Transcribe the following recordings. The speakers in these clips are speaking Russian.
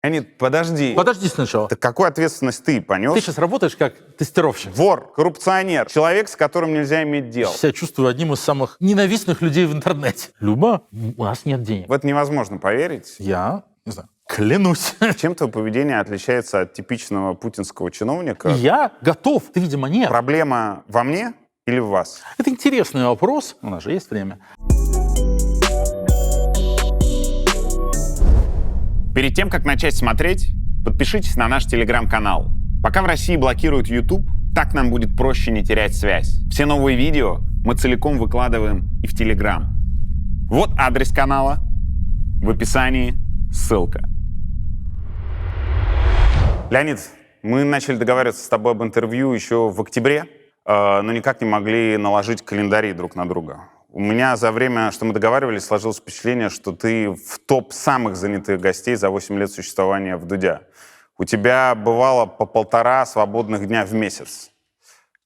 Леонид, подожди. Подожди сначала. Так какую ответственность ты понес? Ты сейчас работаешь как тестировщик. Вор, коррупционер, человек, с которым нельзя иметь дело. Я себя чувствую одним из самых ненавистных людей в интернете. Люба, у нас нет денег. В это невозможно поверить. Я, не знаю, клянусь. Чем твое поведение отличается от типичного путинского чиновника? Я готов, ты, видимо, нет. Проблема во мне или в вас? Это интересный вопрос. У нас же есть время. Перед тем, как начать смотреть, подпишитесь на наш телеграм-канал. Пока в России блокируют YouTube, так нам будет проще не терять связь. Все новые видео мы целиком выкладываем и в Телеграм. Вот адрес канала, в описании ссылка. Леонид, мы начали договариваться с тобой об интервью еще в октябре, но никак не могли наложить календари друг на друга. У меня за время, что мы договаривались, сложилось впечатление, что ты в топ самых занятых гостей за 8 лет существования в Дудя. У тебя бывало по 1,5 свободных дня в месяц.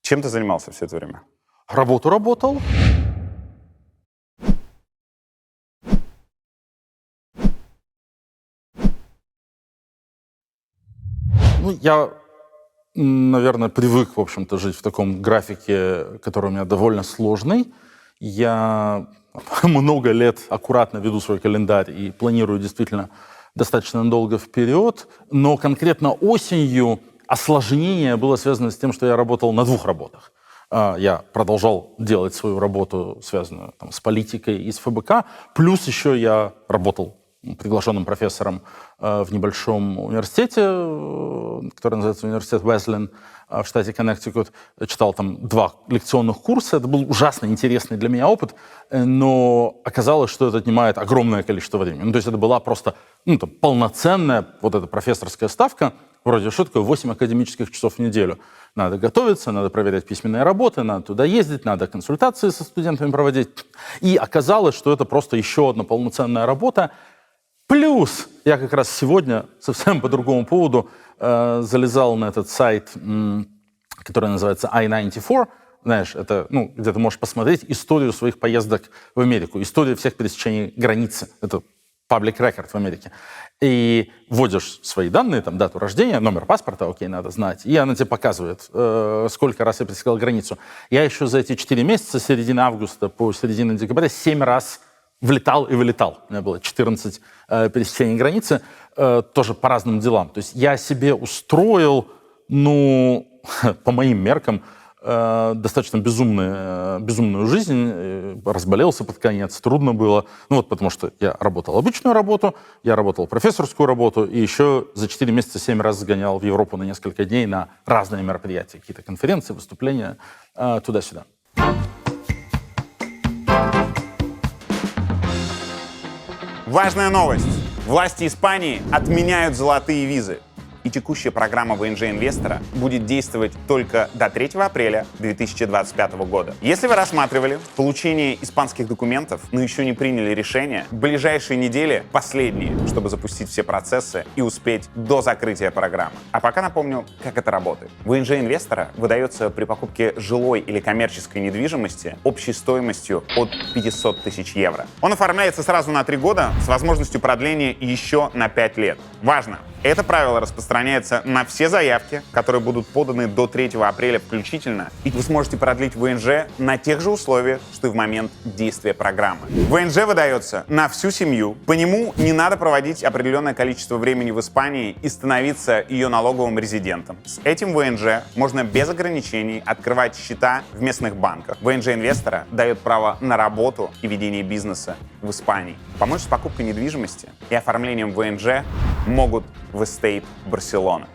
Чем ты занимался все это время? Работу работал. Ну, я, наверное, привык, в общем-то, жить в таком графике, который у меня довольно сложный. Я много лет аккуратно веду свой календарь и планирую действительно достаточно долго вперед, но конкретно осенью осложнение было связано с тем, что я работал на 2 работах. Я продолжал делать свою работу, связанную там, с политикой и с ФБК, плюс еще я работал приглашенным профессором в небольшом университете, который называется университет Уэслен в штате Коннектикут. Читал там 2 лекционных курса. Это был ужасно интересный для меня опыт, но оказалось, что это отнимает огромное количество времени. Ну, то есть это была просто там, полноценная вот эта профессорская ставка, вроде что такое 8 академических часов в неделю. Надо готовиться, надо проверять письменные работы, надо туда ездить, надо консультации со студентами проводить. И оказалось, что это просто еще одна полноценная работа. Плюс я как раз сегодня совсем по другому поводу залезал на этот сайт, который называется I-94. Знаешь, это, где ты можешь посмотреть историю своих поездок в Америку, историю всех пересечений границы. Это public record в Америке. И вводишь свои данные, там, дату рождения, номер паспорта, окей, надо знать, и она тебе показывает, сколько раз я пересекал границу. Я еще за эти 4 месяца, с середины августа по середину декабря, 7 раз влетал и вылетал. У меня было 14 пересечений границы, тоже по разным делам. То есть я себе устроил, по моим меркам, достаточно безумную жизнь, разболелся под конец, трудно было. Потому что я работал обычную работу, я работал профессорскую работу, и еще за 4 месяца 7 раз сгонял в Европу на несколько дней на разные мероприятия, какие-то конференции, выступления, туда-сюда. Важная новость. Власти Испании отменяют золотые визы. И текущая программа ВНЖ-инвестора будет действовать только до 3 апреля 2025 года. Если вы рассматривали получение испанских документов, но еще не приняли решение, ближайшие недели последние, чтобы запустить все процессы и успеть до закрытия программы. А пока напомню, как это работает. ВНЖ-инвестора выдается при покупке жилой или коммерческой недвижимости общей стоимостью от 500 тысяч евро. Он оформляется сразу на 3 года с возможностью продления еще на 5 лет. Важно! Это правило распространяется на все заявки, которые будут поданы до 3 апреля включительно, и вы сможете продлить ВНЖ на тех же условиях, что и в момент действия программы. ВНЖ выдается на всю семью, по нему не надо проводить определенное количество времени в Испании и становиться ее налоговым резидентом. С этим ВНЖ можно без ограничений открывать счета в местных банках. ВНЖ инвестора дает право на работу и ведение бизнеса в Испании. Помочь с покупкой недвижимости и оформлением ВНЖ могут в Estate Барселона.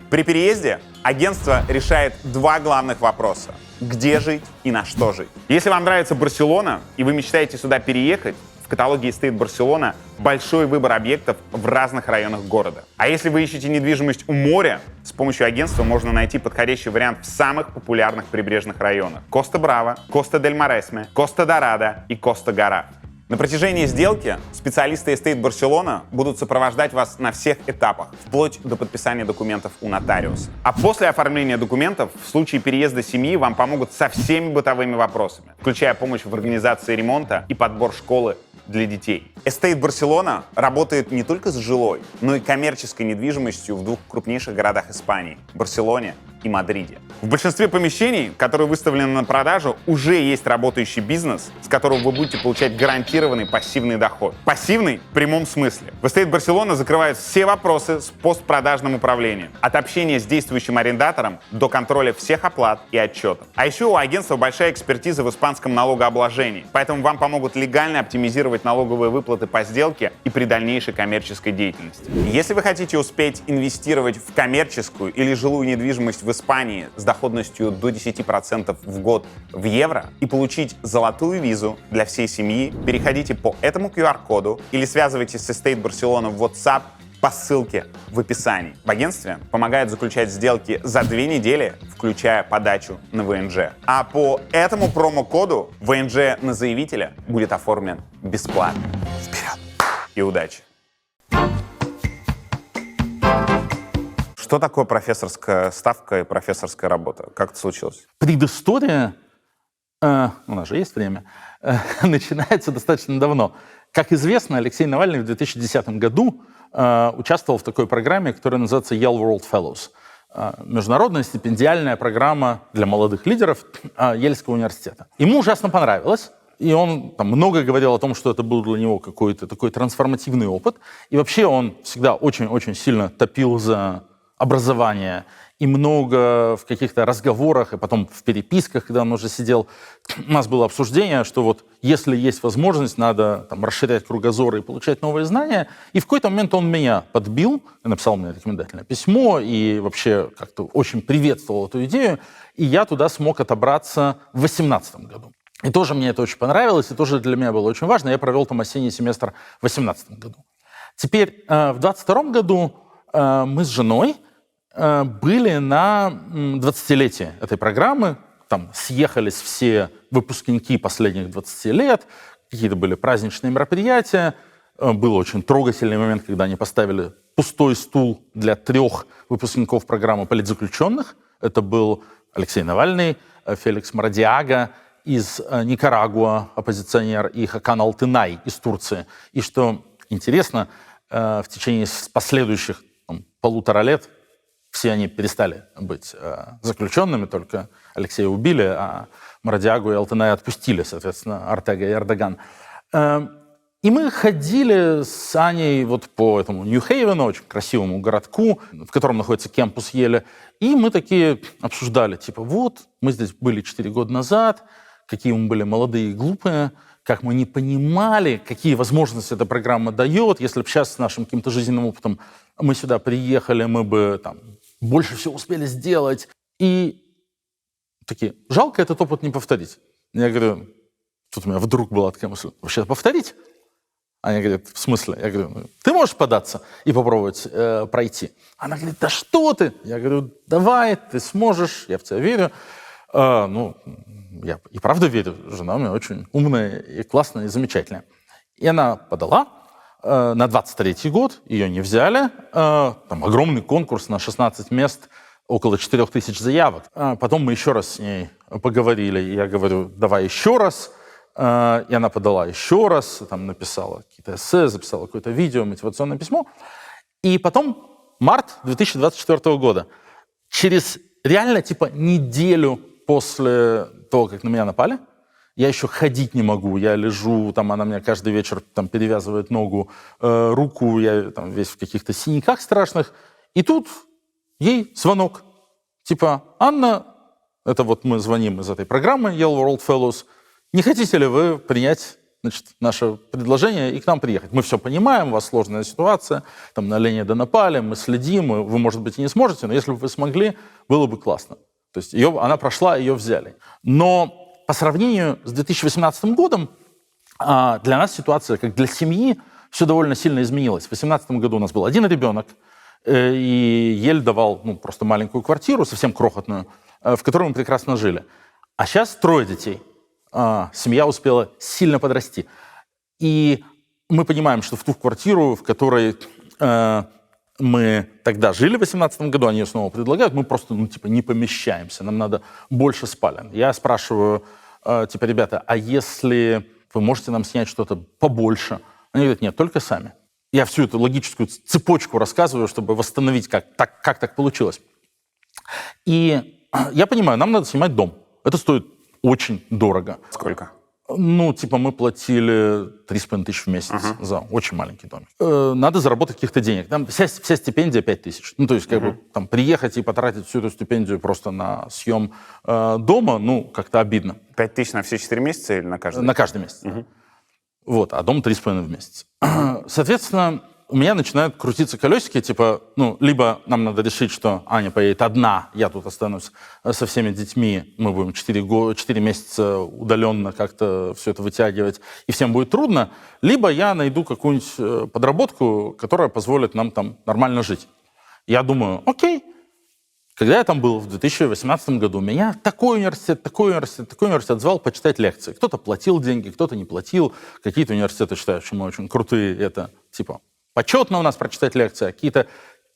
При переезде агентство решает 2 главных вопроса: где жить и на что жить. Если вам нравится Барселона и вы мечтаете сюда переехать, в каталоге Estate Барселона большой выбор объектов в разных районах города. А если вы ищете недвижимость у моря, с помощью агентства можно найти подходящий вариант в самых популярных прибрежных районах: Коста-Брава, Коста-дель-Маресме, Коста-Дорадо и Коста-Гарав. На протяжении сделки специалисты Estate Барселона будут сопровождать вас на всех этапах, вплоть до подписания документов у нотариуса. А после оформления документов, в случае переезда семьи, вам помогут со всеми бытовыми вопросами, включая помощь в организации ремонта и подбор школы для детей. Estate Barcelona работает не только с жилой, но и коммерческой недвижимостью в двух крупнейших городах Испании – Барселоне и Мадриде. В большинстве помещений, которые выставлены на продажу, уже есть работающий бизнес, с которого вы будете получать гарантированный пассивный доход. Пассивный в прямом смысле. В Estate Barcelona закрывают все вопросы с постпродажным управлением. От общения с действующим арендатором до контроля всех оплат и отчетов. А еще у агентства большая экспертиза в испанском налогообложении, поэтому вам помогут легально оптимизировать налоговые выплаты по сделке и при дальнейшей коммерческой деятельности. Если вы хотите успеть инвестировать в коммерческую или жилую недвижимость в Испании с доходностью до 10% в год в евро и получить золотую визу для всей семьи, переходите по этому QR-коду или связывайтесь с Estate Barcelona в WhatsApp по ссылке в описании. В агентстве помогают заключать сделки за 2 недели, включая подачу на ВНЖ. А по этому промокоду ВНЖ на заявителя будет оформлен бесплатно. Вперед и удачи! Что такое профессорская ставка и профессорская работа? Как это случилось? Предыстория, у нас же есть время, начинается достаточно давно. Как известно, Алексей Навальный в 2010 году участвовал в такой программе, которая называется Yale World Fellows. Международная стипендиальная программа для молодых лидеров Ельского университета. Ему ужасно понравилось. И он там много говорил о том, что это был для него какой-то такой трансформативный опыт. И вообще он всегда очень-очень сильно топил за образование. И много в каких-то разговорах, и потом в переписках, когда он уже сидел, у нас было обсуждение, что вот если есть возможность, надо там расширять кругозор и получать новые знания. И в какой-то момент он меня подбил, написал мне рекомендательное письмо и вообще как-то очень приветствовал эту идею. И я туда смог отобраться в 2018 году. И тоже мне это очень понравилось, и тоже для меня было очень важно. Я провел там осенний семестр в 2018 году. Теперь в 2022 году мы с женой были на 20-летие этой программы. Там съехались все выпускники последних 20 лет, какие-то были праздничные мероприятия. Был очень трогательный момент, когда они поставили пустой стул для 3 выпускников программы политзаключенных. Это был Алексей Навальный, Феликс Мародиага из Никарагуа, оппозиционер, и Хакан Алтынай из Турции. И что интересно, в течение последующих 1,5 лет все они перестали быть заключенными, только Алексея убили, а Мародиагу и Алтыная отпустили, соответственно, Ортега и Эрдоган. И мы ходили с Аней вот по этому Нью-Хейвену, очень красивому городку, в котором находится кампус Еля, и мы такие обсуждали, типа, вот, мы здесь были 4 года назад, какие мы были молодые и глупые, как мы не понимали, какие возможности эта программа дает. Если бы сейчас с нашим каким-то жизненным опытом мы сюда приехали, мы бы там больше всего успели сделать. И такие, жалко этот опыт не повторить. Я говорю, тут у меня вдруг была такая мысль, вообще повторить? Они говорят, в смысле? Я говорю, ты можешь податься и попробовать пройти? Она говорит, да что ты? Я говорю, давай, ты сможешь, я в тебя верю. Я и правда верю, жена у меня очень умная и классная, и замечательная. И она подала на 23-й год, ее не взяли. Там огромный конкурс на 16 мест, около 4000 заявок. Потом мы еще раз с ней поговорили, и я говорю, давай еще раз. И она подала еще раз, там написала какие-то эссе, записала какое-то видео, мотивационное письмо. И потом март 2024 года, через реально типа неделю после того, как на меня напали, я еще ходить не могу, я лежу, там она мне каждый вечер там перевязывает ногу, руку, я там весь в каких-то синяках страшных. И тут ей звонок, типа, Анна, это вот мы звоним из этой программы Yale World Fellows, не хотите ли вы принять, значит, наше предложение и к нам приехать? Мы все понимаем, у вас сложная ситуация, там на Леонида напали, мы следим, вы, может быть, и не сможете, но если бы вы смогли, было бы классно. То есть она прошла, ее взяли. Но по сравнению с 2018 годом для нас ситуация, как для семьи, все довольно сильно изменилось. В 2018 году у нас был 1 ребенок, и Ель давал просто маленькую квартиру, совсем крохотную, в которой мы прекрасно жили. А сейчас 3 детей. Семья успела сильно подрасти. И мы понимаем, что в ту квартиру, в которой мы тогда жили в 2018 году, они ее снова предлагают, мы просто не помещаемся, нам надо больше спален. Я спрашиваю, ребята, а если вы можете нам снять что-то побольше? Они говорят, нет, только сами. Я всю эту логическую цепочку рассказываю, чтобы восстановить, как так получилось. И я понимаю, нам надо снимать дом. Это стоит очень дорого. Сколько? Ну, типа мы платили 3500 в месяц за очень маленький домик. Надо заработать каких-то денег. Там вся стипендия 5000. Ну, то есть как бы там приехать и потратить всю эту стипендию просто на съем дома, ну, как-то обидно. 5000 на все 4 месяца или на каждый? На каждый месяц. Вот, а дом 3,5 в месяц. Соответственно, у меня начинают крутиться колесики, типа, ну, либо нам надо решить, что Аня поедет одна, я тут останусь со всеми детьми, мы будем 4 месяца удаленно как-то все это вытягивать, и всем будет трудно, либо я найду какую-нибудь подработку, которая позволит нам там нормально жить. Я думаю, окей. Когда я там был в 2018 году, меня такой университет звал почитать лекции. Кто-то платил деньги, кто-то не платил. Какие-то университеты считают, что мы очень крутые. Это типа почетно у нас прочитать лекции, а какие-то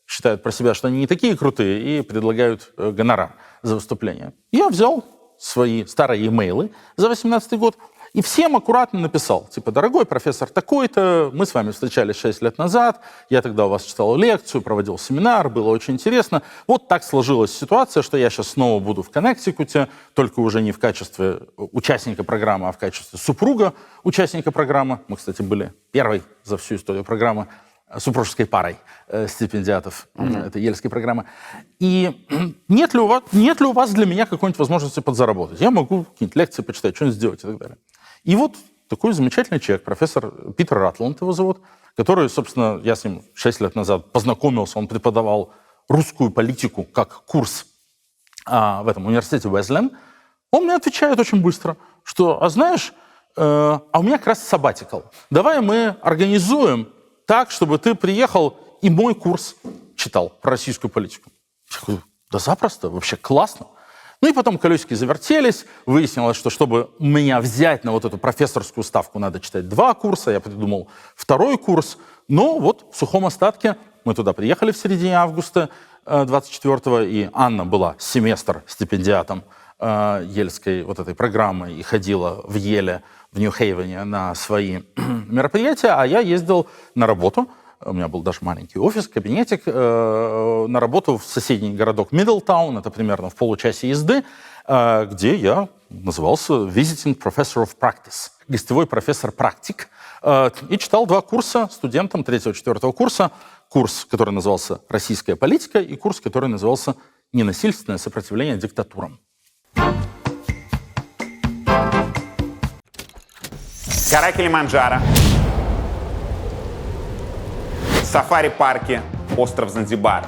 считают про себя, что они не такие крутые и предлагают гонорар за выступление. Я взял свои старые имейлы за 2018 год и всем аккуратно написал, типа, дорогой профессор такой-то, мы с вами встречались 6 лет назад, я тогда у вас читал лекцию, проводил семинар, было очень интересно. Вот так сложилась ситуация, что я сейчас снова буду в Коннектикуте, только уже не в качестве участника программы, а в качестве супруга участника программы. Мы, кстати, были первой за всю историю программы супружеской парой стипендиатов этой ельской программы. И нет ли у вас для меня какой-нибудь возможности подзаработать? Я могу какие-нибудь лекции почитать, что-нибудь сделать и так далее. И вот такой замечательный человек, профессор Питер Ратланд его зовут, который, собственно, я с ним 6 лет назад познакомился, он преподавал русскую политику как курс в этом университете Уэзлен. Он мне отвечает очень быстро, что, знаешь, а у меня как раз sabbatical. Давай мы организуем так, чтобы ты приехал и мой курс читал про российскую политику. Я говорю, да запросто, вообще классно. Ну и потом колесики завертелись, выяснилось, что чтобы меня взять на вот эту профессорскую ставку, надо читать 2 курса, я придумал 2-й курс. Но вот в сухом остатке мы туда приехали в середине августа 24-го, и Анна была семестр стипендиатом ельской вот этой программы и ходила в Еле, в Нью-Хейвене на свои мероприятия, а я ездил на работу. У меня был даже маленький офис, кабинетик, на работу в соседний городок Миддлтаун, это примерно в получасе езды, где я назывался Visiting Professor of Practice, гостевой профессор-практик, и читал 2 курса студентам 3-4 курса. Курс, который назывался «Российская политика», и курс, который назывался «Ненасильственное сопротивление диктатурам». Гора Килиманджаро, сафари-парки, остров Занзибар.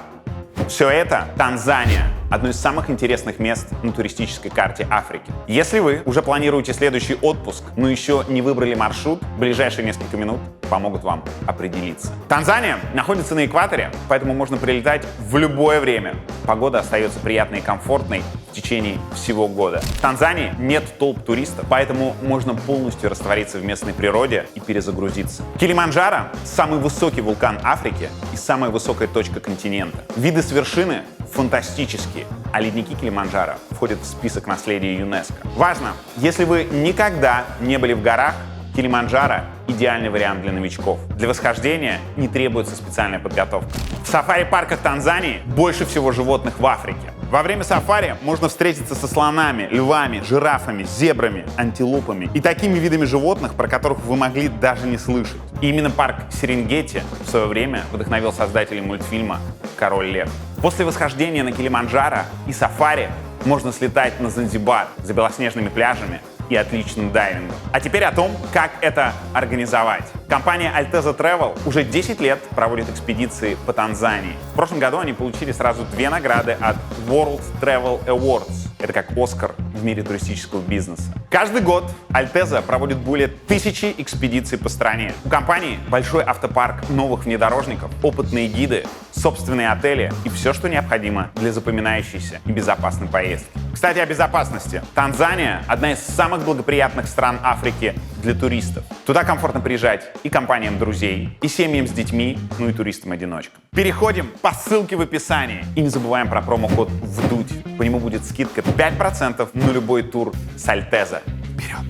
Все это Танзания, одно из самых интересных мест на туристической карте Африки. Если вы уже планируете следующий отпуск, но еще не выбрали маршрут, ближайшие несколько минут помогут вам определиться. Танзания находится на экваторе, поэтому можно прилетать в любое время. Погода остается приятной и комфортной в течение всего года. В Танзании нет толп туристов, поэтому можно полностью раствориться в местной природе и перезагрузиться. Килиманджаро — самый высокий вулкан Африки и самая высокая точка континента. Виды с вершины фантастические, а ледники Килиманджаро входят в список наследия ЮНЕСКО. Важно, если вы никогда не были в горах, Килиманджаро — идеальный вариант для новичков. Для восхождения не требуется специальная подготовка. В сафари-парках Танзании больше всего животных в Африке. Во время сафари можно встретиться со слонами, львами, жирафами, зебрами, антилопами и такими видами животных, про которых вы могли даже не слышать. И именно парк Серенгети в свое время вдохновил создателей мультфильма «Король лев». После восхождения на Килиманджаро и сафари можно слетать на Занзибар за белоснежными пляжами и отличным дайвингом. А теперь о том, как это организовать. Компания Alteza Travel уже 10 лет проводит экспедиции по Танзании. В прошлом году они получили сразу 2 награды от World Travel Awards. Это как Оскар в мире туристического бизнеса. Каждый год Alteza проводит более 1000 экспедиций по стране. У компании большой автопарк новых внедорожников, опытные гиды, собственные отели и все, что необходимо для запоминающейся и безопасной поездки. Кстати, о безопасности. Танзания — одна из самых благоприятных стран Африки для туристов. Туда комфортно приезжать и компаниям друзей, и семьям с детьми, ну и туристам-одиночкам. Переходим по ссылке в описании. И не забываем про промокод ВДУДЬ. По нему будет скидка 5% на любой тур с Alteza. Вперед!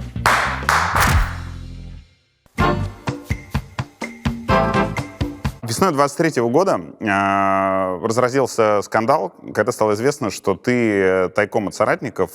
Весной 23 года разразился скандал, когда стало известно, что ты тайком от соратников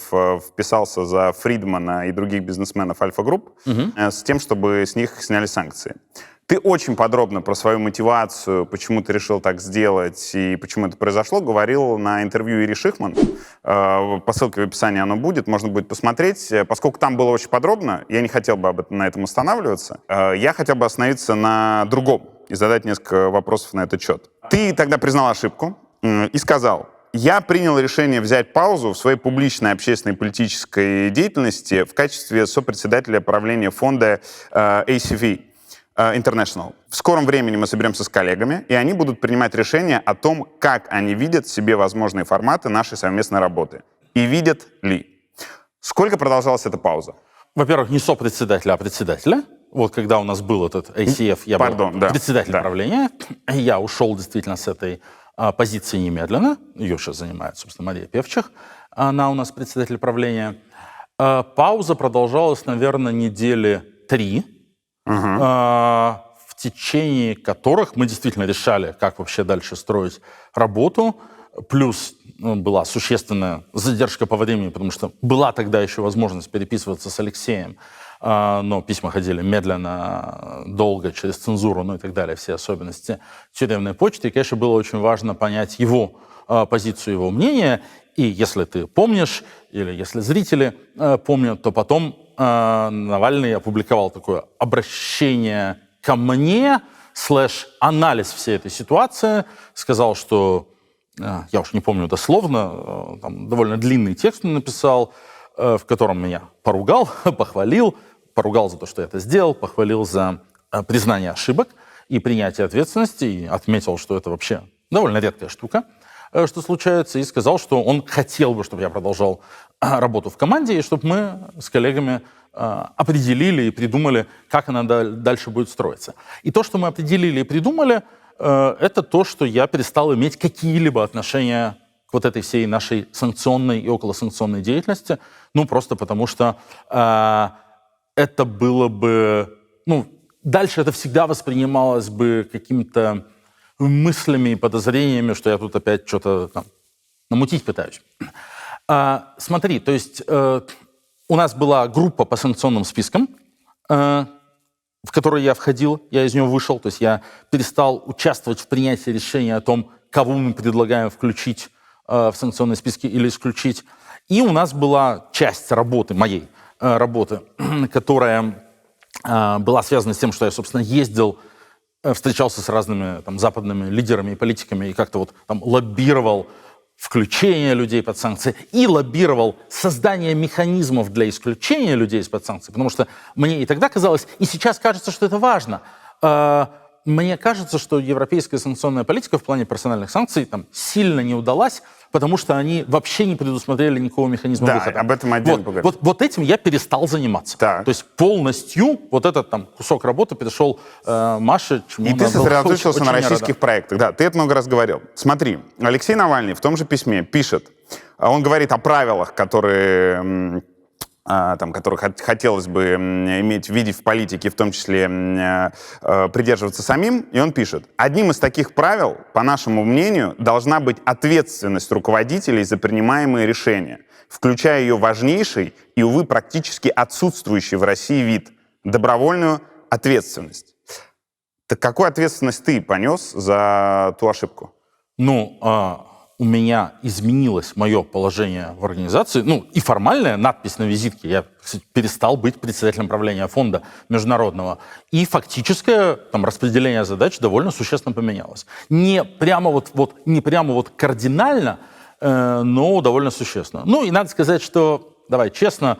вписался за Фридмана и других бизнесменов Альфа-групп с тем, чтобы с них сняли санкции. Ты очень подробно про свою мотивацию, почему ты решил так сделать и почему это произошло, говорил на интервью Ири Шихман. По ссылке в описании оно будет, можно будет посмотреть. Поскольку там было очень подробно, я не хотел бы на этом останавливаться. Я хотел бы остановиться на другом и задать несколько вопросов на этот счет. Ты тогда признал ошибку и сказал: я принял решение взять паузу в своей публичной общественной политической деятельности в качестве сопредседателя правления фонда ACV International. В скором времени мы соберемся с коллегами, и они будут принимать решения о том, как они видят в себе возможные форматы нашей совместной работы. И видят ли. Сколько продолжалась эта пауза? Во-первых, не сопредседателя, а председателя. Вот когда у нас был этот ACF, я был председатель правления. Я ушел действительно с этой позиции немедленно. Ее сейчас занимает, собственно, Мария Певчих. Она у нас председатель правления. Пауза продолжалась, наверное, недели 3. В течение которых мы действительно решали, как вообще дальше строить работу. Плюс была существенная задержка по времени, потому что была тогда еще возможность переписываться с Алексеем, но письма ходили медленно, долго, через цензуру, ну и так далее, все особенности тюремной почты. И, конечно, было очень важно понять его позицию, его мнение. И если ты помнишь, или если зрители помнят, то потом Навальный опубликовал такое обращение ко мне, /анализ всей этой ситуации, сказал, что, я уж не помню дословно, там довольно длинный текст он написал, в котором меня поругал, похвалил, поругал за то, что я это сделал, похвалил за признание ошибок и принятие ответственности, и отметил, что это вообще довольно редкая штука, что случается, и сказал, что он хотел бы, чтобы я продолжал работу в команде, и чтобы мы с коллегами определили и придумали, как она дальше будет строиться. И то, что мы определили и придумали, это то, что я перестал иметь какие-либо отношения к вот этой всей нашей санкционной и околосанкционной деятельности, ну, просто потому что это было бы... Ну, дальше это всегда воспринималось бы какими-то мыслями и подозрениями, что я тут опять что-то там намутить пытаюсь. Смотри, то есть у нас была группа по санкционным спискам, в которой я входил, я из нее вышел, то есть я перестал участвовать в принятии решения о том, кого мы предлагаем включить в санкционные списки или исключить. И у нас была часть работы, моей работы, которая была связана с тем, что я, собственно, ездил, встречался с разными там западными лидерами и политиками и как-то вот там лоббировал включение людей под санкции и лоббировал создание механизмов для исключения людей из-под санкций, потому что мне и тогда казалось, и сейчас кажется, что это важно. Мне кажется, что европейская санкционная политика в плане персональных санкций там сильно не удалась, потому что они вообще не предусмотрели никакого механизма выхода. Да, об этом отдельно поговорим. Вот этим я перестал заниматься. Так. То есть полностью вот этот там кусок работы перешел Маше. И ты сосредоточился на российских проектах. Да, ты это много раз говорил. Смотри, Алексей Навальный в том же письме пишет, он говорит о правилах, которые... которых хотелось бы иметь, видеть в политике, в том числе придерживаться самим. И он пишет: одним из таких правил, по нашему мнению, должна быть ответственность руководителей за принимаемые решения, включая ее важнейший и, увы, практически отсутствующий в России вид — добровольную ответственность. Так какую ответственность ты понес за ту ошибку? У меня изменилось мое положение в организации. И формальная надпись на визитке. Я, кстати, перестал быть председателем правления фонда международного. И фактическое распределение задач довольно существенно поменялось. Не прямо вот кардинально, но довольно существенно. И надо сказать, что, давай честно,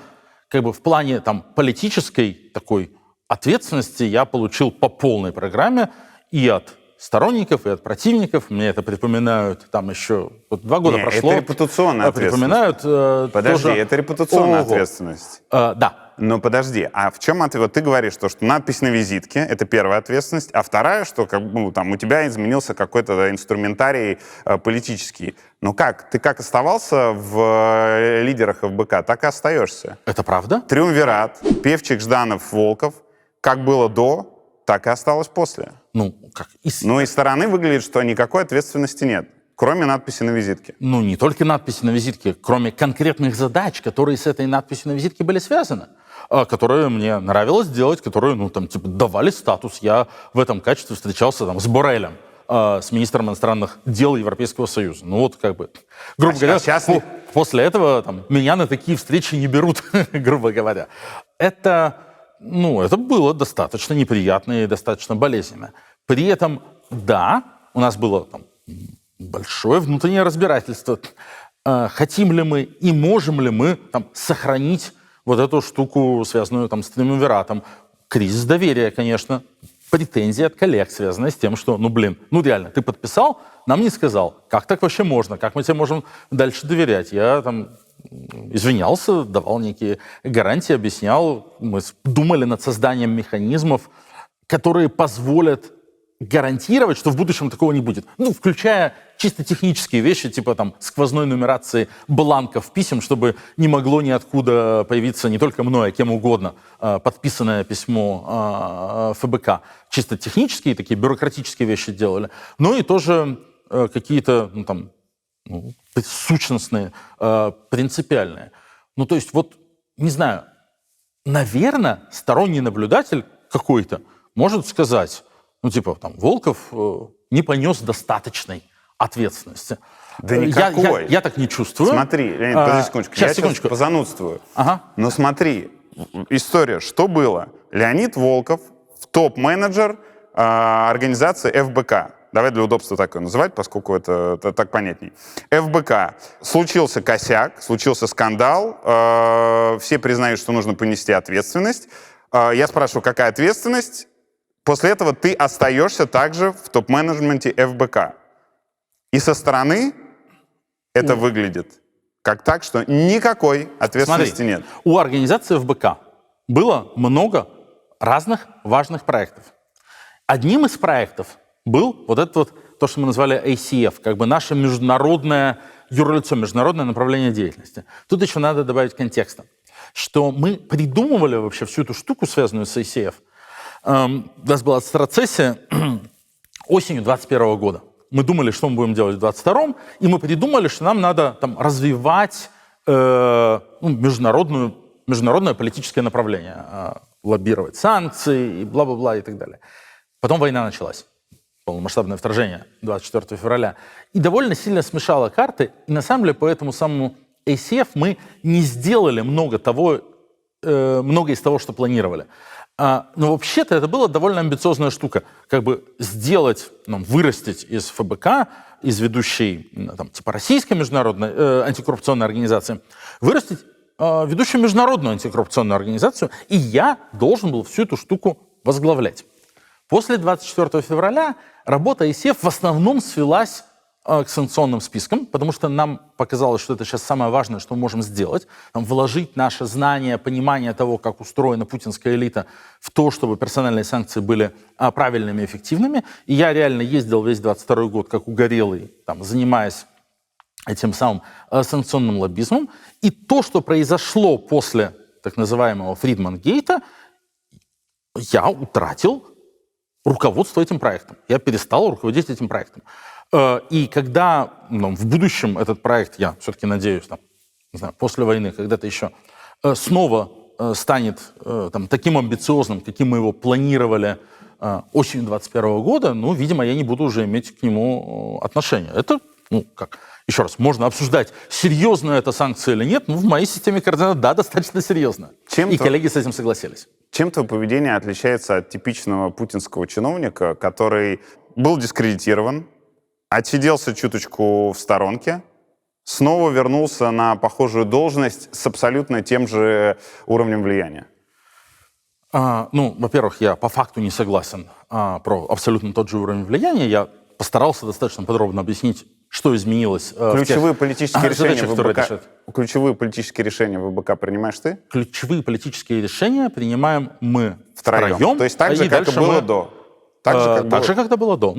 в плане политической такой ответственности я получил по полной программе и от сторонников и от противников. Мне это припоминают, еще 2 года прошло. Это репутационная ответственность. Припоминают. Подожди, тоже... это репутационная ответственность. Да. Но подожди, а в чем ответ? Вот ты говоришь, что надпись на визитке — это первая ответственность, а вторая, что у тебя изменился какой-то инструментарий политический. Ты как оставался в лидерах ФБК, так и остаешься. Это правда? Триумвират, Певчик, Жданов, Волков. Как было до, так и осталось после. Ну, как? Ну, и со стороны выглядит, что никакой ответственности нет, кроме надписи на визитке. Ну, не только надписи на визитке, кроме конкретных задач, которые с этой надписью на визитке были связаны, которые мне нравилось делать, которые, ну, там, типа, давали статус. Я в этом качестве встречался там с Борреллом, с министром иностранных дел Европейского Союза. Ну, вот, как бы, грубо говоря, после этого там, меня на такие встречи не берут, грубо говоря. Это было достаточно неприятно и достаточно болезненно. При этом, да, у нас было там большое внутреннее разбирательство. Хотим ли мы и можем ли мы там сохранить вот эту штуку, связанную там с триумвиратом. Кризис доверия, конечно. Претензии от коллег, связанные с тем, что, реально, ты подписал, нам не сказал. Как так вообще можно? Как мы тебе можем дальше доверять? Я там извинялся, давал некие гарантии, объяснял. Мы думали над созданием механизмов, которые позволят гарантировать, что в будущем такого не будет. Ну, включая чисто технические вещи, типа там сквозной нумерации бланков писем, чтобы не могло ниоткуда появиться не только мной, а кем угодно подписанное письмо ФБК. Чисто технические, такие бюрократические вещи делали. Ну и тоже какие-то сущностные, принципиальные. Ну, то есть вот, не знаю, наверное, сторонний наблюдатель какой-то может сказать, Волков не понес достаточной ответственности. Да никакой. Я так не чувствую. Смотри, Леонид, подожди секундочку. Сейчас позанудствую. Ага. Но смотри, история, что было? Леонид Волков, топ-менеджер организации ФБК. Давай для удобства так ее называть, поскольку это так понятней. ФБК. Случился косяк, случился скандал. Все признают, что нужно понести ответственность. Я спрашиваю, какая ответственность? После этого ты остаешься также в топ-менеджменте ФБК. И со стороны это выглядит как так, что никакой ответственности нет. У организации ФБК было много разных важных проектов. Одним из проектов был вот этот вот, то, что мы назвали ACF, как бы наше международное юрлицо, международное направление деятельности. Тут еще надо добавить контекста, что мы придумывали вообще всю эту штуку, связанную с ACF. У нас была ацетроцессия осенью 2021 года. Мы думали, что мы будем делать в 2022, и мы придумали, что нам надо там развивать международное политическое направление, лоббировать санкции и бла-бла-бла и так далее. Потом война началась, полномасштабное вторжение 24 февраля, и довольно сильно смешало карты, и на самом деле по этому самому ACF мы не сделали много из того, что планировали. Но вообще-то это была довольно амбициозная штука. Как бы сделать, вырастить из ФБК, из ведущей, типа российской международной антикоррупционной организации, вырастить ведущую международную антикоррупционную организацию, и я должен был всю эту штуку возглавлять. После 24 февраля работа ICF в основном свелась к санкционным спискам, потому что нам показалось, что это сейчас самое важное, что мы можем сделать, вложить наше знание, понимание того, как устроена путинская элита, в то, чтобы персональные санкции были правильными и эффективными. И я реально ездил весь 22 год как угорелый, занимаясь этим самым санкционным лоббизмом. И то, что произошло после так называемого Фридман-гейта, я утратил руководство этим проектом. Я перестал руководить этим проектом. И когда в будущем этот проект, я все-таки надеюсь, после войны, когда-то еще снова станет таким амбициозным, каким мы его планировали осенью 2021 года, видимо, я не буду уже иметь к нему отношения. Это, еще раз, можно обсуждать, серьезная это санкция или нет, в моей системе координат, да, достаточно серьезно. И коллеги с этим согласились. Чем твое поведение отличается от типичного путинского чиновника, который был дискредитирован, отсиделся чуточку в сторонке, снова вернулся на похожую должность с абсолютно тем же уровнем влияния? Во-первых, я по факту не согласен про абсолютно тот же уровень влияния. Я постарался достаточно подробно объяснить, что изменилось. Ключевые политические решения ВБК принимаешь ты? Ключевые политические решения принимаем мы втроем. То есть так же, как и было до? Так же, как это было до.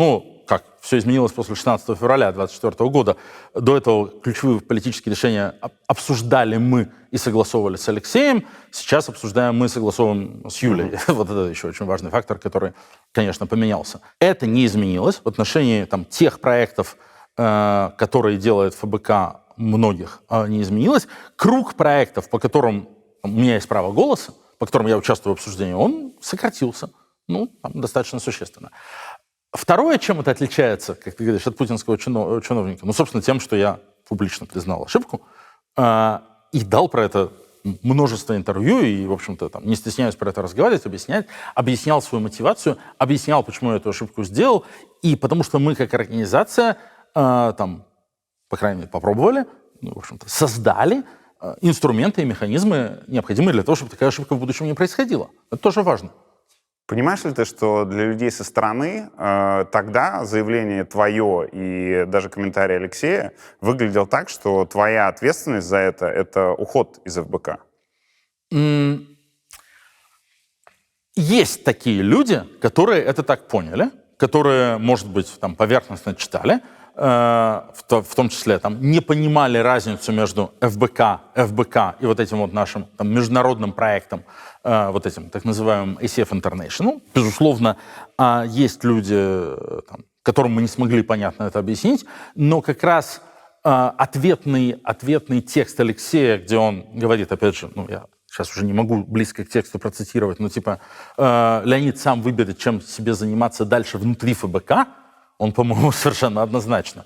как все изменилось после 16 февраля 2024 года. До этого ключевые политические решения обсуждали мы и согласовывали с Алексеем. Сейчас обсуждаем мы, согласовываем с Юлей. Вот это еще очень важный фактор, который, конечно, поменялся. Это не изменилось в отношении тех проектов, которые делает ФБК, многих не изменилось. Круг проектов, по которым у меня есть право голоса, по которым я участвую в обсуждении, он сократился. Достаточно существенно. Второе, чем это отличается, как ты говоришь, от путинского чиновника, собственно, тем, что я публично признал ошибку и дал про это множество интервью, и, в общем-то, не стесняюсь про это разговаривать, объяснял свою мотивацию, объяснял, почему я эту ошибку сделал, и потому что мы, как организация, по крайней мере, попробовали, в общем-то, создали инструменты и механизмы, необходимые для того, чтобы такая ошибка в будущем не происходила. Это тоже важно. Понимаешь ли ты, что для людей со стороны тогда заявление твое и даже комментарий Алексея выглядел так, что твоя ответственность за это уход из ФБК? Есть такие люди, которые это так поняли, которые, может быть, поверхностно читали, в том числе не понимали разницу между ФБК и вот этим вот нашим международным проектом, вот этим так называемым ACF International. Безусловно, есть люди, которым мы не смогли понятно это объяснить, но как раз ответный текст Алексея, где он говорит, опять же, я сейчас уже не могу близко к тексту процитировать, но Леонид сам выберет, чем себе заниматься дальше внутри ФБК, он, по-моему, совершенно однозначно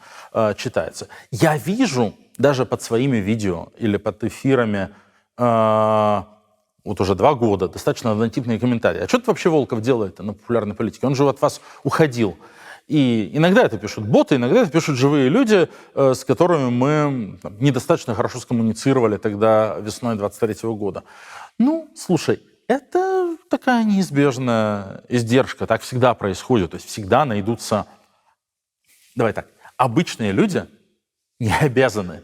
читается. Я вижу даже под своими видео или под эфирами вот уже 2 года достаточно однотипные комментарии. А что ты вообще Волков делает на популярной политике? Он же от вас уходил. И иногда это пишут боты, иногда это пишут живые люди, с которыми мы недостаточно хорошо скоммуницировали тогда весной 23 года. Слушай, это такая неизбежная издержка. Так всегда происходит. То есть всегда найдутся... Давай так, обычные люди не обязаны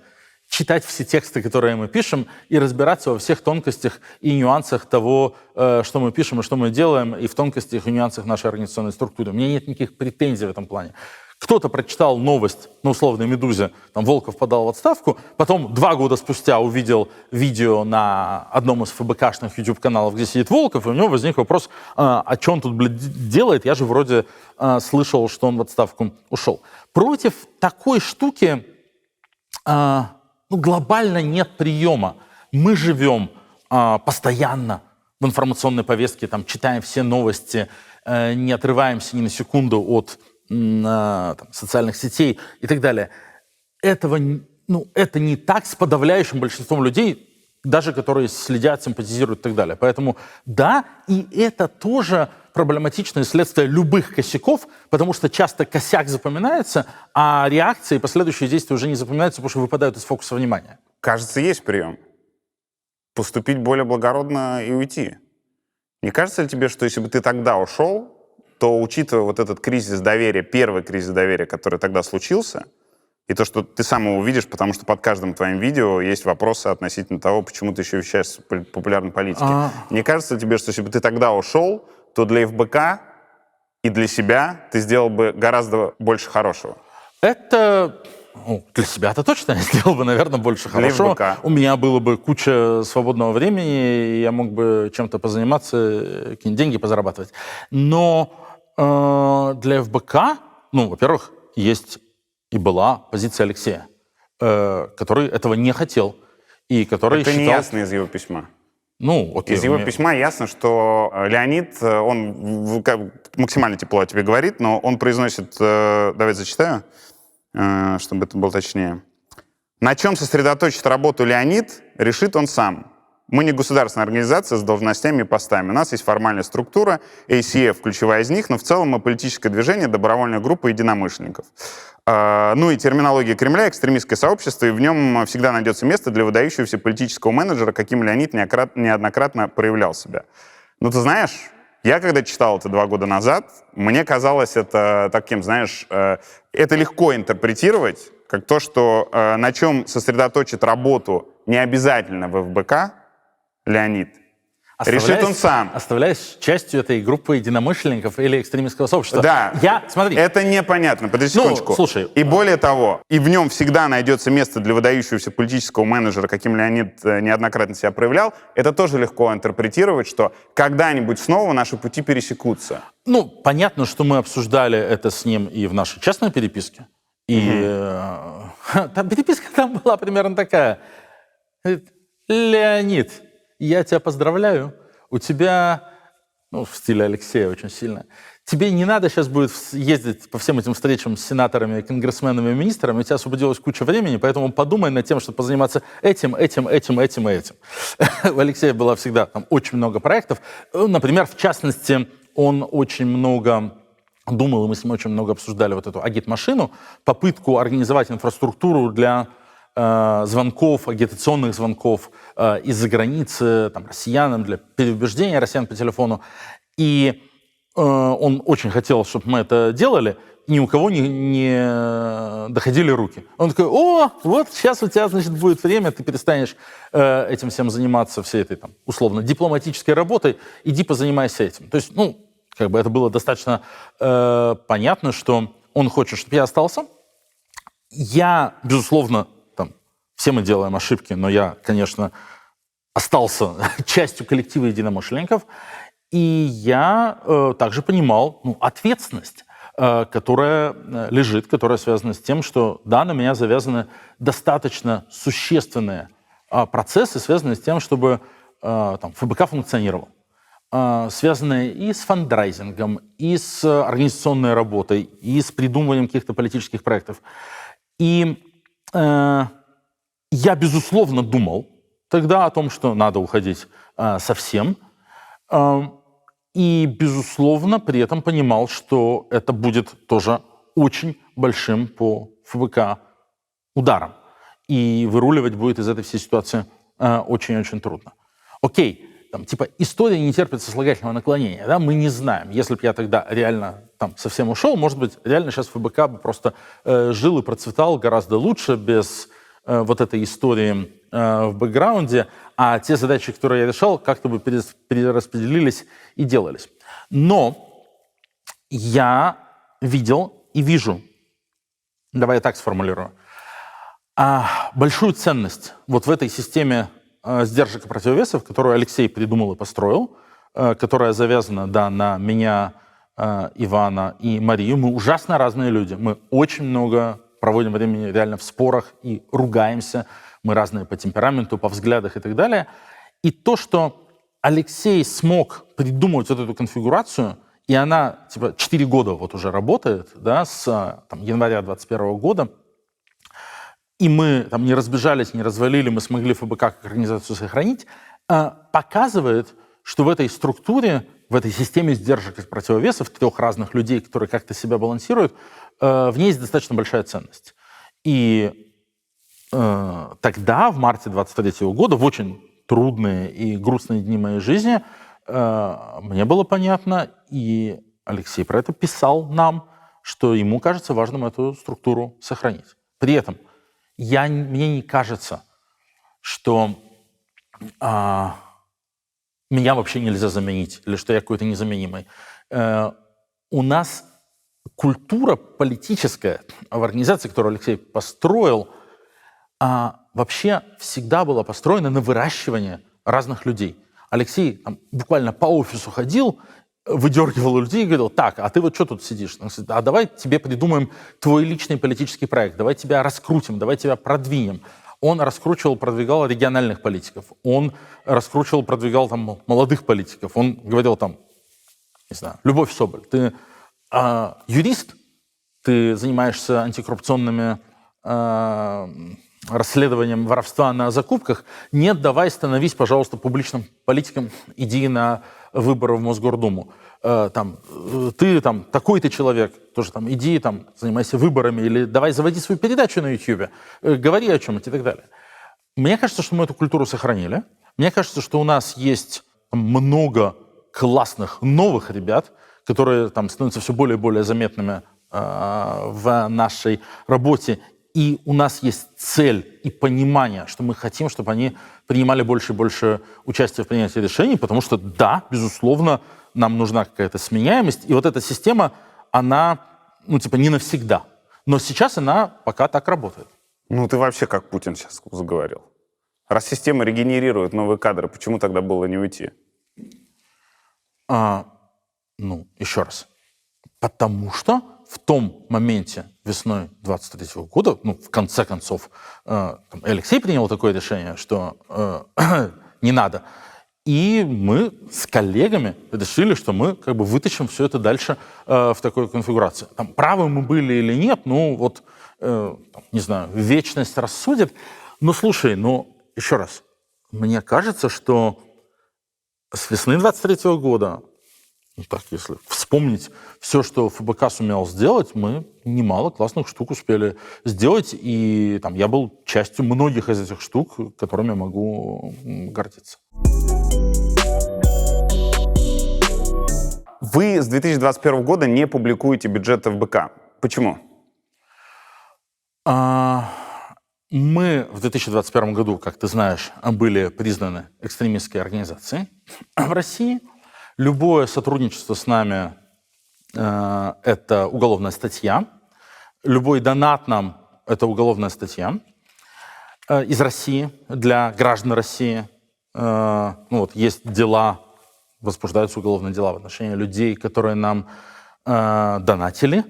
читать все тексты, которые мы пишем, и разбираться во всех тонкостях и нюансах того, что мы пишем и что мы делаем, и в тонкостях и нюансах нашей организационной структуры. У меня нет никаких претензий в этом плане. Кто-то прочитал новость на условной «Медузе», Волков подал в отставку, потом 2 года спустя увидел видео на одном из ФБКшных YouTube-каналов, где сидит Волков, и у него возник вопрос, а что он тут, делает? Я же вроде слышал, что он в отставку ушел. Против такой штуки глобально нет приема. Мы живем постоянно в информационной повестке, читаем все новости, не отрываемся ни на секунду от социальных сетей и так далее. Это не так с подавляющим большинством людей, даже которые следят, симпатизируют и так далее. Поэтому да, и это тоже проблематичное следствие любых косяков, потому что часто косяк запоминается, а реакции и последующие действия уже не запоминаются, потому что выпадают из фокуса внимания. Кажется, есть прием. Поступить более благородно и уйти. Не кажется ли тебе, что если бы ты тогда ушел, то, учитывая вот этот кризис доверия, первый кризис доверия, который тогда случился, и то, что ты сам его увидишь, потому что под каждым твоим видео есть вопросы относительно того, почему ты еще вещаешь в популярной политике. Не кажется ли тебе, что если бы ты тогда ушел, то для ФБК и для себя ты сделал бы гораздо больше хорошего? Это... для себя-то точно я сделал бы, наверное, больше хорошего. У меня было бы куча свободного времени, и я мог бы чем-то позаниматься, какие-нибудь деньги позарабатывать. Но для ФБК, во-первых, есть и была позиция Алексея, который этого не хотел. И который это считал... не ясно из его письма. Окей, из его письма ясно, что Леонид, он максимально тепло о тебе говорит, но он произносит, давайте зачитаю, чтобы это было точнее. На чем сосредоточит работу Леонид, решит он сам. Мы не государственная организация с должностями и постами. У нас есть формальная структура, ACF, ключевая из них, но в целом мы политическое движение, добровольная группа единомышленников. И терминология Кремля, экстремистское сообщество, и в нем всегда найдется место для выдающегося политического менеджера, каким Леонид неоднократно проявлял себя. Ты знаешь, я когда читал это 2 года назад, мне казалось это таким, знаешь, это легко интерпретировать, как то, что на чем сосредоточит работу не обязательно в ФБК Леонид, решит он сам. Оставляясь частью этой группы единомышленников или экстремистского сообщества. Да, Смотри. Это непонятно. Подожди секундочку. Слушай. И более того, и в нем всегда найдется место для выдающегося политического менеджера, каким Леонид неоднократно себя проявлял. Это тоже легко интерпретировать, что когда-нибудь снова наши пути пересекутся. Понятно, что мы обсуждали это с ним и в нашей частной переписке. И переписка там была примерно такая. Говорит: Леонид, я тебя поздравляю. У тебя, в стиле Алексея очень сильно, тебе не надо сейчас будет ездить по всем этим встречам с сенаторами, конгрессменами и министрами, у тебя освободилась куча времени, поэтому подумай над тем, чтобы позаниматься этим. У Алексея было всегда там очень много проектов. Например, в частности, он очень много думал, и мы с ним очень много обсуждали вот эту агитмашину, попытку организовать инфраструктуру для звонков, агитационных звонков из-за границы россиянам, для переубеждения россиян по телефону. И он очень хотел, чтобы мы это делали, ни у кого не доходили руки. Он такой: вот сейчас у тебя, значит, будет время, ты перестанешь этим всем заниматься, всей этой условно дипломатической работой, иди позанимайся этим. То есть, это было достаточно понятно, что он хочет, чтобы я остался. Я, безусловно, все мы делаем ошибки, но я, конечно, остался частью коллектива единомышленников. И я также понимал ответственность, которая лежит, которая связана с тем, что, да, на меня завязаны достаточно существенные процессы, связанные с тем, чтобы ФБК функционировал. Связанные и с фандрайзингом, и с организационной работой, и с придумыванием каких-то политических проектов. И я, безусловно, думал тогда о том, что надо уходить совсем. И, безусловно, при этом понимал, что это будет тоже очень большим по ФБК ударом. И выруливать будет из этой всей ситуации очень-очень трудно. Окей, история не терпит сослагательного наклонения. Да? Мы не знаем. Если бы я тогда реально совсем ушел, может быть, реально сейчас ФБК бы просто жил и процветал гораздо лучше без вот этой истории в бэкграунде, а те задачи, которые я решал, как-то бы перераспределились и делались. Но я видел и вижу, давай я так сформулирую, большую ценность вот в этой системе сдержек и противовесов, которую Алексей придумал и построил, которая завязана, на меня, Ивана и Марию. Мы ужасно разные люди. Мы очень много проводим времени реально в спорах и ругаемся. Мы разные по темпераменту, по взглядах и так далее. И то, что Алексей смог придумать вот эту конфигурацию, и она 4 года вот уже работает, да, с января 2021 года, и мы не разбежались, не развалили, мы смогли ФБК как организацию сохранить, показывает, что в этой структуре, в этой системе сдержек и противовесов 3 разных людей, которые как-то себя балансируют, в ней есть достаточно большая ценность. И тогда, в марте 2023 года, в очень трудные и грустные дни моей жизни, мне было понятно, и Алексей про это писал нам, что ему кажется важным эту структуру сохранить. При этом мне не кажется, что меня вообще нельзя заменить, или что я какой-то незаменимый. У нас культура политическая в организации, которую Алексей построил, вообще всегда была построена на выращивание разных людей. Алексей буквально по офису ходил, выдергивал людей и говорил: так, а ты вот что тут сидишь? Он говорит: а давай тебе придумаем твой личный политический проект, давай тебя раскрутим, давай тебя продвинем. Он раскручивал, продвигал региональных политиков, он раскручивал, продвигал молодых политиков. Он говорил не знаю, Любовь Соболь, ты юрист, ты занимаешься антикоррупционными расследованием воровства на закупках. Нет, давай становись, пожалуйста, публичным политиком, иди на выборы в Мосгордуму. Ты такой-то человек, тоже иди занимайся выборами, или давай заводи свою передачу на YouTube, говори о чем-нибудь и так далее. Мне кажется, что мы эту культуру сохранили. Мне кажется, что у нас есть много классных новых ребят, которые становятся все более и более заметными в нашей работе. и у нас есть цель и понимание, что мы хотим, чтобы они принимали больше и больше участия в принятии решений, потому что, да, безусловно, нам нужна какая-то сменяемость, и вот эта система, она, не навсегда. Но сейчас она пока так работает. Ну, ты вообще как Путин сейчас заговорил. Раз система регенерирует новые кадры, почему тогда было не уйти? Еще раз. Потому что в том моменте весной 23 года, в конце концов, Алексей принял такое решение, что не надо. И мы с коллегами решили, что мы вытащим все это дальше в такой конфигурации. Правы мы были или нет, не знаю, вечность рассудит. Но слушай, еще раз, мне кажется, что с весны 23 года, если вспомнить все, что ФБК сумел сделать, мы немало классных штук успели сделать, и я был частью многих из этих штук, которыми я могу гордиться. Вы с 2021 года не публикуете бюджет ФБК. Почему? Мы в 2021 году, как ты знаешь, были признаны экстремистской организацией в России. Любое сотрудничество с нами – это уголовная статья. Любой донат нам – это уголовная статья из России для граждан России. Есть дела, возбуждаются уголовные дела в отношении людей, которые нам донатили,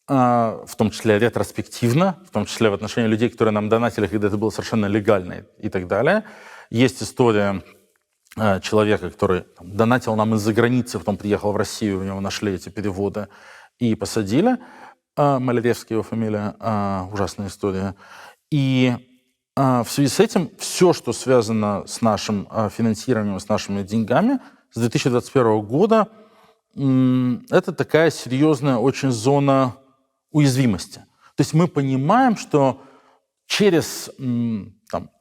в том числе ретроспективно, в том числе в отношении людей, которые нам донатили, когда это было совершенно легально и так далее. Есть история человека, который донатил нам из-за границы, потом приехал в Россию, у него нашли эти переводы и посадили. Маляревский его фамилия, ужасная история. И в связи с этим все, что связано с нашим финансированием, с нашими деньгами, с 2021 года, это такая серьезная очень зона уязвимости. То есть мы понимаем, что через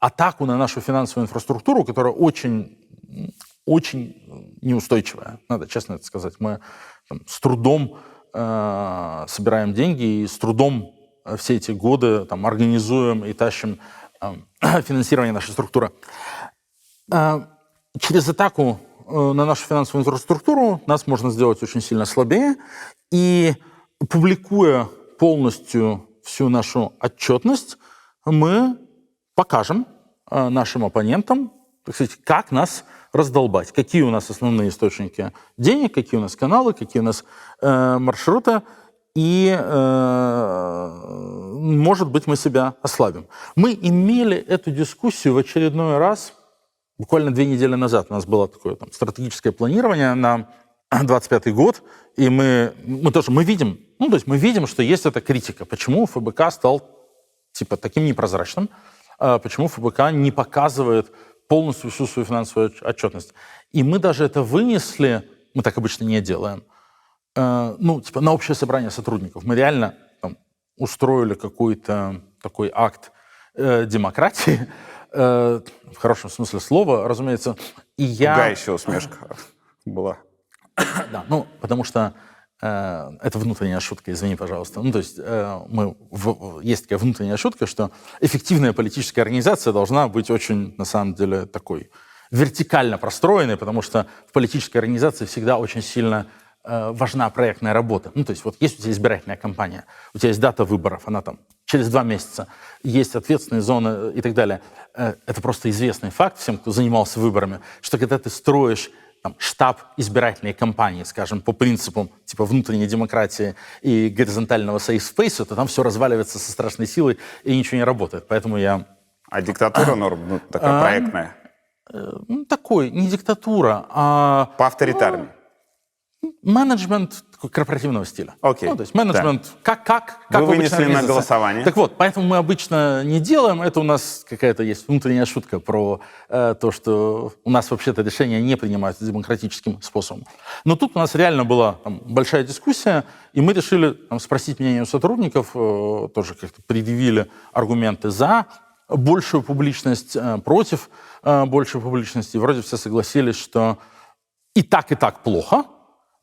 атаку на нашу финансовую инфраструктуру, которая очень неустойчивая, надо честно это сказать, мы с трудом собираем деньги и с трудом все эти годы организуем и тащим финансирование нашей структуры. Через атаку на нашу финансовую инфраструктуру нас можно сделать очень сильно слабее, и публикуя полностью всю нашу отчетность, мы покажем нашим оппонентам, так сказать, как нас раздолбать, какие у нас основные источники денег, какие у нас каналы, какие у нас маршруты, и, может быть, мы себя ослабим. Мы имели эту дискуссию в очередной раз буквально 2 недели назад. У нас было такое стратегическое планирование на 25-й год, и мы видим, мы видим, что есть эта критика. Почему ФБК стал таким непрозрачным? Почему ФБК не показывает полностью всю свою финансовую отчетность? И мы даже это вынесли, мы так обычно не делаем, на общее собрание сотрудников. Мы реально устроили какой-то такой акт демократии, в хорошем смысле слова, разумеется. Пугающая усмешка была. Да, потому что это внутренняя шутка, извини, пожалуйста. Есть такая внутренняя шутка, что эффективная политическая организация должна быть очень, на самом деле, такой вертикально простроенной, потому что в политической организации всегда очень сильно важна проектная работа. Есть у тебя избирательная кампания, у тебя есть дата выборов, она через 2 месяца, есть ответственные зоны и так далее. Это просто известный факт всем, кто занимался выборами, что когда ты строишь штаб избирательной кампании, скажем, по принципам внутренней демократии и горизонтального safe space, то там все разваливается со страшной силой и ничего не работает. Поэтому А диктатура норм такая проектная? Такой, не диктатура, а... Поавторитарней? Менеджмент корпоративного стиля. Окей. То есть менеджмент, как вы вынесли на голосование. Так вот, поэтому мы обычно не делаем. Это у нас какая-то есть внутренняя шутка про то, что у нас вообще-то решения не принимаются демократическим способом. Но тут у нас реально была большая дискуссия, и мы решили спросить мнение у сотрудников, тоже как-то предъявили аргументы за большую публичность, против большей публичности. Вроде все согласились, что и так плохо,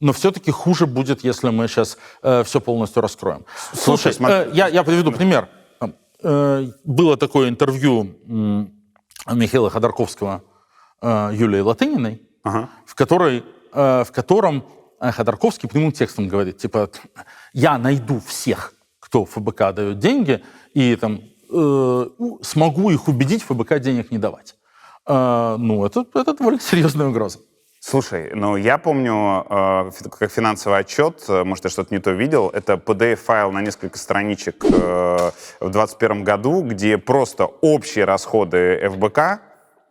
но все-таки хуже будет, если мы сейчас все полностью раскроем. Слушай, я приведу пример. было такое интервью Михаила Ходорковского Юлии Латыниной, в котором Ходорковский прямым текстом говорит, типа, я найду всех, кто ФБК дает деньги, и там, смогу их убедить ФБК денег не давать. Это довольно серьезная угроза. Слушай, я помню, как финансовый отчет, может, я что-то не то видел, это PDF-файл на несколько страничек в 2021 году, где просто общие расходы ФБК,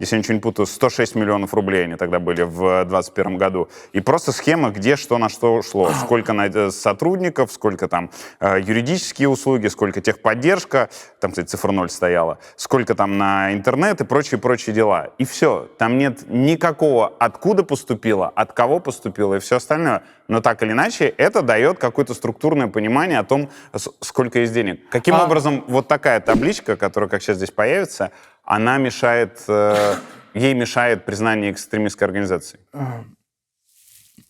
если я ничего не путаю, 106 миллионов рублей они тогда были в 2021 году. И просто схема, где что на что ушло. Сколько сотрудников, сколько там юридические услуги, сколько техподдержка, там, кстати, цифра 0 стояла, сколько там на интернет и прочие дела. И все. Там нет никакого откуда поступило, от кого поступило и все остальное. Но так или иначе, это дает какое-то структурное понимание о том, сколько есть денег. Каким образом вот такая табличка, которая как сейчас здесь появится, она ей мешает признание экстремистской организации?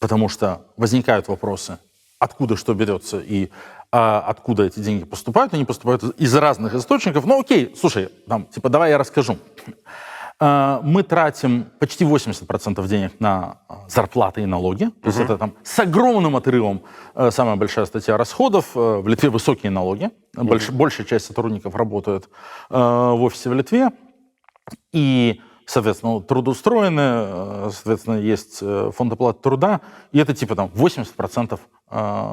Потому что возникают вопросы, откуда что берется и откуда эти деньги поступают. Они поступают из разных источников. Окей, слушай, давай я расскажу. Мы тратим почти 80% денег на зарплаты и налоги. То есть это с огромным отрывом самая большая статья расходов. В Литве высокие налоги. Большая часть сотрудников работает в офисе в Литве. И, соответственно, трудоустроены, соответственно, есть фонд оплаты труда. И это 80%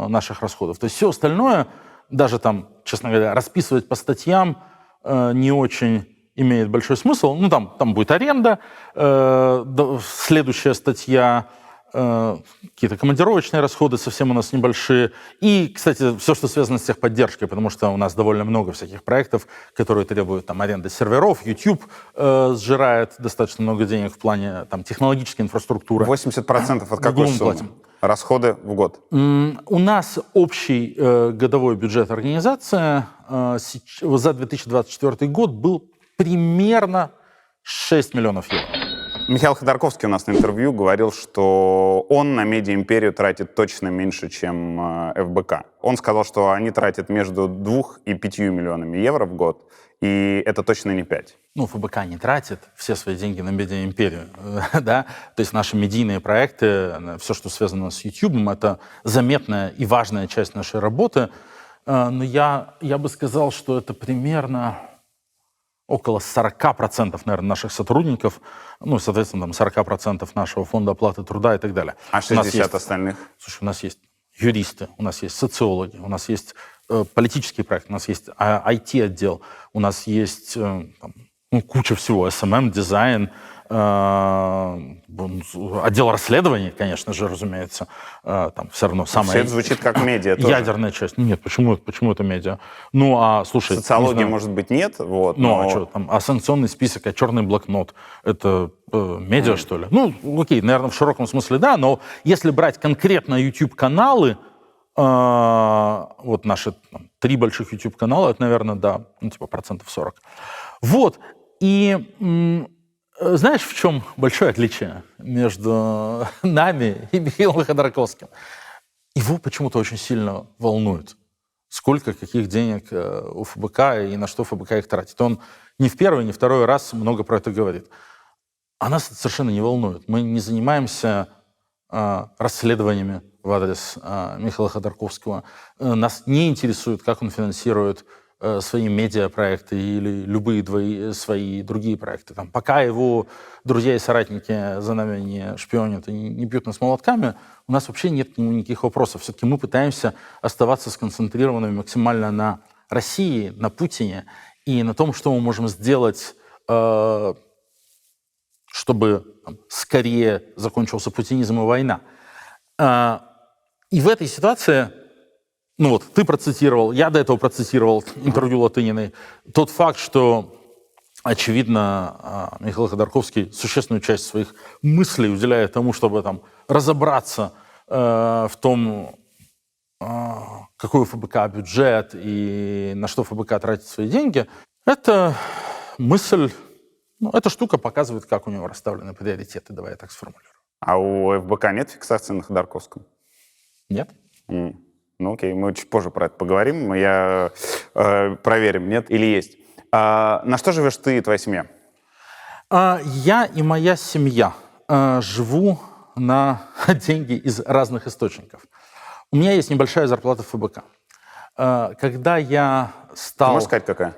наших расходов. То есть все остальное, даже честно говоря, расписывать по статьям не очень имеет большой смысл. Там будет аренда, следующая статья, какие-то командировочные расходы совсем у нас небольшие. И, кстати, все, что связано с техподдержкой, потому что у нас довольно много всяких проектов, которые требуют аренды серверов. YouTube сжирает достаточно много денег в плане технологической инфраструктуры. 80% от какой суммы? Расходы в год? У нас общий годовой бюджет организации за 2024 год был примерно 6 миллионов евро. Михаил Ходорковский у нас на интервью говорил, что он на медиаимперию тратит точно меньше, чем ФБК. Он сказал, что они тратят между 2 и 5 миллионами евро в год, и это точно не 5. ФБК не тратит все свои деньги на медиаимперию, да? То есть наши медийные проекты, все, что связано с YouTube, это заметная и важная часть нашей работы. Но я бы сказал, что это примерно около 40%, наверное, наших сотрудников, соответственно, 40% нашего фонда оплаты труда и так далее. А 60 остальных? Слушай, у нас есть юристы, у нас есть социологи, у нас есть политический проект, у нас есть IT-отдел, у нас есть куча всего, SMM, дизайн, отдел расследований, конечно же, разумеется, все равно самое... Все это звучит как медиа тоже. Ядерная часть. Нет, почему это медиа? Слушай... Социологии, может быть, нет, но... А что там? А санкционный список, а черный блокнот? Это медиа, что ли? Окей, наверное, в широком смысле да, но если брать конкретно YouTube-каналы, наши 3 больших YouTube-канала, это, наверное, да, 40%. И... Знаешь, в чем большое отличие между нами и Михаилом Ходорковским? Его почему-то очень сильно волнует, сколько каких денег у ФБК и на что ФБК их тратит. Он не в первый, не второй раз много про это говорит. А нас это совершенно не волнует. Мы не занимаемся расследованиями в адрес Михаила Ходорковского. Нас не интересует, как он финансирует свои медиапроекты или любые свои другие проекты. Пока его друзья и соратники за нами не шпионят и не бьют нас молотками, у нас вообще нет к нему никаких вопросов. Все-таки мы пытаемся оставаться сконцентрированными максимально на России, на Путине и на том, что мы можем сделать, чтобы скорее закончился путинизм и война. И в этой ситуации... ты процитировал, я до этого процитировал интервью Латыниной. Тот факт, что, очевидно, Михаил Ходорковский существенную часть своих мыслей уделяет тому, чтобы разобраться в том, какой у ФБК бюджет и на что ФБК тратит свои деньги, это мысль, эта штука показывает, как у него расставлены приоритеты, давай я так сформулирую. А у ФБК нет фиксации на Ходорковском? Нет. Ну окей, мы чуть позже про это поговорим. Я проверим, нет или есть. На что живешь ты и твоя семья? Я и моя семья живу на деньги из разных источников. У меня есть небольшая зарплата в ФБК. Когда я стал... Ты можешь сказать, какая?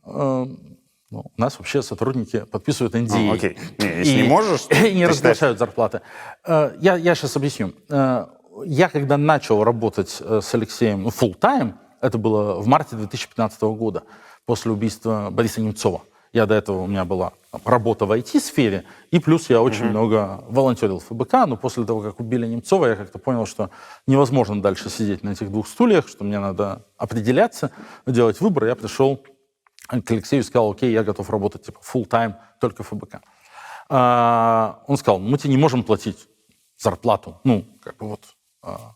У нас вообще сотрудники подписывают NDA. Окей. Если не можешь... И не разглашают зарплаты. Я сейчас объясню. Я когда начал работать с Алексеем full-time, это было в марте 2015 года, после убийства Бориса Немцова. Я до этого, у меня была работа в IT-сфере, и плюс я очень много волонтерил в ФБК, но после того, как убили Немцова, я как-то понял, что невозможно дальше сидеть на этих двух стульях, что мне надо определяться, делать выбор. Я пришел к Алексею и сказал: окей, я готов работать типа full-time, только в ФБК. Он сказал: мы тебе не можем платить зарплату,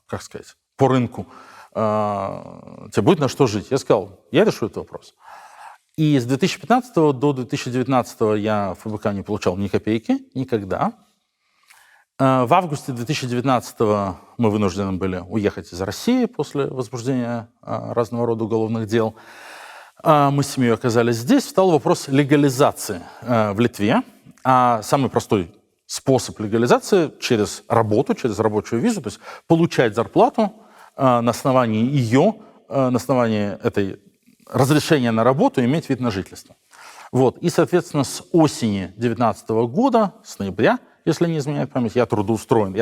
как сказать, по рынку. Тебе будет на что жить? Я сказал: я решу этот вопрос. И с 2015 до 2019 я в ФБК не получал ни копейки, никогда. В августе 2019 мы вынуждены были уехать из России после возбуждения разного рода уголовных дел. Мы с семьей оказались здесь. Встал вопрос легализации в Литве. А самый простой способ легализации через работу, через рабочую визу, то есть получать зарплату на основании ее, на основании этой разрешения на работу, иметь вид на жительство. Вот. И, соответственно, с осени 2019 года, с ноября, если не изменяет память, я трудоустроен.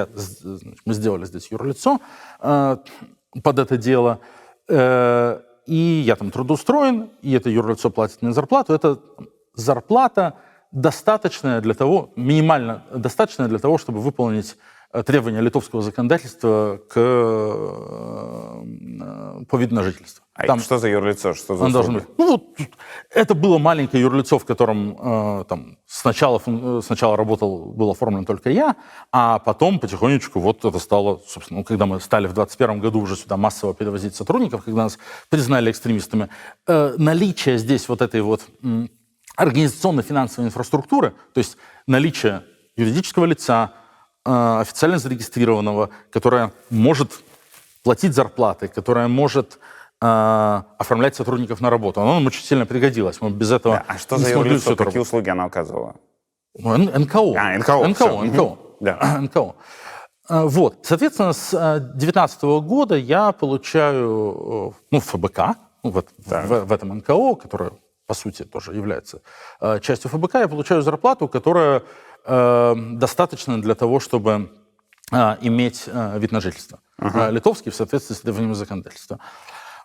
Мы сделали здесь юрлицо под это дело. И я там трудоустроен, и это юрлицо платит мне зарплату. Это зарплата достаточная для того, минимально достаточная для того, чтобы выполнить требования литовского законодательства по виду на жительство. Там, что за юрлицо? Что за должен быть? Это было маленькое юрлицо, в котором сначала работал, был оформлен только я, а потом потихонечку вот это стало, собственно, когда мы стали в 2021 году уже сюда массово перевозить сотрудников, когда нас признали экстремистами, наличие здесь вот этой вот организационно-финансовой инфраструктуры, то есть наличие юридического лица, официально зарегистрированного, которое может платить зарплаты, которое может оформлять сотрудников на работу. Оно нам очень сильно пригодилось. Мы без этого А что за юрлицо? Какие услуги она оказывала? НКО. НКО. Да. НКО. Вот. Соответственно, с 2019 года я получаю ФБК, в этом НКО, которое, по сути, тоже является частью ФБК, я получаю зарплату, которая достаточно для того, чтобы иметь вид на жительство. Литовский в соответствии с требованиями законодательства.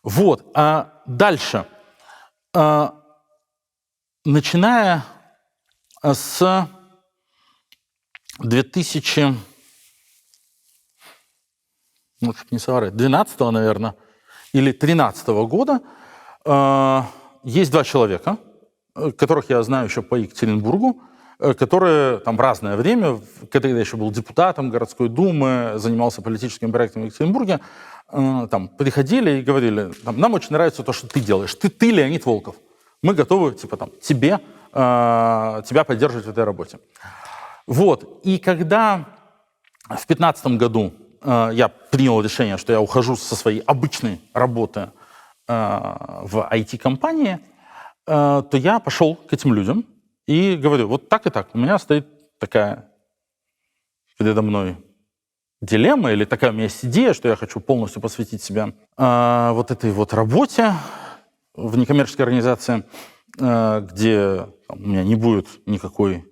Вот. Дальше. Начиная с 2012, наверное, или 2013 года есть два человека, которых я знаю еще по Екатеринбургу, которые там в разное время, когда я еще был депутатом городской думы, занимался политическим проектом в Екатеринбурге, там приходили и говорили: нам очень нравится то, что ты делаешь. Ты Леонид Волков. Мы готовы тебя поддерживать в этой работе. Вот. И когда в 2015 году я принял решение, что я ухожу со своей обычной работы в IT-компании, то я пошел к этим людям и говорю: вот так и так. У меня стоит такая передо мной дилемма, или такая у меня есть идея, что я хочу полностью посвятить себя вот этой вот работе в некоммерческой организации, где у меня не будет никакой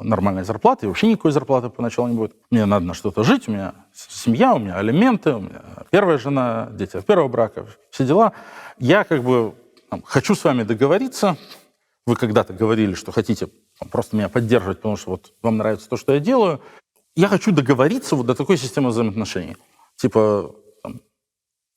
нормальной зарплаты, и вообще никакой зарплаты поначалу не будет. Мне надо на что-то жить, у меня семья, у меня алименты, у меня первая жена, дети от первого брака, все дела. Я хочу с вами договориться. Вы когда-то говорили, что хотите просто меня поддерживать, потому что вот вам нравится то, что я делаю. Я хочу договориться вот до такой системы взаимоотношений. Типа,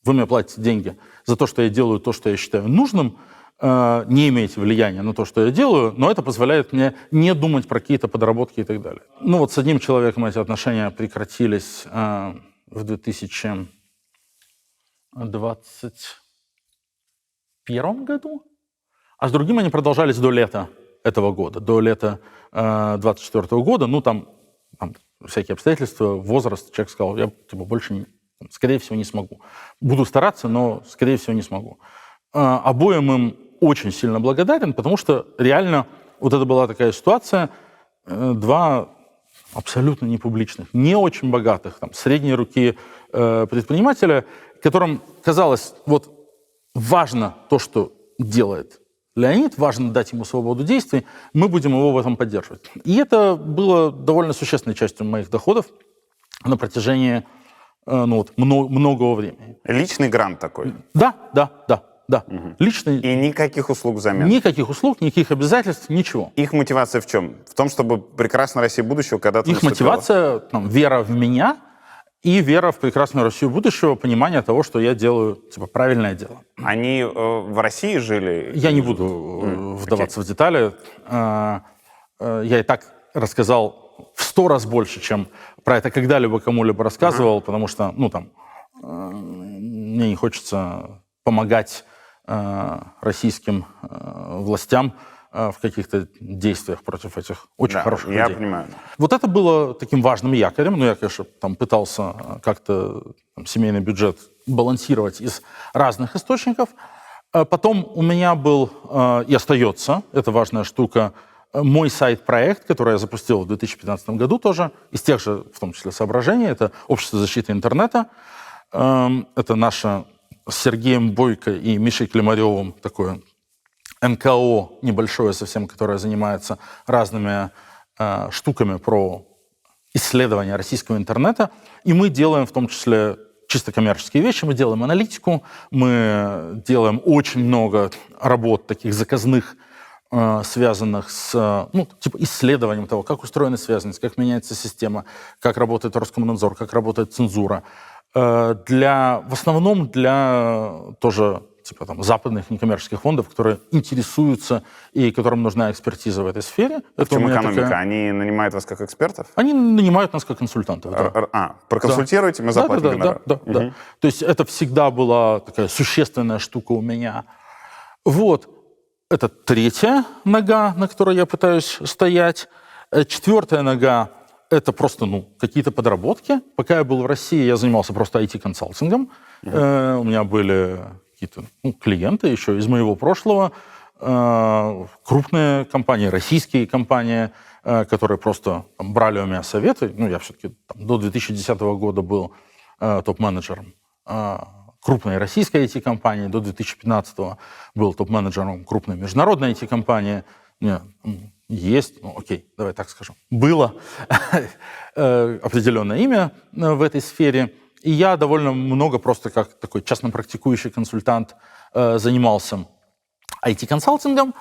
вы мне платите деньги за то, что я делаю то, что я считаю нужным, не имеете влияния на то, что я делаю, но это позволяет мне не думать про какие-то подработки и так далее. С одним человеком эти отношения прекратились в 2021 году, а с другим они продолжались до лета этого года, до лета 2024 года. Там всякие обстоятельства, возраст. Человек сказал: я больше скорее всего, не смогу. Буду стараться, но, скорее всего, не смогу. Обоим им очень сильно благодарен, потому что реально вот это была такая ситуация, два абсолютно непубличных, не очень богатых, там, средней руки предпринимателя, которым казалось, вот важно то, что делает Леонид, важно дать ему свободу действий, мы будем его в этом поддерживать. И это было довольно существенной частью моих доходов на протяжении многого времени. Личный грант такой? Да. Угу. Личный. И никаких услуг взамен? Никаких услуг, никаких обязательств, ничего. Их мотивация в чем? В том, чтобы прекрасная Россия будущего когда-то Их мотивация, вера в меня и вера в прекрасную Россию будущего, понимание того, что я делаю правильное дело. Они в России жили? Я не буду вдаваться в детали. Я и так рассказал в 100 раз больше, чем про это когда-либо кому-либо рассказывал, потому что, мне не хочется помогать российским властям в каких-то действиях против этих очень хороших людей. Я понимаю. Вот это было таким важным якорем. Я, конечно, пытался как-то семейный бюджет балансировать из разных источников. Потом у меня был и остается, это важная штука, мой сайт-проект, который я запустил в 2015 году тоже, из тех же, в том числе, соображений. Это Общество защиты интернета. Это наше с Сергеем Бойко и Мишей Климаревым такое НКО небольшое совсем, которое занимается разными штуками про исследование российского интернета. И мы делаем в том числе чисто коммерческие вещи. Мы делаем аналитику, мы делаем очень много работ таких заказных, связанных с исследованием того, как устроена связанность, как меняется система, как работает Роскомнадзор, как работает цензура. В основном для тоже западных некоммерческих фондов, которые интересуются и которым нужна экспертиза в этой сфере. В чем экономика? Они нанимают вас как экспертов? Они нанимают нас как консультантов. Да. Проконсультируйте, мы заплатим гонорар. Да. То есть это всегда была такая существенная штука у меня. Вот. Это третья нога, на которой я пытаюсь стоять. Четвертая нога — это просто какие-то подработки. Пока я был в России, я занимался просто IT-консалтингом. У меня были какие-то клиенты еще из моего прошлого, крупные компании, российские компании, которые просто брали у меня советы. Я все-таки до 2010 года был топ-менеджером крупной российской IT-компании, до 2015 был топ-менеджером крупной международной IT-компании. Есть, давай так скажу, было определенное имя в этой сфере. И я довольно много просто как такой частно практикующий консультант занимался IT-консалтингом.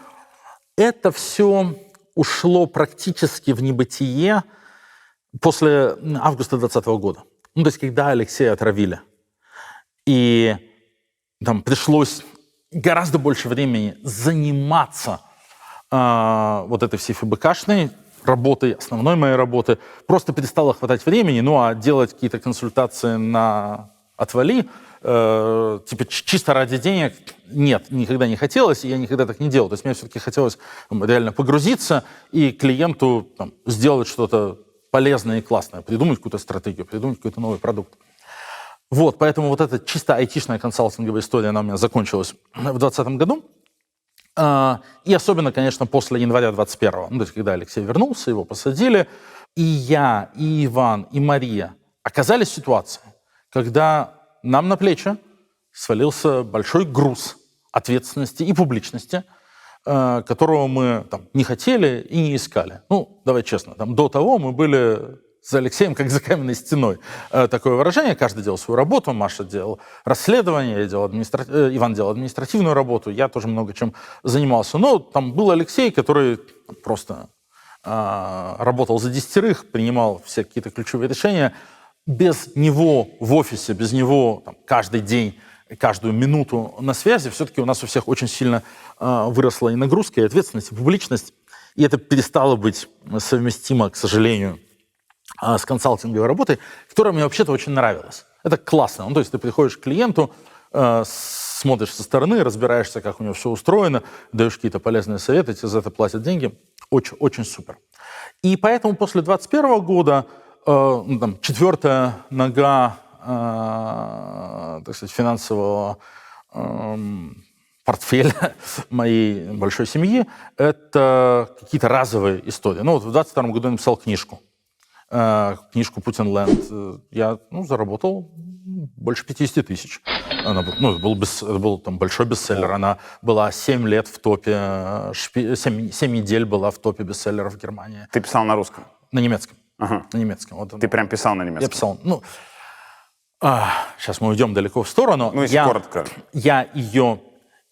Это все ушло практически в небытие после августа 2020 года. То есть когда Алексея отравили. И пришлось гораздо больше времени заниматься вот этой всей ФБКшной работой, основной моей работы. Просто перестало хватать времени, а делать какие-то консультации на отвали, чисто ради денег, нет, никогда не хотелось, и я никогда так не делал. То есть мне все-таки хотелось реально погрузиться и клиенту сделать что-то полезное и классное, придумать какую-то стратегию, придумать какой-то новый продукт. Вот, поэтому вот эта чисто айтишная консалтинговая история, она у меня закончилась в 2020 году. И особенно, конечно, после января 2021, то есть когда Алексей вернулся, его посадили, и я, и Иван, и Мария оказались в ситуации, когда нам на плечи свалился большой груз ответственности и публичности, которого мы не хотели и не искали. Давай честно, до того мы были за Алексеем как за каменной стеной. Такое выражение. Каждый делал свою работу. Маша делал расследование, Иван делал административную работу. Я тоже много чем занимался. Но там был Алексей, который просто работал за 10, принимал все какие-то ключевые решения. Без него в офисе, без него каждый день, каждую минуту на связи, все-таки у нас у всех очень сильно выросла и нагрузка, и ответственность, и публичность. И это перестало быть совместимо, к сожалению, с консалтинговой работой, которая мне вообще-то очень нравилась. Это классно. То есть ты приходишь к клиенту, смотришь со стороны, разбираешься, как у него все устроено, даешь какие-то полезные советы, тебе за это платят деньги. Очень, очень супер. И поэтому после 2021 года четвертая нога так сказать, финансового портфеля моей большой семьи, это какие-то разовые истории. Ну вот в 22 году я написал книжку «Путин Ленд». Я заработал больше 50 тысяч. Это был там большой бестселлер. Она была 7 лет в топе, 7 недель была в топе бестселлеров в Германии. Ты писал на русском? На немецком. Ага. На немецком. Вот, ты прям писал на немецком? Я писал. Сейчас мы уйдем далеко в сторону. Ну, если коротко. Я ее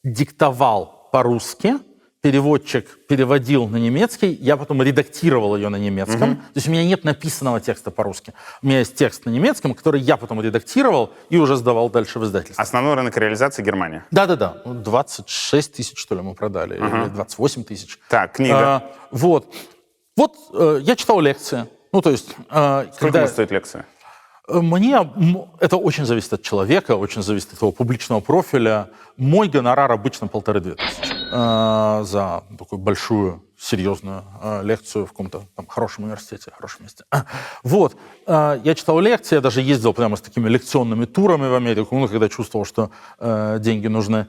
диктовал по-русски, переводчик переводил на немецкий, я потом редактировал ее на немецком. То есть у меня нет написанного текста по-русски. У меня есть текст на немецком, который я потом редактировал и уже сдавал дальше в издательство. Основной рынок реализации — Германия? Да-да-да. 26 тысяч, что ли, мы продали, или 28 тысяч. Так, книга. Я читал лекции. Сколько стоит лекция? Это очень зависит от человека, очень зависит от его публичного профиля. Мой гонорар обычно 1500 за такую большую, серьезную лекцию в каком-то там хорошем университете, хорошем месте. Я читал лекции, я даже ездил прямо с такими лекционными турами в Америку, когда чувствовал, что деньги нужны.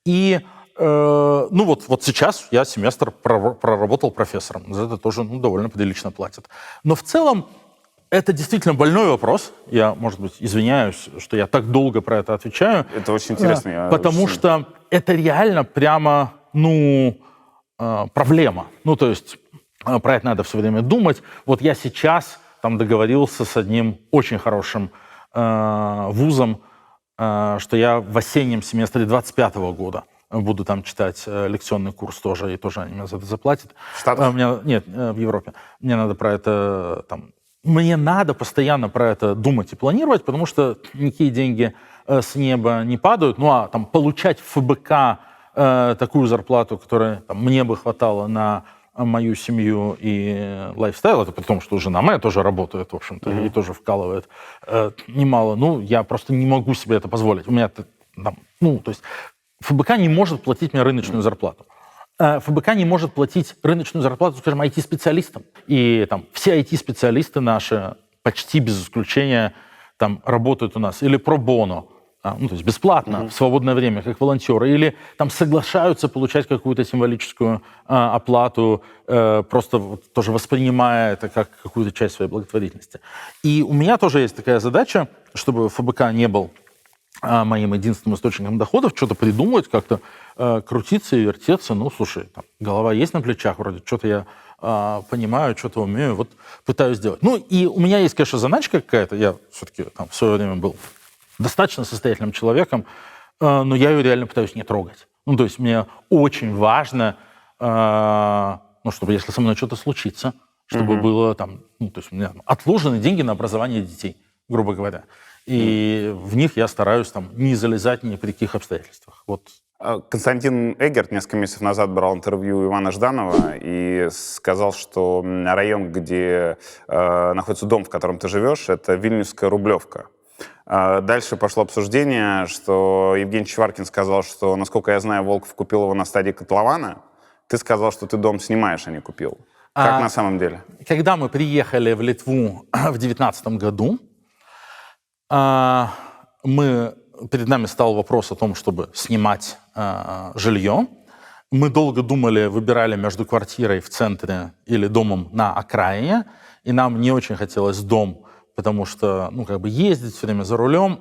И сейчас я семестр проработал профессором. За это тоже довольно прилично платят. Но в целом это действительно больной вопрос. Я, может быть, извиняюсь, что я так долго про это отвечаю. Это очень интересно. Потому что это реально прямо, проблема. Про это надо все время думать. Вот я сейчас там договорился с одним очень хорошим вузом, что я в осеннем семестре 25 года буду там читать лекционный курс тоже, и тоже они мне за это заплатят. В Штатах? Нет, в Европе. Мне надо про это Мне надо постоянно про это думать и планировать, потому что никакие деньги с неба не падают. Получать в ФБК такую зарплату, которая мне бы хватало на мою семью и лайфстайл, это при том, что жена моя тоже работает, в общем-то, и тоже вкалывает немало. Я просто не могу себе это позволить. У меня ФБК не может платить мне рыночную зарплату. ФБК не может платить рыночную зарплату, скажем, IT-специалистам. И все IT-специалисты наши, почти без исключения, работают у нас или про-боно, то есть бесплатно, в свободное время, как волонтеры, или соглашаются получать какую-то символическую оплату, просто тоже воспринимая это как какую-то часть своей благотворительности. И у меня тоже есть такая задача, чтобы ФБК не был моим единственным источником доходов, что-то придумывать, как-то крутиться и вертеться. Слушай, голова есть на плечах вроде, что-то я понимаю, что-то умею, пытаюсь сделать. И у меня есть, конечно, заначка какая-то. Я все-таки в свое время был достаточно состоятельным человеком, но я ее реально пытаюсь не трогать. То есть мне очень важно, чтобы если со мной что-то случится, чтобы было то есть у меня отложены деньги на образование детей, грубо говоря. И в них я стараюсь не залезать ни при каких обстоятельствах. Константин Эггерт несколько месяцев назад брал интервью у Ивана Жданова и сказал, что район, где находится дом, в котором ты живешь, это Вильнюсская Рублевка. Дальше пошло обсуждение, что Евгений Чеваркин сказал, что, насколько я знаю, Волков купил его на стадии котлована. Ты сказал, что ты дом снимаешь, а не купил. Как на самом деле? Когда мы приехали в Литву в 2019 году, перед нами стал вопрос о том, чтобы снимать жилье. Мы долго думали, выбирали между квартирой в центре или домом на окраине, и нам не очень хотелось дом, потому что, ездить все время за рулем,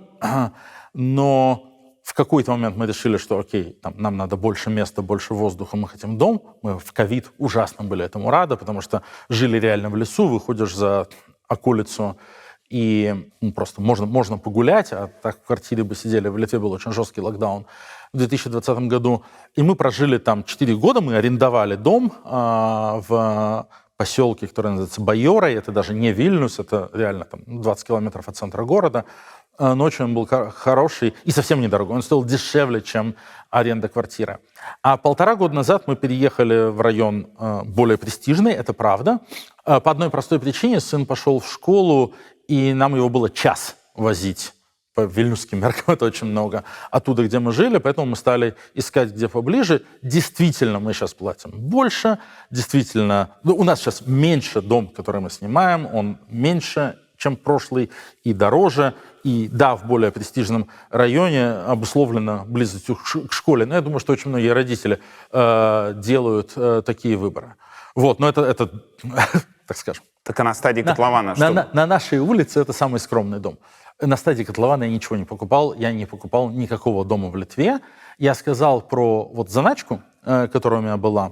но в какой-то момент мы решили, что окей, нам надо больше места, больше воздуха, мы хотим дом. Мы в ковид ужасно были этому рады, потому что жили реально в лесу, выходишь за околицу, и просто можно погулять, а так в квартире бы сидели. В Литве был очень жесткий локдаун в 2020 году. И мы прожили там 4 года, мы арендовали дом в поселке, который называется Байорой. Это даже не Вильнюс, это реально 20 километров от центра города. Ночью он был хороший и совсем недорогой. Он стоил дешевле, чем аренда квартиры. А 1,5 года назад мы переехали в район более престижный, это правда. По одной простой причине: сын пошел в школу, и нам его было час возить. По вильнюсским меркам это очень много. Оттуда, где мы жили, поэтому мы стали искать, где поближе. Действительно, мы сейчас платим больше. Действительно, у нас сейчас меньше дом, который мы снимаем, он меньше, чем прошлый, и дороже, и, да, в более престижном районе, обусловлено близостью к школе. Но я думаю, что очень многие родители делают такие выборы. Вот, но это так скажем. Так а на стадии котлована что? На нашей улице это самый скромный дом. На стадии котлована я ничего не покупал. Я не покупал никакого дома в Литве. Я сказал про вот заначку, которая у меня была.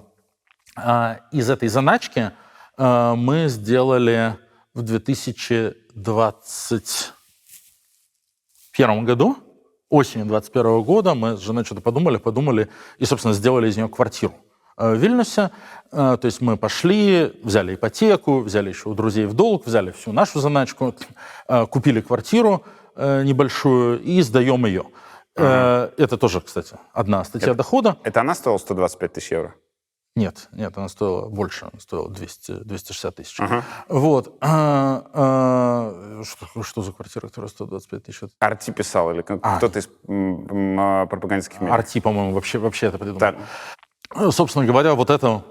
Из этой заначки мы сделали в 2021 году, осенью 2021 года, мы с женой что-то подумали и, собственно, сделали из нее квартиру в Вильнюсе. То есть мы пошли, взяли ипотеку, взяли еще у друзей в долг, взяли всю нашу заначку, купили квартиру небольшую и сдаем ее. Это тоже, кстати, одна статья дохода. Это она стоила 125 тысяч евро? Нет, она стоила больше, она стоила 260 тысяч. Вот. Что за квартира, которая 125 тысяч? Арти писал или кто-то из пропагандистских медиа? Арти, по-моему, вообще это придумал. Так. Собственно говоря, вот это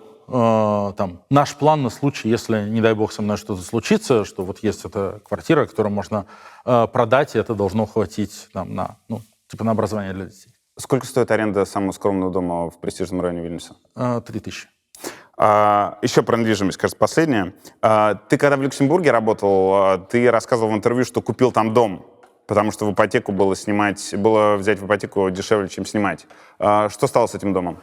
наш план на случай, если, не дай бог, со мной что-то случится, что вот есть эта квартира, которую можно продать, и это должно хватить нам на образование для детей. Сколько стоит аренда самого скромного дома в престижном районе Вильнюса? 3000. Еще про недвижимость, кажется, последнее. Ты когда в Люксембурге работал, ты рассказывал в интервью, что купил там дом, потому что в ипотеку было взять в ипотеку дешевле, чем снимать. Что стало с этим домом?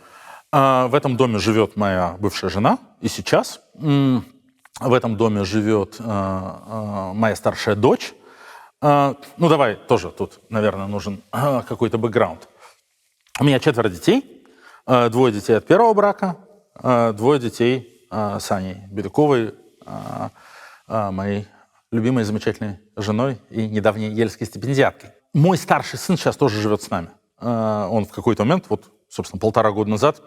В этом доме живет моя бывшая жена и сейчас. В этом доме живет моя старшая дочь. Давай тоже тут, наверное, нужен какой-то бэкграунд. У меня 4 детей. 2 детей от первого брака, 2 детей с Аней Бирюковой, моей любимой, замечательной женой и недавней ельской стипендиаткой. Мой старший сын сейчас тоже живет с нами. Он в какой-то момент, собственно, 1,5 года назад,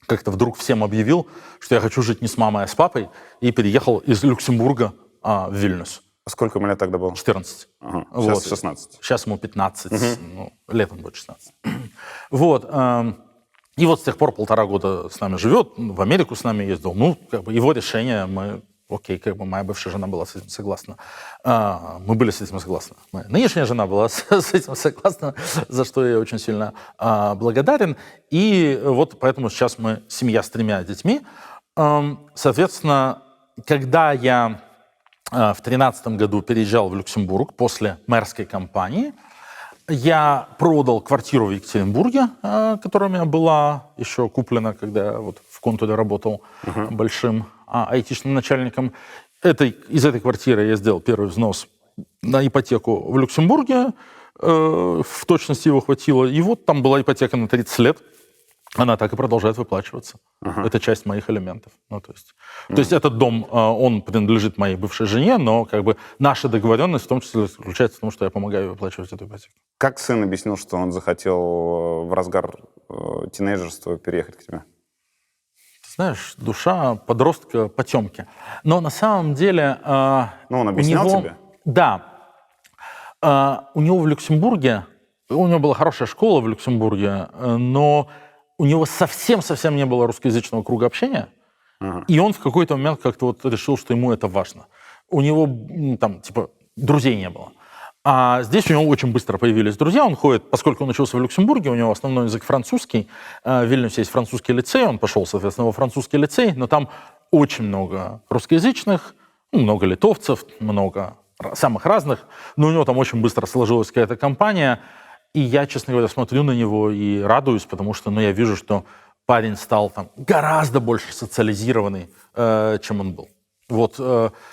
как-то вдруг всем объявил, что я хочу жить не с мамой, а с папой, и переехал из Люксембурга в Вильнюс. Сколько ему лет тогда было? 14. Ага. Сейчас 16. Сейчас ему 15, летом будет 16. Вот. И вот с тех пор 1,5 года с нами живет, в Америку с нами ездил. Его решение, моя бывшая жена была с этим согласна. Мы были с этим согласны. Моя нынешняя жена была с этим согласна, за что я ей очень сильно благодарен. И вот поэтому сейчас мы семья с 3 детьми. Соответственно, когда я в 2013 году переезжал в Люксембург после мэрской кампании, я продал квартиру в Екатеринбурге, которая у меня была еще куплена, когда я в Контуре работал большим айтишным начальником. Из этой квартиры я сделал первый взнос на ипотеку в Люксембурге. В точности его хватило. И вот там была ипотека на 30 лет. Она так и продолжает выплачиваться. Это часть моих элементов. То есть этот дом, он принадлежит моей бывшей жене, но наша договоренность в том числе заключается в том, что я помогаю выплачивать эту ипотеку. Как сын объяснил, что он захотел в разгар тинейджерства переехать к тебе? Ты знаешь, душа подростка потемки. Но на самом деле... он объяснял тебе? Да. У него в Люксембурге, у него была хорошая школа в Люксембурге, но у него совсем не было русскоязычного круга общения, и он в какой-то момент как-то решил, что ему это важно. У него друзей не было. А здесь у него очень быстро появились друзья. Он ходит, поскольку он учился в Люксембурге, у него основной язык французский. В Вильнюсе есть французский лицей, он пошел, соответственно, во французский лицей, но там очень много русскоязычных, много литовцев, много самых разных, но у него там очень быстро сложилась какая-то компания. И я, честно говоря, смотрю на него и радуюсь, потому что я вижу, что парень стал гораздо больше социализированный, чем он был.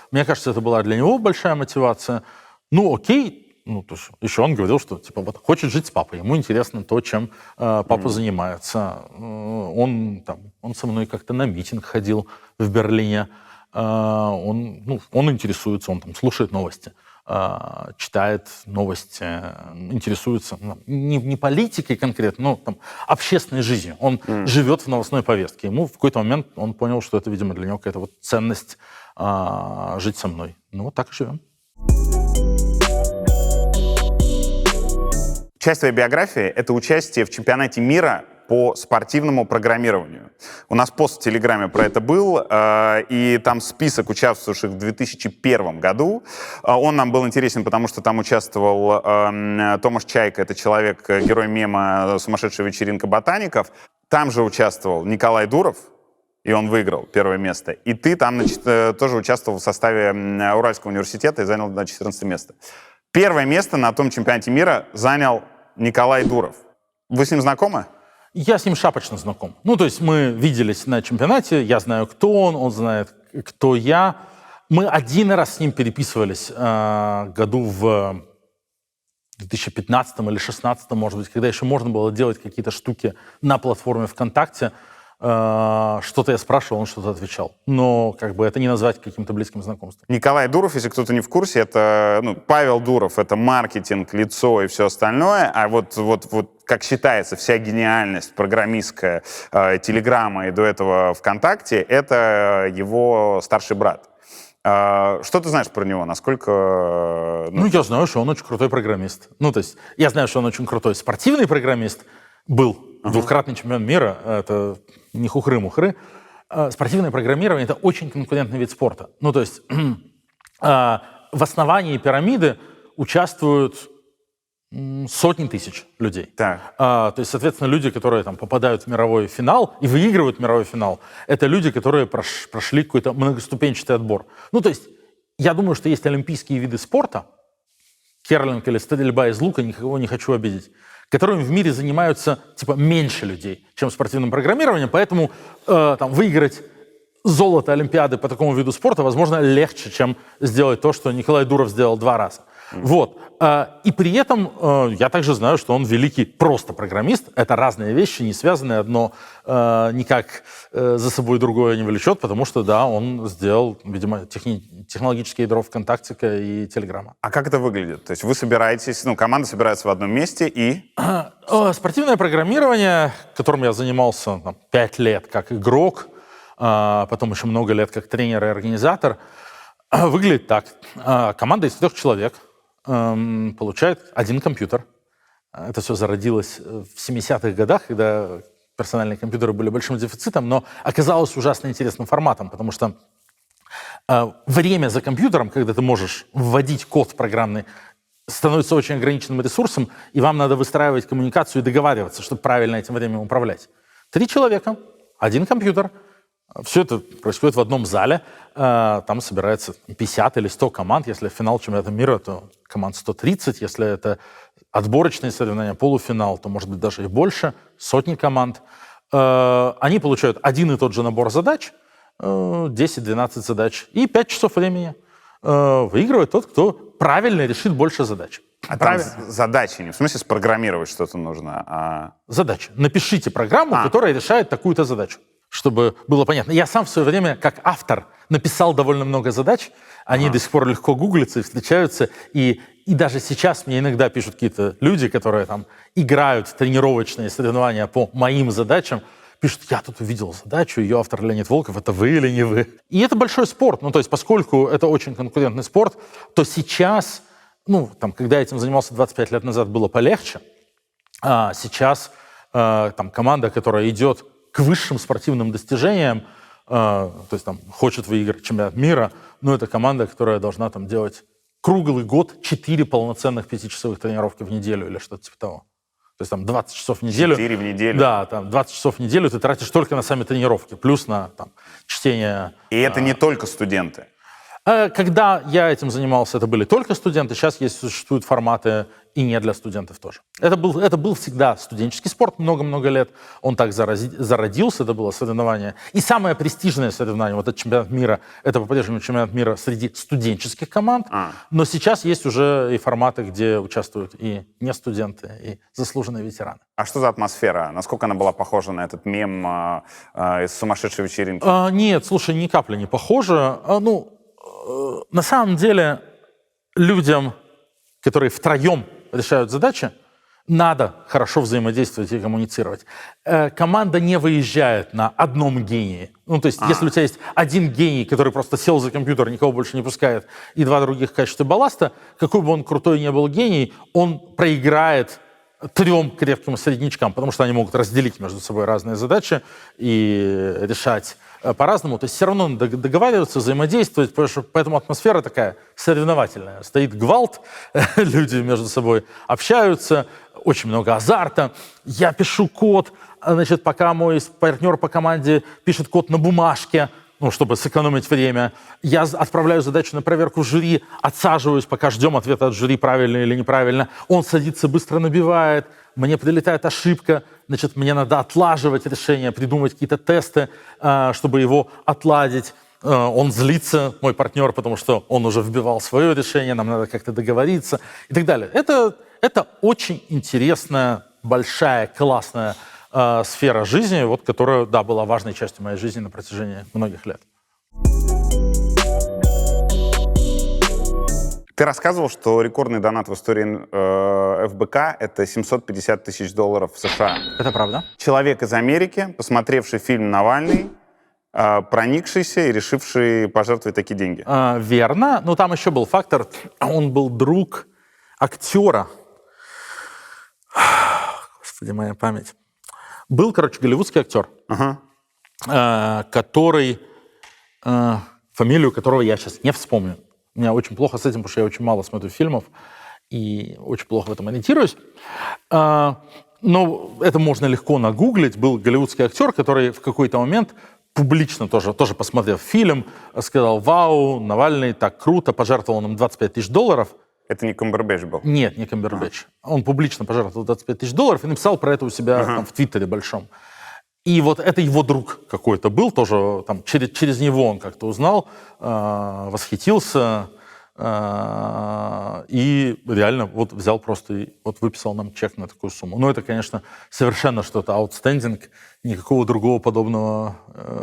Мне кажется, это была для него большая мотивация. Окей. То есть еще он говорил, что хочет жить с папой. Ему интересно то, чем папа занимается. Он со мной как-то на митинг ходил в Берлине. Он интересуется, он слушает новости. Читает новости, интересуется не политикой конкретно, но общественной жизнью. Он живет в новостной повестке. Ему в какой-то момент он понял, что это, видимо, для него какая-то ценность жить со мной. Так и живем. Часть твоей биографии — это участие в чемпионате мира по спортивному программированию. У нас пост в Телеграме про это был, и там список участвовавших в 2001 году. Он нам был интересен, потому что там участвовал Томаш Чайка, это человек, герой мема «Сумасшедшая вечеринка ботаников». Там же участвовал Николай Дуров, и он выиграл первое место. И ты там, значит, тоже участвовал в составе Уральского университета и занял, 14 место. Первое место на том чемпионате мира занял Николай Дуров. Вы с ним знакомы? Я с ним шапочно знаком. Ну, то есть мы виделись на чемпионате, я знаю, кто он знает, кто я. Мы один раз с ним переписывались году в 2015 или 2016, может быть, когда еще можно было делать какие-то штуки на платформе ВКонтакте. Что-то я спрашивал, он что-то отвечал. Но как бы это не назвать каким-то близким знакомством. Николай Дуров, если кто-то не в курсе, это Павел Дуров, это маркетинг, лицо и все остальное. А вот как считается, вся гениальность программистская Телеграма и до этого ВКонтакте, это его старший брат. Что ты знаешь про него? Насколько... Я знаю, что он очень крутой программист. Ну, то есть я знаю, что он очень крутой спортивный программист. Был двукратный чемпион мира. Это не хухры-мухры. Спортивное программирование — это очень конкурентный вид спорта. Ну, то есть в основании пирамиды участвуют сотни тысяч людей. Так. То есть, соответственно, люди, которые там попадают в мировой финал и выигрывают мировой финал, это люди, которые прошли какой-то многоступенчатый отбор. Ну, то есть я думаю, что есть олимпийские виды спорта, керлинг или стрельба из лука, никого не хочу обидеть, которыми в мире занимаются типа меньше людей, чем спортивным программированием, поэтому там выиграть золото Олимпиады по такому виду спорта, возможно, легче, чем сделать то, что Николай Дуров сделал 2 раза. Вот. И при этом я также знаю, что он великий просто программист. Это разные вещи, не связанные. Одно никак за собой другое не влечет, потому что, да, он сделал, видимо, технологическое ядро ВКонтактика и Телеграма. А как это выглядит? То есть вы собираетесь, команда собирается в одном месте и... Спортивное программирование, которым я занимался 5 лет как игрок, потом еще много лет как тренер и организатор, выглядит так. Команда из 3 человек получает 1 компьютер. Это все зародилось в 70-х годах, когда персональные компьютеры были большим дефицитом, но оказалось ужасно интересным форматом, потому что время за компьютером, когда ты можешь вводить код программный, становится очень ограниченным ресурсом, и вам надо выстраивать коммуникацию и договариваться, чтобы правильно этим временем управлять. 3 человека, 1 компьютер. Все это происходит в одном зале. Там собирается 50 или 100 команд. Если финал чемпионата мира, то команд 130. Если это отборочные соревнования, полуфинал, то, может быть, даже и больше. Сотни команд. Они получают один и тот же набор задач, 10-12 задач, и 5 часов времени. Выигрывает тот, кто правильно решит больше задач. А там задачи не в смысле спрограммировать что-то нужно, а... Задача. Напишите программу, которая решает такую-то задачу, чтобы было понятно. Я сам в свое время, как автор, написал довольно много задач. Они до сих пор легко гуглятся и встречаются. И даже сейчас мне иногда пишут какие-то люди, которые там играют в тренировочные соревнования по моим задачам. Пишут: я тут увидел задачу, ее автор Леонид Волков, это вы или не вы? И это большой спорт. Ну, то есть, поскольку это очень конкурентный спорт, то сейчас, когда я этим занимался 25 лет назад, было полегче. А сейчас команда, которая идет к высшим спортивным достижениям, то есть хочет выиграть чемпионат мира, но это команда, которая должна делать круглый год 4 полноценных 5-часовых тренировки в неделю или что-то типа того. То есть 20 часов в неделю. 4 в неделю. Да, 20 часов в неделю ты тратишь только на сами тренировки, плюс на чтение. И это не только студенты. Когда я этим занимался, это были только студенты. Сейчас существуют форматы и не для студентов тоже. Это был всегда студенческий спорт много-много лет. Он так зародился, это было соревнование. И самое престижное соревнование, вот этот чемпионат мира, это по-прежнему чемпионат мира среди студенческих команд. Но сейчас есть уже и форматы, где участвуют и не студенты, и заслуженные ветераны. А что за атмосфера? Насколько она была похожа на этот мем из «Сумасшедшей вечеринки»? Нет, слушай, ни капли не похоже. На самом деле людям, которые втроем решают задачи, надо хорошо взаимодействовать и коммуницировать. Команда не выезжает на одном гении. То есть, если у тебя есть один гений, который просто сел за компьютер, никого больше не пускает, и 2 других в качестве балласта, какой бы он крутой ни был гений, он проиграет 3 крепким среднячкам, потому что они могут разделить между собой разные задачи и решать по-разному. То есть все равно надо договариваться, взаимодействовать, поэтому атмосфера такая соревновательная. Стоит гвалт, люди между собой общаются, очень много азарта. Я пишу код, значит, пока мой партнер по команде пишет код на бумажке, ну, чтобы сэкономить время. Я отправляю задачу на проверку в жюри, отсаживаюсь, пока ждем ответа от жюри, правильно или неправильно. Он садится, быстро набивает, мне прилетает ошибка, значит, мне надо отлаживать решение, придумать какие-то тесты, чтобы его отладить. Он злится, мой партнер, потому что он уже вбивал свое решение, нам надо как-то договориться и так далее. Это очень интересная, большая, классная сфера жизни, вот, которая, да, была важной частью моей жизни на протяжении многих лет. Ты рассказывал, что рекордный донат в истории ФБК — это $750 тысяч в США. Это правда? Человек из Америки, посмотревший фильм «Навальный», проникшийся и решивший пожертвовать такие деньги. Верно, но там еще был фактор, он был друг актера. Господи, моя память. Был, короче, голливудский актер, который, фамилию которого я сейчас не вспомню. У меня очень плохо с этим, потому что я очень мало смотрю фильмов и очень плохо в этом ориентируюсь. Но это можно легко нагуглить. Был голливудский актер, который в какой-то момент публично, тоже посмотрев фильм, сказал: «Вау, Навальный, так круто», пожертвовал нам $25 тысяч. Это не Камбербэтч был? Нет, не Камбербэтч. Он публично пожертвовал $25 тысяч и написал про это у себя там, в Твиттере большом. И вот это его друг какой-то был, тоже там, через него он как-то узнал, восхитился и реально вот взял просто и вот выписал нам чек на такую сумму. Но это, конечно, совершенно что-то outstanding. Никакого другого подобного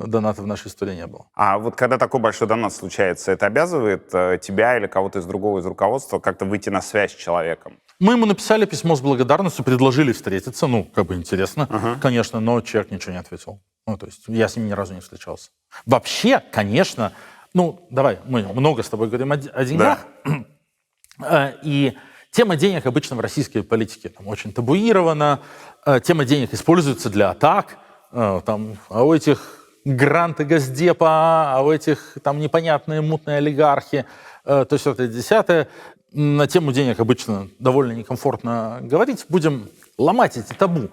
доната в нашей истории не было. А вот когда такой большой донат случается, это обязывает тебя или кого-то из другого из руководства как-то выйти на связь с человеком? Мы ему написали письмо с благодарностью, предложили встретиться, ну, как бы интересно, конечно, но человек ничего не ответил. Ну, то есть я с ним ни разу не встречался. Вообще, конечно, ну, давай, мы много с тобой говорим о деньгах, да. И тема денег обычно в российской политике там очень табуирована, тема денег используется для атак, там, а у этих гранты Госдепа, а у этих там непонятные мутные олигархи, то есть это 10-е. На тему денег обычно довольно некомфортно говорить. Будем ломать эти табу.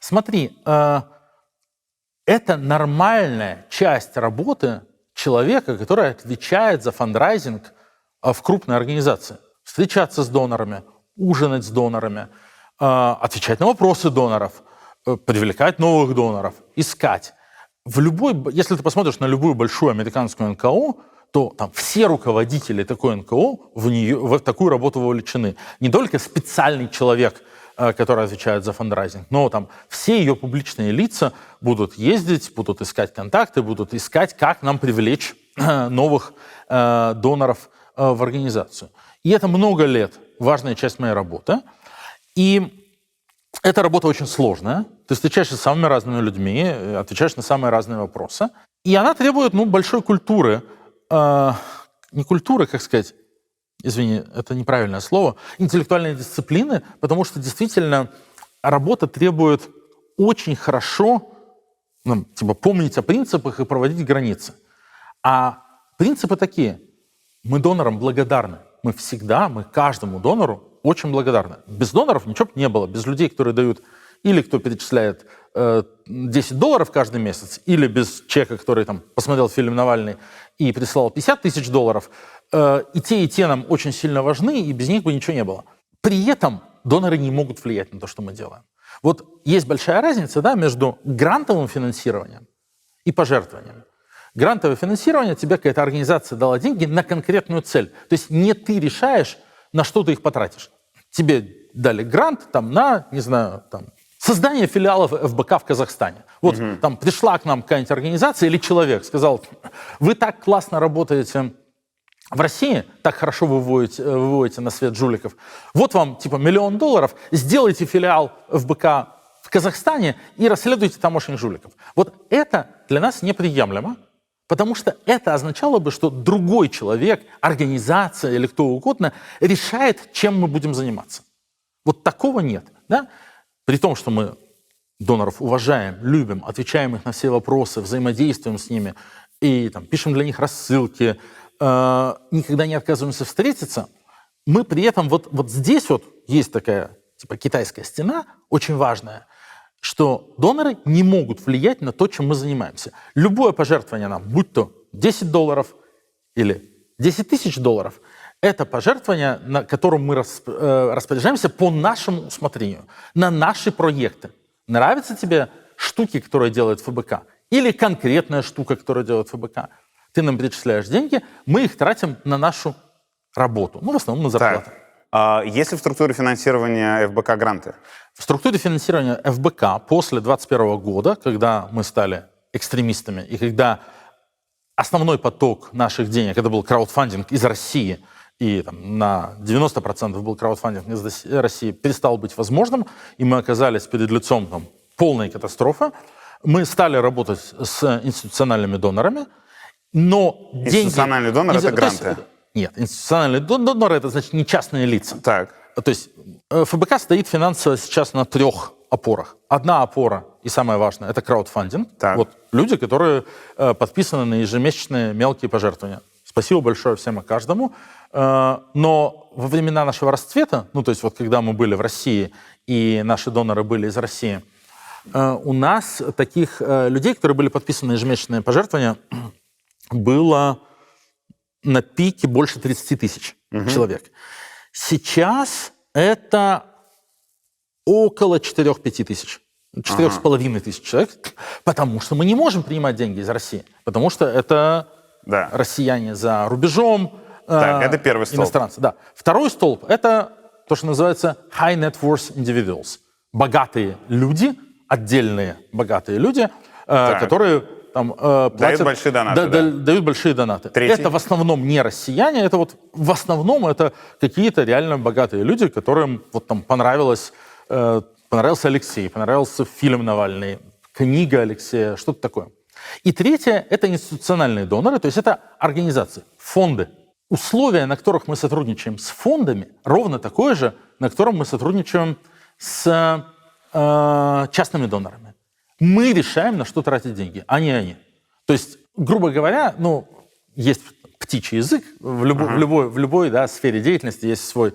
Смотри, это нормальная часть работы человека, который отвечает за фандрайзинг в крупной организации. Встречаться с донорами, ужинать с донорами, отвечать на вопросы доноров, привлекать новых доноров, искать. Если ты посмотришь на любую большую американскую НКО, то там все руководители такой НКО в такую работу вовлечены. Не только специальный человек, который отвечает за фандрайзинг, но там все ее публичные лица будут ездить, будут искать контакты, будут искать, как нам привлечь новых доноров в организацию. И это много лет важная часть моей работы. И эта работа очень сложная. Ты встречаешься с самыми разными людьми, отвечаешь на самые разные вопросы. И она требует большой культуры. Не культуры, как сказать, извини, это неправильное слово, интеллектуальной дисциплины, потому что действительно работа требует очень хорошо помнить о принципах и проводить границы. А принципы такие. Мы донорам благодарны. Мы каждому донору очень благодарны. Без доноров ничего бы не было. Без людей, которые дают, или кто перечисляет $10 каждый месяц, или без чека, который там посмотрел фильм «Навальный» и прислал $50 тысяч, и те нам очень сильно важны, и без них бы ничего не было. При этом доноры не могут влиять на то, что мы делаем. Вот есть большая разница, да, между грантовым финансированием и пожертвованием. Грантовое финансирование, тебе какая-то организация дала деньги на конкретную цель. То есть не ты решаешь, на что ты их потратишь. Тебе дали грант на, не знаю, создание филиалов ФБК в Казахстане. Вот там пришла к нам какая-нибудь организация или человек, сказал: вы так классно работаете в России, так хорошо выводите на свет жуликов, вот вам $1 миллион, сделайте филиал ФБК в Казахстане и расследуйте тамошних жуликов. Вот это для нас неприемлемо, потому что это означало бы, что другой человек, организация или кто угодно решает, чем мы будем заниматься. Вот такого нет. Да? при том, что мы доноров уважаем, любим, отвечаем их на все вопросы, взаимодействуем с ними и там, пишем для них рассылки, никогда не отказываемся встретиться, мы при этом вот здесь вот есть такая типа китайская стена, очень важная, что доноры не могут влиять на то, чем мы занимаемся. Любое пожертвование нам, будь то $10 или $10 000, это пожертвование, на котором мы распоряжаемся по нашему усмотрению, на наши проекты. Нравятся тебе штуки, которые делает ФБК, или конкретная штука, которую делает ФБК? Ты нам перечисляешь деньги, мы их тратим на нашу работу. Ну, в основном на зарплату. Есть ли в структуре финансирования ФБК гранты? В структуре финансирования ФБК после 2021 года, когда мы стали экстремистами, и когда основной поток наших денег, это был краудфандинг из России, и там, на 90% был краудфандинг из России, перестал быть возможным, и мы оказались перед лицом там, полной катастрофы, мы стали работать с институциональными донорами, но деньги... Институциональный донор — это гранты? Нет, институциональные доноры — это значит не частные лица. Так. То есть ФБК стоит финансово сейчас на 3 опорах. Одна опора, и самое важное, это краудфандинг. Так. Вот люди, которые подписаны на ежемесячные мелкие пожертвования. Спасибо большое всем и каждому. Но во времена нашего расцвета, ну то есть вот когда мы были в России, и наши доноры были из России, у нас таких людей, которые были подписаны на ежемесячные пожертвования, было на пике больше 30 000 человек. Сейчас это около 4-5 тысяч. 4,5 тысяч человек, потому что мы не можем принимать деньги из России, потому что это россияне за рубежом, так, это первый столб. Иностранцы. Да. Второй столб — это то, что называется high net worth individuals. Богатые люди, отдельные богатые люди, которые там, платят, дают большие донаты. Дают большие донаты. Третий. Это в основном не россияне, это вот в основном это какие-то реально богатые люди, которым вот там понравился Алексей, понравился фильм Навальный, книга Алексея, что-то такое. И третье — это институциональные доноры, то есть это организации, фонды. Условия, на которых мы сотрудничаем с фондами, ровно такое же, на котором мы сотрудничаем с частными донорами. Мы решаем, на что тратить деньги, а не они. То есть, грубо говоря, ну, есть птичий язык, в любой сфере деятельности есть свой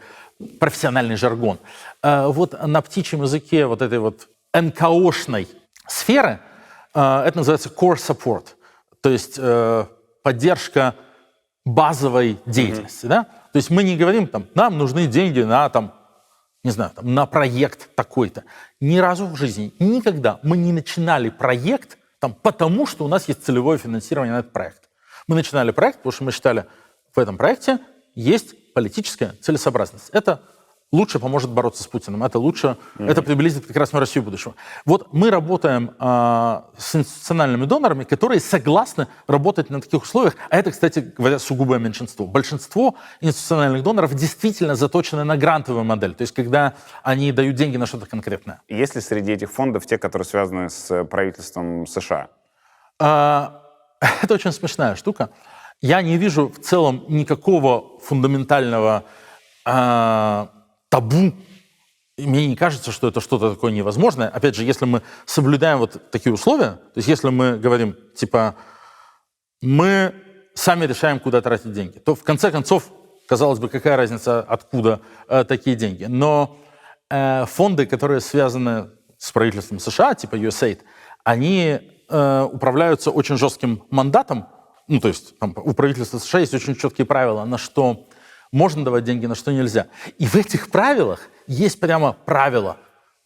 профессиональный жаргон. Вот на птичьем языке вот этой вот НКОшной сферы это называется core support, то есть поддержка базовой деятельности. Да? То есть мы не говорим, там, нам нужны деньги на, там, не знаю, там, на проект такой-то. Ни разу в жизни, никогда мы не начинали проект там, потому, что у нас есть целевое финансирование на этот проект. Мы начинали проект, потому что мы считали, в этом проекте есть политическая целесообразность. Это лучше поможет бороться с Путиным, это лучше, это приблизит прекрасную Россию будущего. Вот мы работаем с институциональными донорами, которые согласны работать на таких условиях, а это, кстати говоря, сугубое меньшинство. Большинство институциональных доноров действительно заточены на грантовую модель, то есть когда они дают деньги на что-то конкретное. Есть ли среди этих фондов те, которые связаны с правительством США? Это очень смешная штука. Я не вижу в целом никакого фундаментального табу. И мне не кажется, что это что-то такое невозможное. Опять же, если мы соблюдаем вот такие условия, то есть если мы говорим, типа, мы сами решаем, куда тратить деньги, то в конце концов, казалось бы, какая разница, откуда такие деньги. Но фонды, которые связаны с правительством США, типа USAID, они управляются очень жестким мандатом. Ну, то есть там, у правительства США есть очень четкие правила, на что можно давать деньги, на что нельзя. И в этих правилах есть прямо правило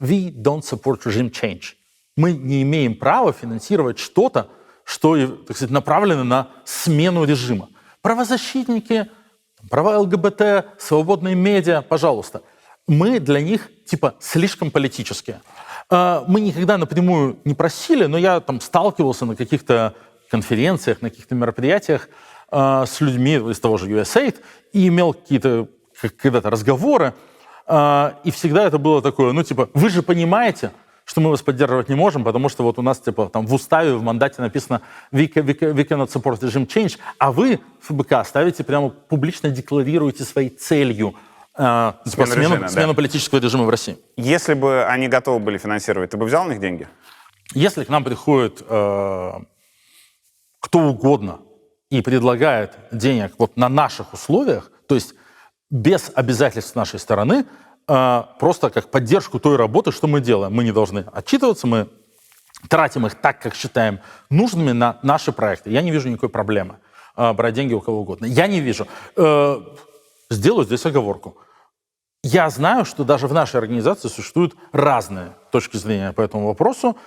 «We don't support regime change». Мы не имеем права финансировать что-то, что, так сказать, направлено на смену режима. Правозащитники, права ЛГБТ, свободные медиа, пожалуйста. Мы для них, типа, слишком политические. Мы никогда напрямую не просили, но я там сталкивался на каких-то конференциях, на каких-то мероприятиях с людьми из того же USAID и имел какие-то когда-то разговоры, и всегда это было такое, ну типа, вы же понимаете, что мы вас поддерживать не можем, потому что вот у нас типа там в уставе, в мандате написано we cannot support regime change, а вы, ФБК, ставите прямо публично декларируете своей целью Смену политического режима в России. Если бы они готовы были финансировать, ты бы взял у них деньги? Если к нам приходит кто угодно и предлагает денег вот на наших условиях, то есть без обязательств с нашей стороны, просто как поддержку той работы, что мы делаем. Мы не должны отчитываться, мы тратим их так, как считаем нужными на наши проекты. Я не вижу никакой проблемы брать деньги у кого угодно. Я не вижу. Сделаю здесь оговорку. Я знаю, что даже в нашей организации существуют разные точки зрения по этому вопросу.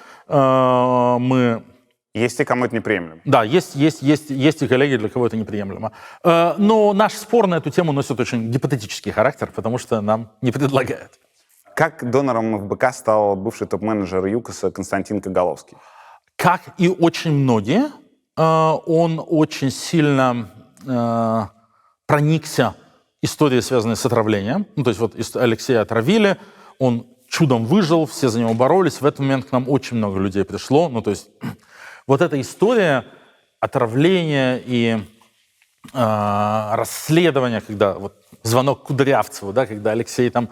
Есть и кому это неприемлемо. Да, есть и коллеги, для кого это неприемлемо. Но наш спор на эту тему носит очень гипотетический характер, потому что нам не предлагают. Как донором ФБК стал бывший топ-менеджер ЮКОСа Константин Коголовский? Как и очень многие, он очень сильно проникся историей, связанной с отравлением. Ну, то есть вот Алексея отравили, он чудом выжил, все за него боролись. В этот момент к нам очень много людей пришло. Ну, то есть вот эта история отравления и расследования, когда вот звонок Кудрявцеву, да, когда Алексей там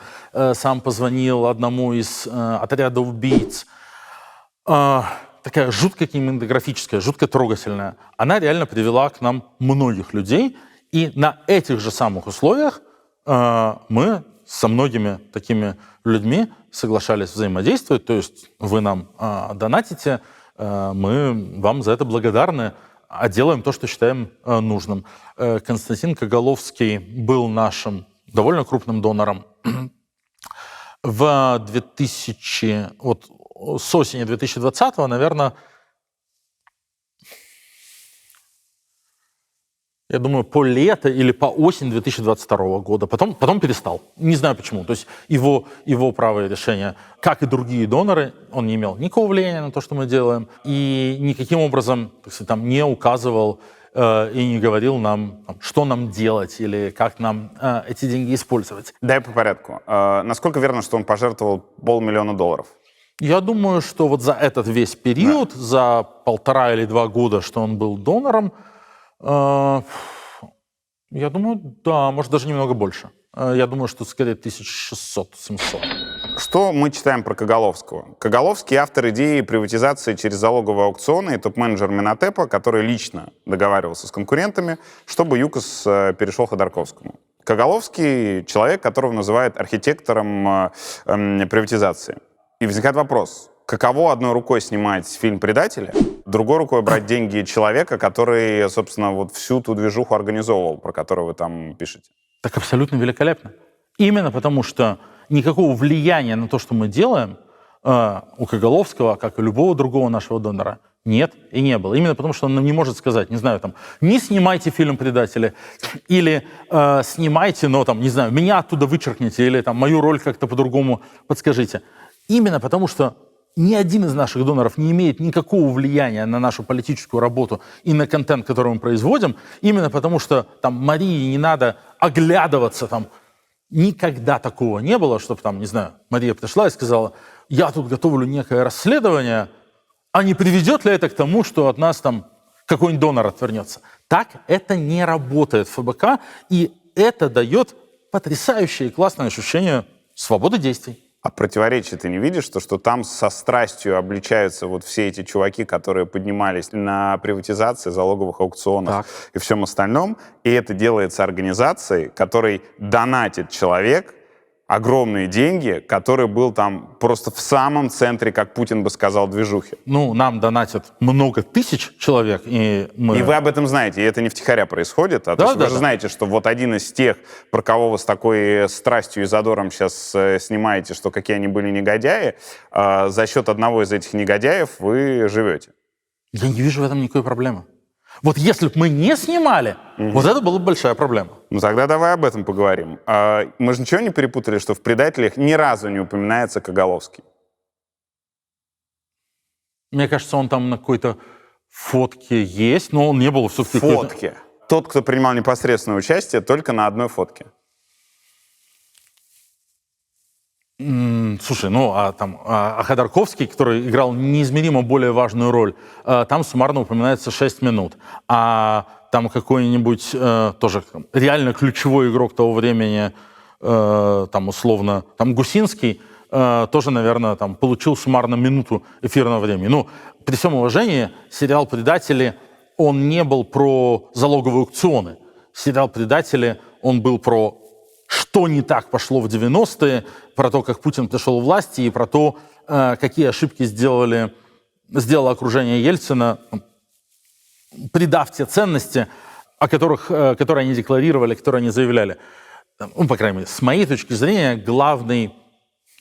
сам позвонил одному из отряда убийц, такая жутко кинематографическая, жутко трогательная, она реально привела к нам многих людей, и на этих же самых условиях мы со многими такими людьми соглашались взаимодействовать, то есть вы нам донатите, мы вам за это благодарны, а делаем то, что считаем нужным. Константин Коголовский был нашим довольно крупным донором. С осени 2020-го, наверное, я думаю, по лето или по осень 2022 года. Потом перестал. Не знаю почему. То есть его правое решение, как и другие доноры, он не имел никакого влияния на то, что мы делаем, и никаким образом, так сказать, там, не указывал и не говорил нам, что нам делать или как нам эти деньги использовать. Дай по порядку. Насколько верно, что он пожертвовал $500 000? Я думаю, что вот за этот весь период, за 1,5 или 2 года, что он был донором, я думаю, да, может, даже немного больше. Я думаю, что скорее 1600-700. Что мы читаем про Коголовского? Коголовский — автор идеи приватизации через залоговые аукционы и топ-менеджер Минотепа, который лично договаривался с конкурентами, чтобы ЮКОС перешел Ходорковскому. Коголовский — человек, которого называют архитектором приватизации. И возникает вопрос, каково одной рукой снимать фильм «Предатели», другой рукой брать деньги человека, который, собственно, вот всю ту движуху организовывал, про которую вы там пишете? Так абсолютно великолепно. Именно потому, что никакого влияния на то, что мы делаем, у Коголовского, как и любого другого нашего донора, нет и не было. Именно потому, что он нам не может сказать, не знаю, там, не снимайте фильм «Предатели», или снимайте, но, там, не знаю, меня оттуда вычеркните, или там, мою роль как-то по-другому подскажите. Именно потому, что ни один из наших доноров не имеет никакого влияния на нашу политическую работу и на контент, который мы производим, именно потому что там Марии не надо оглядываться, там никогда такого не было, чтобы там, не знаю, Мария пришла и сказала, я тут готовлю некое расследование, а не приведет ли это к тому, что от нас там какой-нибудь донор отвернется? Так это не работает в ФБК, и это дает потрясающее и классное ощущение свободы действий. А противоречия ты не видишь, что там со страстью обличаются вот все эти чуваки, которые поднимались на приватизации, залоговых аукционах и всем остальном, и это делается организацией, которой донатит человек огромные деньги, который был там просто в самом центре, как Путин бы сказал, движухи. Ну, нам донатят много тысяч человек, и мы... И вы об этом знаете, и это не втихаря происходит, а вы же знаете, что вот один из тех, про кого вы с такой страстью и задором сейчас снимаете, что какие они были негодяи, за счет одного из этих негодяев вы живете. Я не вижу в этом никакой проблемы. Вот если бы мы не снимали, вот это была бы большая проблема. Ну тогда давай об этом поговорим. Мы же ничего не перепутали, что в «Предателях» ни разу не упоминается Коголовский? Мне кажется, он там на какой-то фотке есть, но он не был все-таки... Фотке? Тот, кто принимал непосредственное участие, только на одной фотке. Слушай, ну а Ходорковский, который играл неизмеримо более важную роль, там суммарно упоминается 6 минут. А там какой-нибудь тоже реально ключевой игрок того времени, там, условно, там, Гусинский тоже, наверное, там, получил суммарно минуту эфирного времени. Ну, при всем уважении, сериал «Предатели», он не был про залоговые аукционы. Сериал «Предатели», он был про что не так пошло в 90-е, про то, как Путин пришел к власти, и про то, какие ошибки сделало окружение Ельцина, предав те ценности, которые они декларировали, которые они заявляли. Ну, по крайней мере, с моей точки зрения, главный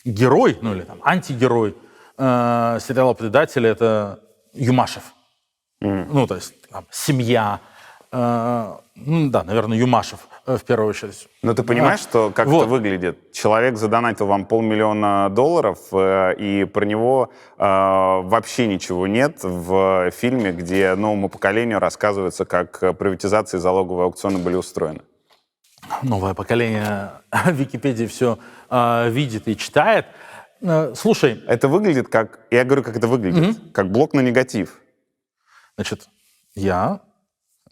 герой, ну или там антигерой сериала «Предатели» — это Юмашев. Ну, то есть там, семья, ну, да, наверное, Юмашев в первую очередь. Но ты понимаешь, что как это выглядит? Человек задонатил вам $500 000, и про него вообще ничего нет в фильме, где новому поколению рассказывается, как приватизация и залоговые аукционы были устроены. Новое поколение в Википедии все видит и читает. Слушай. Это выглядит как... Я говорю, как это выглядит. Как блок на негатив. Значит, я,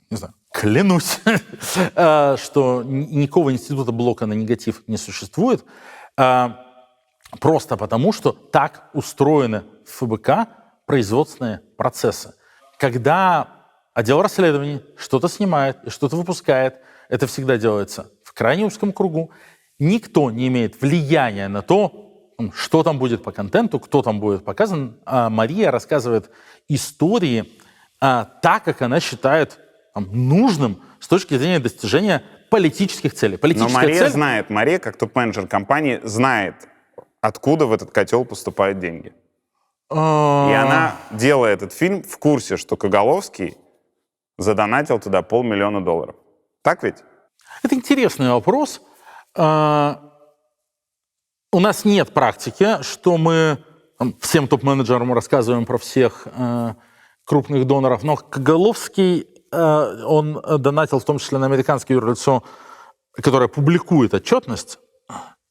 не знаю, клянусь, что никакого института блока на негатив не существует, просто потому, что так устроены в ФБК производственные процессы. Когда отдел расследований что-то снимает и что-то выпускает, это всегда делается в крайне узком кругу. Никто не имеет влияния на то, что там будет по контенту, кто там будет показан. Мария рассказывает истории так, как она считает нужным с точки зрения достижения политических целей. Но Мария, как топ-менеджер компании, знает, откуда в этот котел поступают деньги. И она, делая этот фильм, в курсе, что Коголовский задонатил туда $500 000. Так ведь? Это интересный вопрос. У нас нет практики, что мы всем топ-менеджерам рассказываем про всех крупных доноров, но Коголовский, он донатил в том числе на американское юрлицо, которое публикует отчетность.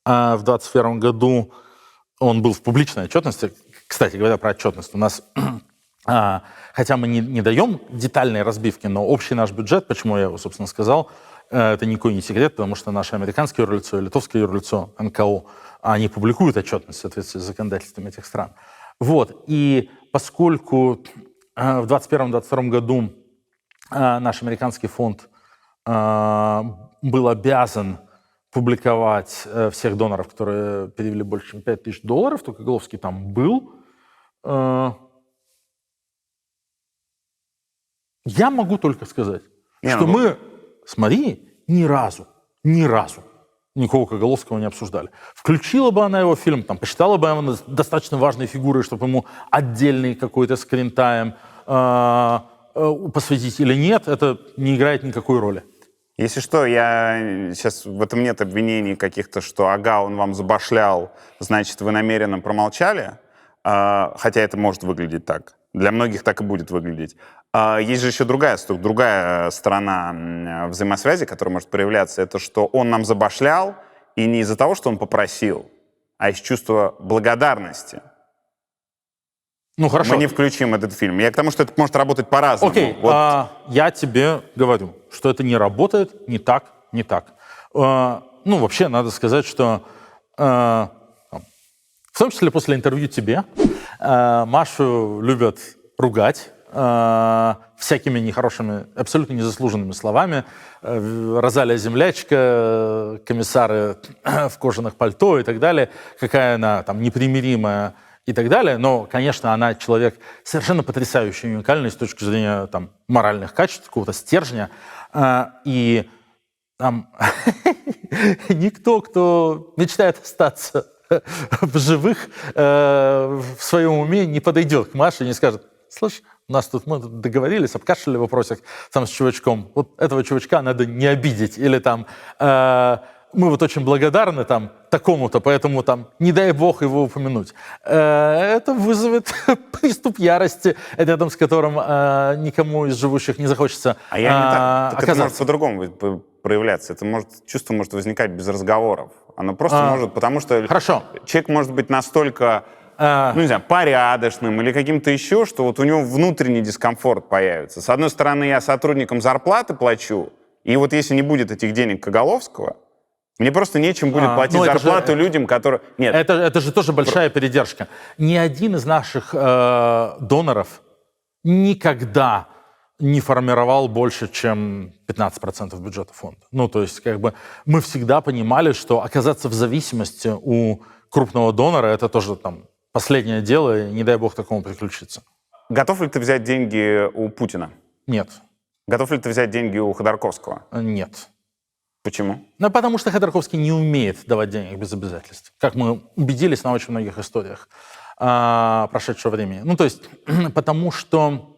В 2021 году он был в публичной отчетности. Кстати говоря, про отчетность. У нас, хотя мы не даем детальной разбивки, но общий наш бюджет, почему я его, собственно, сказал, это никакой не секрет, потому что наше американское юрлицо и литовское юрлицо НКО, они публикуют отчетность в соответствии с законодательством этих стран. Вот. И поскольку в 2021-2022 году наш американский фонд был обязан публиковать всех доноров, которые перевели больше, чем $5000, то Коголовский там был. Я могу только сказать, что мы с Марией ни разу никакого Коголовского не обсуждали. Включила бы она его в фильм, там, посчитала бы его достаточно важной фигурой, чтобы ему отдельный какой-то скрин-тайм посвятить или нет, это не играет никакой роли. Если что, я сейчас в этом нет обвинений каких-то, что ага, он вам забашлял, значит, вы намеренно промолчали, хотя это может выглядеть так. Для многих так и будет выглядеть. Есть же еще другая сторона взаимосвязи, которая может проявляться, это что он нам забашлял, и не из-за того, что он попросил, а из чувства благодарности. Ну, хорошо. Мы не включим этот фильм. Я к тому, что это может работать по-разному. Окей, вот. Я тебе говорю, что это не работает не так. Ну, вообще, надо сказать, что в том числе после интервью тебе Машу любят ругать всякими нехорошими, абсолютно незаслуженными словами. Розалия землячка, комиссары в кожаных пальто и так далее. Какая она там непримиримая и так далее. Но, конечно, она человек совершенно потрясающий, уникальный с точки зрения там, моральных качеств, какого-то стержня. И там никто, кто мечтает остаться в живых, в своем уме не подойдет к Маше и не скажет: слушай, у нас тут мы договорились, обкашляли вопросик там с чувачком, вот этого чувачка надо не обидеть, или там мы вот очень благодарны там такому-то, поэтому там не дай бог его упомянуть. Это вызовет приступ ярости, рядом с которым никому из живущих не захочется оказаться. Это может по-другому проявляться. Чувство может возникать без разговоров. Оно просто может, потому что человек может быть настолько, ну не знаю, порядочным или каким-то еще, что вот у него внутренний дискомфорт появится. С одной стороны, я сотрудникам зарплаты плачу, и вот если не будет этих денег Коголовского, Мне просто нечем будет платить зарплату людям, которые... Нет. Это же тоже большая передержка. Ни один из наших доноров никогда не формировал больше, чем 15% бюджета фонда. Ну, то есть, как бы, мы всегда понимали, что оказаться в зависимости у крупного донора — это тоже там последнее дело, и не дай бог такому приключиться. Готов ли ты взять деньги у Путина? Нет. Готов ли ты взять деньги у Ходорковского? Нет. Почему? Ну, потому что Ходорковский не умеет давать денег без обязательств. Как мы убедились на очень многих историях прошедшего времени. Ну, то есть, потому что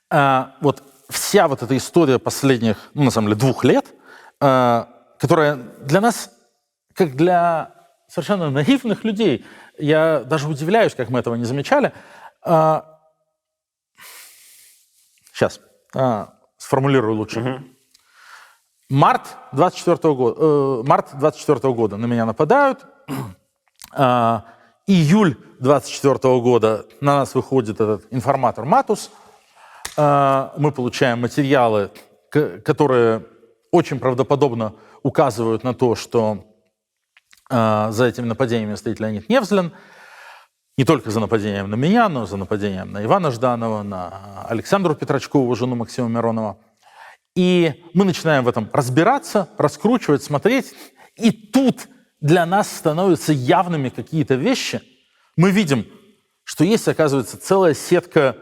вот вся вот эта история последних, ну, на самом деле, 2 лет, которая для нас, как для совершенно наивных людей, я даже удивляюсь, как мы этого не замечали. Сейчас сформулирую лучше. Март 24 года на меня нападают. Июль 24 года на нас выходит этот информатор Матус. Мы получаем материалы, которые очень правдоподобно указывают на то, что за этими нападениями стоит Леонид Невзлин. Не только за нападением на меня, но за нападением на Ивана Жданова, на Александру Петрачкову, жену Максима Миронова. И мы начинаем в этом разбираться, раскручивать, смотреть. И тут для нас становятся явными какие-то вещи. Мы видим, что есть, оказывается, целая сетка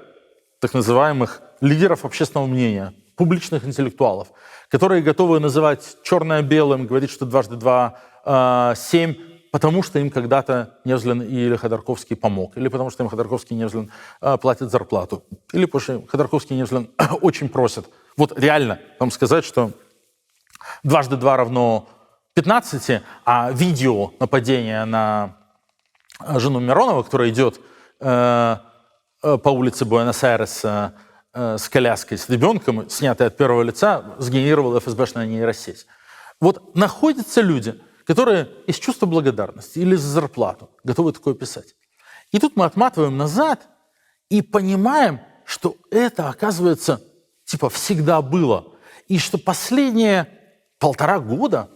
так называемых лидеров общественного мнения, публичных интеллектуалов, которые готовы называть черное белым, говорить, что 2 × 2 = 7, потому что им когда-то Невзлин или Ходорковский помог, или потому что им Ходорковский и Невзлин платят зарплату, или потому что Ходорковский и Невзлин очень просят. Вот реально вам сказать, что 2 × 2 = 15, а видео нападения на жену Миронова, которая идет по улице Буэнос-Айреса с коляской, с ребенком, снятое от первого лица, сгенерировала ФСБшная нейросеть. Вот находятся люди, которые из чувства благодарности или за зарплату готовы такое писать. И тут мы отматываем назад и понимаем, что это, оказывается, типа всегда было. И что последние 1,5 года,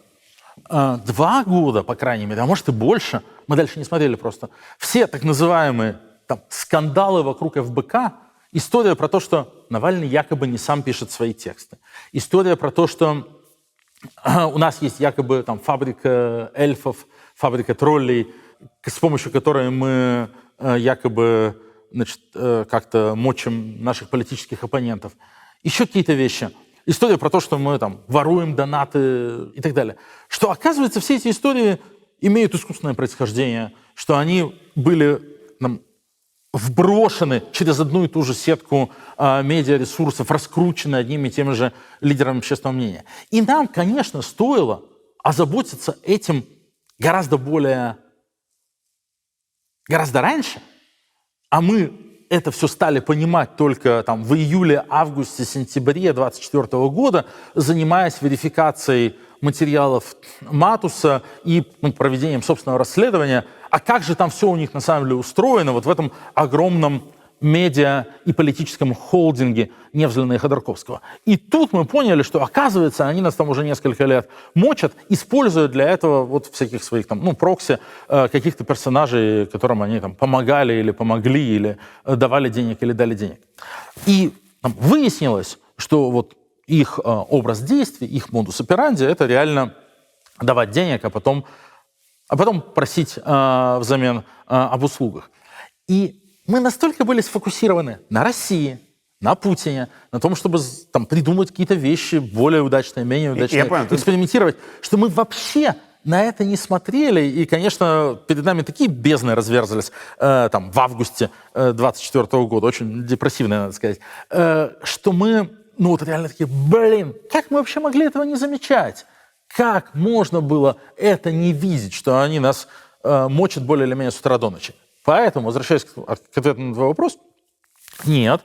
2 года, по крайней мере, а может и больше, мы дальше не смотрели просто, все так называемые там, скандалы вокруг ФБК, история про то, что Навальный якобы не сам пишет свои тексты, история про то, что у нас есть якобы там фабрика эльфов, фабрика троллей, с помощью которой мы якобы, значит, как-то мочим наших политических оппонентов. Еще какие-то вещи. История про то, что мы там воруем донаты и так далее. Что, оказывается, все эти истории имеют искусственное происхождение, что они были нам вброшены через одну и ту же сетку медиаресурсов, раскручены одними и теми же лидерами общественного мнения. И нам, конечно, стоило озаботиться этим гораздо раньше, а мы это все стали понимать только там, в июле, августе, сентябре 2024 года, занимаясь верификацией материалов Матуса и проведением собственного расследования. А как же там все у них на самом деле устроено вот в этом огромном медиа и политическом холдинге Невзлина и Ходорковского. И тут мы поняли, что, оказывается, они нас там уже несколько лет мочат, используя для этого вот всяких своих там, ну, прокси, каких-то персонажей, которым они там помогали или помогли, или давали денег, или дали денег. И там выяснилось, что вот их образ действий, их модус операнди — это реально давать денег, а потом просить взамен об услугах. И мы настолько были сфокусированы на России, на Путине, на том, чтобы там, придумать какие-то вещи более удачные, менее удачные, экспериментировать, что мы вообще на это не смотрели. И, конечно, перед нами такие бездны разверзались там, в августе 2024 года, очень депрессивные, надо сказать, что мы, ну вот реально такие, блин, как мы вообще могли этого не замечать? Как можно было это не видеть, что они нас мочат более или менее с утра до ночи? Поэтому, возвращаясь к ответу на твой вопрос, нет,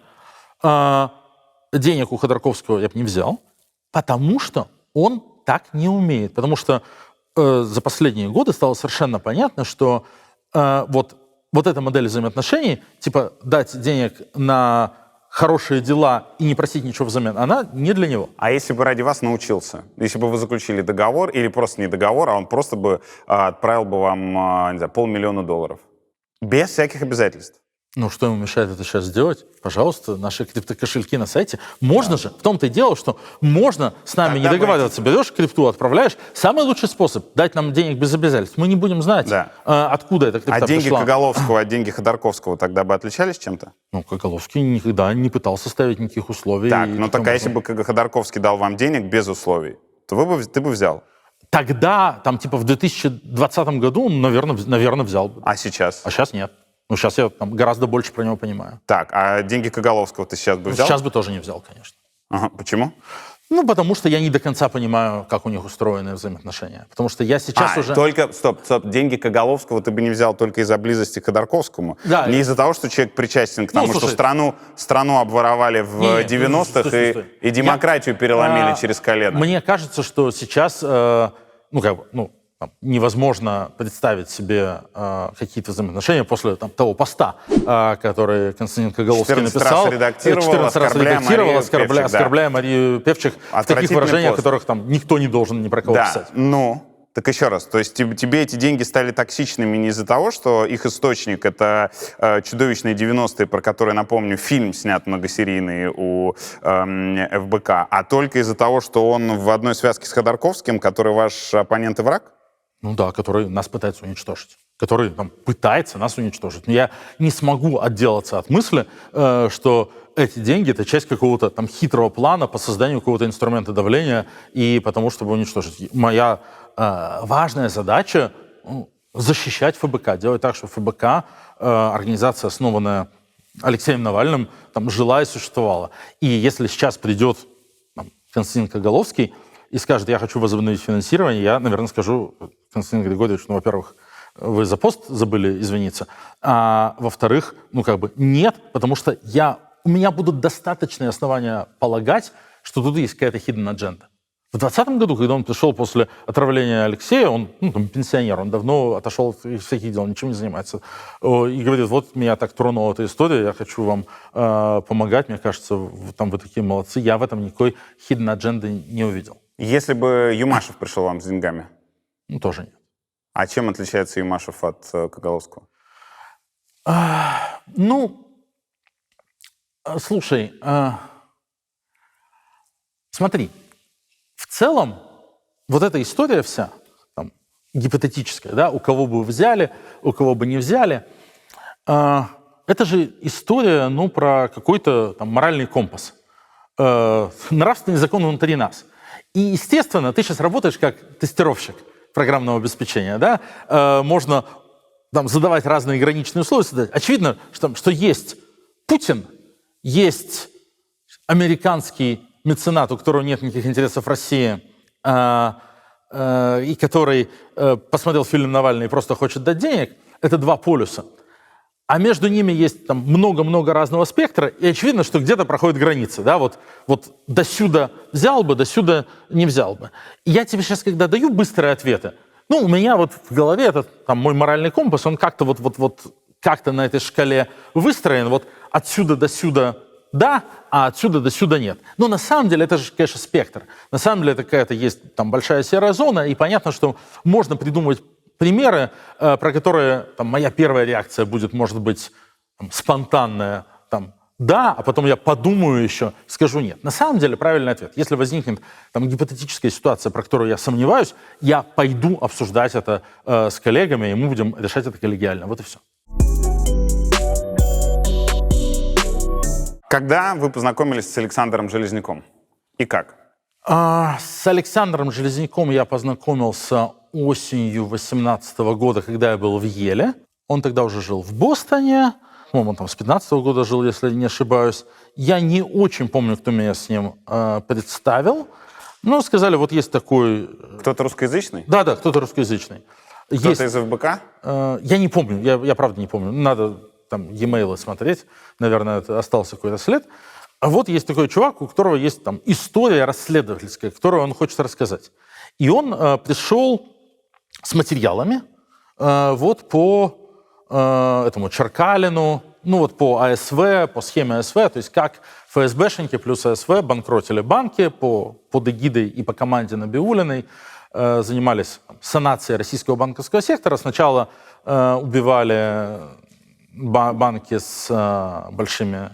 денег у Ходорковского я бы не взял, потому что он так не умеет. Потому что за последние годы стало совершенно понятно, что вот эта модель взаимоотношений, типа дать денег на хорошие дела и не просить ничего взамен, она не для него. А если бы ради вас научился? Если бы вы заключили договор, или просто не договор, а он просто бы отправил бы вам, не знаю, $500 000? Без всяких обязательств. Ну, что ему мешает это сейчас сделать? Пожалуйста, наши криптокошельки на сайте. Можно же, в том-то и дело, что можно с нами Тогда не договариваться. Берешь крипту, отправляешь. Самый лучший способ дать нам денег без обязательств. Мы не будем знать, откуда эта крипта А деньги пришла. Коголовского от деньги Ходорковского тогда бы отличались чем-то? Ну, Коголовский никогда не пытался ставить никаких условий. Так, ну так а если бы Ходорковский дал вам денег без условий, то ты бы взял? Тогда, там, типа, в 2020 году, он, наверное, взял бы. А сейчас? А сейчас нет. Ну, сейчас я там гораздо больше про него понимаю. Так, а деньги Коголовского ты сейчас бы взял? Сейчас бы тоже не взял, конечно. Ага, почему? Ну, потому что я не до конца понимаю, как у них устроены взаимоотношения. Потому что я сейчас уже... Стоп, деньги Коголовского ты бы не взял только из-за близости к Ходорковскому? Да. Не из-за того, что человек причастен к тому, слушай, что страну обворовали в 90-х стой. и демократию переломили через колено? Мне кажется, что сейчас, невозможно представить себе какие-то взаимоотношения после того поста, который Константин Коголовский 14 написал. раз редактировал, оскорбляя Марию Певчих в таких выражениях, которых там никто не должен ни про кого писать. Так еще раз, то есть тебе эти деньги стали токсичными не из-за того, что их источник — это чудовищные 90-е, про которые, напомню, фильм снят многосерийный у ФБК, а только из-за того, что он в одной связке с Ходорковским, который ваш оппонент и враг? Ну да, который нас пытается уничтожить. Который там, пытается нас уничтожить. Но я не смогу отделаться от мысли, что эти деньги — это часть какого-то там хитрого плана по созданию какого-то инструмента давления и потому, чтобы уничтожить. Моя важная задача защищать ФБК, делать так, чтобы ФБК, организация, основанная Алексеем Навальным, там, жила и существовала. И если сейчас придет Константин Коголовский и скажет: я хочу возобновить финансирование, я, наверное, скажу: Константин Григорьевич, ну, во-первых, вы за пост забыли извиниться, а во-вторых, нет, потому что у меня будут достаточные основания полагать, что тут есть какая-то hidden agenda. В 2020 году, когда он пришел после отравления Алексея, он пенсионер, он давно отошел от всяких дел, ничем не занимается, и говорит: вот меня так тронула эта история, я хочу вам помогать, мне кажется, вы такие молодцы. Я в этом никакой hidden agenda не увидел. Если бы Юмашев пришел вам с деньгами? Ну, тоже нет. А чем отличается Юмашев от Коголовского? Слушай, смотри, в целом вот эта история вся, там, гипотетическая, да, у кого бы взяли, у кого бы не взяли, это же история, про какой-то там моральный компас, нравственный закон внутри нас. И, естественно, ты сейчас работаешь как тестировщик программного обеспечения, да? Можно там задавать разные граничные условия. Очевидно, что есть Путин, есть американский меценат, у которого нет никаких интересов в России, и который посмотрел фильм «Навальный» и просто хочет дать денег. Это два полюса. А между ними есть там много-много разного спектра, и очевидно, что где-то проходит граница. Да? Вот досюда взял бы, досюда не взял бы. И я тебе сейчас, когда даю быстрые ответы, у меня вот в голове этот там, мой моральный компас, он как-то как-то на этой шкале выстроен. Вот отсюда до сюда да, а отсюда до сюда нет. Но на самом деле это же, конечно, спектр. На самом деле это какая-то есть там большая серая зона, и понятно, что можно придумывать примеры, про которые там, моя первая реакция будет, может быть, там, спонтанная, там, да, а потом я подумаю еще, скажу нет. На самом деле правильный ответ. Если возникнет там, гипотетическая ситуация, про которую я сомневаюсь, я пойду обсуждать это с коллегами, и мы будем решать это коллегиально. Вот и все. Когда вы познакомились с Александром Железняком? И как? С Александром Железняком я познакомился осенью 2018 года, когда я был в Еле. Он тогда уже жил в Бостоне. Он там с 2015 года жил, если не ошибаюсь. Я не очень помню, кто меня с ним представил. Но сказали, вот есть такой... Кто-то русскоязычный? Да, кто-то русскоязычный. Кто-то из ФБК? Я не помню, я правда не помню. Надо там e-mail смотреть. Наверное, это остался какой-то след. А вот есть такой чувак, у которого есть там история расследовательская, которую он хочет рассказать. И он пришел с материалами по этому Черкалину, ну вот по АСВ, по схеме АСВ, то есть как ФСБшники плюс АСВ банкротили банки под эгидой и по команде Набиуллиной, занимались санацией российского банковского сектора. Сначала убивали банки с большими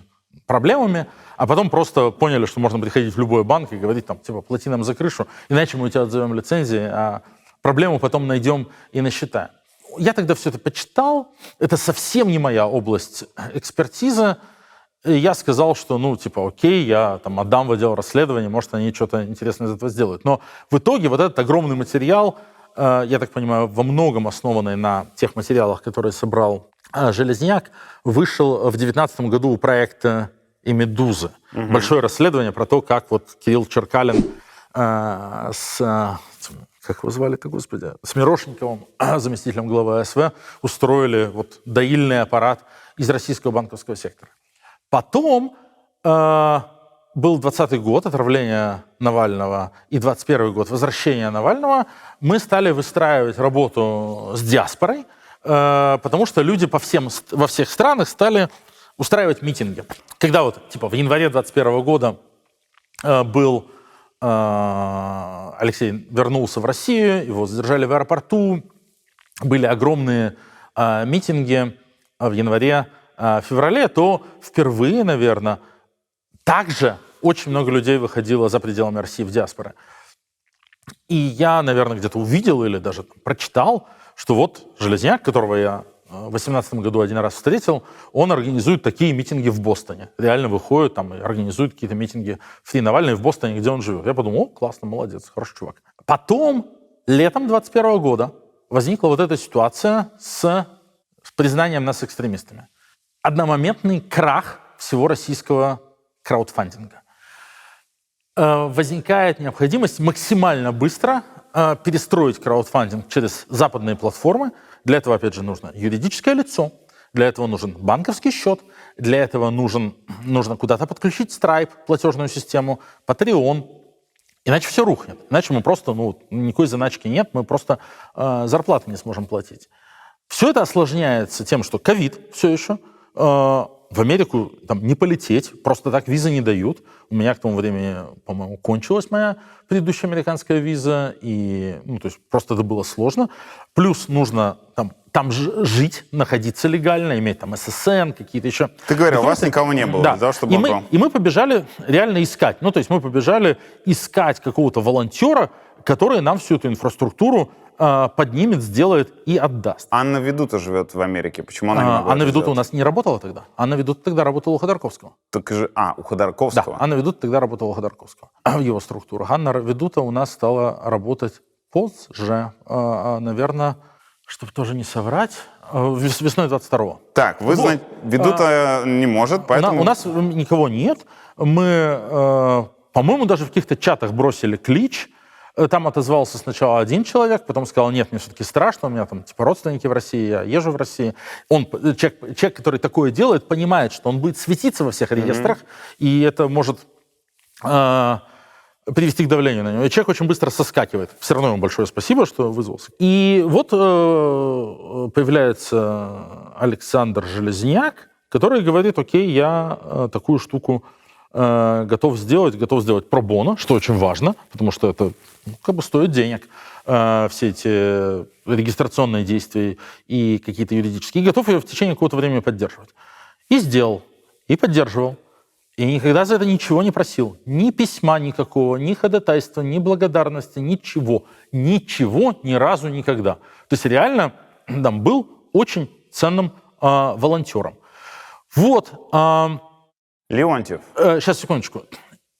проблемами, а потом просто поняли, что можно приходить в любой банк и говорить, там, типа, плати нам за крышу, иначе мы у тебя отзовем лицензии, а проблему потом найдем и насчитаем. Я тогда все это почитал, это совсем не моя область экспертизы, и я сказал, что, ну, типа, окей, я там отдам в отдел расследования, может, они что-то интересное из этого сделают. Но в итоге вот этот огромный материал, я так понимаю, во многом основанный на тех материалах, которые собрал Железняк, вышел в 2019 году у проекта и «Медузы». Большое расследование про то, как вот Кирилл Черкалин как его звали-то, господи, с Мирошниковым, заместителем главы АСВ, устроили вот доильный аппарат из российского банковского сектора. Потом был 20-й год, отравление Навального, и 21-й год, возвращение Навального. Мы стали выстраивать работу с диаспорой, потому что люди во всех странах стали устраивать митинги. Когда вот, типа, в январе 21 года Алексей вернулся в Россию, его задержали в аэропорту, были огромные митинги в январе, феврале, то впервые, наверное, также очень много людей выходило за пределами России в диаспоры. И я, наверное, где-то увидел или даже прочитал, что вот Железняк, которого я в 2018 году один раз встретил, он организует такие митинги в Бостоне. Реально выходит там и организует какие-то митинги в Free Навальный в Бостоне, где он живет. Я подумал, о, классно, молодец, хороший чувак. Потом, летом 2021 года, возникла вот эта ситуация с признанием нас экстремистами. Одномоментный крах всего российского краудфандинга. Возникает необходимость максимально быстро перестроить краудфандинг через западные платформы. Для этого, опять же, нужно юридическое лицо, для этого нужен банковский счет, для этого нужно куда-то подключить Stripe, платежную систему, Patreon. Иначе все рухнет. Иначе мы просто, никакой заначки нет, мы просто зарплаты не сможем платить. Все это осложняется тем, что ковид все еще. В Америку там не полететь, просто так визы не дают. У меня к тому времени, по-моему, кончилась моя предыдущая американская виза, и, то есть просто это было сложно. Плюс нужно там жить, находиться легально, иметь там ССН, какие-то еще... Ты говорил, у вас никого не было, да. Для того, чтобы и мы побежали реально искать. То есть мы побежали искать какого-то волонтера, который нам всю эту инфраструктуру поднимет, сделает и отдаст. Анна Ведута живет в Америке. Почему она не могла Анна это Ведута сделать? у нас не работала тогда. Анна Ведута тогда работала у Ходорковского. У Ходорковского? Да, Анна Ведута тогда работала у Ходорковского в его структурах. Анна Ведута у нас стала работать позже, наверное, чтобы тоже не соврать, весной 22-го. Так, Ведута не может, поэтому... У нас никого нет. Мы, по-моему, даже в каких-то чатах бросили клич. Там отозвался сначала один человек, потом сказал, нет, мне все-таки страшно, у меня там типа родственники в России, я езжу в России. Человек, который такое делает, понимает, что он будет светиться во всех реестрах, и это может привести к давлению на него. И человек очень быстро соскакивает. Все равно ему большое спасибо, что вызвался. И вот появляется Александр Железняк, который говорит, окей, я такую штуку готов сделать про-боно, что очень важно, потому что это стоит денег, все эти регистрационные действия и какие-то юридические. И готов ее в течение какого-то времени поддерживать. И сделал, и поддерживал. И никогда за это ничего не просил. Ни письма никакого, ни ходатайства, ни благодарности, ничего. Ничего ни разу никогда. То есть реально там был очень ценным волонтером. Вот. Леонтьев. Сейчас, секундочку.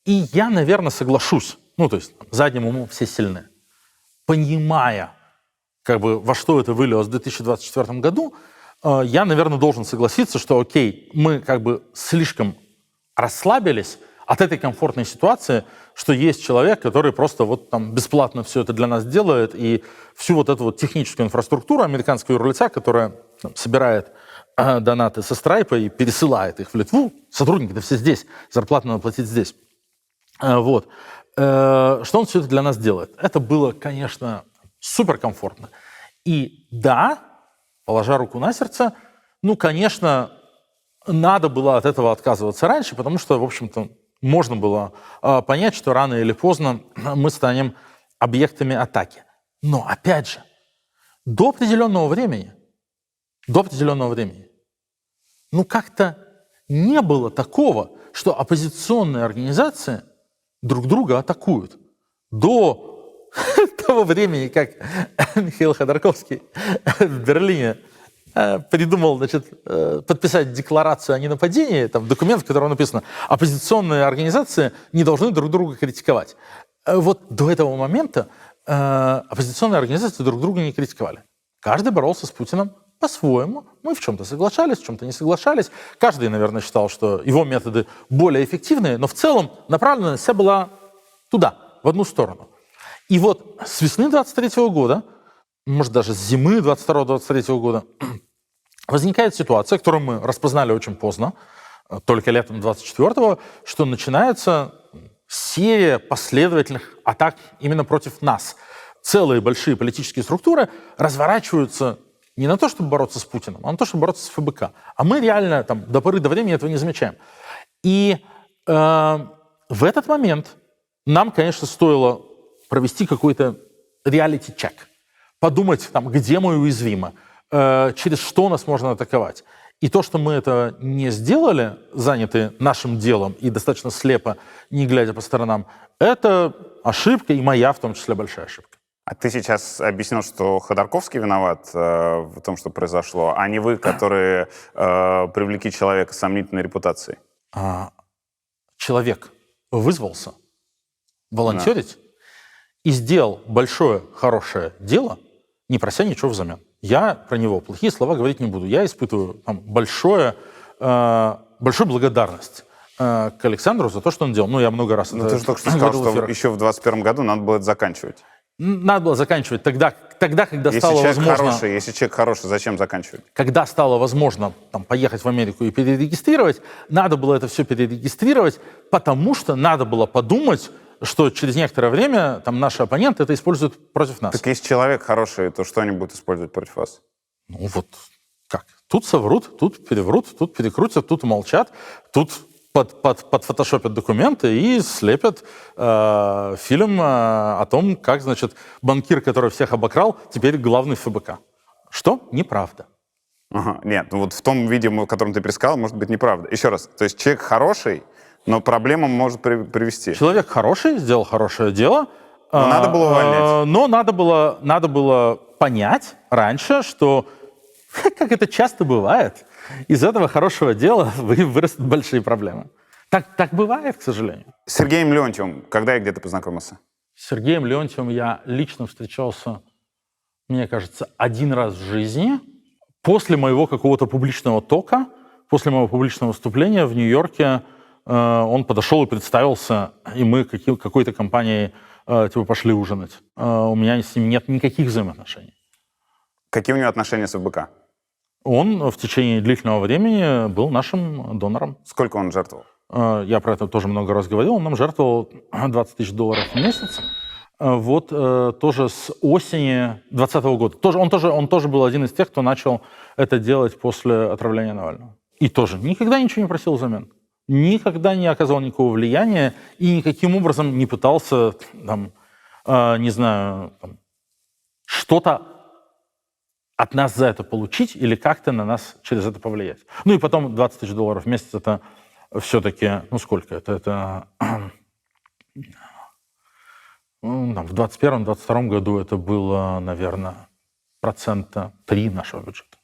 И я, наверное, соглашусь. То есть задним умом все сильны. Понимая, во что это вылилось в 2024 году, я, наверное, должен согласиться, что, окей, мы слишком расслабились от этой комфортной ситуации, что есть человек, который просто бесплатно все это для нас делает, и всю эту техническую инфраструктуру американского юрлица, которая собирает донаты со Страйпа и пересылает их в Литву. Сотрудники-то все здесь, зарплату надо платить здесь. Что он все это для нас делает? Это было, конечно, суперкомфортно. И да, положа руку на сердце, конечно, надо было от этого отказываться раньше, потому что, в общем-то, можно было понять, что рано или поздно мы станем объектами атаки. Но, опять же, до определенного времени, ну как-то не было такого, что оппозиционные организации друг друга атакуют. До того времени, как Михаил Ходорковский в Берлине придумал, значит, подписать декларацию о ненападении, там документ, в котором написано: оппозиционные организации не должны друг друга критиковать. Вот до этого момента оппозиционные организации друг друга не критиковали. Каждый боролся с Путиным по-своему. Мы в чем-то соглашались, в чем-то не соглашались. Каждый, наверное, считал, что его методы более эффективные, но в целом направленность вся была туда, в одну сторону. И вот с весны 23 года, может, даже с зимы 22-23 года, возникает ситуация, которую мы распознали очень поздно, только летом 24-го, что начинается серия последовательных атак именно против нас. Целые большие политические структуры разворачиваются не на то, чтобы бороться с Путиным, а на то, чтобы бороться с ФБК. А мы реально там, до поры до времени этого не замечаем. И в этот момент нам, конечно, стоило провести какой-то реалити-чек, подумать, там, где мы уязвимы, через что нас можно атаковать. И то, что мы это не сделали, заняты нашим делом и достаточно слепо, не глядя по сторонам, это ошибка, и моя в том числе большая ошибка. А ты сейчас объяснил, что Ходорковский виноват в том, что произошло, а не вы, которые привлекли человека с сомнительной репутацией? Человек вызвался волонтерить и сделал большое, хорошее дело, не прося ничего взамен. Я про него плохие слова говорить не буду. Я испытываю там, большую благодарность к Александру за то, что он делал. Ну, я много раз... Ну, ты же только что сказал, что еще в 2021 году надо было это заканчивать. Надо было заканчивать тогда, когда стало возможно... Если человек хороший, зачем заканчивать? Когда стало возможно там, поехать в Америку и перерегистрировать, надо было это все перерегистрировать, потому что надо было подумать, что через некоторое время там, наши оппоненты это используют против нас. Так если человек хороший, то что они будут использовать против вас? Ну вот как? Тут соврут, тут переврут, тут перекрутят, тут умолчат, тут подфотошопят документы и слепят фильм о том, как, значит, банкир, который всех обокрал, теперь главный ФБК. Что? Неправда. Ага. Нет, ну вот в том виде, в котором ты пересказал, может быть неправда. Еще раз, то есть человек хороший, но проблема может привести. Человек хороший, сделал хорошее дело. Но надо было увольнять. Но надо было понять раньше, что, как это часто бывает, из этого хорошего дела вырастут большие проблемы. Так бывает, к сожалению. С Сергеем Леонтьевым когда и где ты познакомился? С Сергеем Леонтьевым я лично встречался, мне кажется, один раз в жизни. После моего какого-то публичного тока, после моего публичного выступления в Нью-Йорке, он подошел и представился, и мы какой-то компанией типа пошли ужинать. У меня с ним нет никаких взаимоотношений. Какие у него отношения с ФБК? Он в течение длительного времени был нашим донором. Сколько он жертвовал? Я про это тоже много раз говорил. Он нам жертвовал $20 тысяч в месяц. Вот тоже с осени 2020 года. Он тоже был один из тех, кто начал это делать после отравления Навального. И тоже никогда ничего не просил взамен. Никогда не оказывал никакого влияния и никаким образом не пытался, там, не знаю, там, что-то от нас за это получить или как-то на нас через это повлиять. Ну и потом $20 тысяч в месяц — это все-таки, ну сколько это? Это в 2021-2022 году это было, наверное, 3% нашего бюджета.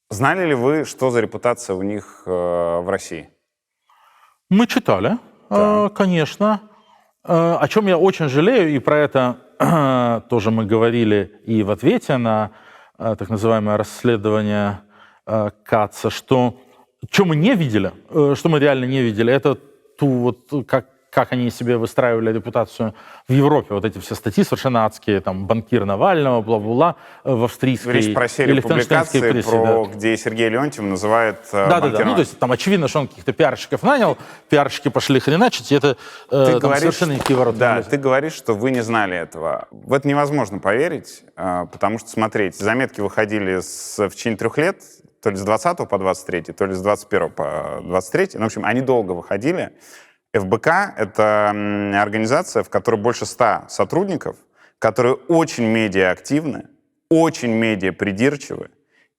Знали ли вы, что за репутация у них в России? Мы читали, конечно. О чем я очень жалею, и про это тоже мы говорили и в ответе на так называемое расследование Каца, что мы не видели, что мы реально не видели, это как они себе выстраивали репутацию в Европе. Вот эти все статьи совершенно адские, там, банкир Навального, бла-бла-бла, в австрийской или про серию публикаций, прессе, где Сергей Леонтьев называет банкиром. Ну, то есть там очевидно, что он каких-то пиарщиков нанял, пиарщики пошли хреначить, и это совершенно никакие ворота. Да, ты говоришь, что вы не знали этого. В это невозможно поверить, потому что, смотрите, заметки выходили в течение 3 лет, то ли с 20 по 23, то ли с 21 по 23. Ну, в общем, они долго выходили. ФБК — это организация, в которой больше 100 сотрудников, которые очень медиа-активны, очень медиа-придирчивы.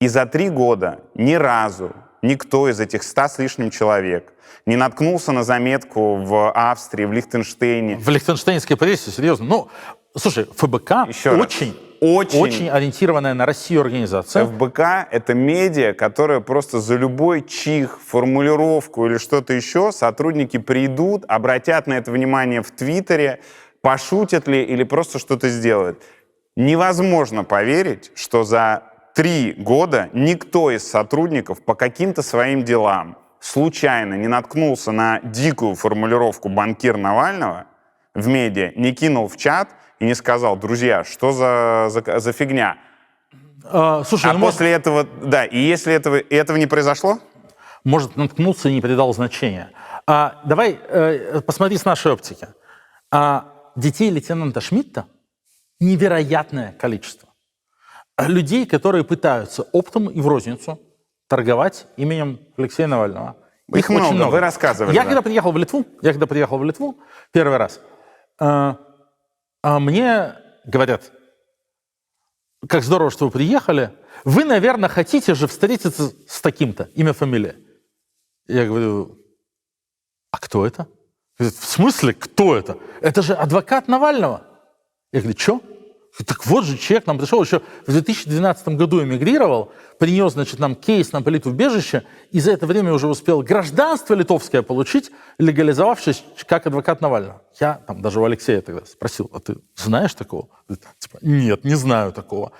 И за 3 года ни разу никто из этих 100 с лишним человек не наткнулся на заметку в Австрии, в Лихтенштейне. В лихтенштейнской прессе, серьезно. Ну, слушай, ФБК очень ориентированная на Россию организация. ФБК — это медиа, которая просто за любой чих, формулировку или что-то еще сотрудники придут, обратят на это внимание в Твиттере, пошутят ли или просто что-то сделают. Невозможно поверить, что за 3 года никто из сотрудников по каким-то своим делам случайно не наткнулся на дикую формулировку «банкир Навального» в медиа, не кинул в чат и не сказал: друзья, что за фигня? Слушай, после этого, да, и если этого не произошло? Может, наткнулся и не придал значения. Давай посмотри с нашей оптики. Детей лейтенанта Шмидта невероятное количество. Людей, которые пытаются оптом и в розницу торговать именем Алексея Навального. Их много, вы рассказывали. Я когда приехал в Литву первый раз, мне говорят: как здорово, что вы приехали. Вы, наверное, хотите же встретиться с таким-то, имя, фамилия. Я говорю: а кто это? Говорит: в смысле, кто это? Это же адвокат Навального. Я говорю: что? Так вот же человек нам пришел, еще в 2012 году эмигрировал, принес, значит, нам кейс на политубежище, и за это время уже успел гражданство литовское получить, легализовавшись как адвокат Навального. Я там даже у Алексея тогда спросил: а ты знаешь такого? Говорит: типа, нет, не знаю такого.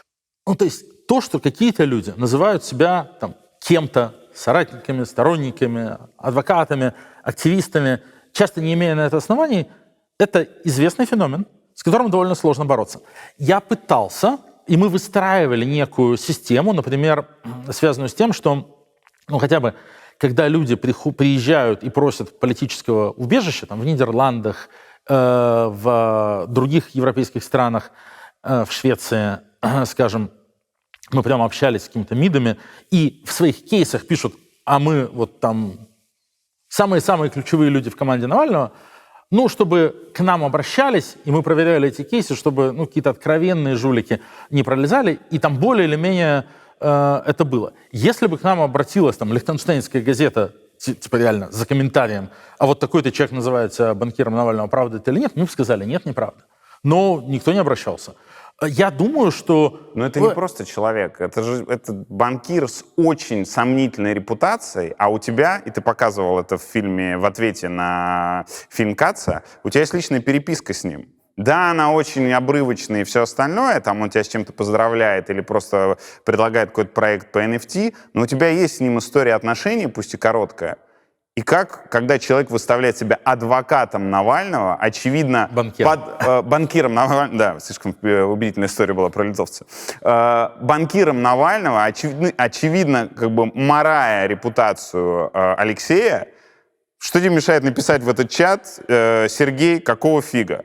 Ну, то есть то, что какие-то люди называют себя там кем-то, соратниками, сторонниками, адвокатами, активистами, часто не имея на это оснований, это известный феномен, с которым довольно сложно бороться. Я пытался, и мы выстраивали некую систему, например, связанную с тем, что, ну, хотя бы, когда люди приезжают и просят политического убежища, там, в Нидерландах, в других европейских странах, в Швеции, скажем, мы прямо общались с какими-то МИДами, и в своих кейсах пишут: а мы вот там самые-самые ключевые люди в команде Навального, ну, чтобы к нам обращались, и мы проверяли эти кейсы, чтобы, ну, какие-то откровенные жулики не пролезали, и там более или менее это было. Если бы к нам обратилась там Лихтенштейнская газета, типа реально, за комментарием: а вот такой-то человек называется банкиром Навального, правда это или нет, мы бы сказали: нет, неправда. Но никто не обращался. Я думаю, что... Но это не просто человек, это банкир с очень сомнительной репутацией, а у тебя, и ты показывал это в фильме, в ответе на фильм Каца, у тебя есть личная переписка с ним. Да, она очень обрывочная и все остальное, там он тебя с чем-то поздравляет или просто предлагает какой-то проект по NFT, но у тебя есть с ним история отношений, пусть и короткая. И как, когда человек выставляет себя адвокатом Навального, очевидно... банкиром Навального, да, слишком убедительная история была про литовца. Банкиром Навального, очевидно, как бы марая репутацию Алексея, что тебе мешает написать в этот чат: Сергей, какого фига?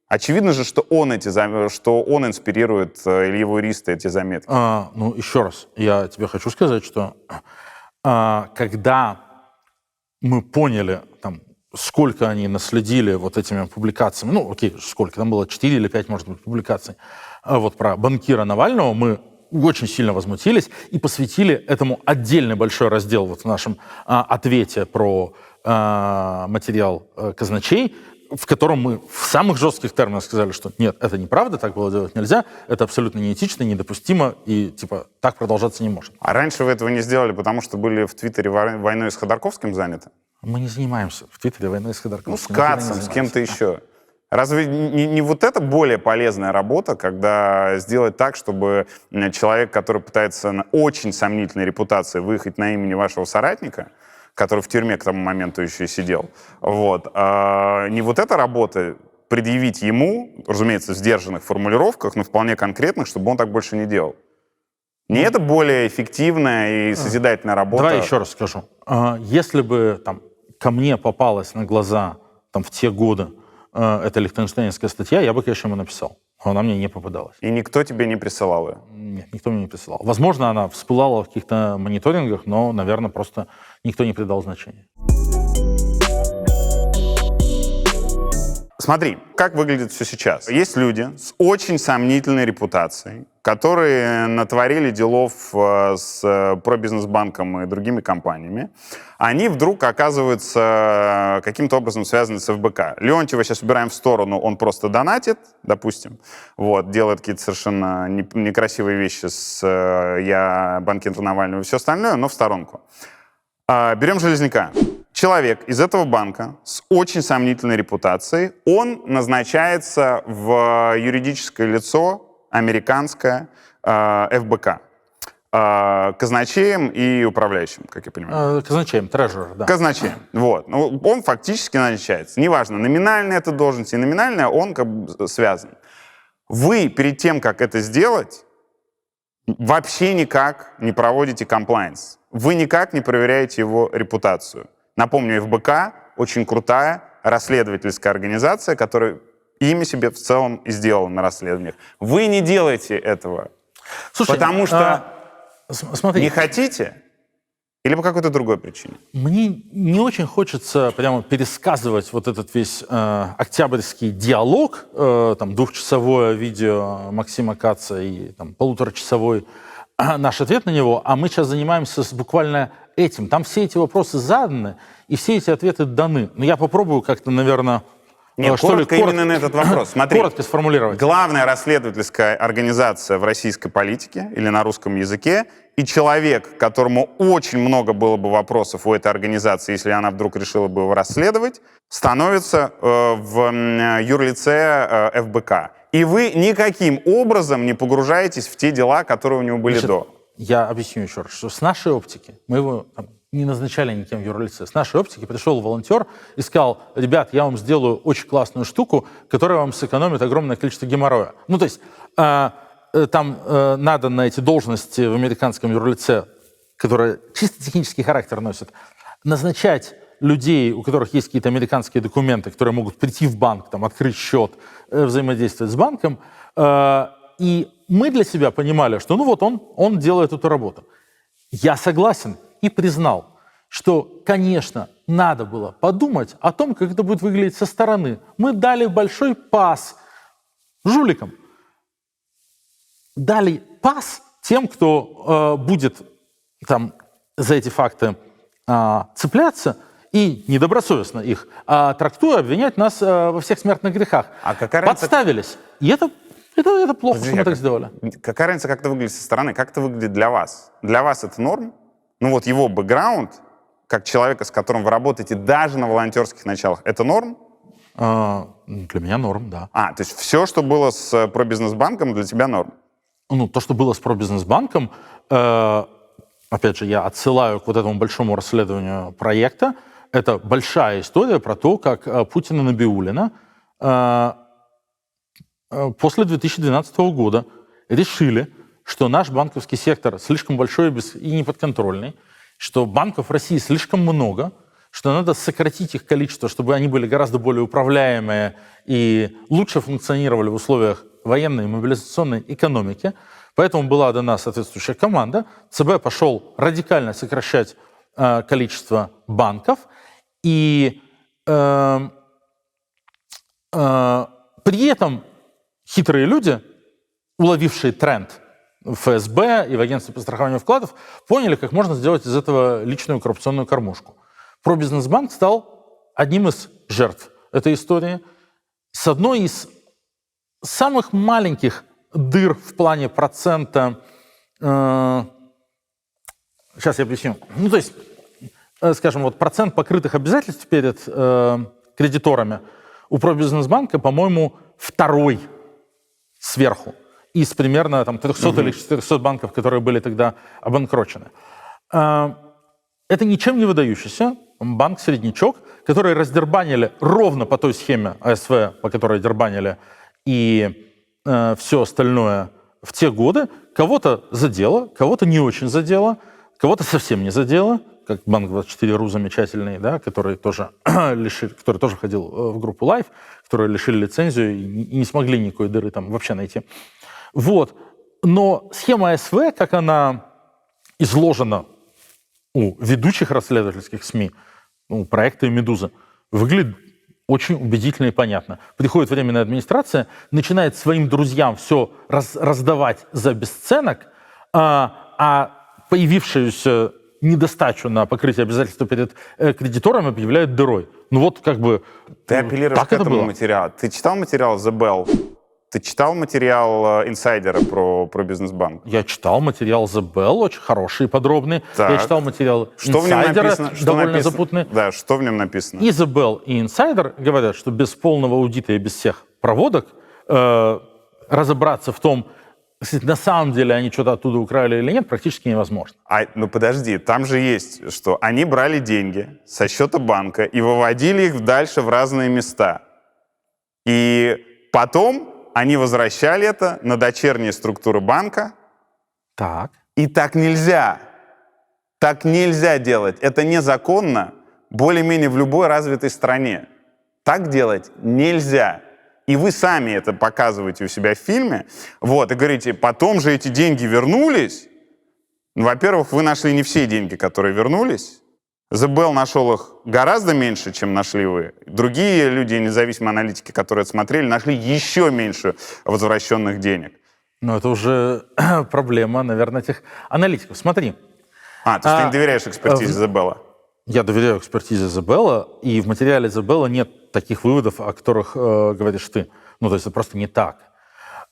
Очевидно же, что он инспирирует, или его юристы, эти заметки. Ну, еще раз, я тебе хочу сказать, что когда мы поняли, там, сколько они наследили вот этими публикациями, ну, окей, сколько, там было 4 или 5, может быть, публикаций, вот про банкира Навального, мы очень сильно возмутились и посвятили этому отдельный большой раздел вот в нашем ответе про материал казначей, в котором мы в самых жестких терминах сказали, что нет, это неправда, так было делать нельзя, это абсолютно неэтично, недопустимо, и типа так продолжаться не может. А раньше вы этого не сделали, потому что были в Твиттере войной с Ходорковским заняты? Мы не занимаемся в Твиттере войной с Ходорковским. Ну, с Кацем, с кем-то еще. Разве не вот это более полезная работа, когда сделать так, чтобы человек, который пытается на очень сомнительной репутации выехать на имени вашего соратника, который в тюрьме к тому моменту еще и сидел, вот, не вот эта работа, предъявить ему, разумеется, в сдержанных формулировках, но вполне конкретных, чтобы он так больше не делал. Не это более эффективная и созидательная работа? Давай еще раз скажу. Если бы там ко мне попалась на глаза там, в те годы эта лихтенштейнская статья, я бы, конечно, ему написал. Она мне не попадалась. И никто тебе не присылал ее? Нет, никто мне не присылал. Возможно, она всплывала в каких-то мониторингах, но, наверное, просто никто не придал значения. Смотри, как выглядит все сейчас. Есть люди с очень сомнительной репутацией, которые натворили делов с Пробизнесбанком и другими компаниями. Они вдруг оказываются каким-то образом связаны с ФБК. Леонтьева сейчас убираем в сторону, он просто донатит, допустим, вот, делает какие-то совершенно некрасивые вещи с «Я банкир Навального» и все остальное, но в сторонку. Берем Железняка. Человек из этого банка с очень сомнительной репутацией, он назначается в юридическое лицо американское ФБК. Казначеем и управляющим, как я понимаю. Казначеем, трежерер, да. Казначеем. Вот. Ну, он фактически назначается. Неважно, номинальная эта должность и номинальная, он как бы связан. Вы перед тем, как это сделать, вообще никак не проводите комплайнс. Вы никак не проверяете его репутацию. Напомню, ФБК очень крутая расследовательская организация, которая имя себе в целом и сделала на расследованиях. Вы не делаете этого. Слушай, потому что смотри, не хотите или по какой-то другой причине? мне не очень хочется прямо пересказывать вот этот весь октябрьский диалог, там, двухчасовое видео Максима Каца и там, полуторачасовой наш ответ на него, а мы сейчас занимаемся буквально этим. Там все эти вопросы заданы, и все эти ответы даны. Но я попробую как-то, наверное, Нет, коротко именно на этот вопрос. Смотри, коротко сформулировать. Главная расследовательская организация в российской политике или на русском языке, и человек, которому очень много было бы вопросов у этой организации, если она вдруг решила бы его расследовать, становится в юрлице ФБК. И вы никаким образом не погружаетесь в те дела, которые у него были до. Я объясню еще раз, что с нашей оптики, мы его там не назначали никем в юрлице, с нашей оптики пришел волонтер и сказал: ребят, я вам сделаю очень классную штуку, которая вам сэкономит огромное количество геморроя. Ну, то есть там надо на эти должности в американском юрлице, которые чисто технический характер носят, назначать людей, у которых есть какие-то американские документы, которые могут прийти в банк, там, открыть счет, взаимодействовать с банком. И мы для себя понимали, что ну вот он делает эту работу. Я согласен и признал, что, конечно, надо было подумать о том, как это будет выглядеть со стороны. Мы дали большой пас жуликам. Дали пас тем, кто будет там, за эти факты цепляться и недобросовестно их трактуя, обвинять нас во всех смертных грехах. А какая разница... Подставились. И это плохо, что мы так сделали. Какая разница, как это выглядит со стороны? Как это выглядит для вас? Для вас это норм? Ну вот его бэкграунд, как человека, с которым вы работаете даже на волонтерских началах, это норм? Для меня норм, да. То есть все, что было с Пробизнесбанком, для тебя норм? Ну, то, что было с Пробизнесбанком, опять же, я отсылаю к вот этому большому расследованию проекта. Это большая история про то, как Путин и Набиуллина после 2012 года решили, что наш банковский сектор слишком большой и неподконтрольный, что банков в России слишком много, что надо сократить их количество, чтобы они были гораздо более управляемые и лучше функционировали в условиях военной и мобилизационной экономики. Поэтому была дана соответствующая команда. ЦБ пошел радикально сокращать количество банков. И при этом хитрые люди, уловившие тренд в ФСБ и в Агентстве по страхованию вкладов, поняли, как можно сделать из этого личную коррупционную кормушку. Пробизнесбанк стал одним из жертв этой истории, с одной из самых маленьких дыр в плане процента. Сейчас я объясню. Ну, то есть, скажем, вот процент покрытых обязательств перед кредиторами у Пробизнесбанка, по-моему, второй сверху из примерно там, 300 или 400 банков, которые были тогда обанкрочены. Это ничем не выдающийся банк-среднячок, который раздербанили ровно по той схеме АСВ, по которой дербанили и все остальное в те годы. Кого-то задело, кого-то не очень задело, кого-то совсем не задело, как Банк24.ру замечательный, да, который тоже входил в группу Live, которые лишили лицензию и не смогли никакой дыры там вообще найти. Вот. Но схема СВ, как она изложена у ведущих расследовательских СМИ, у проекта «Медуза», выглядит очень убедительно и понятно. Приходит временная администрация, начинает своим друзьям все раздавать за бесценок, а появившуюся недостачу на покрытие обязательств перед кредиторами объявляют дырой. Ну вот как бы Ты апеллируешь к этому материалу. Ты читал материал The Bell? Ты читал материал инсайдера про Бизнесбанк? Я читал материал The Bell, очень хороший и подробный. Так. Я читал материал что инсайдера, довольно запутанный. Да, что в нем написано? И The Bell, и инсайдер говорят, что без полного аудита и без всех проводок разобраться в том, на самом деле они что-то оттуда украли или нет, практически невозможно. Ну подожди, там же есть, что они брали деньги со счета банка и выводили их дальше в разные места. И потом они возвращали это на дочерние структуры банка. Так. И так нельзя. Так нельзя делать. Это незаконно более-менее в любой развитой стране. Так делать нельзя. И вы сами это показываете у себя в фильме, вот, и говорите, потом же эти деньги вернулись. Во-первых, вы нашли не все деньги, которые вернулись. The Bell нашел их гораздо меньше, чем нашли вы. Другие люди, независимые аналитики, которые это смотрели, нашли еще меньше возвращенных денег. Но это уже проблема, наверное, этих аналитиков. Смотри. То есть ты не доверяешь экспертизе The Bell? Я доверяю экспертизе The Bell, и в материале The Bell нет таких выводов, о которых говоришь ты. Ну, то есть это просто не так.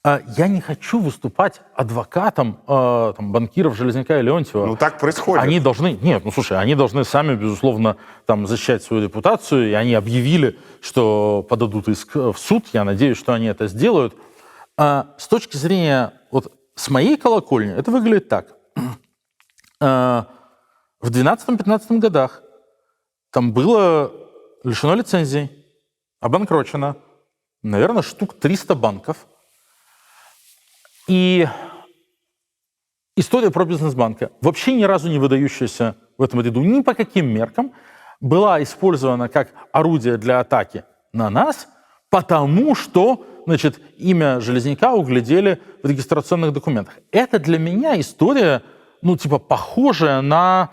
Я не хочу выступать адвокатом банкиров Железняка и Леонтьева. Ну, так происходит. Они должны... Нет, ну, слушай, они должны сами, безусловно, защищать свою репутацию, и они объявили, что подадут иск в суд. Я надеюсь, что они это сделают. С точки зрения... Вот с моей колокольни это выглядит так. В 2012-2015 годах там было лишено лицензий, обанкрочено, наверное, штук 300 банков. И история про Бизнесбанка, вообще ни разу не выдающаяся в этом ряду ни по каким меркам, была использована как орудие для атаки на нас, потому что, значит, имя Железняка углядели в регистрационных документах. Это для меня история, похожая на...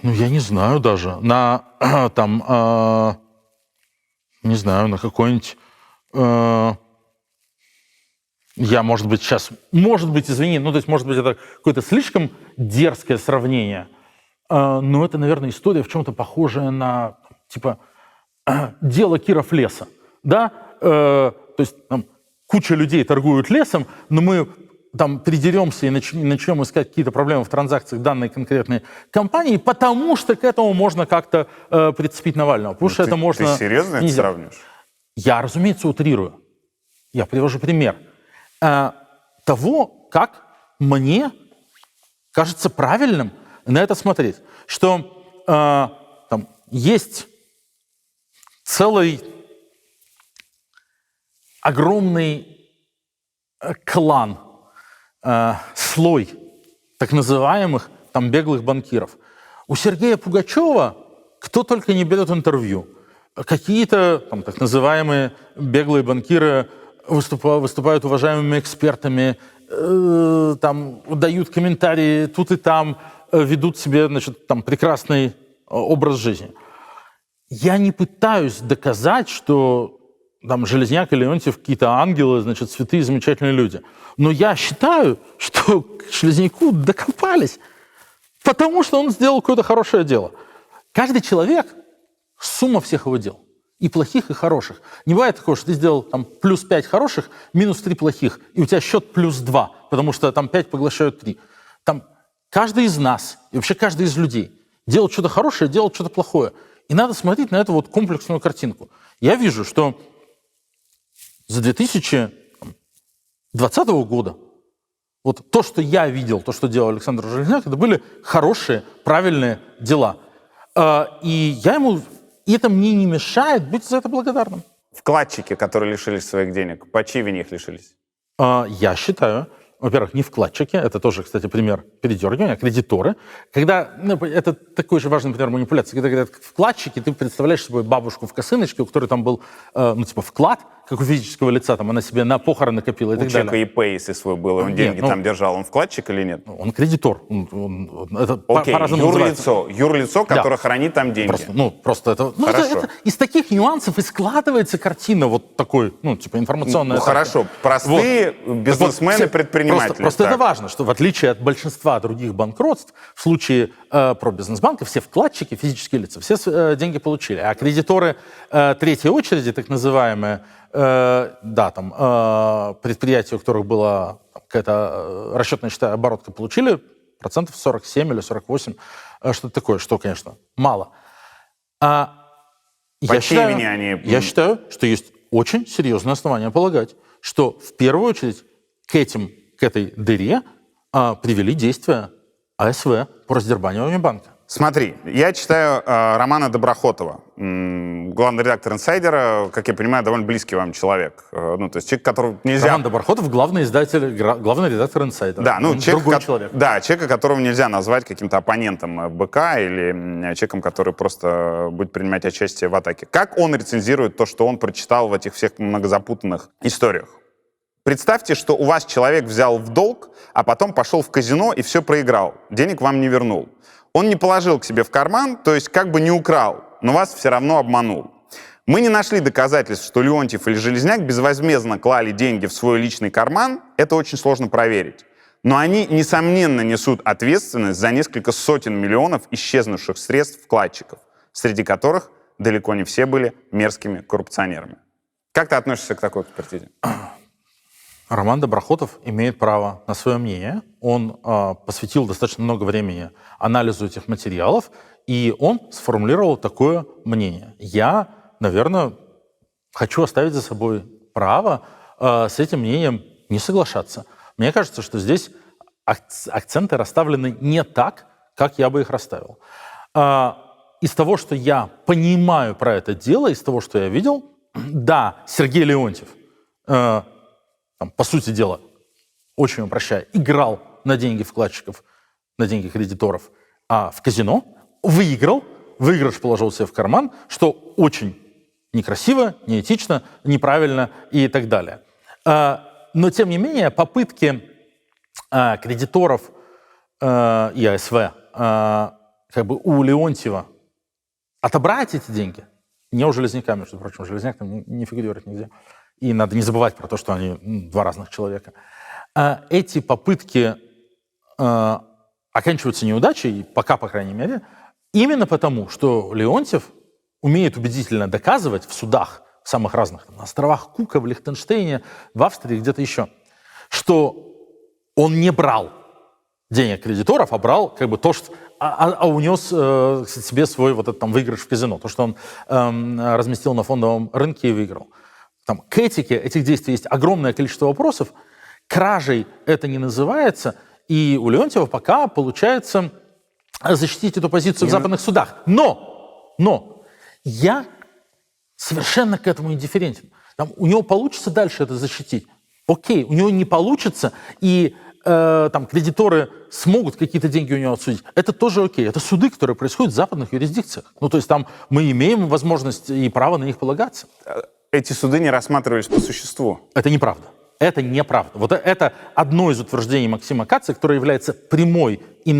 я не знаю даже, на не знаю, на какой-нибудь... извини, может быть, это какое-то слишком дерзкое сравнение, но это, наверное, история в чем-то похожая на, дело Киров леса, да? То есть куча людей торгуют лесом, но мы придеремся и начнем искать какие-то проблемы в транзакциях данной конкретной компании, потому что к этому можно как-то прицепить Навального. Потому что это можно... Ты серьезно это сравниваешь? Я, разумеется, утрирую. Я привожу пример того, как мне кажется правильным на это смотреть. Что есть целый огромный клан, слой так называемых беглых банкиров. У Сергея Пугачева кто только не берет интервью. Какие-то так называемые беглые банкиры выступают уважаемыми экспертами, дают комментарии тут и там, ведут себе, прекрасный образ жизни. Я не пытаюсь доказать, что Железняк и Леонтьев какие-то ангелы, святые, замечательные люди. Но я считаю, что к Железняку докопались, потому что он сделал какое-то хорошее дело. Каждый человек — сумма всех его дел. И плохих, и хороших. Не бывает такого, что ты сделал плюс 5 хороших, минус 3 плохих, и у тебя счет плюс 2, потому что 5 поглощают 3. Каждый из нас, и вообще каждый из людей, делал что-то хорошее, делал что-то плохое. И надо смотреть на эту комплексную картинку. Я вижу, что за 2020 года то, что я видел, то, что делал Александр Железняк, это были хорошие, правильные дела. И это мне не мешает быть за это благодарным. Вкладчики, которые лишились своих денег, по чьей вине их лишились? Я считаю, во-первых, не вкладчики, это тоже, кстати, пример передергивания, а кредиторы. Когда, это такой же важный пример манипуляции, когда говорят вкладчики, ты представляешь собой бабушку в косыночке, у которой там был, вклад, как у физического лица, там она себе на похороны копила и так далее. У человека ИП, если свой был, он деньги там держал, он вкладчик или нет? Он кредитор. Это Окей, по-разному юрлицо, которое хранит там деньги. Просто это... это из таких нюансов и складывается картина вот такой, информационная. Хорошо, простые бизнесмены, предприниматели. Просто это важно, что в отличие от большинства других банкротств, в случае про бизнес-банка все вкладчики, физические лица, все деньги получили. А кредиторы третьей очереди, так называемые, предприятия, у которых была какая-то расчетная счетная оборотка, получили 47 или 48, что-то такое, что, конечно, мало. Я считаю, что есть очень серьезное основание полагать, что в первую очередь к этой дыре привели действия АСВ по раздербаниванию банка. Смотри, я читаю Романа Доброхотова, главный редактор «Инсайдера», как я понимаю, довольно близкий вам человек. То есть человек, которого нельзя... Роман Доброхотов — главный редактор «Инсайдера». Да, человек. Да, человека, которого нельзя назвать каким-то оппонентом БК или человеком, который просто будет принимать участие в атаке. Как он рецензирует то, что он прочитал в этих всех многозапутанных историях? Представьте, что у вас человек взял в долг, а потом пошел в казино и все проиграл. Денег вам не вернул. Он не положил к себе в карман, то есть как бы не украл, но вас все равно обманул. Мы не нашли доказательств, что Леонтьев или Железняк безвозмездно клали деньги в свой личный карман. Это очень сложно проверить. Но они, несомненно, несут ответственность за несколько сотен миллионов исчезнувших средств вкладчиков, среди которых далеко не все были мерзкими коррупционерами. Как ты относишься к такой экспертизе? Роман Доброхотов имеет право на свое мнение. Он посвятил достаточно много времени анализу этих материалов, и он сформулировал такое мнение. Я, наверное, хочу оставить за собой право с этим мнением не соглашаться. Мне кажется, что здесь акценты расставлены не так, как я бы их расставил. Из того, что я понимаю про это дело, из того, что я видел, да, Сергей Леонтьев, по сути дела, очень упрощая, играл на деньги вкладчиков, на деньги кредиторов в казино, выиграл, выигрыш положил себе в карман, что очень некрасиво, неэтично, неправильно и так далее. Но, тем не менее, попытки кредиторов и АСВ у Леонтьева отобрать эти деньги, не у Железняка, между прочим, Железняк там не фигурирует нигде, и надо не забывать про то, что они два разных человека. Эти попытки оканчиваются неудачей, пока, по крайней мере, именно потому, что Леонтьев умеет убедительно доказывать в судах, в самых разных, на островах Кука, в Лихтенштейне, в Австрии, где-то еще, что он не брал денег кредиторов, а брал то, что... унес себе свой выигрыш в казино, то, что он разместил на фондовом рынке и выиграл. К этике этих действий есть огромное количество вопросов. Кражей это не называется, и у Леонтьева пока получается защитить эту позицию в западных судах. Но я совершенно к этому индифферентен. У него получится дальше это защитить. Окей, у него не получится, и кредиторы смогут какие-то деньги у него отсудить. Это тоже окей. Это суды, которые происходят в западных юрисдикциях. То есть там мы имеем возможность и право на них полагаться. Эти суды не рассматривались по существу. Это неправда. Это неправда. Это одно из утверждений Максима Каца, которое является прямой и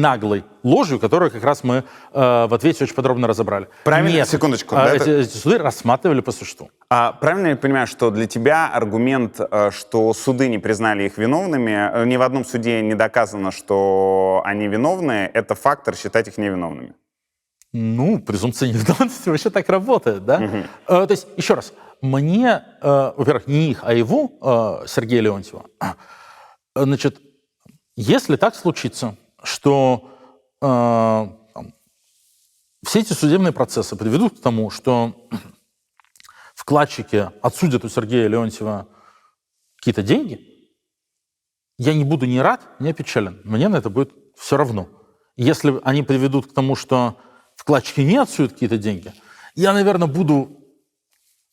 ложью, которую как раз мы в ответе очень подробно разобрали. Правильно, нет, секундочку. Эти суды рассматривали по существу. Правильно я понимаю, что для тебя аргумент, что суды не признали их виновными, ни в одном суде не доказано, что они виновны, это фактор считать их невиновными? Презумпция невиновности вообще так работает, да? То есть, еще раз, мне, во-первых, не их, а его, Сергея Леонтьева, значит, если так случится, что все эти судебные процессы приведут к тому, что вкладчики отсудят у Сергея Леонтьева какие-то деньги, я не буду ни рад, ни опечален. Мне на это будет все равно. Если они приведут к тому, что вкладчики не отсудят какие-то деньги, я, наверное, буду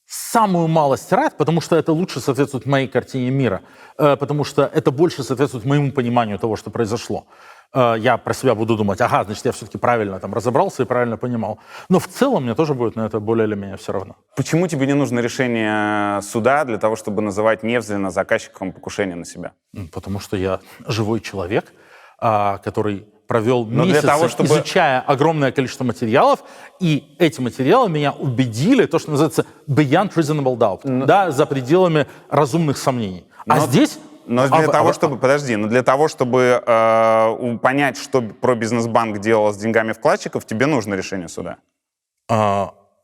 самую малость рад, потому что это лучше соответствует моей картине мира, потому что это больше соответствует моему пониманию того, что произошло. Я про себя буду думать, ага, значит, я все-таки правильно там разобрался и правильно понимал. Но в целом мне тоже будет на это более или менее все равно. Почему тебе не нужно решение суда для того, чтобы называть Невзлина заказчиком покушения на себя? Потому что я живой человек, который провел Но месяцы, для того, чтобы... изучая огромное количество материалов, и эти материалы меня убедили, то, что называется beyond reasonable doubt, да, за пределами разумных сомнений. Здесь... Но для того, чтобы, но для того, чтобы понять, что про бизнес-банк делал с деньгами вкладчиков, тебе нужно решение суда.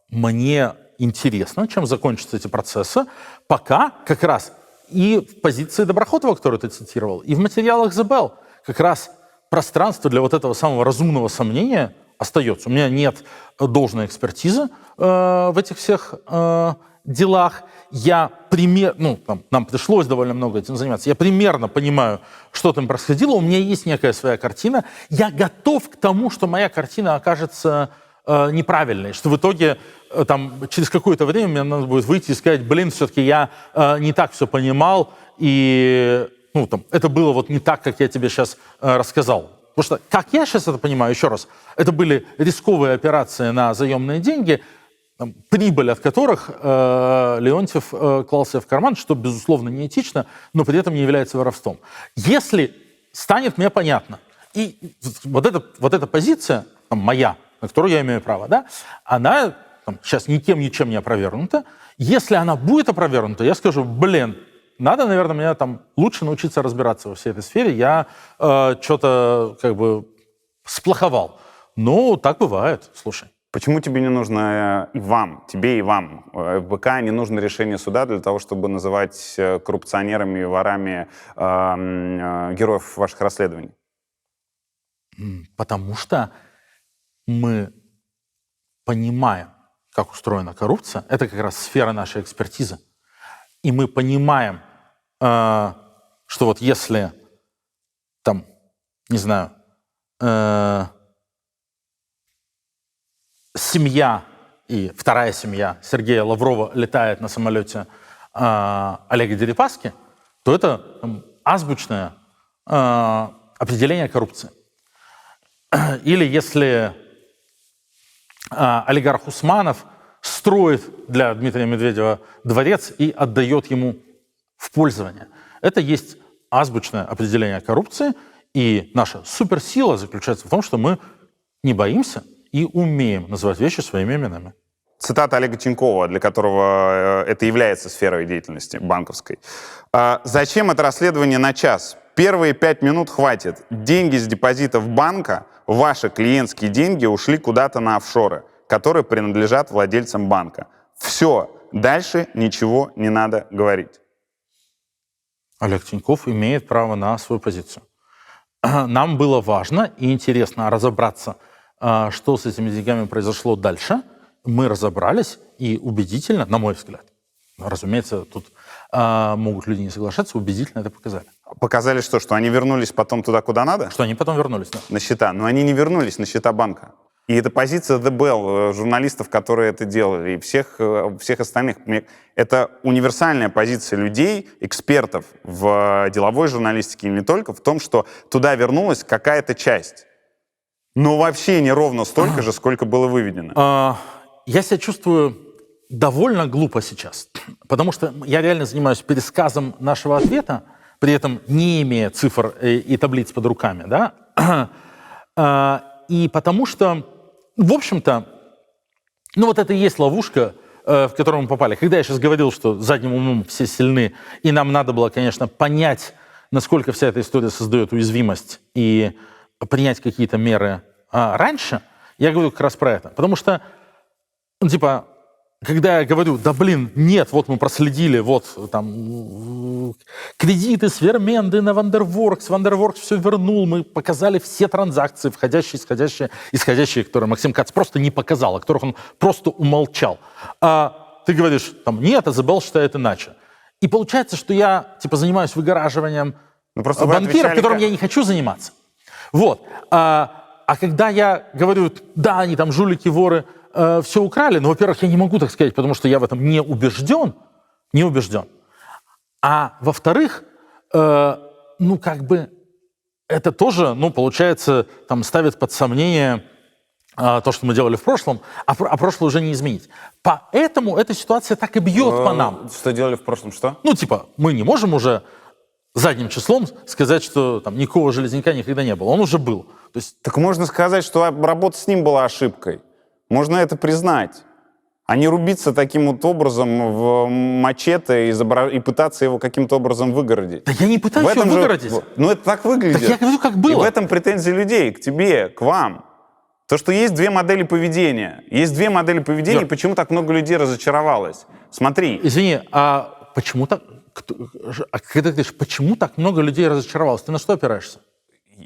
Мне интересно, чем закончатся эти процессы, пока как раз и в позиции Доброхотова, которую ты цитировал, и в материалах The Bell как раз пространство для вот этого самого разумного сомнения остается. У меня нет должной экспертизы в этих всех делах. Нам пришлось довольно много этим заниматься. Я примерно понимаю, что там происходило. У меня есть некая своя картина. Я готов к тому, что моя картина окажется неправильной, что в итоге через какое-то время мне надо будет выйти и сказать, все-таки я не так все понимал, и это было вот не так, как я тебе сейчас рассказал. Потому что, как я сейчас это понимаю, еще раз, это были рисковые операции на заемные деньги, прибыль от которых Леонтьев клал себе в карман, что, безусловно, неэтично, но при этом не является воровством. Если станет мне понятно, и вот эта позиция, моя, на которую я имею право, да, она сейчас никем ничем не опровергнута. Если она будет опровергнута, я скажу, надо, наверное, мне лучше научиться разбираться во всей этой сфере. Я что-то сплоховал. Так бывает, слушай. Почему тебе не нужно тебе и вам, ФБК, не нужно решение суда для того, чтобы называть коррупционерами и ворами героев ваших расследований? Потому что мы понимаем, как устроена коррупция. Это как раз сфера нашей экспертизы. И мы понимаем, что вот если семья и вторая семья Сергея Лаврова летает на самолете Олега Дерипаски, то это азбучное определение коррупции. Или если олигарх Усманов строит для Дмитрия Медведева дворец и отдает ему в пользование. Это есть азбучное определение коррупции, и наша суперсила заключается в том, что мы не боимся и умеем называть вещи своими именами. Цитата Олега Тинькова, для которого это является сферой деятельности банковской. «Зачем это расследование на час? Первые 5 минут хватит. Деньги с депозитов банка, ваши клиентские деньги, ушли куда-то на офшоры, которые принадлежат владельцам банка. Все. Дальше ничего не надо говорить». Олег Тиньков имеет право на свою позицию. Нам было важно и интересно разобраться, что с этими деньгами произошло дальше. Мы разобрались и убедительно, на мой взгляд, разумеется, тут могут люди не соглашаться, убедительно это показали. Показали что? Что они вернулись потом туда, куда надо? Что они потом вернулись, да. На счета. Но они не вернулись на счета банка. И это позиция The Bell, журналистов, которые это делали, и всех остальных. Это универсальная позиция людей, экспертов в деловой журналистике, и не только, в том, что туда вернулась какая-то часть. Но вообще не ровно столько же, сколько было выведено. Я себя чувствую довольно глупо сейчас, потому что я реально занимаюсь пересказом нашего ответа, при этом не имея цифр и таблиц под руками, да? И потому что, в общем-то, вот это и есть ловушка, в которую мы попали. Когда я сейчас говорил, что задним умом все сильны, и нам надо было, конечно, понять, насколько вся эта история создает уязвимость, и принять какие-то меры раньше, я говорю как раз про это. Потому что, когда я говорю, нет, вот мы проследили, вот там кредиты с Верменды на Вандерворкс все вернул, мы показали все транзакции, входящие, исходящие, которые Максим Кац просто не показал, о которых он просто умолчал. А ты говоришь, нет, Изабелл считает иначе. И получается, что я занимаюсь выгораживанием банкиров, которым я не хочу заниматься. Вот. А когда я говорю, да, они там жулики, воры, все украли. Но, во-первых, я не могу так сказать, потому что я в этом не убежден. А во-вторых, ну, как бы, это тоже, ну, получается, там, ставит под сомнение то, что мы делали в прошлом, а прошлое уже не изменить. Поэтому эта ситуация так и бьет по нам. Что делали в прошлом, что? Ну, типа, мы не можем уже задним числом сказать, что там никакого Железняка никогда не было. Он уже был. То есть... Так можно сказать, что работа с ним была ошибкой. Можно это признать. А не рубиться таким вот образом в мачете и пытаться его каким-то образом выгородить. Да я не пытаюсь его выгородить. Ну, это так выглядит. Так я говорю, как было. И в этом претензии людей к тебе, к вам. То, что есть две модели поведения. Есть две модели поведения, и почему так много людей разочаровалось? Смотри. Извини, а почему так... Когда ты говоришь, почему так много людей разочаровалось, ты на что опираешься?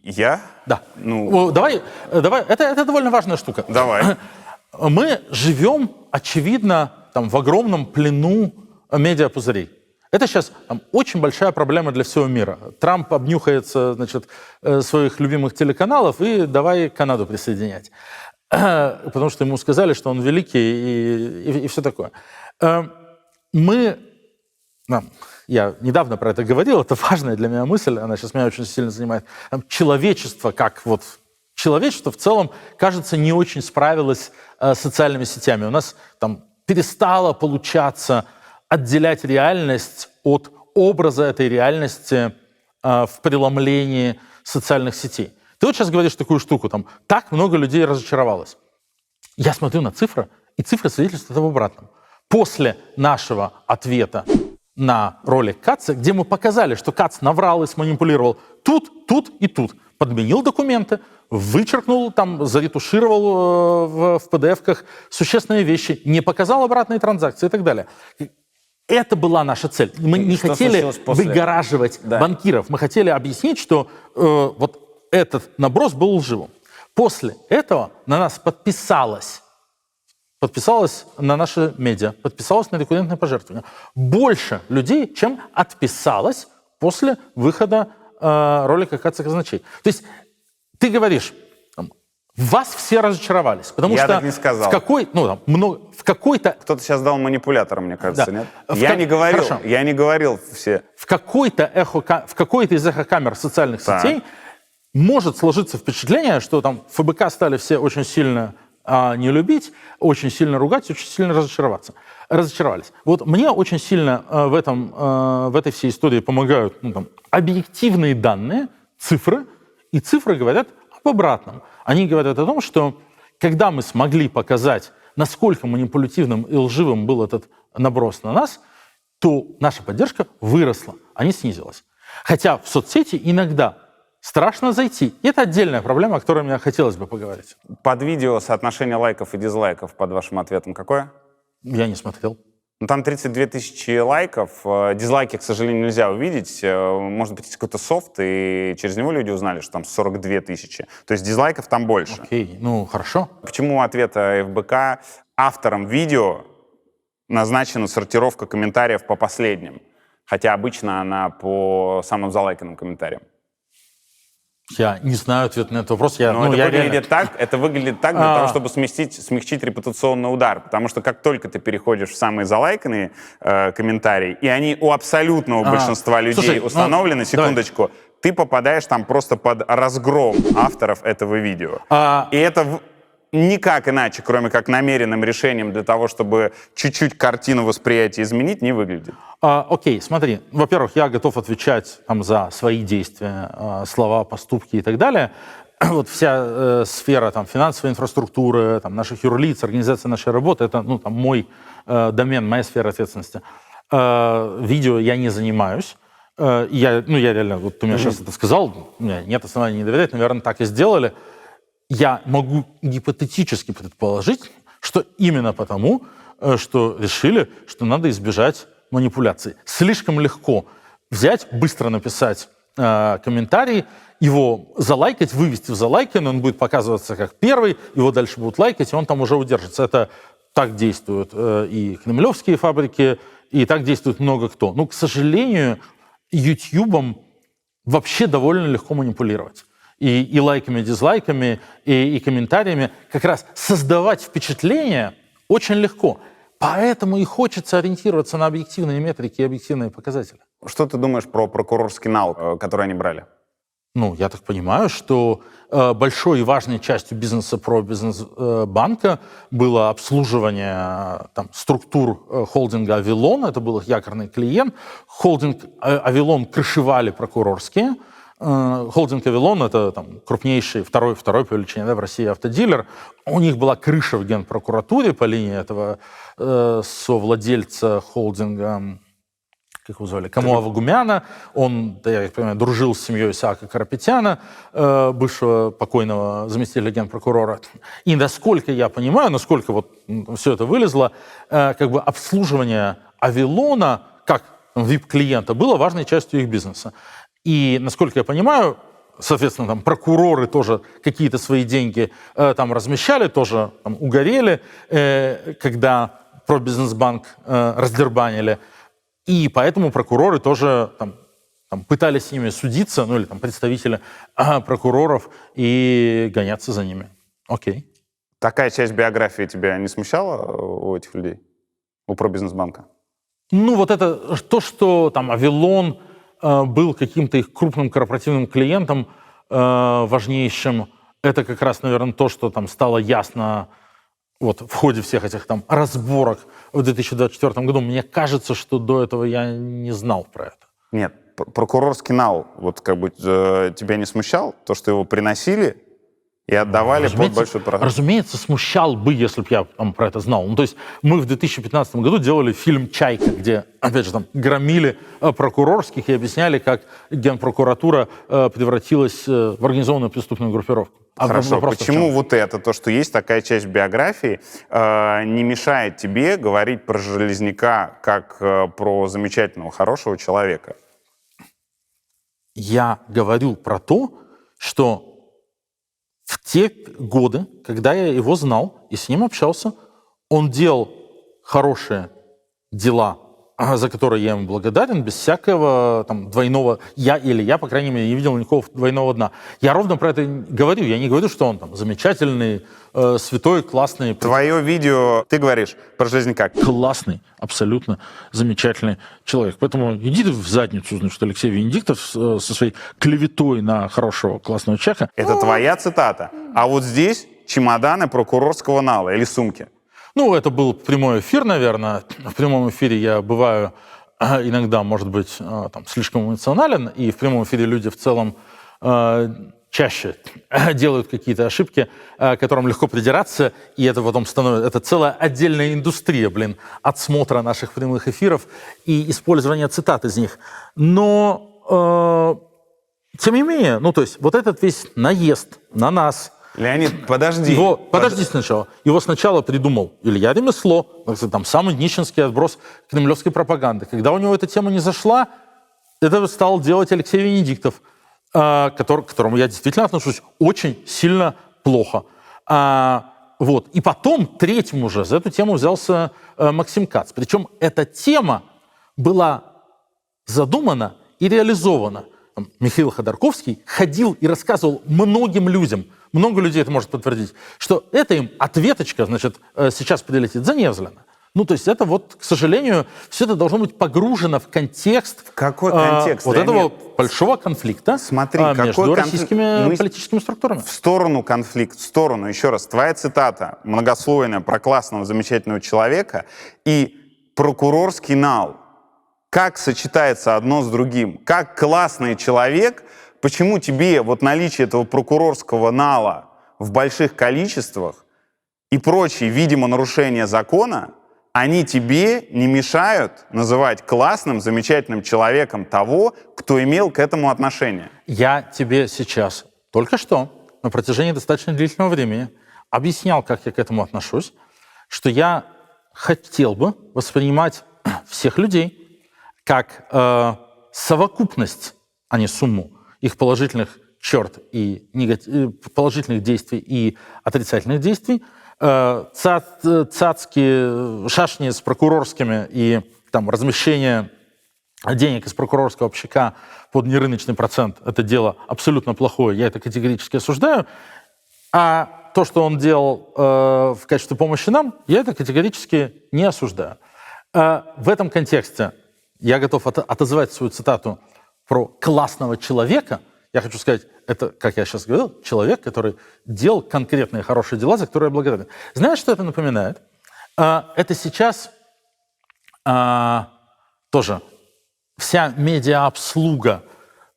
Я? Да. Ну... Давай. Это довольно важная штука. Давай. Мы живем, очевидно, там, в огромном плену медиапузырей. Это сейчас там, очень большая проблема для всего мира. Трамп обнюхается, значит, своих любимых телеканалов и давай Канаду присоединять. Потому что ему сказали, что он великий и все такое. Я недавно про это говорил, это важная для меня мысль, она сейчас меня очень сильно занимает. Человечество, человечество в целом, кажется, не очень справилось с социальными сетями. У нас там перестало получаться отделять реальность от образа этой реальности в преломлении социальных сетей. Ты вот сейчас говоришь такую штуку, там, так много людей разочаровалось. Я смотрю на цифры, и цифры свидетельствуют об обратном. После нашего ответа на ролик Каца, где мы показали, что Кац наврал и сманипулировал тут, тут и тут, подменил документы, вычеркнул, там, заретушировал в PDF-ках существенные вещи, не показал обратные транзакции и так далее. Это была наша цель. Мы не хотели выгораживать банкиров. Мы хотели объяснить, что вот этот наброс был лживым. После этого на нас подписалось на наши медиа, подписалось на рекуррентные пожертвования больше людей, чем отписалось после выхода ролика «Каца казначей». То есть ты говоришь, вас все разочаровались, потому я что так не сказал. в какой-то... Кто-то сейчас дал манипулятором, мне кажется, Да. нет? Я не говорил все. В какой-то из эхокамер социальных сетей может сложиться впечатление, что там ФБК стали все очень сильно не любить, очень сильно ругать, очень сильно разочаровались. Вот мне очень сильно в этой всей истории помогают объективные данные, цифры, и цифры говорят об обратном. Они говорят о том, что когда мы смогли показать, насколько манипулятивным и лживым был этот наброс на нас, то наша поддержка выросла, а не снизилась. Хотя в соцсети иногда страшно зайти. И это отдельная проблема, о которой мне хотелось бы поговорить. Под видео соотношение лайков и дизлайков под вашим ответом какое? Я не смотрел. Ну, там 32 тысячи лайков. Дизлайки, к сожалению, нельзя увидеть. Может быть, есть какой-то софт, и через него люди узнали, что там 42 тысячи. То есть дизлайков там больше. Окей, ну хорошо. Почему у ответа ФБК авторам видео назначена сортировка комментариев по последним? Хотя обычно она по самым залайканным комментариям. Я не знаю ответ на этот вопрос. Это выглядит так для того, чтобы смягчить репутационный удар. Потому что как только ты переходишь в самые залайканные комментарии, и они у абсолютного большинства людей установлены, секундочку, ты попадаешь там просто под разгром авторов этого видео. И это никак иначе, кроме как намеренным решением для того, чтобы чуть-чуть картину восприятия изменить, не выглядит. Окей, смотри. Во-первых, я готов отвечать за свои действия, слова, поступки и так далее. Вот вся сфера финансовой инфраструктуры, наших юрлиц, организация нашей работы, это мой домен, моя сфера ответственности. Видео я не занимаюсь. Я реально, вот ты мне сейчас это сказал, у меня нет оснований не доверять, наверное, так и сделали. Я могу гипотетически предположить, что именно потому, что решили, что надо избежать манипуляций. Слишком легко взять, быстро написать комментарий, его залайкать, вывести в залайкин, он будет показываться как первый, его дальше будут лайкать, и он там уже удержится. Это так действуют и кремлевские фабрики, и так действует много кто. Но, к сожалению, YouTube'ом вообще довольно легко манипулировать. и лайками, дизлайками, и комментариями, как раз создавать впечатление очень легко. Поэтому и хочется ориентироваться на объективные метрики и объективные показатели. Что ты думаешь про прокурорский нал, который они брали? Ну, я так понимаю, что большой и важной частью бизнеса про бизнес-банка было обслуживание структур холдинга «Авилон». Это был их якорный клиент. Холдинг «Авилон» крышевали прокурорские. Холдинг «Авилон» — это крупнейший, второй по величине в России автодилер. У них была крыша в Генпрокуратуре по линии этого совладельца холдинга, как его звали, Камуава Гумяна. Он, я так понимаю, дружил с семьей Исаака Карапетяна, бывшего покойного заместителя генпрокурора. И насколько я понимаю, насколько вот все это вылезло, как бы обслуживание «Авилона» как VIP-клиента было важной частью их бизнеса. И, насколько я понимаю, соответственно, там прокуроры тоже какие-то свои деньги там размещали, тоже там угорели, когда про Бизнесбанк раздербанили. И поэтому прокуроры тоже там пытались с ними судиться, ну или там представители прокуроров, и гоняться за ними. Окей. Такая часть биографии тебя не смущала у этих людей? У пробизнесбанка? Ну вот это то, что там «Авилон» был каким-то их крупным корпоративным клиентом важнейшим, это как раз, наверное, то, что там стало ясно вот в ходе всех этих там разборок в 2024 году. Мне кажется, что до этого я не знал про это. Нет, прокурорский нал, вот как бы тебя не смущал? То, что его приносили и отдавали под большую программу? Разумеется, смущал бы, если бы я про это знал. Ну, то есть мы в 2015 году делали фильм «Чайка», где, опять же, там громили прокурорских и объясняли, как Генпрокуратура превратилась в организованную преступную группировку. Хорошо, почему вот это, то, что есть такая часть биографии, не мешает тебе говорить про Железняка как про замечательного, хорошего человека? Я говорю про то, что в те годы, когда я его знал и с ним общался, он делал хорошие дела, за которые я ему благодарен, без всякого там двойного я, по крайней мере, не видел никакого двойного дна. Я ровно про это говорю. Я не говорю, что он там замечательный, святой, классный. Твое видео, ты говоришь про Железняка. Классный, абсолютно замечательный человек. Поэтому иди ты в задницу, значит, Алексей Венедиктов со своей клеветой на хорошего, классного человека. Это твоя цитата. А вот здесь чемоданы прокурорского нала или сумки. Ну, это был прямой эфир, наверное. В прямом эфире я бываю иногда, может быть, там, слишком эмоционален, и в прямом эфире люди в целом чаще делают какие-то ошибки, к которым легко придираться, и это потом становится... Это целая отдельная индустрия, отсмотра наших прямых эфиров и использования цитат из них. Но, тем не менее, ну, то есть вот этот весь наезд на нас... Леонид, подожди. Подожди сначала. Его сначала придумал Илья Ремесло, там самый нищенский отброс кремлевской пропаганды. Когда у него эта тема не зашла, это стал делать Алексей Венедиктов, к которому я действительно отношусь очень сильно плохо. Вот. И потом третьим уже за эту тему взялся Максим Кац. Причем эта тема была задумана и реализована. Михаил Ходорковский ходил и рассказывал многим людям, много людей это может подтвердить, что это им ответочка, значит, сейчас прилетит за Невзлина. Ну, то есть это вот, к сожалению, все это должно быть погружено в контекст. Какой контекст? Вот этого большого конфликта. Смотри, между российскими политическими структурами. В сторону конфликт, в сторону, еще раз, твоя цитата многослойная про классного, замечательного человека и прокурорский нал. Как сочетается одно с другим? Как классный человек, почему тебе вот наличие этого прокурорского нала в больших количествах и прочие, видимо, нарушения закона, они тебе не мешают называть классным, замечательным человеком того, кто имел к этому отношение? Я тебе сейчас только что на протяжении достаточно длительного времени объяснял, как я к этому отношусь, что я хотел бы воспринимать всех людей как совокупность, а не сумму их положительных черт и положительных действий и отрицательных действий, цацки, шашни с прокурорскими и там, размещение денег из прокурорского общака под нерыночный процент, это дело абсолютно плохое, я это категорически осуждаю. А то, что он делал в качестве помощи нам, я это категорически не осуждаю. В этом контексте я готов отозвать свою цитату про классного человека. Я хочу сказать, это, как я сейчас говорил, человек, который делал конкретные хорошие дела, за которые я благодарен. Знаешь, что это напоминает? Это сейчас тоже вся медиа-обслуга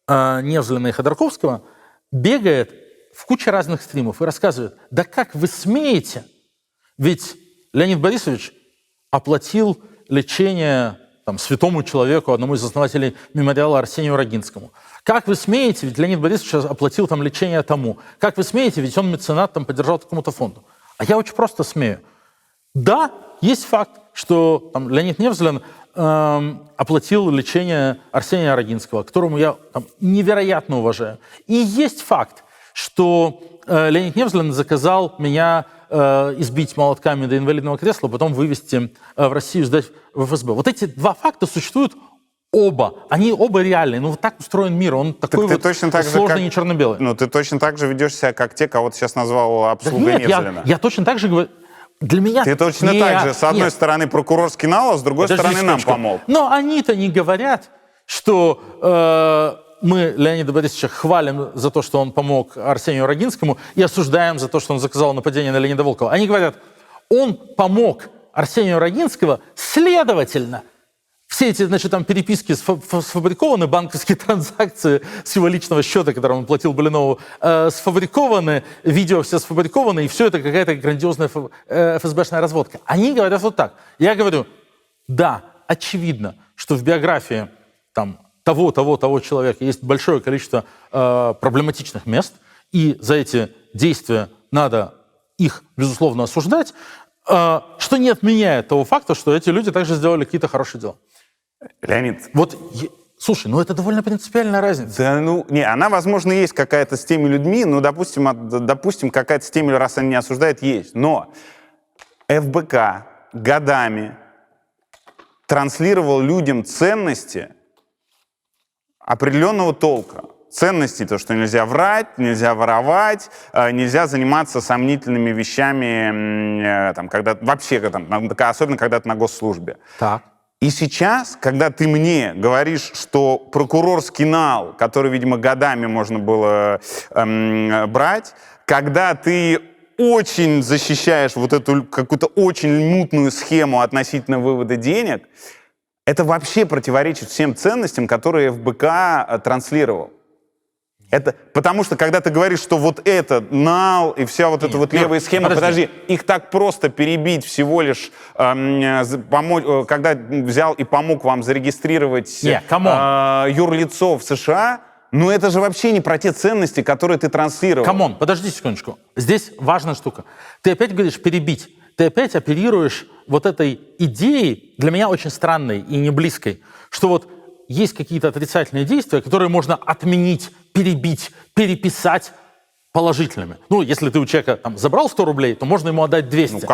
Невзлина и Ходорковского бегает в куче разных стримов и рассказывает, да как вы смеете? Ведь Леонид Борисович оплатил лечение святому человеку, одному из основателей мемориала Арсению Рогинскому. Как вы смеете, ведь Леонид Борисович оплатил лечение тому. Как вы смеете, ведь он меценат поддержал такому-то фонду. А я очень просто смею. Да, есть факт, что Леонид Невзлин оплатил лечение Арсения Рогинского, которому я невероятно уважаю. И есть факт, что Леонид Невзлин заказал меня избить молотками до инвалидного кресла, потом вывести в Россию, сдать в ФСБ. Вот эти два факта существуют оба. Они оба реальные. Вот так устроен мир. Он такой вот сложный, не черно-белый. Ну, ты точно так же ведешь себя, как те, кого ты сейчас назвал обслугой Невзлина. Я точно так же говорю. Для меня... Ты точно так же. С одной стороны прокурорский нал, а с другой стороны нам помог. Но они-то не говорят, что мы Леонида Борисовича хвалим за то, что он помог Арсению Рогинскому, и осуждаем за то, что он заказал нападение на Леонида Волкова. Они говорят, он помог Арсению Рогинскому, следовательно, все эти, переписки сфабрикованы, банковские транзакции с его личного счета, которым он платил Блинову, сфабрикованы, видео все сфабрикованы, и все это какая-то грандиозная ФСБшная разводка. Они говорят вот так. Я говорю, да, очевидно, что в биографии того человека есть большое количество проблематичных мест, и за эти действия надо их, безусловно, осуждать, что не отменяет того факта, что эти люди также сделали какие-то хорошие дела. Леонид. Слушай, это довольно принципиальная разница. Да, она, возможно, есть какая-то с теми людьми, допустим, какая-то с теми, раз они не осуждают, есть. Но ФБК годами транслировал людям ценности определенного толка. Ценности, то, что нельзя врать, нельзя воровать, нельзя заниматься сомнительными вещами, особенно когда ты на госслужбе. Так. И сейчас, когда ты мне говоришь, что прокурорский нал, который, видимо, годами можно было брать, когда ты очень защищаешь вот эту какую-то очень мутную схему относительно вывода денег, это вообще противоречит всем ценностям, которые ФБК транслировал. Это потому что, когда ты говоришь, что вот это нал и вся вот эта вот левая схема, подожди, их так просто перебить всего лишь, когда взял и помог вам зарегистрировать юрлицо в США, это же вообще не про те ценности, которые ты транслировал. Камон, подожди секундочку. Здесь важная штука. Ты опять говоришь перебить. Ты опять оперируешь вот этой идеей, для меня очень странной и не близкой, что вот есть какие-то отрицательные действия, которые можно отменить, перебить, переписать положительными. Если ты у человека забрал 100 рублей, то можно ему отдать 200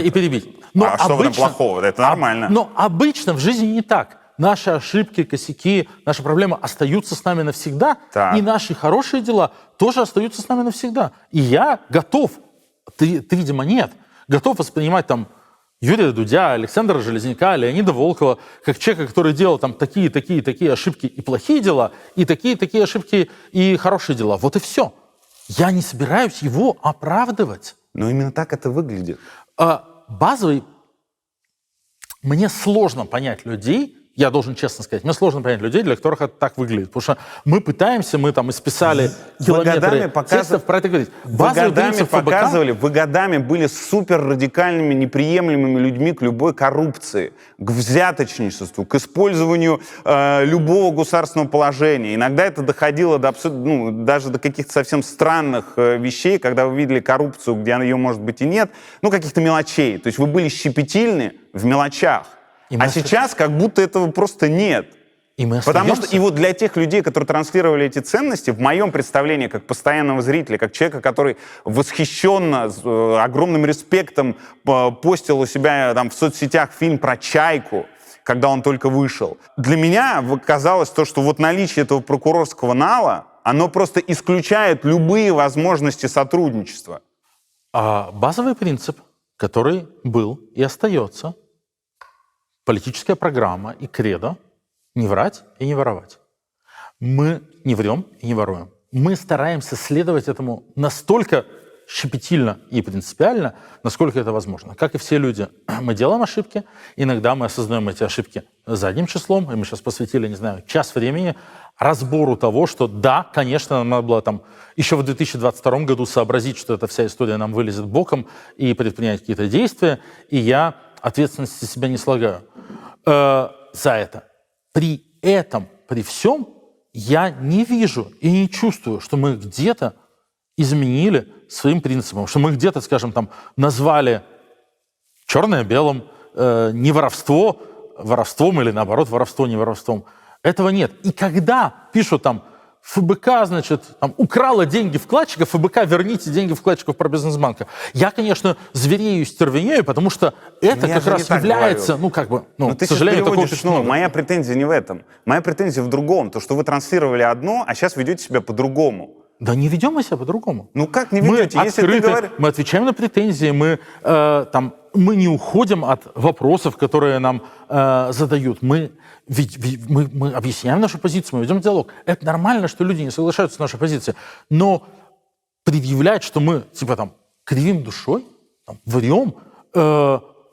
и перебить. Но что в этом плохого? Это нормально. Но обычно в жизни не так. Наши ошибки, косяки, наши проблемы остаются с нами навсегда, и наши хорошие дела тоже остаются с нами навсегда. И я готов, ты видимо, нет, готов воспринимать Юрия Дудя, Александра Железняка, Леонида Волкова, как человека, который делал такие ошибки и плохие дела, и такие ошибки и хорошие дела. Вот и все. Я не собираюсь его оправдывать. Но именно так это выглядит. Базовый... Мне сложно понять людей, я должен честно сказать, мне сложно понять людей, для которых это так выглядит. Потому что мы пытаемся, мы исписали километры текстов про это говорить. Вы годами были супер радикальными, неприемлемыми людьми к любой коррупции, к взяточничеству, к использованию любого государственного положения. Иногда это доходило даже до каких-то совсем странных вещей, когда вы видели коррупцию, где ее, может быть, и нет, каких-то мелочей. То есть вы были щепетильны в мелочах. А сейчас как будто этого просто нет. Потому что и вот для тех людей, которые транслировали эти ценности, в моем представлении, как постоянного зрителя, как человека, который восхищенно, с огромным респектом постил у себя в соцсетях фильм про чайку, когда он только вышел. Для меня казалось то, что вот наличие этого прокурорского нала, оно просто исключает любые возможности сотрудничества. А базовый принцип, который был и остается, политическая программа и кредо — не врать и не воровать. Мы не врем и не воруем. Мы стараемся следовать этому настолько щепетильно и принципиально, насколько это возможно. Как и все люди, мы делаем ошибки, иногда мы осознаем эти ошибки задним числом, и мы сейчас посвятили, не знаю, час времени разбору того, что да, конечно, нам надо было там еще в 2022 году сообразить, что эта вся история нам вылезет боком, и предпринять какие-то действия, и я ответственности себя не слагаю за это. При этом, при всем, я не вижу и не чувствую, что мы где-то изменили своим принципам, что мы где-то, скажем, там, назвали черное белым, не воровство воровством или, наоборот, воровство не воровством. Этого нет. И когда пишут там ФБК, значит, там, украла деньги вкладчиков, ФБК, верните деньги вкладчиков про Бизнесбанка. Я, конечно, зверею и стервенею, потому что это как раз является, к сожалению, такого... Моя претензия не в этом. Моя претензия в другом. То, что вы транслировали одно, а сейчас ведете себя по-другому. Да не ведем мы себя по-другому. Ну как не ведете? Мы открыты, мы отвечаем на претензии, мы не уходим от вопросов, которые нам задают. Мы объясняем нашу позицию, мы ведем диалог. Это нормально, что люди не соглашаются с нашей позицией. Но предъявлять, что мы кривим душой, врем,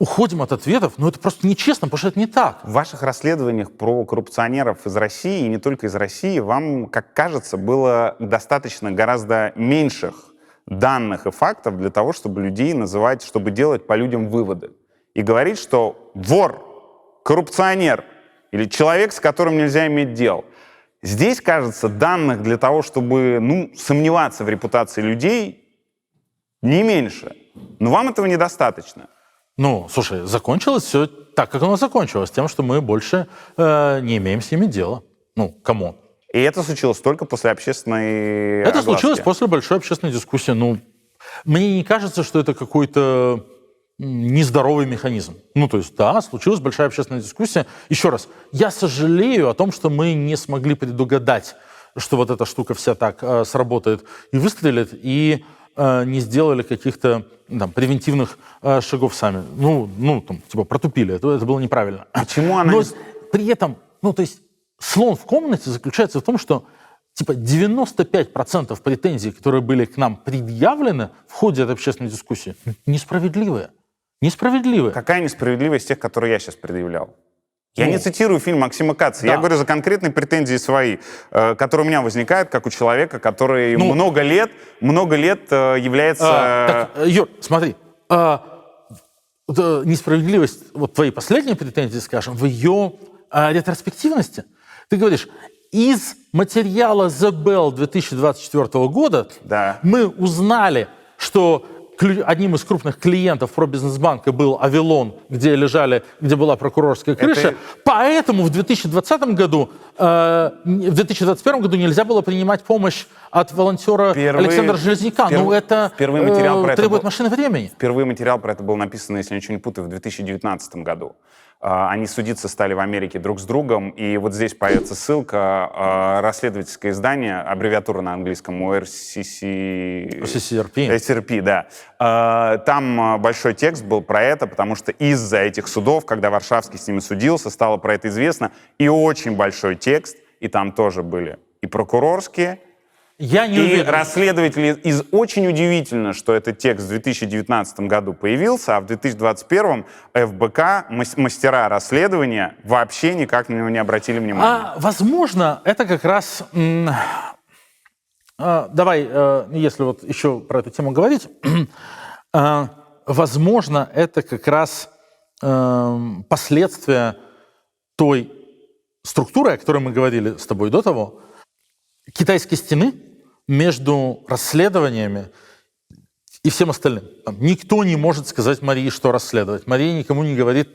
уходим от ответов, это просто нечестно, потому что это не так. В ваших расследованиях про коррупционеров из России, и не только из России, вам, как кажется, было достаточно гораздо меньших данных и фактов для того, чтобы людей называть, чтобы делать по людям выводы. И говорить, что вор, коррупционер или человек, с которым нельзя иметь дел. Здесь, кажется, данных для того, чтобы сомневаться в репутации людей, не меньше. Но вам этого недостаточно. Слушай, закончилось все так, как оно закончилось, тем, что мы больше не имеем с ними дела. Камон. И это случилось только после общественной огласки. Случилось после большой общественной дискуссии. Мне не кажется, что это какой-то нездоровый механизм. Да, случилась большая общественная дискуссия. Еще раз, я сожалею о том, что мы не смогли предугадать, что вот эта штука вся так сработает и выстрелит, и не сделали каких-то превентивных шагов сами. Протупили. Это было неправильно. Почему она... Но при этом, слон в комнате заключается в том, что 95% претензий, которые были к нам предъявлены в ходе этой общественной дискуссии, несправедливые. Несправедливые. Какая несправедливость тех, которые я сейчас предъявлял? Я не цитирую фильм Максима Каца. Да. Я говорю за конкретные претензии свои, которые у меня возникают, как у человека, который много лет является... Юр, смотри. Несправедливость твоей последней претензии, скажем, в ее ретроспективности. Ты говоришь, из материала The Bell 2024 года мы узнали, что одним из крупных клиентов пробизнесбанка был Авилон, где была прокурорская крыша. Поэтому в 2021 году нельзя было принимать помощь от волонтера Александра Железняка. Это требует машины времени. Впервые материал про это был написан, если я ничего не путаю, в 2019 году. Они судиться стали в Америке друг с другом, и вот здесь появится ссылка, расследовательское издание, аббревиатура на английском SRP, да. Там большой текст был про это, потому что из-за этих судов, когда Варшавский с ними судился, стало про это известно, и очень большой текст, и там тоже были и прокурорские, и расследователи. Очень удивительно, что этот текст в 2019 году появился, а в 2021 ФБК, мастера расследования, вообще никак на него не обратили внимания. Возможно, это как раз... Давай, если еще про эту тему говорить, возможно, это как раз последствия той структуры, о которой мы говорили с тобой до того, китайской стены между расследованиями и всем остальным. Никто не может сказать Марии, что расследовать. Мария никому не говорит,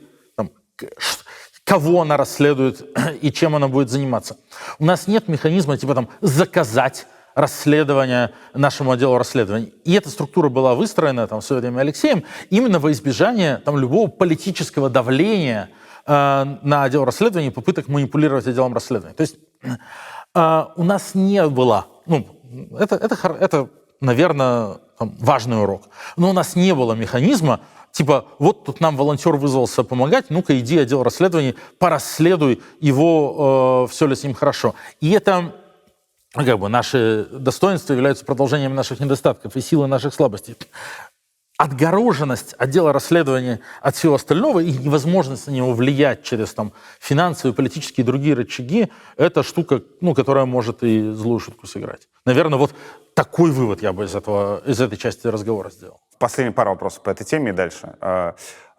кого она расследует и чем она будет заниматься. У нас нет механизма заказать расследование нашему отделу расследований. И эта структура была выстроена в свое время Алексеем именно во избежание любого политического давления на отдел расследований, попыток манипулировать отделом расследований. То есть у нас не было, это наверное, важный урок, но у нас не было механизма, типа, вот тут нам волонтер вызвался помогать, ну-ка иди отдел расследований, порасследуй его, все ли с ним хорошо. И это, как бы, наши достоинства являются продолжением наших недостатков и силы наших слабостей. Отгороженность отдела расследования от всего остального и невозможность на него влиять через там, финансовые, политические и другие рычаги, это штука, которая может и злую шутку сыграть. Наверное, вот такой вывод я бы из этой части разговора сделал. Последние пару вопросов по этой теме и дальше.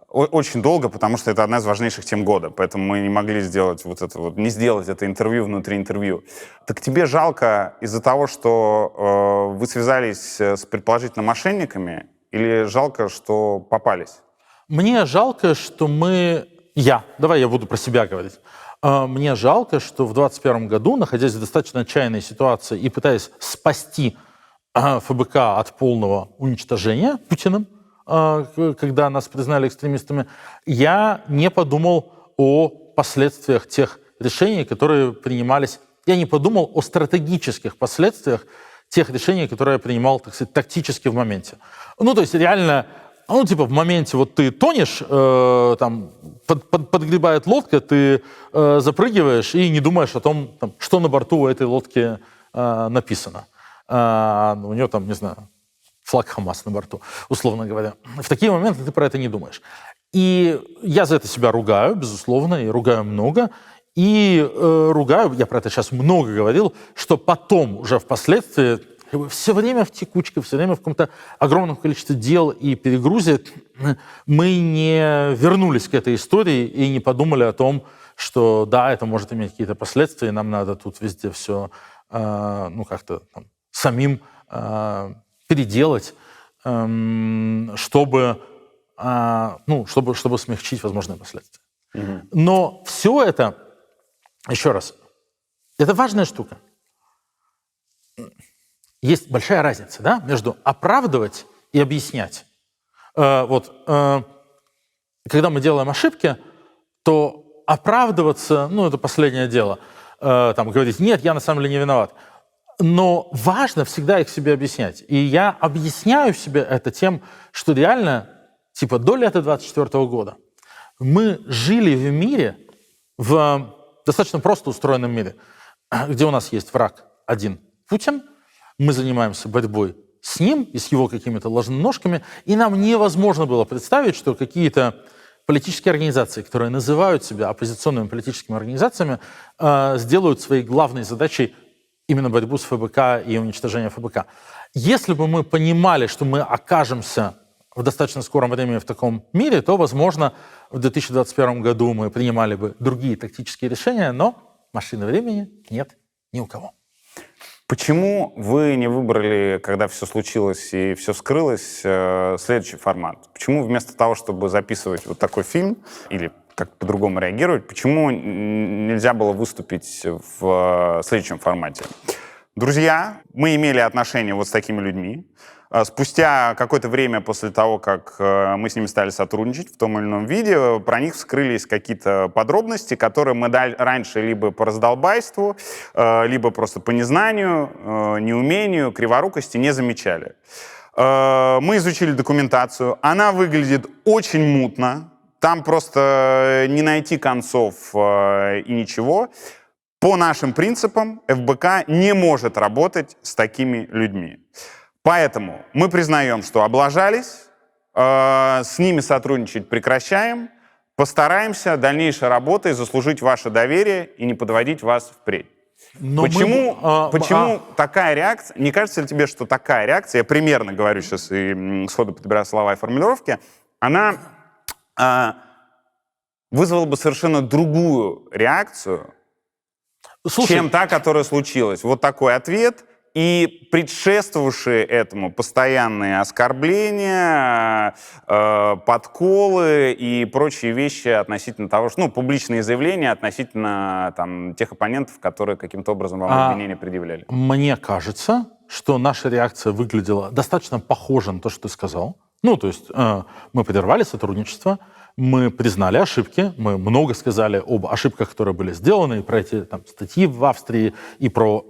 Очень долго, потому что это одна из важнейших тем года, поэтому мы не могли сделать не сделать это интервью внутри интервью. Так тебе жалко из-за того, что вы связались с предположительно мошенниками, или жалко, что попались? Мне жалко, что давай я буду про себя говорить. Мне жалко, что в 2021 году, находясь в достаточно отчаянной ситуации и пытаясь спасти ФБК от полного уничтожения Путиным, когда нас признали экстремистами, я не подумал о последствиях тех решений, которые принимались. Я не подумал о стратегических последствиях тех решений, которые я принимал, так сказать, тактически в моменте. То есть реально, в моменте вот ты тонешь, подгребает лодка, ты запрыгиваешь и не думаешь о том, что на борту у этой лодки написано. У нее там, не знаю, флаг Хамас на борту, условно говоря. В такие моменты ты про это не думаешь. И я за это себя ругаю, безусловно, и ругаю много. И ругаю, я про это сейчас много говорил, что потом, уже впоследствии, все время в текучке, все время в каком-то огромном количестве дел и перегрузе мы не вернулись к этой истории и не подумали о том, что да, это может иметь какие-то последствия, и нам надо тут везде все как-то самим переделать, чтобы смягчить возможные последствия. Но все это, еще раз, это важная штука. Есть большая разница, да, между оправдывать и объяснять. Когда мы делаем ошибки, то оправдываться, это последнее дело. Говорить, нет, я на самом деле не виноват. Но важно всегда их себе объяснять. И я объясняю себе это тем, что реально, до лета 2024 года мы жили в мире, в достаточно просто устроенном мире, где у нас есть враг один – Путин, мы занимаемся борьбой с ним и с его какими-то ложными ножками, и нам невозможно было представить, что какие-то политические организации, которые называют себя оппозиционными политическими организациями, сделают своей главной задачей именно борьбу с ФБК и уничтожение ФБК. Если бы мы понимали, что мы окажемся в достаточно скором времени в таком мире, то, возможно, в 2021 году мы принимали бы другие тактические решения, но машины времени нет ни у кого. Почему вы не выбрали, когда все случилось и все вскрылось, следующий формат? Почему вместо того, чтобы записывать вот такой фильм или как по-другому реагировать, почему нельзя было выступить в следующем формате? Друзья, мы имели отношения вот с такими людьми. Спустя какое-то время после того, как мы с ними стали сотрудничать в том или ином виде, про них вскрылись какие-то подробности, которые мы раньше либо по раздолбайству, либо просто по незнанию, неумению, криворукости не замечали. Мы изучили документацию. Она выглядит очень мутно. Там просто не найти концов и ничего. По нашим принципам ФБК не может работать с такими людьми. Поэтому мы признаем, что облажались, с ними сотрудничать прекращаем, постараемся дальнейшей работой заслужить ваше доверие и не подводить вас впредь. Но почему такая реакция? Не кажется ли тебе, что такая реакция, я примерно говорю сейчас и сходу подбираю слова и формулировки, она вызвала бы совершенно другую реакцию, чем та, которая случилась? Вот такой ответ и предшествовавшие этому постоянные оскорбления, подколы и прочие вещи относительно того, что, публичные заявления относительно тех оппонентов, которые каким-то образом вам обвинения предъявляли. Мне кажется, что наша реакция выглядела достаточно похоже на то, что ты сказал. То есть мы прервали сотрудничество, Мы признали ошибки, мы много сказали об ошибках, которые были сделаны, и про эти там, статьи в Австрии, и про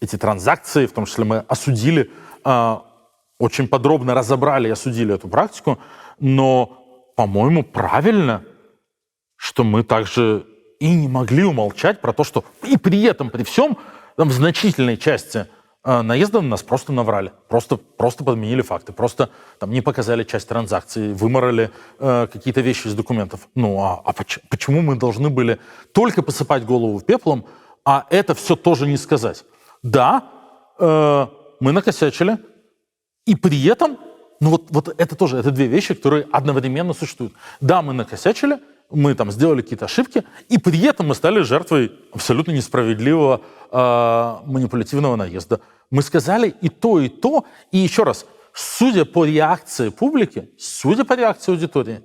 эти транзакции, в том числе мы осудили, очень подробно разобрали и осудили эту практику, но, по-моему, правильно, что мы также и не могли умолчать про то, что и при этом, при всем, там, в значительной части наезда на нас просто наврали, просто подменили факты, просто там, не показали часть транзакций, выморали какие-то вещи из документов. Почему мы должны были только посыпать голову пеплом, а это все тоже не сказать? Да, мы накосячили, и при этом, вот это тоже, это две вещи, которые одновременно существуют. Да, мы накосячили, мы там сделали какие-то ошибки, и при этом мы стали жертвой абсолютно несправедливого манипулятивного наезда. Мы сказали и то, и еще раз, судя по реакции публики, судя по реакции аудитории,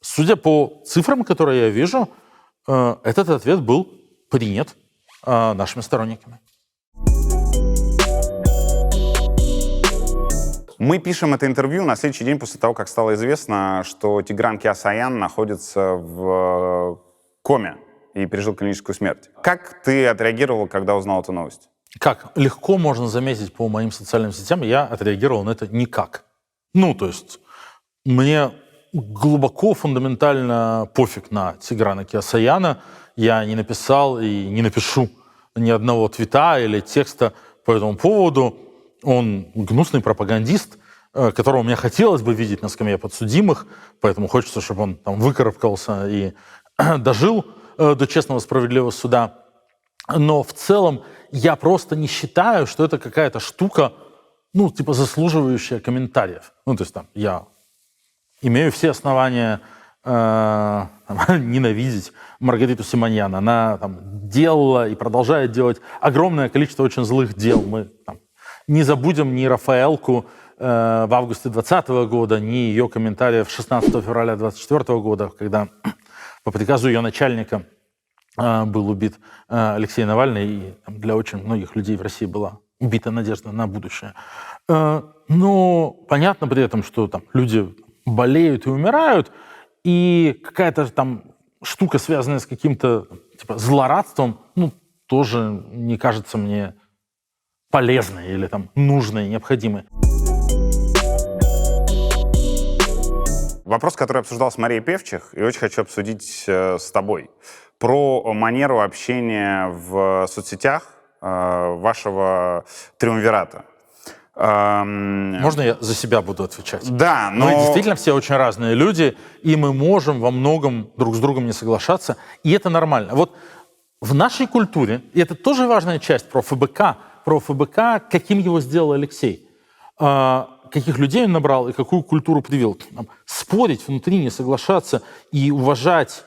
судя по цифрам, которые я вижу, этот ответ был принят нашими сторонниками. Мы пишем это интервью на следующий день после того, как стало известно, что Тигран Кеосаян находится в коме и пережил клиническую смерть. Как ты отреагировал, когда узнал эту новость? Как легко можно заметить по моим социальным сетям, я отреагировал на это никак. То есть мне глубоко, фундаментально пофиг на Тиграна Кеосаяна. Я не написал и не напишу ни одного твита или текста по этому поводу. Он гнусный пропагандист, которого мне хотелось бы видеть на скамье подсудимых, поэтому хочется, чтобы он там выкарабкался и дожил до честного, справедливого суда. Но в целом я просто не считаю, что это какая-то штука, заслуживающая комментариев. То есть там я имею все основания ненавидеть Маргариту Симоньян. Она там делала и продолжает делать огромное количество очень злых дел. Мы не забудем ни Рафаэлку в августе 2020 года, ни ее комментариев 16 февраля 2024 года, когда по приказу ее начальника был убит Алексей Навальный, и для очень многих людей в России была убита надежда на будущее. Но понятно при этом, что там люди болеют и умирают, и какая-то там штука, связанная с каким-то злорадством, тоже не кажется мне полезной или там нужной, необходимой. Вопрос, который обсуждал с Марией Певчих, и очень хочу обсудить с тобой. Про манеру общения в соцсетях вашего триумвирата. Можно я за себя буду отвечать? Да, но... Мы действительно все очень разные люди, и мы можем во многом друг с другом не соглашаться, и это нормально. Вот в нашей культуре, и это тоже важная часть про ФБК, каким его сделал Алексей, каких людей он набрал и какую культуру привел. Спорить внутри, не соглашаться и уважать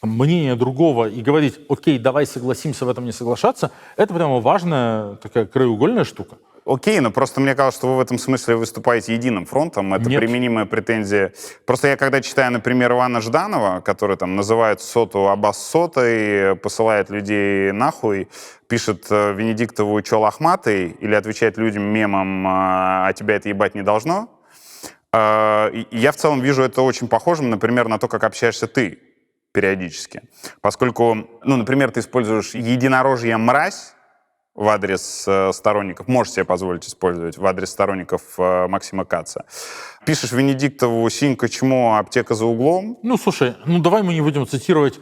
мнение другого и говорить: окей, давай согласимся в этом не соглашаться, это прямо важная такая краеугольная штука. Окей, но просто мне кажется, что вы в этом смысле выступаете единым фронтом. Это Нет. применимая претензия. Просто я когда читаю, например, Ивана Жданова, который там называет соту Аббас сотой, посылает людей нахуй, пишет Венедиктову «Чё лохматый?» или отвечает людям мемом «А тебя это ебать не должно». Я в целом вижу это очень похожим, например, на то, как общаешься ты периодически. Поскольку, например, ты используешь единорожье «мразь» в адрес сторонников, можешь себе позволить использовать в адрес сторонников Максима Каца. Пишешь Венедиктову «Синька, чмо, аптека за углом». Слушай, давай мы не будем цитировать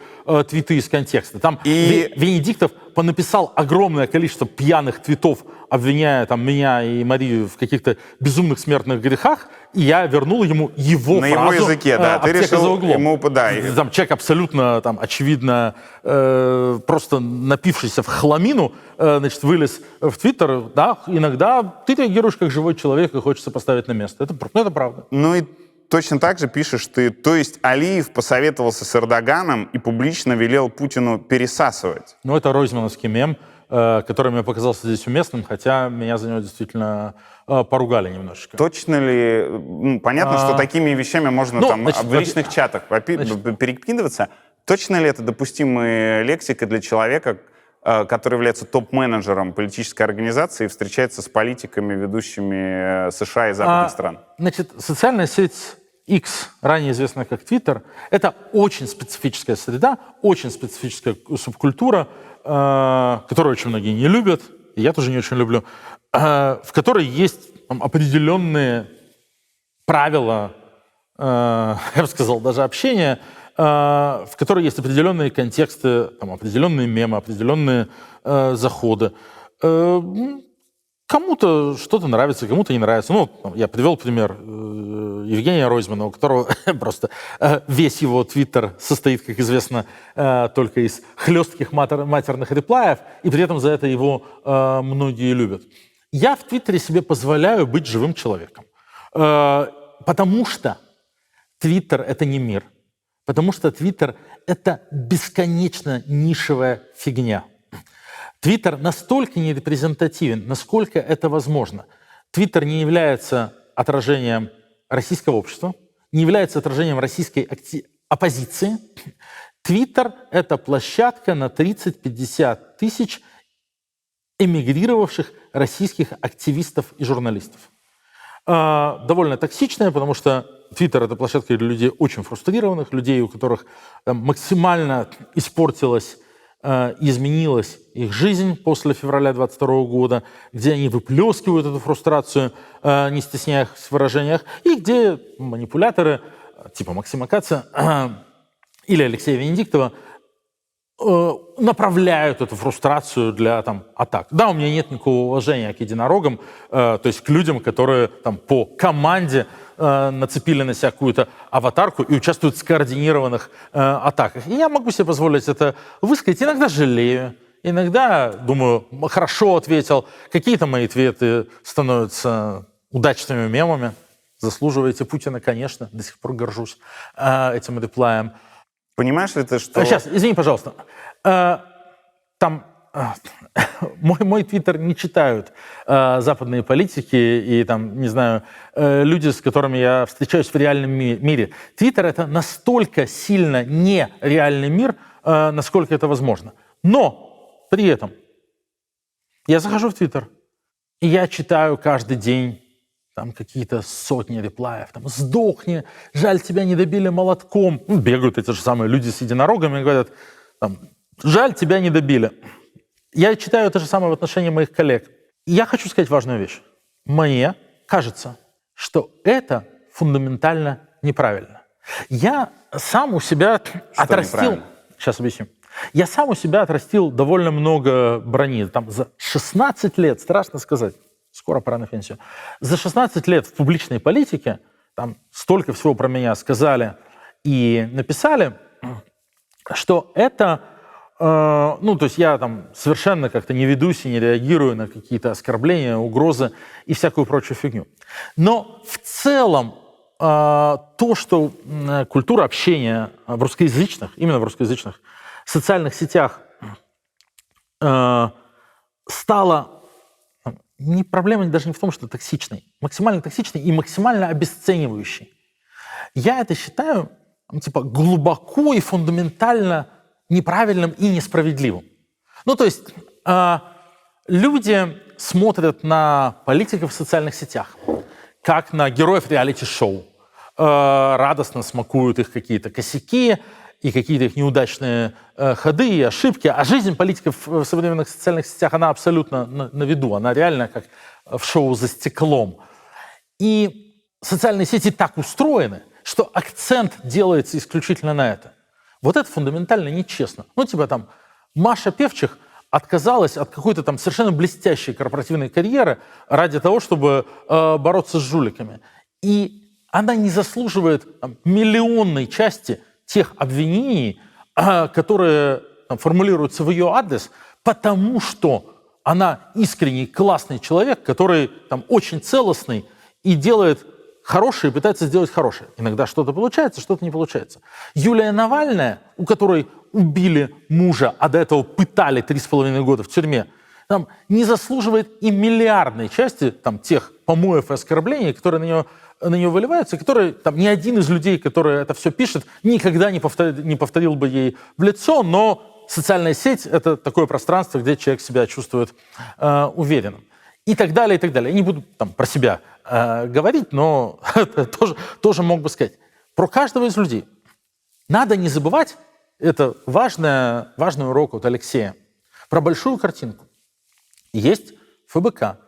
твиты из контекста. Там Венедиктов понаписал огромное количество пьяных твитов, обвиняя меня и Марию в каких-то безумных смертных грехах, и я вернул ему его на фразу. На его языке, да. Ты решил за углом. Ему, да. Там человек абсолютно, очевидно, просто напившийся в хламину, вылез в Твиттер. Да, иногда ты реагируешь как живой человек и хочется поставить на место. Это правда. И точно так же пишешь ты. То есть Алиев посоветовался с Эрдоганом и публично велел Путину пересасывать. Это ройзмановский мем, который мне показался здесь уместным, хотя меня за него действительно поругали немножечко. Точно ли... понятно, что такими вещами можно в личных чатах перекидываться. Точно ли это допустимая лексика для человека, который является топ-менеджером политической организации и встречается с политиками, ведущими США и западных стран? Социальная сеть X, ранее известная как Twitter, это очень специфическая среда, очень специфическая субкультура, которую очень многие не любят, и я тоже не очень люблю, в которой есть там определенные правила, я бы сказал, даже общения, в которой есть определенные контексты, там, определенные мемы, определенные заходы. Кому-то что-то нравится, кому-то не нравится. Ну, я привел пример Евгения Ройзмана, у которого просто весь его твиттер состоит, как известно, только из хлестких матерных реплаев, и при этом за это его многие любят. Я в твиттере себе позволяю быть живым человеком, потому что твиттер — это не мир, потому что твиттер — это бесконечно нишевая фигня. Твиттер настолько нерепрезентативен, насколько это возможно. Твиттер не является отражением российского общества, не является отражением российской оппозиции. Твиттер — это площадка на 30-50 тысяч эмигрировавших российских активистов и журналистов. Довольно токсичная, потому что Твиттер — это площадка для людей очень фрустрированных, людей, у которых максимально испортилась, изменилась их жизнь после февраля 2022 года, где они выплескивают эту фрустрацию, не стесняясь в выражениях, и где манипуляторы типа Максима Каца или Алексея Венедиктова направляют эту фрустрацию для атак. Да, у меня нет никакого уважения к единорогам, то есть к людям, которые по команде нацепили на себя какую-то аватарку и участвуют в скоординированных атаках. И я могу себе позволить это высказать. Иногда жалею, иногда думаю, хорошо ответил. Какие-то мои ответы становятся удачными мемами. Заслуживаете Путина, конечно. До сих пор горжусь этим реплаем. Понимаешь ли ты, что... Сейчас, извини, пожалуйста. Мой твиттер не читают западные политики и не знаю, люди, с которыми я встречаюсь в реальном мире. Твиттер — это настолько сильно не реальный мир, насколько это возможно. Но при этом я захожу в твиттер, и я читаю каждый день какие-то сотни реплаев. «Сдохни! Жаль, тебя не добили молотком!» Бегают эти же самые люди с единорогами и говорят: «Жаль, тебя не добили». Я читаю это же самое в отношении моих коллег. И я хочу сказать важную вещь. Мне кажется, что это фундаментально неправильно. Я сам у себя отрастил... Сейчас объясню. Я сам у себя отрастил довольно много брони. За 16 лет, страшно сказать, скоро пора на пенсию, за 16 лет в публичной политике столько всего про меня сказали и написали, что это... то есть я совершенно как-то не ведусь и не реагирую на какие-то оскорбления, угрозы и всякую прочую фигню. Но в целом то, что культура общения в русскоязычных, именно в русскоязычных социальных сетях стала проблема даже не в том, что токсичной, максимально токсичной и максимально обесценивающей. Я это считаю глубоко и фундаментально неправильным и несправедливым. То есть люди смотрят на политиков в социальных сетях, как на героев реалити-шоу, радостно смакуют их какие-то косяки и какие-то их неудачные ходы и ошибки. А жизнь политиков в современных социальных сетях, она абсолютно на виду, она реально как в шоу «За стеклом». И социальные сети так устроены, что акцент делается исключительно на это. Вот это фундаментально нечестно. Маша Певчих отказалась от какой-то совершенно блестящей корпоративной карьеры ради того, чтобы бороться с жуликами. И она не заслуживает миллионной части тех обвинений, которые формулируются в ее адрес, потому что она искренний, классный человек, который очень целостный и делает хорошее и пытается сделать хорошее. Иногда что-то получается, что-то не получается. Юлия Навальная, у которой убили мужа, а до этого пытали 3,5 года в тюрьме, не заслуживает и миллиардной части тех помоев и оскорблений, которые на нее выливаются, которые ни один из людей, которые это все пишет, никогда не повторил бы ей в лицо, но социальная сеть — это такое пространство, где человек себя чувствует уверенным. и так далее, и так далее. Я не буду там про себя говорить, но это тоже мог бы сказать. Про каждого из людей. Надо не забывать, это важный урок от Алексея, про большую картинку. Есть ФБК,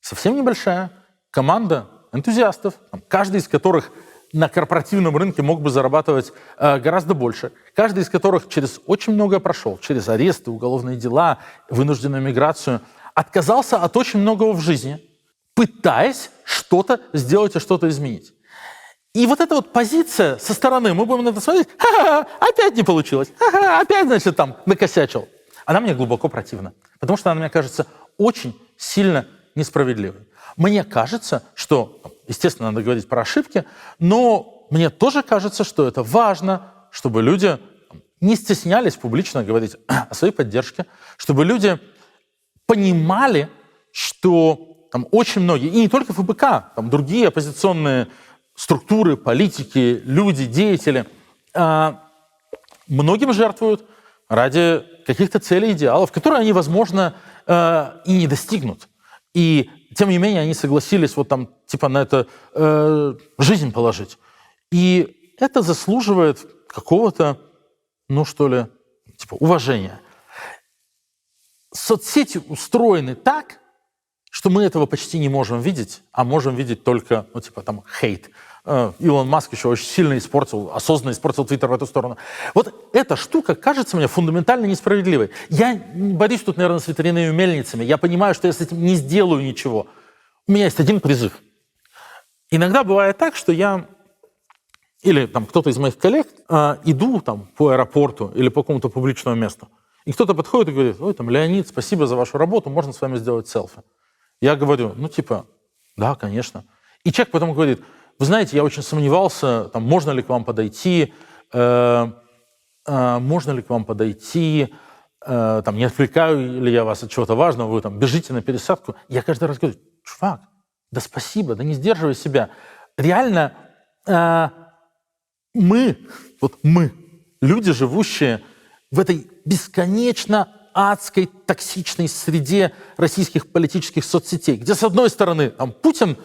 совсем небольшая команда энтузиастов, каждый из которых на корпоративном рынке мог бы зарабатывать гораздо больше, каждый из которых через очень многое прошел, через аресты, уголовные дела, вынужденную миграцию, отказался от очень многого в жизни, пытаясь что-то сделать и что-то изменить. И вот эта вот позиция со стороны, мы будем на это смотреть, ха-ха, опять не получилось, ха-ха, опять, значит, там накосячил. Она мне глубоко противна, потому что она, мне кажется, очень сильно несправедливой. Мне кажется, что, естественно, надо говорить про ошибки, но мне тоже кажется, что это важно, чтобы люди не стеснялись публично говорить о своей поддержке, чтобы люди понимали, что там очень многие, и не только ФБК, там другие оппозиционные структуры, политики, люди, деятели, многим жертвуют ради каких-то целей, идеалов, которые они, возможно, и не достигнут. И тем не менее они согласились вот там типа на это жизнь положить. И это заслуживает какого-то, ну что ли, типа уважения. Соцсети устроены так, что мы этого почти не можем видеть, а можем видеть только, ну типа там хейт. Илон Маск еще очень сильно осознанно испортил Твиттер в эту сторону. Вот эта штука кажется мне фундаментально несправедливой. Я борюсь тут, наверное, с ветряными мельницами. Я понимаю, что я с этим не сделаю ничего. У меня есть один призыв. Иногда бывает так, что я или там кто-то из моих коллег иду там по аэропорту или по какому-то публичному месту, и кто-то подходит и говорит: ой, там, Леонид, спасибо за вашу работу, можно с вами сделать селфи? Я говорю: ну типа, да, конечно. И человек потом говорит: вы знаете, я очень сомневался, там, можно ли к вам подойти, там, не отвлекаю ли я вас от чего-то важного, вы там бежите на пересадку. Я каждый раз говорю: чувак, да спасибо, да не сдерживай себя. Реально мы, люди, живущие в этой бесконечно адской, токсичной среде российских политических соцсетей, где, с одной стороны, там, Путин,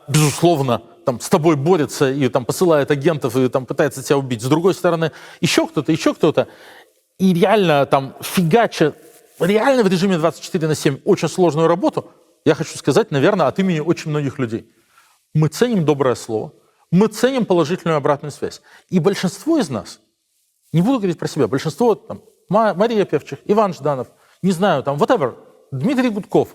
безусловно, там, с тобой борется и там, посылает агентов и там, пытается тебя убить. С другой стороны, еще кто-то. И реально там фигача, реально в режиме 24/7 очень сложную работу, я хочу сказать, наверное, от имени очень многих людей. Мы ценим доброе слово, мы ценим положительную обратную связь. И большинство из нас, не буду говорить про себя, большинство, там, Мария Певчих, Иван Жданов, не знаю, там, whatever, Дмитрий Гудков,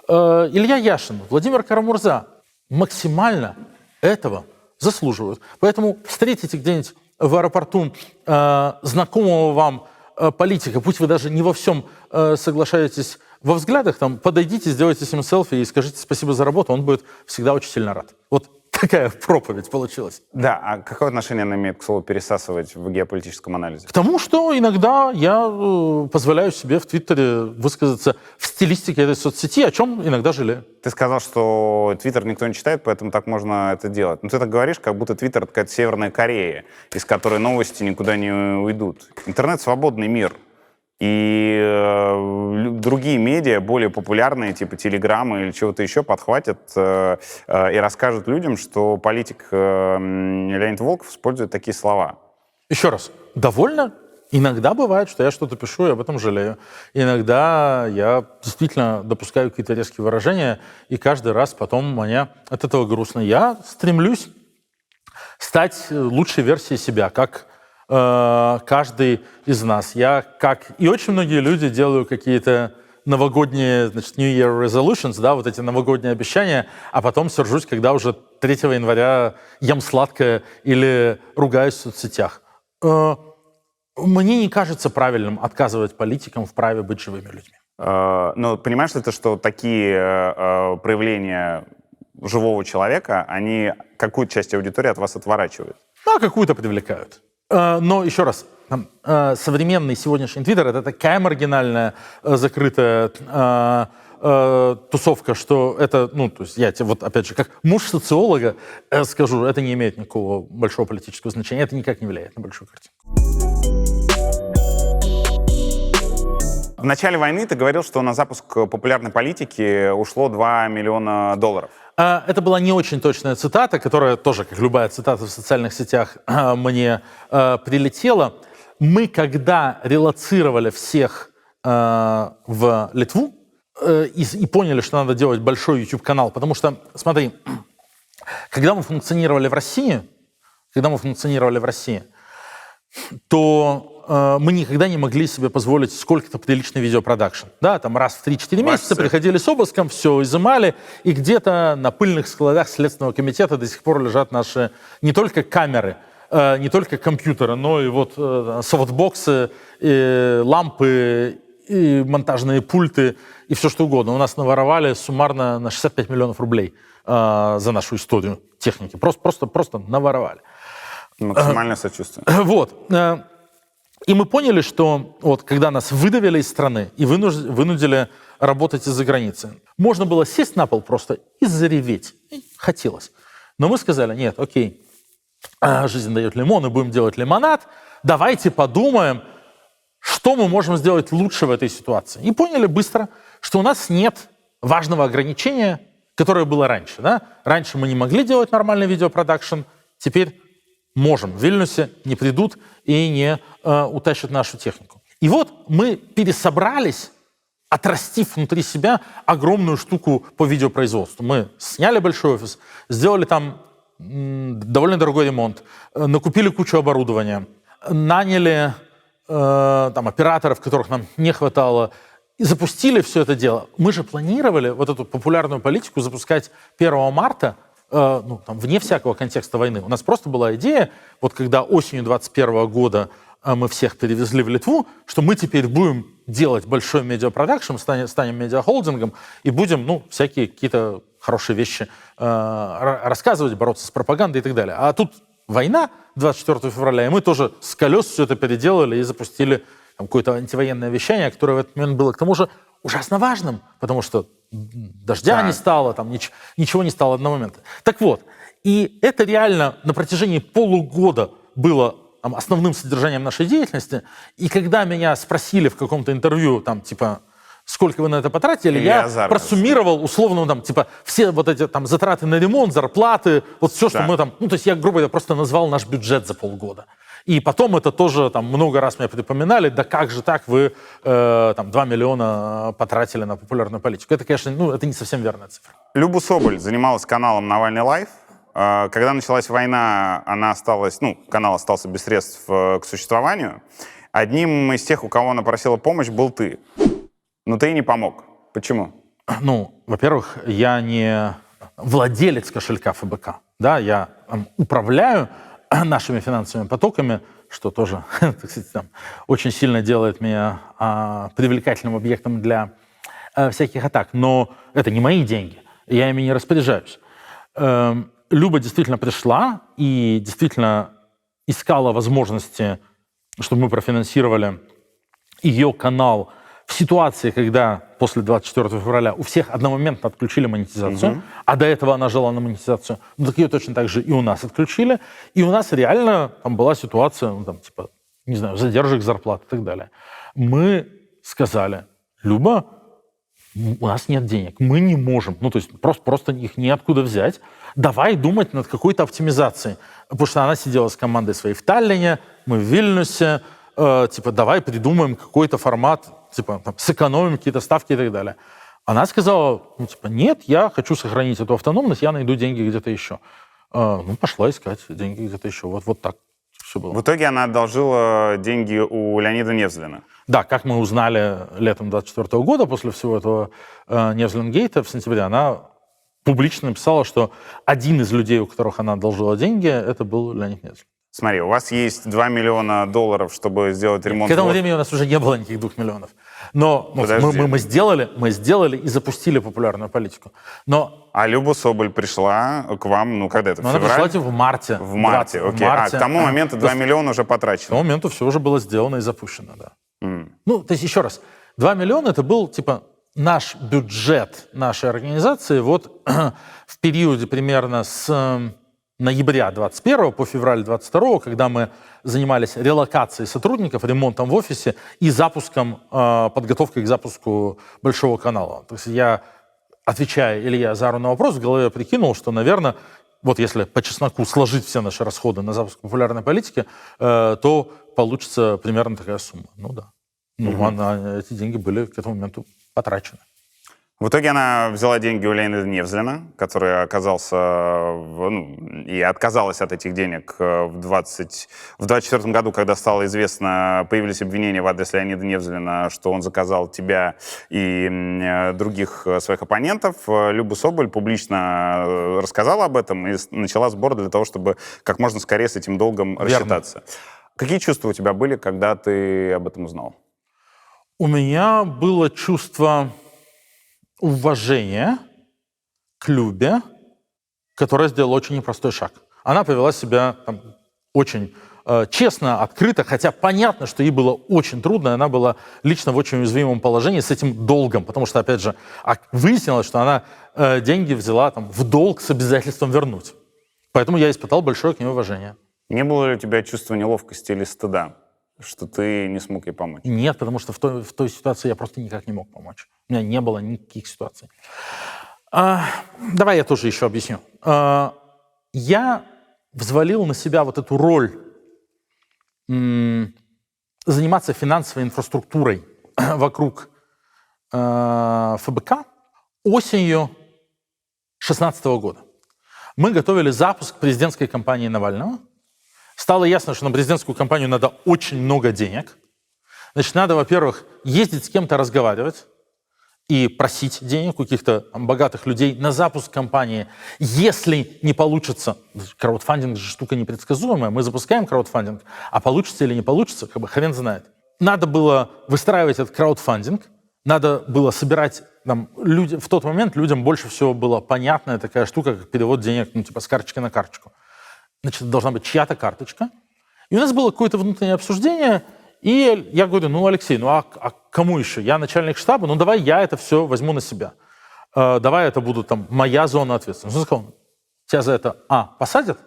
Илья Яшин, Владимир Карамурза максимально этого заслуживают. Поэтому встретите где-нибудь в аэропорту знакомого вам политика, пусть вы даже не во всем соглашаетесь во взглядах, там, подойдите, сделайте с ним селфи и скажите спасибо за работу, он будет всегда очень сильно рад. Вот такая проповедь получилась. Да, а какое отношение она имеет к слову «пересасывать» в геополитическом анализе? К тому, что иногда я позволяю себе в Твиттере высказаться в стилистике этой соцсети, о чем иногда жалею. Ты сказал, что Твиттер никто не читает, поэтому так можно это делать. Но ты так говоришь, как будто Твиттер — это какая-то Северная Корея, из которой новости никуда не уйдут. Интернет — свободный мир. И другие медиа, более популярные, типа Телеграма или чего-то еще, подхватят и расскажут людям, что политик Леонид Волков использует такие слова. Еще раз, довольно иногда бывает, что я что-то пишу и об этом жалею. Иногда я действительно допускаю какие-то резкие выражения, и каждый раз потом мне от этого грустно. Я стремлюсь стать лучшей версией себя, как каждый из нас. Я, как и очень многие люди, делаю какие-то новогодние, значит, New Year Resolutions, да, вот эти новогодние обещания, а потом сержусь, когда уже 3 января ем сладкое или ругаюсь в соцсетях. Мне не кажется правильным отказывать политикам в праве быть живыми людьми. Но понимаешь ли ты, что такие проявления живого человека, они какую-то часть аудитории от вас отворачивают? А какую-то привлекают. Но еще раз, современный сегодняшний Твиттер — это такая маргинальная, закрытая тусовка, что это, ну, то есть я тебе вот, опять же, как муж социолога скажу, это не имеет никакого большого политического значения, это никак не влияет на большую картину. В начале войны ты говорил, что на запуск популярной политики ушло $2 миллиона. Это была не очень точная цитата, которая тоже, как любая цитата в социальных сетях, мне прилетела. Мы, когда релоцировали всех в Литву и поняли, что надо делать большой YouTube-канал, потому что, смотри, когда мы функционировали в России, то мы никогда не могли себе позволить сколько-то приличный видеопродакшн. Да, там раз в 3-4 месяца приходили с обыском, все изымали, и где-то на пыльных складах Следственного комитета до сих пор лежат наши не только камеры, не только компьютеры, но и вот софтбоксы, и лампы, и монтажные пульты, и все что угодно. У нас наворовали суммарно на 65 миллионов рублей за нашу историю техники. Просто наворовали. Максимальное сочувствие. Вот. И мы поняли, что вот когда нас выдавили из страны и вынудили работать из-за границы, можно было сесть на пол просто и зареветь. И хотелось. Но мы сказали, нет, окей, жизнь дает лимон, и будем делать лимонад. Давайте подумаем, что мы можем сделать лучше в этой ситуации. И поняли быстро, что у нас нет важного ограничения, которое было раньше. Да? Раньше мы не могли делать нормальный видеопродакшн, теперь можем. В Вильнюсе не придут и не утащат нашу технику. И вот мы пересобрались, отрастив внутри себя огромную штуку по видеопроизводству. Мы сняли большой офис, сделали там довольно дорогой ремонт, накупили кучу оборудования, наняли там операторов, которых нам не хватало, и запустили все это дело. Мы же планировали вот эту популярную политику запускать 1 марта, вне всякого контекста войны. У нас просто была идея, вот когда осенью 2021 года мы всех перевезли в Литву, что мы теперь будем делать большой медиапродакшн, станем медиахолдингом и будем, всякие какие-то хорошие вещи рассказывать, бороться с пропагандой и так далее. А тут война 24 февраля, и мы тоже с колес все это переделали и запустили какое-то антивоенное вещание, которое в этот момент было к тому же ужасно важным, потому что дождя не стало, там ничего не стало одного момента. Так вот, и это реально на протяжении полугода было основным содержанием нашей деятельности. И когда меня спросили в каком-то интервью, сколько вы на это потратили, я просуммировал условно, все вот эти затраты на ремонт, зарплаты, вот все, что мы то есть я, грубо говоря, просто назвал наш бюджет за полгода. И потом это тоже много раз мне припоминали, да как же так вы 2 миллиона потратили на популярную политику. Это, конечно, это не совсем верная цифра. Люба Соболь занималась каналом «Навальный лайв». Когда началась война, канал остался без средств к существованию. Одним из тех, у кого она просила помощь, был ты. Но ты ей не помог. Почему? Во-первых, я не владелец кошелька ФБК. Да, я управляю нашими финансовыми потоками, что тоже, очень сильно делает меня привлекательным объектом для всяких атак. Но это не мои деньги, я ими не распоряжаюсь. Люба действительно пришла и действительно искала возможности, чтобы мы профинансировали ее канал в ситуации, когда после 24 февраля у всех одномоментно отключили монетизацию, а до этого она жила на монетизацию, так ее точно так же и у нас отключили, и у нас реально была ситуация, задержек зарплат и так далее. Мы сказали, Люба, у нас нет денег, мы не можем, просто их неоткуда взять, давай думать над какой-то оптимизацией. Потому что она сидела с командой своей в Таллине, мы в Вильнюсе, давай придумаем какой-то формат, сэкономим какие-то ставки и так далее. Она сказала, нет, я хочу сохранить эту автономность, я найду деньги где-то еще. Пошла искать деньги где-то еще. Вот так все было. В итоге она одолжила деньги у Леонида Невзлина. Да, как мы узнали летом 24 года, после всего этого Невзлин-гейта, в сентябре, она публично написала, что один из людей, у которых она одолжила деньги, это был Леонид Невзлин. Смотри, у вас есть $2 миллиона, чтобы сделать ремонт. К этому времени у нас уже не было никаких 2 миллионов. Но мы сделали и запустили популярную политику. А Люба Соболь пришла к вам, когда это, в феврале? Она пришла в марте. В марте, окей. К тому моменту 2 миллиона уже потрачено. К тому моменту все уже было сделано и запущено, да. То есть еще раз, 2 миллиона это был, наш бюджет нашей организации в периоде примерно с ноября 21 по февраль 22, когда мы занимались релокацией сотрудников, ремонтом в офисе и запуском, подготовкой к запуску Большого канала. То есть я, отвечая Илье Азару на вопрос, в голове прикинул, что, наверное, вот если по чесноку сложить все наши расходы на запуск популярной политики, то получится примерно такая сумма. Ну да. Эти деньги были к этому моменту потрачены. В итоге она взяла деньги у Леонида Невзлина, который и отказалась от этих денег в 24 году, когда стало известно, появились обвинения в адрес Леонида Невзлина, что он заказал тебя и других своих оппонентов. Люба Соболь публично рассказала об этом и начала сбор для того, чтобы как можно скорее с этим долгом рассчитаться. Какие чувства у тебя были, когда ты об этом узнал? У меня было чувство уважения к Любе, которая сделала очень непростой шаг. Она повела себя очень честно, открыто, хотя понятно, что ей было очень трудно, и она была лично в очень уязвимом положении с этим долгом, потому что, опять же, выяснилось, что она деньги взяла в долг с обязательством вернуть. Поэтому я испытал большое к ней уважение. Не было ли у тебя чувства неловкости или стыда, что ты не смог ей помочь? Нет, потому что в той ситуации я просто никак не мог помочь. У меня не было никаких ситуаций. Давай я тоже еще объясню. Я взвалил на себя вот эту роль заниматься финансовой инфраструктурой вокруг ФБК осенью 2016 года. Мы готовили запуск президентской кампании Навального. Стало ясно, что на президентскую кампанию надо очень много денег. Значит, надо, во-первых, ездить с кем-то разговаривать и просить денег у каких-то богатых людей на запуск кампании. Если не получится, краудфандинг же штука непредсказуемая, мы запускаем краудфандинг, а получится или не получится, хрен знает. Надо было выстраивать этот краудфандинг, надо было собирать люди. В тот момент людям больше всего была понятная такая штука, как перевод денег, с карточки на карточку. Значит, должна быть чья-то карточка. И у нас было какое-то внутреннее обсуждение, и я говорю, Алексей, а кому еще? Я начальник штаба, давай я это все возьму на себя. Давай это будет моя зона ответственности. Он сказал, тебя за это, посадят,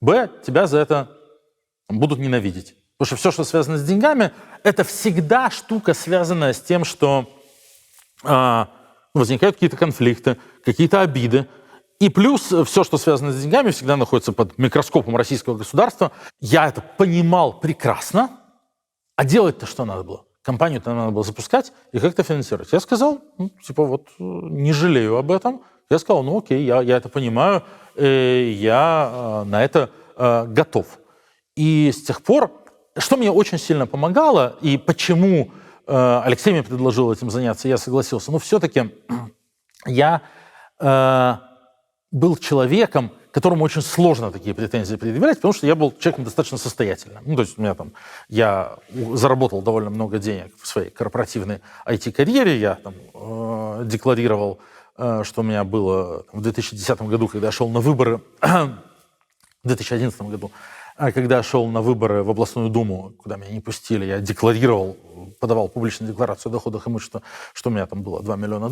тебя за это будут ненавидеть. Потому что все, что связано с деньгами, это всегда штука, связанная с тем, что возникают какие-то конфликты, какие-то обиды. И плюс все, что связано с деньгами, всегда находится под микроскопом российского государства. Я это понимал прекрасно. А делать-то что надо было? Компанию-то надо было запускать и как-то финансировать. Я сказал, не жалею об этом. Я сказал, окей, я это понимаю, я на это готов. И с тех пор, что мне очень сильно помогало, и почему Алексей мне предложил этим заняться, я согласился, все-таки я был человеком, которому очень сложно такие претензии предъявлять, потому что я был человеком достаточно состоятельным. То есть я заработал довольно много денег в своей корпоративной IT-карьере. Я декларировал, что у меня было в 2010 году, когда я шел на выборы, в 2011 году, когда я шел на выборы в областную думу, куда меня не пустили, я декларировал, подавал публичную декларацию о доходах и имуществе, что у меня там было $2 миллиона.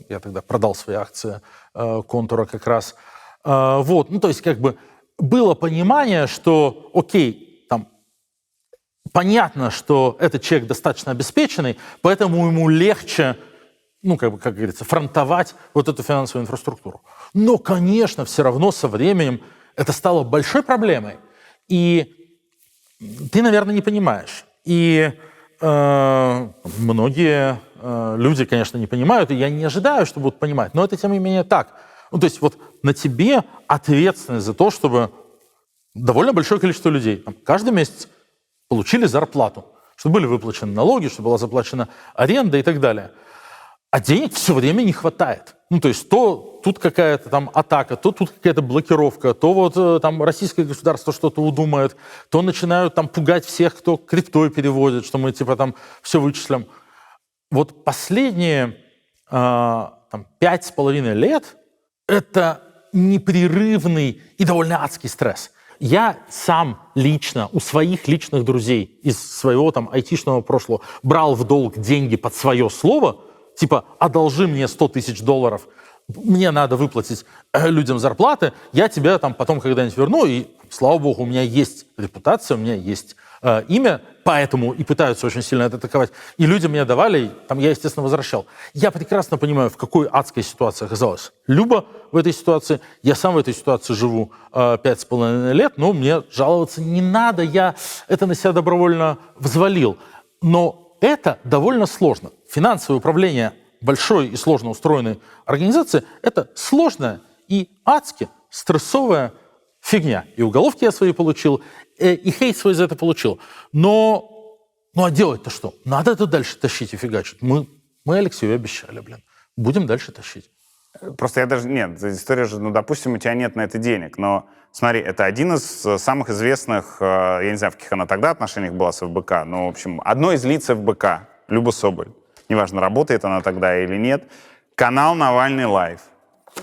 Я тогда продал свои акции Контура как раз. То есть было понимание, что, окей, понятно, что этот человек достаточно обеспеченный, поэтому ему легче, как говорится, фронтовать вот эту финансовую инфраструктуру. Но, конечно, все равно со временем это стало большой проблемой. И ты, наверное, не понимаешь. И многие люди, конечно, не понимают, и я не ожидаю, что будут понимать, но это, тем не менее, так. То есть на тебе ответственность за то, чтобы довольно большое количество людей каждый месяц получили зарплату, чтобы были выплачены налоги, чтобы была заплачена аренда и так далее. А денег все время не хватает. То есть то тут какая-то атака, то тут какая-то блокировка, то российское государство что-то удумает, то начинают пугать всех, кто криптой переводит, что мы все вычислим. Последние 5,5 лет это непрерывный и довольно адский стресс. Я сам лично у своих личных друзей из своего айтишного прошлого брал в долг деньги под свое слово, одолжи мне $100 000 мне надо выплатить людям зарплаты, я тебя там потом когда-нибудь верну, и, слава богу, у меня есть репутация, у меня есть имя, поэтому и пытаются очень сильно это атаковать. И люди мне давали, и, там, я, естественно, возвращал. Я прекрасно понимаю, в какой адской ситуации оказалась Люба в этой ситуации. Я сам в этой ситуации живу 5,5 лет, но мне жаловаться не надо, я это на себя добровольно взвалил. Но это довольно сложно. Финансовое управление большой и сложно устроенной организации — это сложная и адски стрессовая фигня. И уголовки я свои получил, и хейт свой за это получил. Но, ну а делать-то что? Надо это дальше тащить и фигачить. Мы Алексею обещали, будем дальше тащить. Просто я даже... Нет, история же, ну, допустим, у тебя нет на это денег, но смотри, это один из самых известных, я не знаю, в каких она тогда отношениях была с ФБК, но, в общем, одно из лиц ФБК, Люба Соболь. Неважно, работает она тогда или нет. Канал «Навальный Лайв».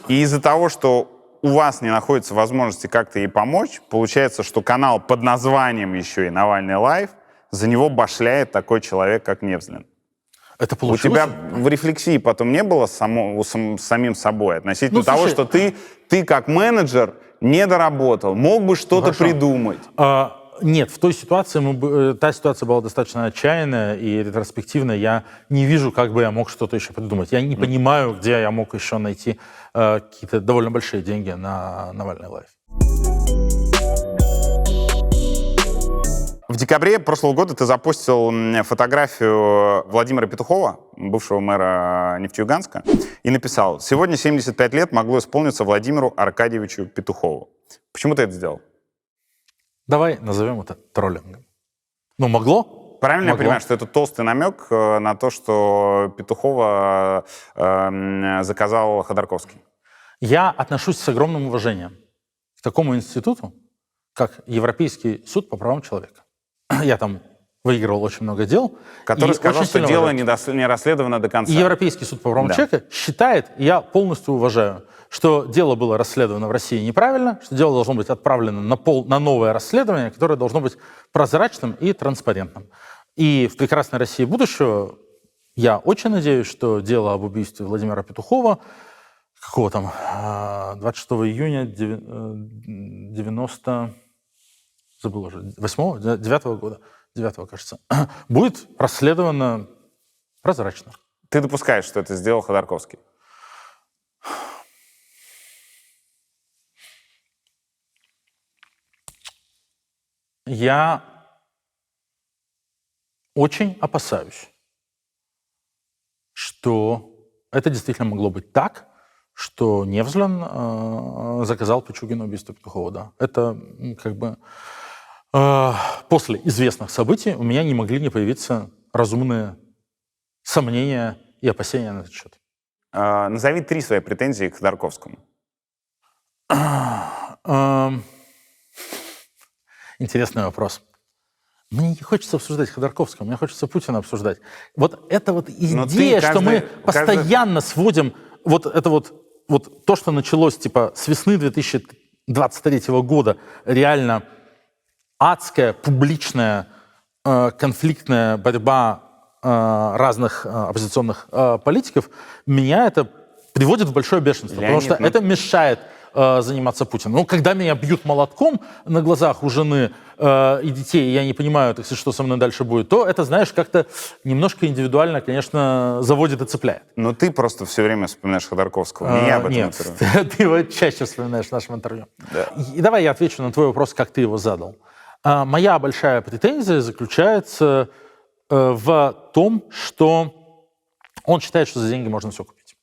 И из-за того, что у вас не находится возможности как-то ей помочь, получается, что канал под названием еще и «Навальный Лайв», за него башляет такой человек, как Невзлин. Это У получилось? тебя в рефлексии потом не было с самим собой относительно того, слушай, что ты как менеджер не доработал, мог бы что-то придумать? Нет, в той ситуации та ситуация была достаточно отчаянная и ретроспективная. Я не вижу, как бы я мог что-то еще придумать. Я не понимаю, где я мог еще найти какие-то довольно большие деньги на Навальный Лайв. В декабре прошлого года ты запостил фотографию Владимира Петухова, бывшего мэра Нефтеюганска, и написал: «Сегодня 75 лет могло исполниться Владимиру Аркадьевичу Петухову». Почему ты это сделал? Давай назовем это троллингом. Ну, могло? Правильно могло. Я понимаю, что это толстый намек на то, что Петухова заказал Ходорковский? Я отношусь с огромным уважением к такому институту, как Европейский суд по правам человека. Я там выигрывал очень много дел. Который сказал, что дело не расследовано до конца. И Европейский суд по правам человека считает, и я полностью уважаю, что дело было расследовано в России неправильно, что дело должно быть отправлено на новое расследование, которое должно быть прозрачным и транспарентным. И в прекрасной России будущего я очень надеюсь, что дело об убийстве Владимира Петухова, какого там, 26 июня 90... забыл уже, 8-го, 9-го года, 9-го, кажется, будет расследовано прозрачно. Ты допускаешь, что это сделал Ходорковский? Я очень опасаюсь, что это действительно могло быть так, что Невзлин заказал Пичугину убийство Петухова. Да. Это как бы после известных событий у меня не могли не появиться разумные сомнения и опасения на этот счет. Назови 3 свои претензии к Ходорковскому. Интересный вопрос. Мне не хочется обсуждать Ходорковского, мне хочется Путина обсуждать. Вот эта вот идея, что мы постоянно сводим вот это вот то, что началось типа с весны 2023 года, реально адская, публичная, конфликтная борьба разных оппозиционных политиков, меня это приводит в большое бешенство, потому что это мешает заниматься Путиным. Ну, когда меня бьют молотком на глазах у жены и детей, и я не понимаю, так сказать, что со мной дальше будет, то это, знаешь, как-то немножко индивидуально, конечно, заводит и цепляет. Но ты просто все время вспоминаешь Ходорковского. Не я об этом интервью. Нет, ты его чаще вспоминаешь в нашем интервью. Да. И давай я отвечу на твой вопрос, как ты его задал. Моя большая претензия заключается в том, что он считает, что за деньги можно все купить.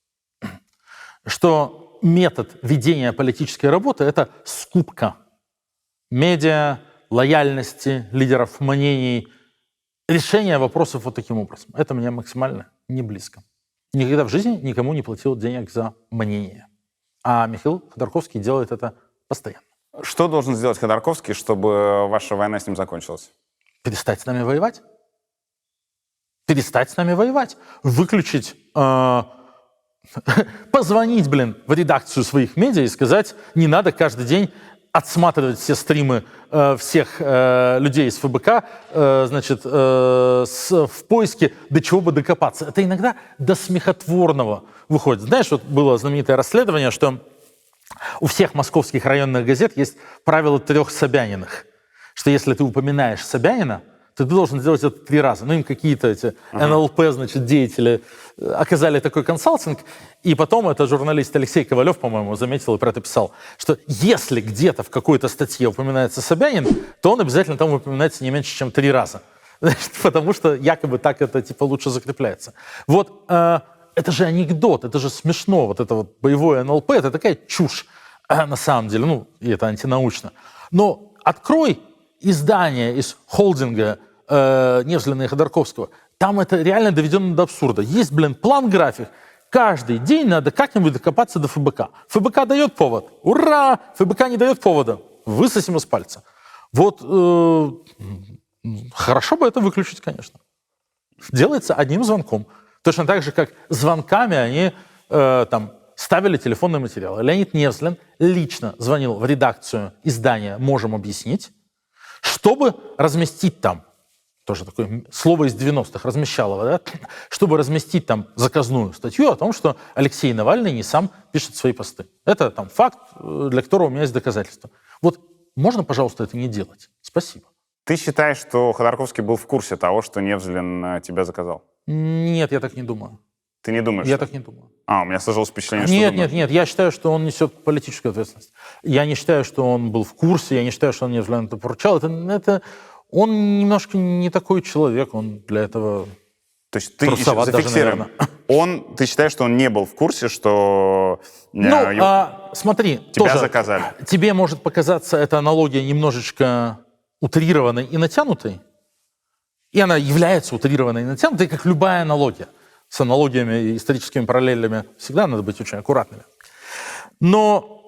Что метод ведения политической работы — это скупка медиа, лояльности, лидеров мнений, решение вопросов вот таким образом. Это мне максимально не близко. Никогда в жизни никому не платил денег за мнение. А Михаил Ходорковский делает это постоянно. Что должен сделать Ходорковский, чтобы ваша война с ним закончилась? Перестать с нами воевать. Перестать с нами воевать. Выключить... позвонить, в редакцию своих медиа и сказать, не надо каждый день отсматривать все стримы всех людей из ФБК, в поиске до чего бы докопаться. Это иногда до смехотворного выходит. Знаешь, вот было знаменитое расследование, что у всех московских районных газет есть правило 3 Собяниных, что если ты упоминаешь Собянина, то ты должен сделать это 3 раза. Ну, им какие-то эти НЛП, деятели оказали такой консалтинг, и потом это журналист Алексей Ковалев, по-моему, заметил и про это писал, что если где-то в какой-то статье упоминается Собянин, то он обязательно там упоминается не меньше, чем 3 раза. Потому что якобы так это лучше закрепляется. Вот это же анекдот, это же смешно, вот это вот боевое НЛП, это такая чушь на самом деле, ну, и это антинаучно. Но открой издание из холдинга Невзлина и Ходорковского, там это реально доведено до абсурда. Есть, план-график. Каждый день надо как-нибудь докопаться до ФБК. ФБК дает повод. Ура! ФБК не дает повода. Высосим из пальца. Вот хорошо бы это выключить, конечно. Делается одним звонком. Точно так же, как звонками они ставили телефонный материал. Леонид Невзлин лично звонил в редакцию издания «Можем объяснить», чтобы разместить там, тоже такое слово из 90-х, размещалово, да, чтобы разместить там заказную статью о том, что Алексей Навальный не сам пишет свои посты. Это там факт, для которого у меня есть доказательства. Вот можно, пожалуйста, это не делать? Спасибо. Ты считаешь, что Ходорковский был в курсе того, что Невзлин тебя заказал? Нет, я так не думаю. Ты не думаешь? Я так не думаю. У меня сложилось впечатление, что Нет, я считаю, что он несет политическую ответственность. Я не считаю, что он был в курсе, я не считаю, что он Невзлин это поручал. Это он немножко не такой человек, он для этого... То есть ты зафиксируем. Ты считаешь, что он не был в курсе, что... Смотри, тебя заказали? Тебе может показаться эта аналогия немножечко утрированной и натянутой, и она является утрированной и натянутой, как любая аналогия. С аналогиями и историческими параллелями всегда надо быть очень аккуратными. Но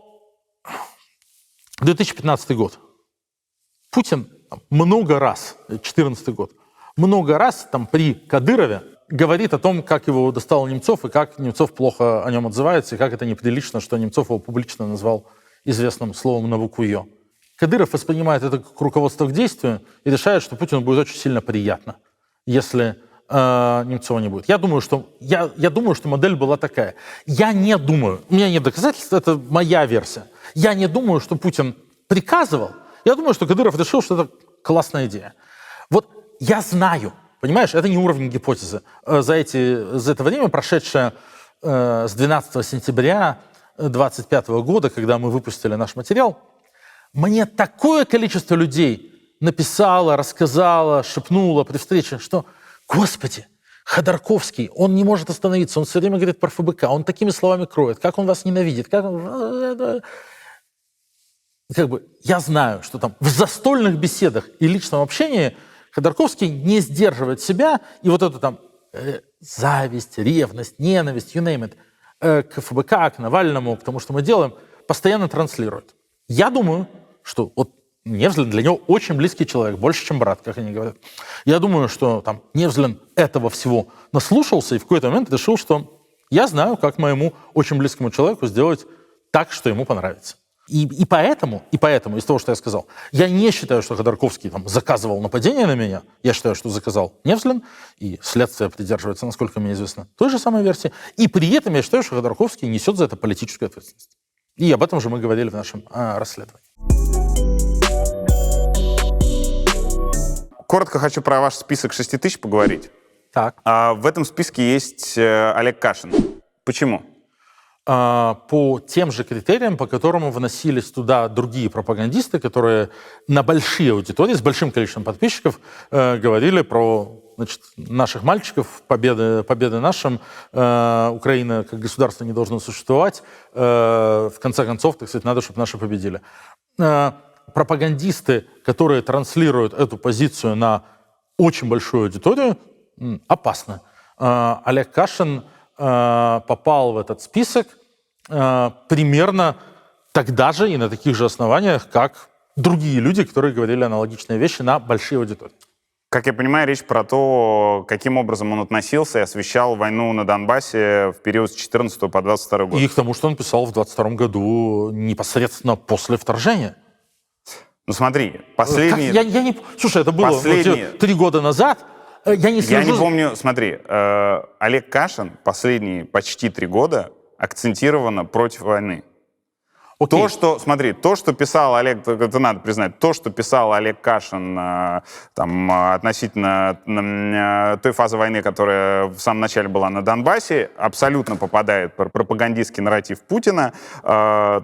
2015 год. Путин много раз, 2014 год, много раз при Кадырове говорит о том, как его достал Немцов, и как Немцов плохо о нем отзывается, и как это неприлично, что Немцов его публично назвал известным словом «навукуё». Кадыров воспринимает это как руководство к действию и решает, что Путину будет очень сильно приятно, если Немцова не будет. Я думаю, что модель была такая. Я не думаю, у меня нет доказательств, это моя версия. Я не думаю, что Путин приказывал. Я думаю, что Кадыров решил, что это классная идея. Вот я знаю, понимаешь, это не уровень гипотезы. За это время, прошедшее с 12 сентября 2025 года, когда мы выпустили наш материал, мне такое количество людей написало, рассказало, шепнуло при встрече, что, господи, Ходорковский, он не может остановиться, он все время говорит про ФБК, он такими словами кроет, как он вас ненавидит, я знаю, что там в застольных беседах и личном общении Ходорковский не сдерживает себя, и вот эту зависть, ревность, ненависть, you name it, к ФБК, к Навальному, к тому, что мы делаем, постоянно транслирует. Я думаю, что вот Невзлин для него очень близкий человек, больше, чем брат, как они говорят. Я думаю, что Невзлин этого всего наслушался и в какой-то момент решил, что я знаю, как моему очень близкому человеку сделать так, что ему понравится. И поэтому, из того, что я сказал, я не считаю, что Ходорковский заказывал нападение на меня. Я считаю, что заказал Невзлин, и следствие придерживается, насколько мне известно, той же самой версии. И при этом я считаю, что Ходорковский несет за это политическую ответственность. И об этом же мы говорили в нашем расследовании. Коротко хочу про ваш список 6000 поговорить. Так. В этом списке есть Олег Кашин. Почему? По тем же критериям, по которым вносились туда другие пропагандисты, которые на большие аудитории, с большим количеством подписчиков, говорили про наших мальчиков, победы нашим, Украина как государство не должно существовать, в конце концов, надо, чтобы наши победили. Пропагандисты, которые транслируют эту позицию на очень большую аудиторию, опасны. Олег Кашин попал в этот список примерно тогда же и на таких же основаниях, как другие люди, которые говорили аналогичные вещи на большие аудитории. Как я понимаю, речь про то, каким образом он относился и освещал войну на Донбассе в период с 14 по 22 год. И к тому, что он писал в 22 году непосредственно после вторжения. Ну смотри, последний... Я не... Слушай, это было Последние... 3 года назад. Я не слежу... Я не помню, смотри, Олег Кашин последние почти 3 года акцентированно против войны. Окей. То, что писал Олег, это надо признать, то, что писал Олег Кашин там, относительно той фазы войны, которая в самом начале была на Донбассе, абсолютно попадает под пропагандистский нарратив Путина.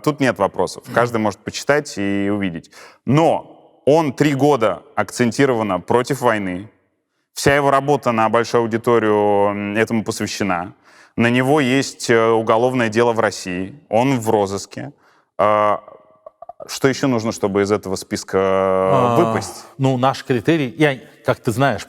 Тут нет вопросов. Каждый может почитать и увидеть. Но он 3 года акцентированно против войны. Вся его работа на большую аудиторию этому посвящена. На него есть уголовное дело в России. Он в розыске. Что еще нужно, чтобы из этого списка выпасть? Ну, наш критерий, как ты знаешь,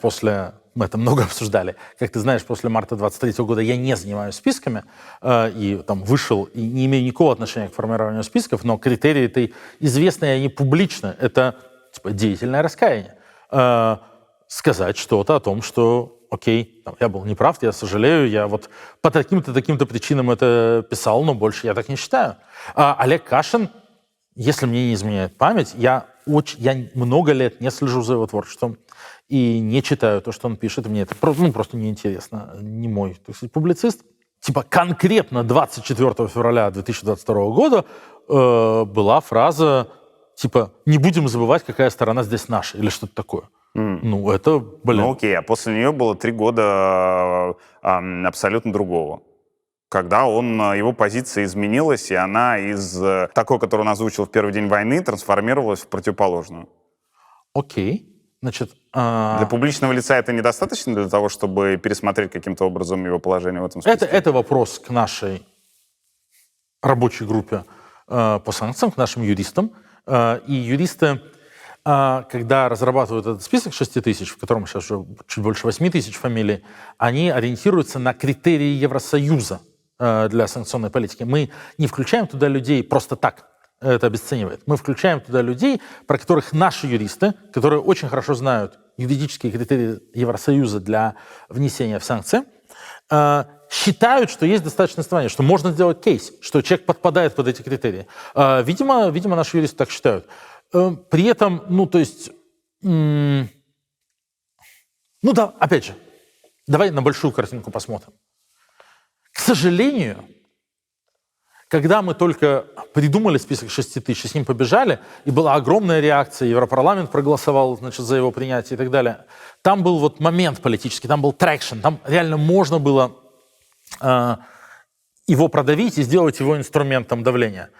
мы это много обсуждали, как ты знаешь, после марта 23 года я не занимаюсь списками, и там вышел, и не имею никакого отношения к формированию списков, но критерии-то известны, и они публичны. Это типа деятельное раскаяние. Сказать что-то о том, что окей, я был неправ, я сожалею, я вот по таким-то причинам это писал, но больше я так не считаю. Олег Кашин, если мне не изменяет память, я много лет не слежу за его творчеством и не читаю то, что он пишет, мне это просто неинтересно, не мой, так сказать, публицист. Типа конкретно 24 февраля 2022 года была фраза типа «не будем забывать, какая сторона здесь наша» или что-то такое. Ну, это, блин. Ну, окей, а после нее было 3 года абсолютно другого. Когда его позиция изменилась, и она из такой, которую он озвучил в первый день войны, трансформировалась в противоположную. Окей. Значит, Для публичного лица это недостаточно для того, чтобы пересмотреть каким-то образом его положение в этом списке? Это вопрос к нашей рабочей группе по санкциям, к нашим юристам. И юристы, когда разрабатывают этот список 6 тысяч, в котором сейчас уже чуть больше 8 тысяч фамилий, они ориентируются на критерии Евросоюза для санкционной политики. Мы не включаем туда людей просто так, это обесценивает. Мы включаем туда людей, про которых наши юристы, которые очень хорошо знают юридические критерии Евросоюза для внесения в санкции, считают, что есть достаточное основание, что можно сделать кейс, что человек подпадает под эти критерии. Видимо, наши юристы так считают. При этом, опять же, давай на большую картинку посмотрим. К сожалению, когда мы только придумали список 6 тысяч, с ним побежали, и была огромная реакция, Европарламент проголосовал, за его принятие и так далее, там был вот момент политический, там был трекшн, там реально можно было его продавить и сделать его инструментом давления.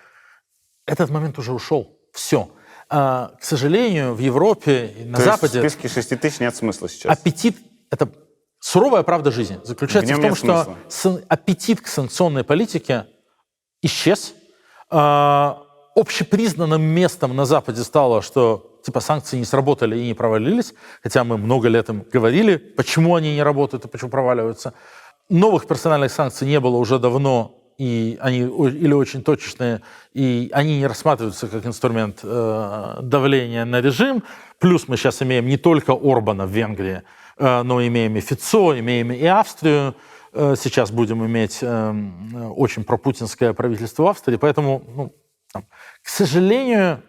Этот момент уже ушел. Все. К сожалению, в Европе и на Западе... в списке 6 тысяч нет смысла сейчас? Аппетит — это суровая правда жизни. Заключается в том, что аппетит к санкционной политике исчез. Общепризнанным местом на Западе стало, что санкции не сработали и не провалились, хотя мы много лет им говорили, почему они не работают и почему проваливаются. Новых персональных санкций не было уже давно, и они или очень точечные, и они не рассматриваются как инструмент давления на режим. Плюс мы сейчас имеем не только Орбана в Венгрии, но имеем и Фицо, имеем и Австрию. Сейчас будем иметь очень пропутинское правительство в Австрии. Поэтому, к сожалению,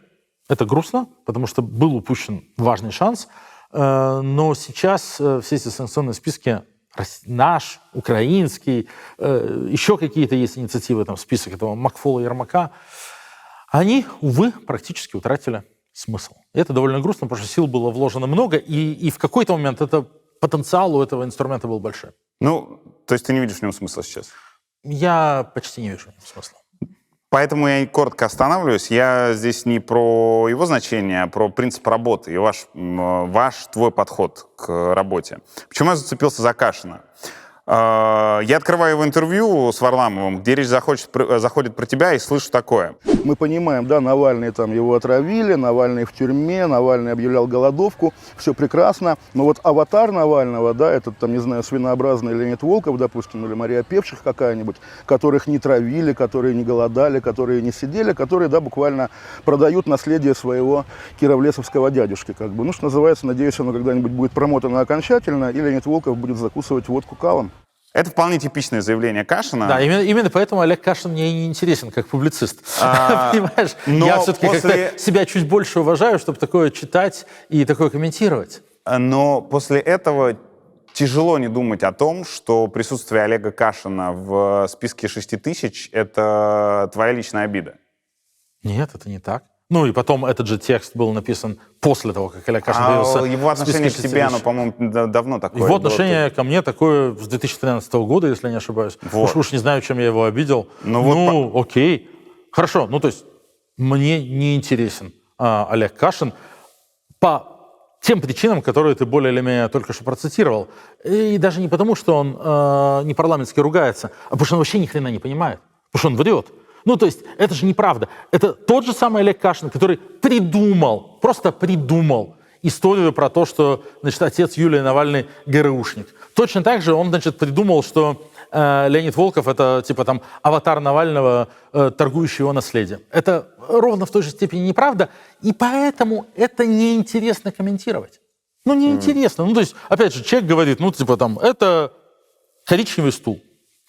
это грустно, потому что был упущен важный шанс. Но сейчас все эти санкционные списки, наш, украинский, еще какие-то есть инициативы, там список этого Макфола и Ермака, они, увы, практически утратили смысл. И это довольно грустно, потому что сил было вложено много, и в какой-то момент потенциал у этого инструмента был большой. То есть ты не видишь в нем смысла сейчас? Я почти не вижу в нем смысла. Поэтому я и коротко останавливаюсь. Я здесь не про его значение, а про принцип работы и твой подход к работе. Почему я зацепился за Кашина? Я открываю его интервью с Варламовым, где речь заходит про тебя, и слышу такое. Мы понимаем, да, Навальный там его отравили, Навальный в тюрьме, Навальный объявлял голодовку, все прекрасно. Но вот аватар Навального, да, этот там, не знаю, свинообразный Леонид Волков, допустим, или Мария Певчих какая-нибудь, которых не травили, которые не голодали, которые не сидели, которые, да, буквально продают наследие своего кировлесовского дядюшки, как бы. Ну, что называется, надеюсь, оно когда-нибудь будет промотано окончательно, и Леонид Волков будет закусывать водку калом. Это вполне типичное заявление Кашина. Да, именно поэтому Олег Кашин мне и не интересен как публицист. Понимаешь? Я все-таки как-то себя чуть больше уважаю, чтобы такое читать и такое комментировать. Но после этого тяжело не думать о том, что присутствие Олега Кашина в списке 6000 — это твоя личная обида. Нет, это не так. Ну и потом этот же текст был написан после того, как Олег Кашин появился. Его отношение к тебе, оно, по-моему, давно такое. Его отношение ко мне такое с 2013 года, если я не ошибаюсь. Вот. Уж не знаю, чем я его обидел. Ну, окей. Хорошо, то есть мне не интересен Олег Кашин по тем причинам, которые ты более или менее только что процитировал. И даже не потому, что он не парламентски ругается, а потому что он вообще ни хрена не понимает. Потому что он врет. То есть это же неправда. Это тот же самый Олег Кашин, который просто придумал историю про то, что, отец Юлии Навальной ГРУшник. Точно так же он, придумал, что Леонид Волков — это, аватар Навального, торгующий его наследием. Это ровно в той же степени неправда, и поэтому это неинтересно комментировать. Неинтересно. То есть, опять же, человек говорит, это коричневый стул.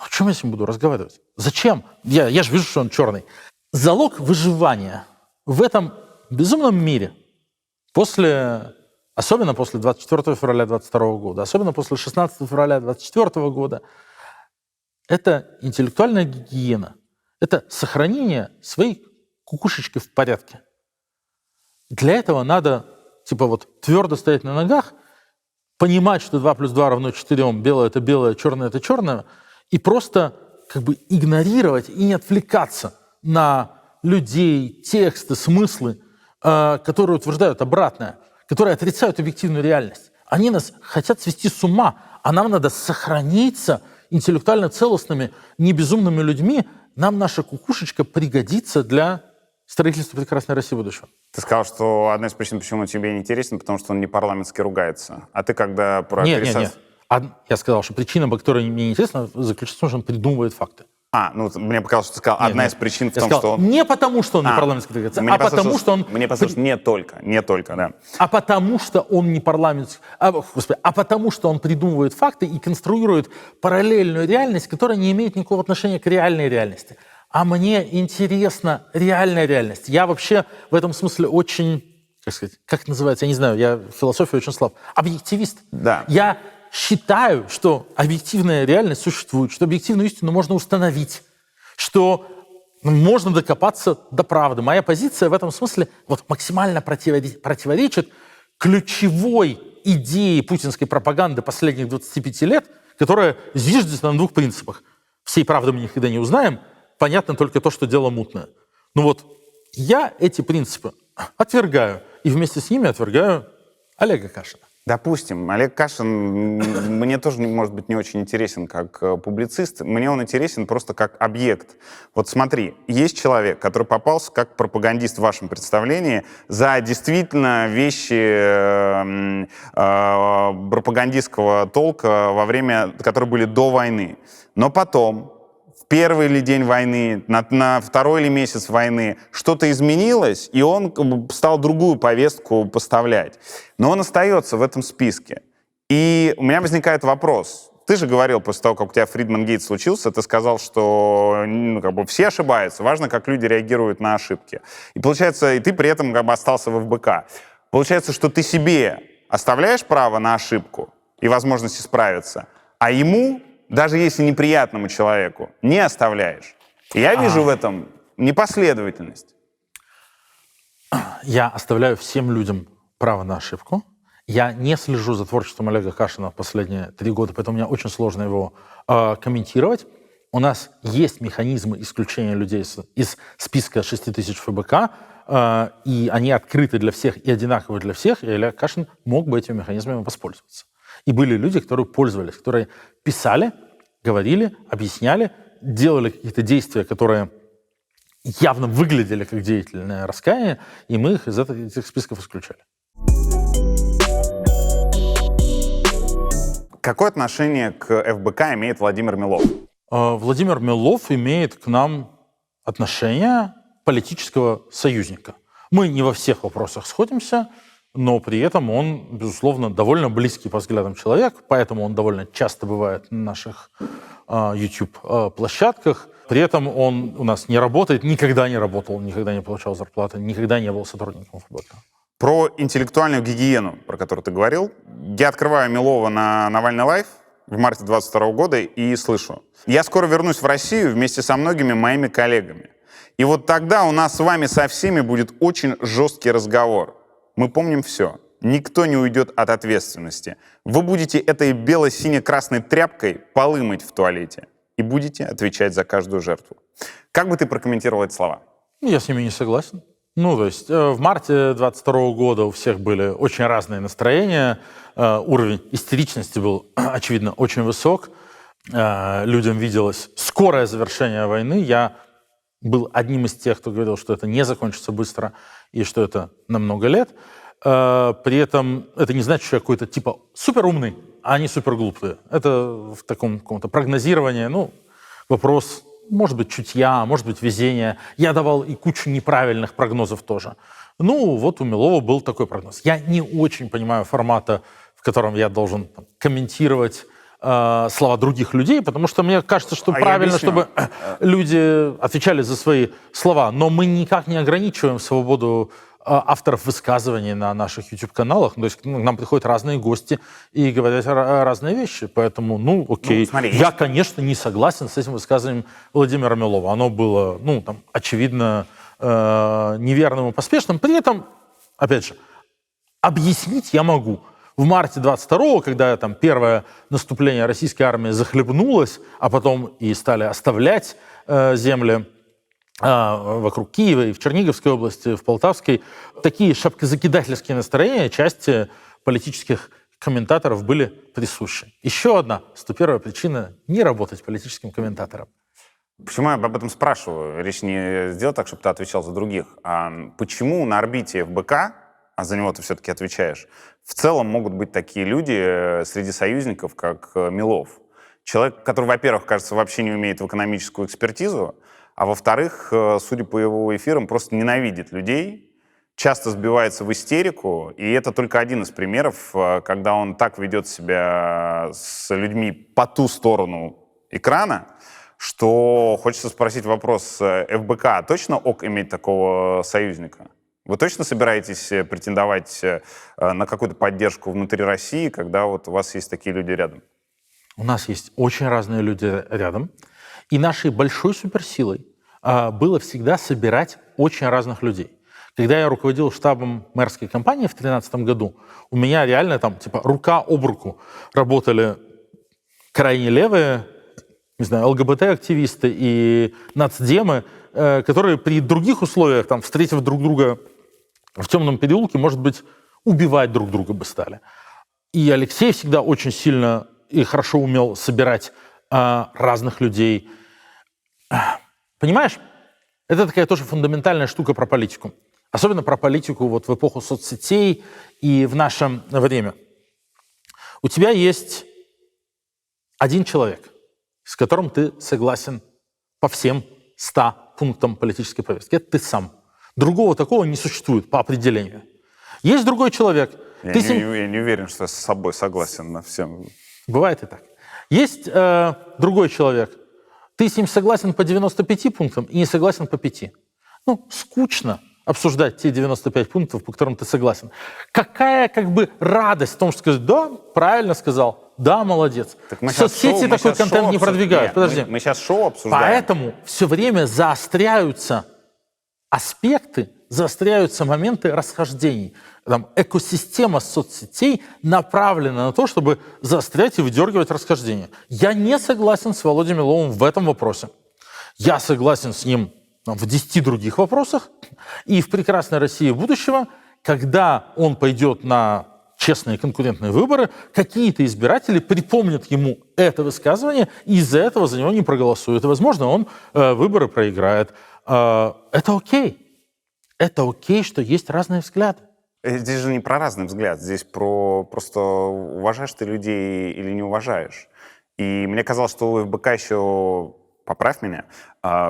О чем я с ним буду разговаривать? Зачем? Я же вижу, что он черный. Залог выживания в этом безумном мире, особенно после 24 февраля 2022 года, особенно после 16 февраля 2024 года, это интеллектуальная гигиена, это сохранение своей кукушечки в порядке. Для этого надо твердо стоять на ногах, понимать, что 2 + 2 = 4, белое — это белое, черное — это черное, и просто игнорировать и не отвлекаться на людей, тексты, смыслы, которые утверждают обратное, которые отрицают объективную реальность. Они нас хотят свести с ума, а нам надо сохраниться интеллектуально целостными, не безумными людьми. Нам наша кукушечка пригодится для строительства прекрасной России будущего. Ты сказал, что одна из причин, почему он тебе не интересен, потому что он не парламентски ругается. А ты когда про Нет. Я сказал, что причина, по которой мне не интересно, заключается в том, что он придумывает факты. Мне показалось, что ты сказал, одна из причин в том, что он... Не потому, что он не парламентский ругается, а потому, что он... Мне послушать, не только, да. А потому, что он не парламентский... А потому, что он придумывает факты и конструирует параллельную реальность, которая не имеет никакого отношения к реальной реальности. А мне интересна реальная реальность. Я вообще в этом смысле очень... Как это называется? Я не знаю, я в философии очень слаб. Объективист. Да. Я считаю, что объективная реальность существует, что объективную истину можно установить, что можно докопаться до правды. Моя позиция в этом смысле максимально противоречит ключевой идее путинской пропаганды последних 25 лет, которая зиждется на 2 принципах. Всей правды мы никогда не узнаем, понятно только то, что дело мутное. Я эти принципы отвергаю, и вместе с ними отвергаю Олега Кашина. Допустим, Олег Кашин мне тоже, может быть, не очень интересен как публицист. Мне он интересен просто как объект. Смотри, есть человек, который попался как пропагандист в вашем представлении за действительно вещи пропагандистского толка, которые были до войны. Но потом, в первый ли день войны, на второй ли месяц войны, что-то изменилось, и он стал другую повестку поставлять. Но он остается в этом списке. И у меня возникает вопрос. Ты же говорил, после того, как у тебя Фридман Гейт случился, ты сказал, что все ошибаются, важно, как люди реагируют на ошибки. И получается, и ты при этом остался в ФБК. Получается, что ты себе оставляешь право на ошибку и возможность исправиться, а ему, даже если неприятному человеку, не оставляешь. И я вижу в этом непоследовательность. Я оставляю всем людям право на ошибку. Я не слежу за творчеством Олега Кашина последние 3 года, поэтому мне очень сложно его комментировать. У нас есть механизмы исключения людей из списка 6000 ФБК, и они открыты для всех и одинаковы для всех, и Олег Кашин мог бы этими механизмами воспользоваться. И были люди, которые пользовались, которые писали, говорили, объясняли, делали какие-то действия, которые явно выглядели как деятельное раскаяние, и мы их из этих списков исключали. Какое отношение к ФБК имеет Владимир Милов? Владимир Милов имеет к нам отношение политического союзника. Мы не во всех вопросах сходимся, но при этом он, безусловно, довольно близкий по взглядам человек, поэтому он довольно часто бывает на наших YouTube-площадках. При этом он у нас не работает, никогда не работал, никогда не получал зарплаты, никогда не был сотрудником ФБК. Про интеллектуальную гигиену, про которую ты говорил. Я открываю Милова на Навальный Лайв в марте 2022 года и слышу: «Я скоро вернусь в Россию вместе со многими моими коллегами. И вот тогда у нас с вами со всеми будет очень жесткий разговор. Мы помним все. Никто не уйдет от ответственности. Вы будете этой бело-сине-красной тряпкой полы мыть в туалете и будете отвечать за каждую жертву». Как бы ты прокомментировал эти слова? Я с ними не согласен. То есть в марте 2022 года у всех были очень разные настроения, уровень истеричности был, очевидно, очень высок, людям виделось скорое завершение войны. Я был одним из тех, кто говорил, что это не закончится быстро и что это на много лет. При этом это не значит, что я какой-то типа суперумный, а они суперглупые. Это в таком каком-то прогнозировании, вопрос, может быть, чутья, может быть, везения. Я давал и кучу неправильных прогнозов тоже. Вот у Милова был такой прогноз. Я не очень понимаю формата, в котором я должен комментировать слова других людей, потому что мне кажется, что правильно, чтобы люди отвечали за свои слова, но мы никак не ограничиваем свободу авторов высказываний на наших YouTube-каналах. То есть к нам приходят разные гости и говорят разные вещи. Поэтому, окей. Смотри, я, конечно, не согласен с этим высказыванием Владимира Милова. Оно было, очевидно, неверным и поспешным. При этом, опять же, объяснить я могу. В марте 22-го, когда первое наступление российской армии захлебнулось, а потом и стали оставлять земли вокруг Киева и в Черниговской области, в Полтавской, такие шапкозакидательские настроения части политических комментаторов были присущи. Еще одна 101-я причина не работать политическим комментатором. Почему я об этом спрашиваю? Речь не сделал так, чтобы ты отвечал за других. А почему на орбите ФБК, а за него ты все-таки отвечаешь, в целом могут быть такие люди среди союзников, как Милов? Человек, который, во-первых, кажется, вообще не умеет в экономическую экспертизу, а во-вторых, судя по его эфирам, просто ненавидит людей, часто сбивается в истерику, и это только один из примеров, когда он так ведет себя с людьми по ту сторону экрана, что хочется спросить вопрос: ФБК точно ок иметь такого союзника? Вы точно собираетесь претендовать на какую-то поддержку внутри России, когда у вас есть такие люди рядом? У нас есть очень разные люди рядом, и нашей большой суперсилой было всегда собирать очень разных людей. Когда я руководил штабом мэрской кампании в 2013 году, у меня реально рука об руку работали крайне левые, ЛГБТ-активисты и нацдемы, которые при других условиях, встретив друг друга в темном переулке, может быть, убивать друг друга бы стали. И Алексей всегда очень сильно и хорошо умел собирать разных людей. Понимаешь, это такая тоже фундаментальная штука про политику. Особенно про политику в эпоху соцсетей и в наше время. У тебя есть один человек, с которым ты согласен по всем 100 пунктам политической повестки. Это ты сам. Другого такого не существует по определению. Есть другой человек. Я не уверен, что я с собой согласен на всем. Бывает и так. Есть другой человек. Ты с ним согласен по 95 пунктам и не согласен по 5. Скучно обсуждать те 95 пунктов, по которым ты согласен. Какая радость в том, что сказать: да, правильно сказал, да, молодец. Соцсети такой контент не продвигают. Подожди. Мы сейчас шоу обсуждаем. Поэтому все время заостряются аспекты, заостряются моменты расхождений. Экосистема соцсетей направлена на то, чтобы заострять и выдергивать расхождения. Я не согласен с Володей Миловым в этом вопросе. Я согласен с ним в 10 других вопросах. И в прекрасной России будущего, когда он пойдет на честные конкурентные выборы, какие-то избиратели припомнят ему это высказывание и из-за этого за него не проголосуют. И, возможно, он выборы проиграет. Это окей. Это окей, что есть разные взгляды. Здесь же не про разный взгляд, здесь про просто уважаешь ты людей или не уважаешь. И мне казалось, что у ФБК еще поправь меня,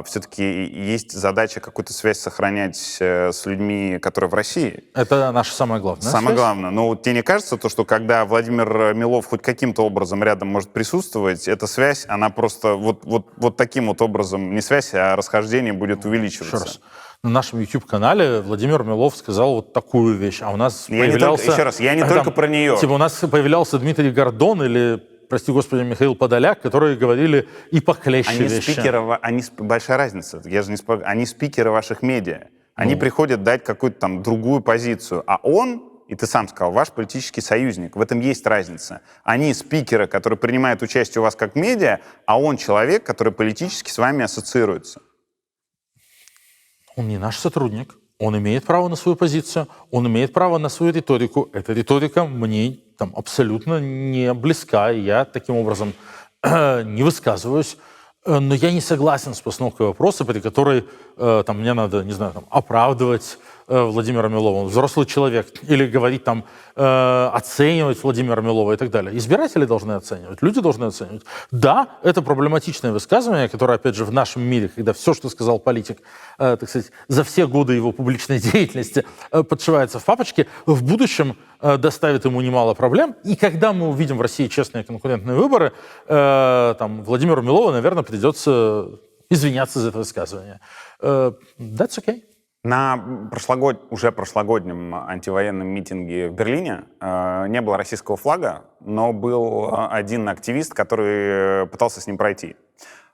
все-таки есть задача какую-то связь сохранять с людьми, которые в России. Это наша самая главная Самое связь. главное. Но вот тебе не кажется, то, что когда Владимир Милов хоть каким-то образом рядом может присутствовать, эта связь, она просто вот таким вот образом, не связь, а расхождение будет увеличиваться? Еще раз. На нашем YouTube-канале Владимир Милов сказал вот такую вещь, а у нас появлялся... Еще раз, я не только про нее. Типа у нас появлялся Дмитрий Гордон или, прости господи, Михаил Подоляк, которые говорили и похлеще вещи. Большая разница. Я же не спор... Они спикеры ваших медиа. Они приходят дать какую-то там другую позицию. А он, и ты сам сказал, ваш политический союзник. В этом есть разница. Они спикеры, которые принимают участие у вас как медиа, а он человек, который политически с вами ассоциируется. Он не наш сотрудник. Он имеет право на свою позицию, он имеет право на свою риторику. Эта риторика мне там абсолютно не близка, и я таким образом не высказываюсь. Но я не согласен с постановкой вопроса, при которой там, мне надо, не знаю, там, оправдывать Владимира Милова. Он взрослый человек. Или говорить там, оценивать Владимира Милова и так далее. Избиратели должны оценивать, люди должны оценивать. Да, это проблематичное высказывание, которое, опять же, в нашем мире, когда все, что сказал политик, так сказать, за все годы его публичной деятельности подшивается в папочке, в будущем доставит ему немало проблем. И когда мы увидим в России честные конкурентные выборы, там, Владимиру Милову, наверное, придется извиняться за это высказывание. That's okay. На уже прошлогоднем антивоенном митинге в Берлине не было российского флага, но был один активист, который пытался с ним пройти.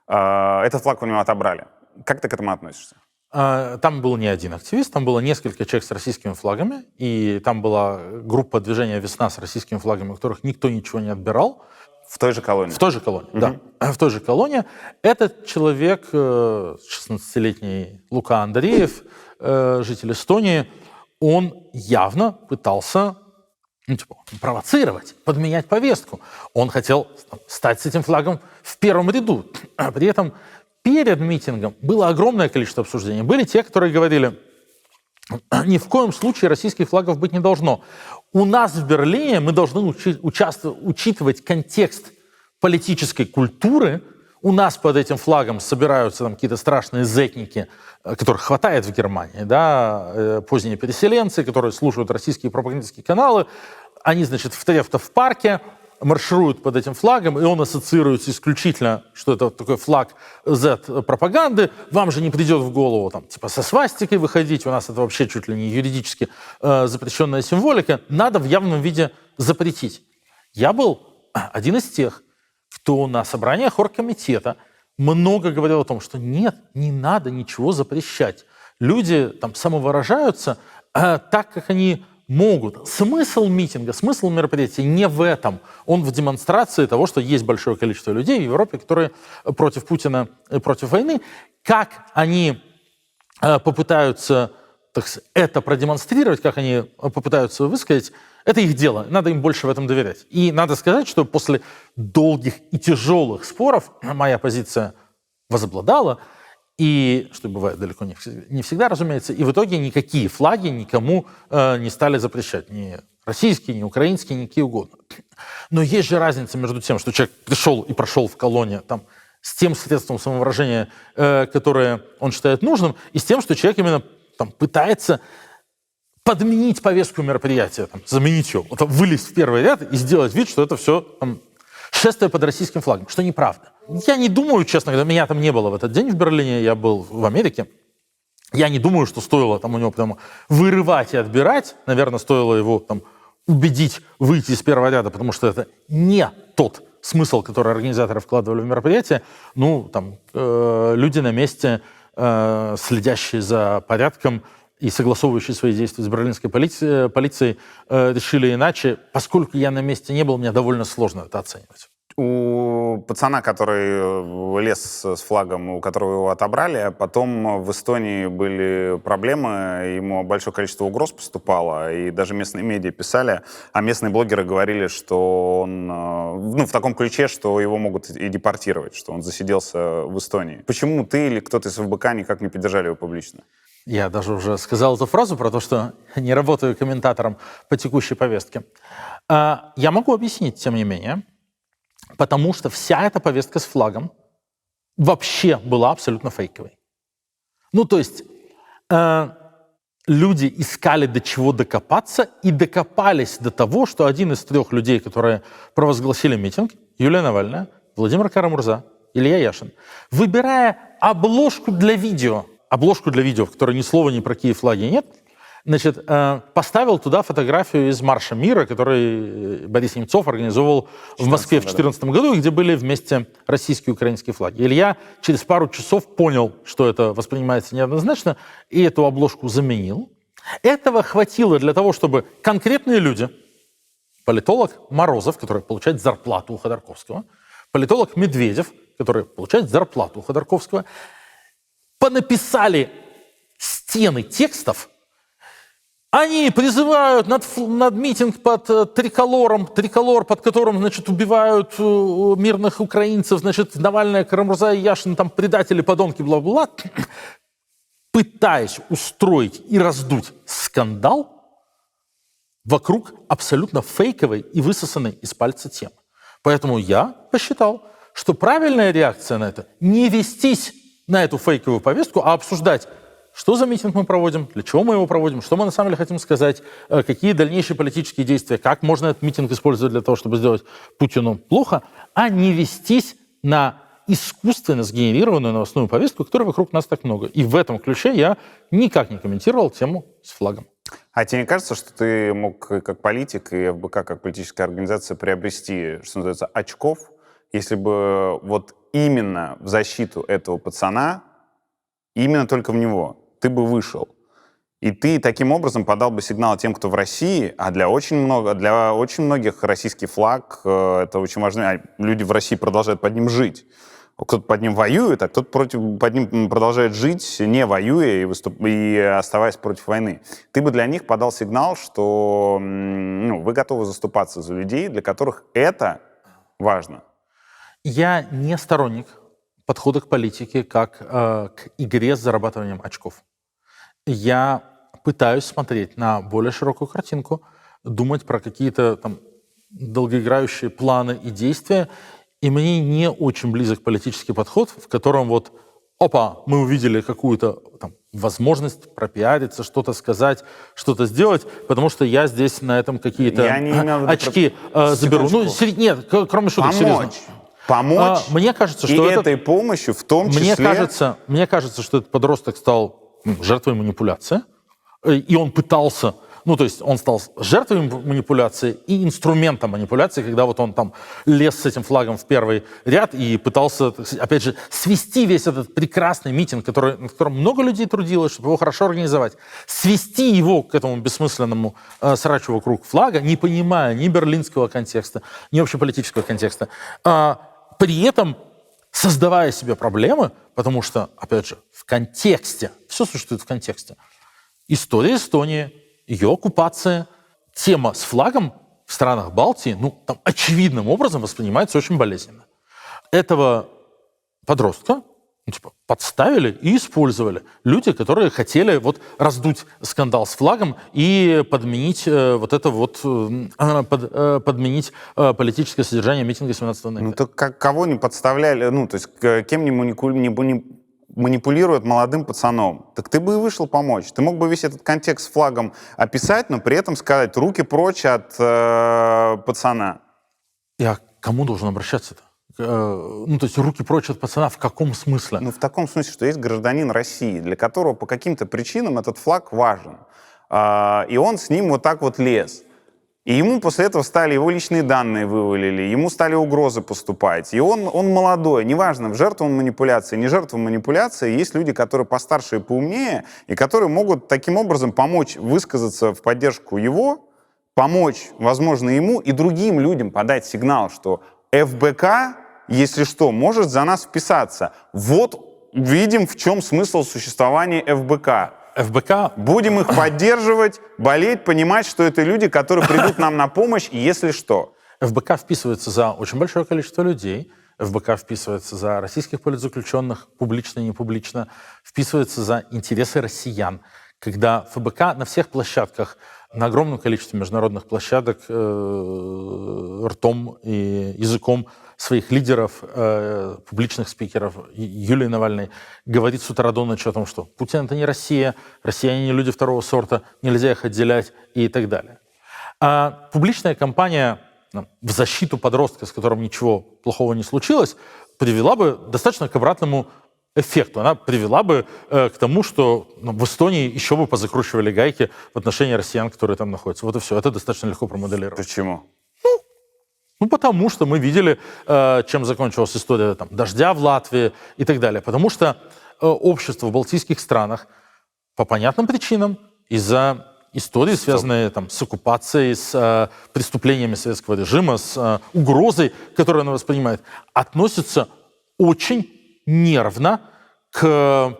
Этот флаг у него отобрали. Как ты к этому относишься? Там был не один активист, там было несколько человек с российскими флагами, и там была группа движения «Весна» с российскими флагами, у которых никто ничего не отбирал. В той же колонии? В той же колонии, да. В той же колонии. Этот человек, 16-летний Лука Андреев, житель Эстонии, он явно пытался провоцировать, подменять повестку. Он хотел стать с этим флагом в первом ряду. При этом перед митингом было огромное количество обсуждений. Были те, которые говорили, ни в коем случае российских флагов быть не должно. У нас в Берлине мы должны учитывать контекст политической культуры. У нас под этим флагом собираются там какие-то страшные зетники, которых хватает в Германии, да, поздние переселенцы, которые слушают российские пропагандистские каналы. Они, значит, в парке маршируют под этим флагом, и он ассоциируется исключительно, что это такой флаг Z-пропаганды. Вам же не придет в голову там, типа со свастикой выходить, у нас это вообще чуть ли не юридически запрещенная символика. Надо в явном виде запретить. Я был один из тех, кто на собраниях оргкомитета много говорил о том, что нет, не надо ничего запрещать. Люди там самовыражаются так, как они могут. Смысл митинга, смысл мероприятия не в этом. Он в демонстрации того, что есть большое количество людей в Европе, которые против Путина и против войны. Как они попытаются это продемонстрировать, как они попытаются высказать, это их дело. Надо им больше в этом доверять. И надо сказать, что после долгих и тяжелых споров моя позиция возобладала, и, что бывает далеко не всегда, разумеется, и в итоге никакие флаги никому не стали запрещать. Ни российские, ни украинские, никакие угодно. Но есть же разница между тем, что человек пришел и прошел в колонне там, с тем средством самовыражения, которое он считает нужным, и с тем, что человек именно там, пытается подменить повестку мероприятия, там, заменить ее, вот, вылезть в первый ряд и сделать вид, что это все там, шествие под российским флагом, что неправда. Я не думаю, честно говоря, меня там не было в этот день в Берлине, я был в Америке. Я не думаю, что стоило там у него прямо вырывать и отбирать. Наверное, стоило его там убедить выйти из первого ряда, потому что это не тот смысл, который организаторы вкладывали в мероприятие. Ну, там, люди на месте, следящие за порядком и согласовывающие свои действия с берлинской полицией, решили иначе. Поскольку я на месте не был, мне довольно сложно это оценивать. У пацана, который лез с флагом, у которого его отобрали, потом в Эстонии были проблемы, ему большое количество угроз поступало, и даже местные медиа писали, а местные блогеры говорили, что он, ну, в таком ключе, что его могут и депортировать, что он засиделся в Эстонии. Почему ты или кто-то из ФБК никак не поддержали его публично? Я даже уже сказал эту фразу про то, что не работаю комментатором по текущей повестке. Я могу объяснить, тем не менее, потому что вся эта повестка с флагом вообще была абсолютно фейковой. Ну, то есть люди искали до чего докопаться и докопались до того, что один из 3 людей, которые провозгласили митинг, Юлия Навальная, Владимир Кара-Мурза, Илья Яшин, выбирая обложку для видео, в которой ни слова ни про Киев флаги нет, значит, поставил туда фотографию из Марша мира, который Борис Немцов организовывал в Москве в 2014 году, где были вместе российские и украинские флаги. Илья через пару часов понял, что это воспринимается неоднозначно, и эту обложку заменил. Этого хватило для того, чтобы конкретные люди, политолог Морозов, который получает зарплату у Ходорковского, политолог Медведев, который получает зарплату у Ходорковского, понаписали стены текстов. Они призывают над митинг под триколор, под которым, значит, убивают мирных украинцев, значит, Навальная, Кара-Мурза и Яшин, там, предатели, подонки, бла-бла-бла, пытаясь устроить и раздуть скандал вокруг абсолютно фейковой и высосанной из пальца темы. Поэтому я посчитал, что правильная реакция на это — не вестись на эту фейковую повестку, а обсуждать, что за митинг мы проводим, для чего мы его проводим, что мы на самом деле хотим сказать, какие дальнейшие политические действия, как можно этот митинг использовать для того, чтобы сделать Путину плохо, а не вестись на искусственно сгенерированную новостную повестку, которой вокруг нас так много. И в этом ключе я никак не комментировал тему с флагом. А тебе не кажется, что ты мог как политик и ФБК как политическая организация приобрести, что называется, очков, если бы вот именно в защиту этого пацана, именно только в него, ты бы вышел? И ты таким образом подал бы сигнал тем, кто в России, а для очень многих российский флаг — это очень важно. Люди в России продолжают под ним жить. Кто-то под ним воюет, а кто-то под ним продолжает жить, не воюя и оставаясь против войны. Ты бы для них подал сигнал, что вы готовы заступаться за людей, для которых это важно. Я не сторонник подхода к политике как к игре с зарабатыванием очков. Я пытаюсь смотреть на более широкую картинку, думать про какие-то там долгоиграющие планы и действия. И мне не очень близок политический подход, в котором вот, опа, мы увидели какую-то там возможность пропиариться, что-то сказать, что-то сделать, потому что я здесь на этом какие-то очки заберу. Ну, нет, кроме шуток, серьезно. Помочь. Мне кажется, что и этой помощью в том числе... Мне кажется, что этот подросток стал жертвой манипуляции, и он пытался... Ну, то есть он стал жертвой манипуляции и инструментом манипуляции, когда вот он там лез с этим флагом в первый ряд и пытался, опять же, свести весь этот прекрасный митинг, над которым много людей трудилось, чтобы его хорошо организовать, свести его к этому бессмысленному срачу вокруг флага, не понимая ни берлинского контекста, ни общеполитического контекста, при этом создавая себе проблемы, потому что, опять же, в контексте, все существует в контексте. История Эстонии, ее оккупация, тема с флагом в странах Балтии, там очевидным образом воспринимается очень болезненно. Этого подростка подставили и использовали люди, которые хотели вот раздуть скандал с флагом и подменить подменить политическое содержание митинга 17 ноября. Ну так кого не подставляли, то есть кем не манипулирует молодым пацаном, так ты бы и вышел помочь. Ты мог бы весь этот контекст с флагом описать, но при этом сказать: руки прочь от пацана. Я к кому должен обращаться-то? То есть руки прочь от пацана в каком смысле? В таком смысле, что есть гражданин России, для которого по каким-то причинам этот флаг важен. И он с ним вот так вот лез. И ему после этого его личные данные вывалили, ему стали угрозы поступать. И он молодой, неважно, жертва он манипуляции, не жертва манипуляции. Есть люди, которые постарше и поумнее, и которые могут таким образом помочь высказаться в поддержку его, помочь, возможно, ему и другим людям подать сигнал, что ФБК, если что, может за нас вписаться. Вот видим, в чем смысл существования ФБК. Будем их поддерживать, болеть, понимать, что это люди, которые придут нам на помощь, если что. ФБК вписывается за очень большое количество людей. ФБК вписывается за российских политзаключенных, публично и непублично. Вписывается за интересы россиян. Когда ФБК на всех площадках, на огромном количестве международных площадок ртом и языком своих лидеров, публичных спикеров, Юлии Навальной, говорит с утра до ночи о том, что Путин — это не Россия, россияне не люди второго сорта, нельзя их отделять и так далее. А публичная кампания в защиту подростка, с которым ничего плохого не случилось, привела бы достаточно к обратному эффекту. Она привела бы к тому, что в Эстонии еще бы позакручивали гайки в отношении россиян, которые там находятся. Вот и все. Это достаточно легко промоделировать. Почему? Ну, потому что мы видели, чем закончилась история там, дождя в Латвии и так далее. Потому что общество в балтийских странах по понятным причинам из-за истории, связанные там, с оккупацией, с преступлениями советского режима, с угрозой, которую она воспринимает, относится очень нервно к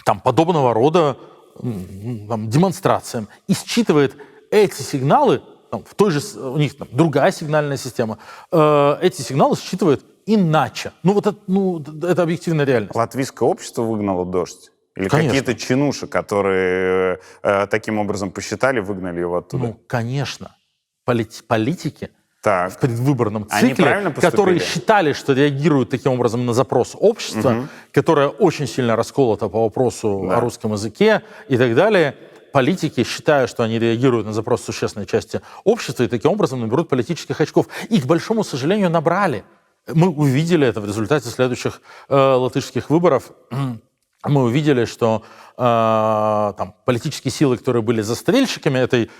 там, подобного рода там, демонстрациям и считывает эти сигналы, там, в той же, у них там, другая сигнальная система, эти сигналы считывает иначе. Ну, вот это объективная реальность. Латвийское общество выгнало дождь? Или Конечно. какие-то чинуши, которые таким образом посчитали, выгнали его оттуда? Ну, конечно. Политики в Так. предвыборном Они цикле, правильно поступили? которые считали, что реагируют таким образом на запрос общества, которое очень сильно расколото по вопросу Да. о русском языке и так далее, политики, считая, что они реагируют на запрос существенной части общества, и таким образом наберут политических очков. И, к большому сожалению, набрали. Мы увидели это в результате следующих латышских выборов. Мы увидели, что там, политические силы, которые были застрельщиками этой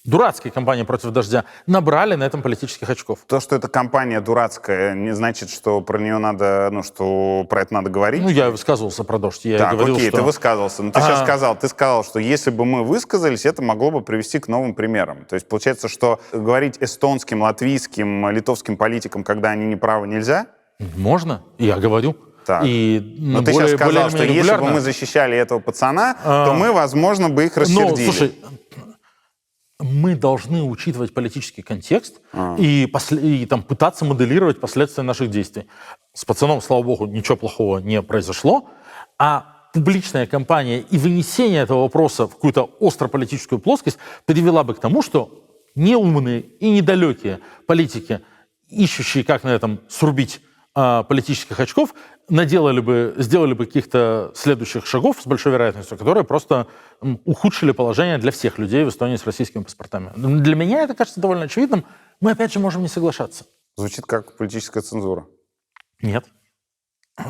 дурацкой кампании против дождя, набрали на этом политических очков. То, что эта кампания дурацкая, не значит, что про нее надо, ну, что про это надо говорить? Ну, я высказывался про дождь. Я Так, говорил, окей, что... ты высказывался. Но ты сейчас сказал, что если бы мы высказались, это могло бы привести к новым примерам. То есть получается, что говорить эстонским, латвийским, литовским политикам, когда они неправы, нельзя? Можно, я говорю. Так. И Но ты сейчас сказал, что если бы мы защищали этого пацана, то мы, возможно, бы их рассердили. Ну, слушай, мы должны учитывать политический контекст и там, пытаться моделировать последствия наших действий. С пацаном, слава богу, ничего плохого не произошло, а публичная кампания и вынесение этого вопроса в какую-то острополитическую плоскость привела бы к тому, что неумные и недалекие политики, ищущие, как на этом срубить политических очков, сделали бы каких-то следующих шагов с большой вероятностью, которые просто ухудшили положение для всех людей в Эстонии с российскими паспортами. Для меня это кажется довольно очевидным. Мы, опять же, можем не соглашаться. Звучит как политическая цензура. Нет.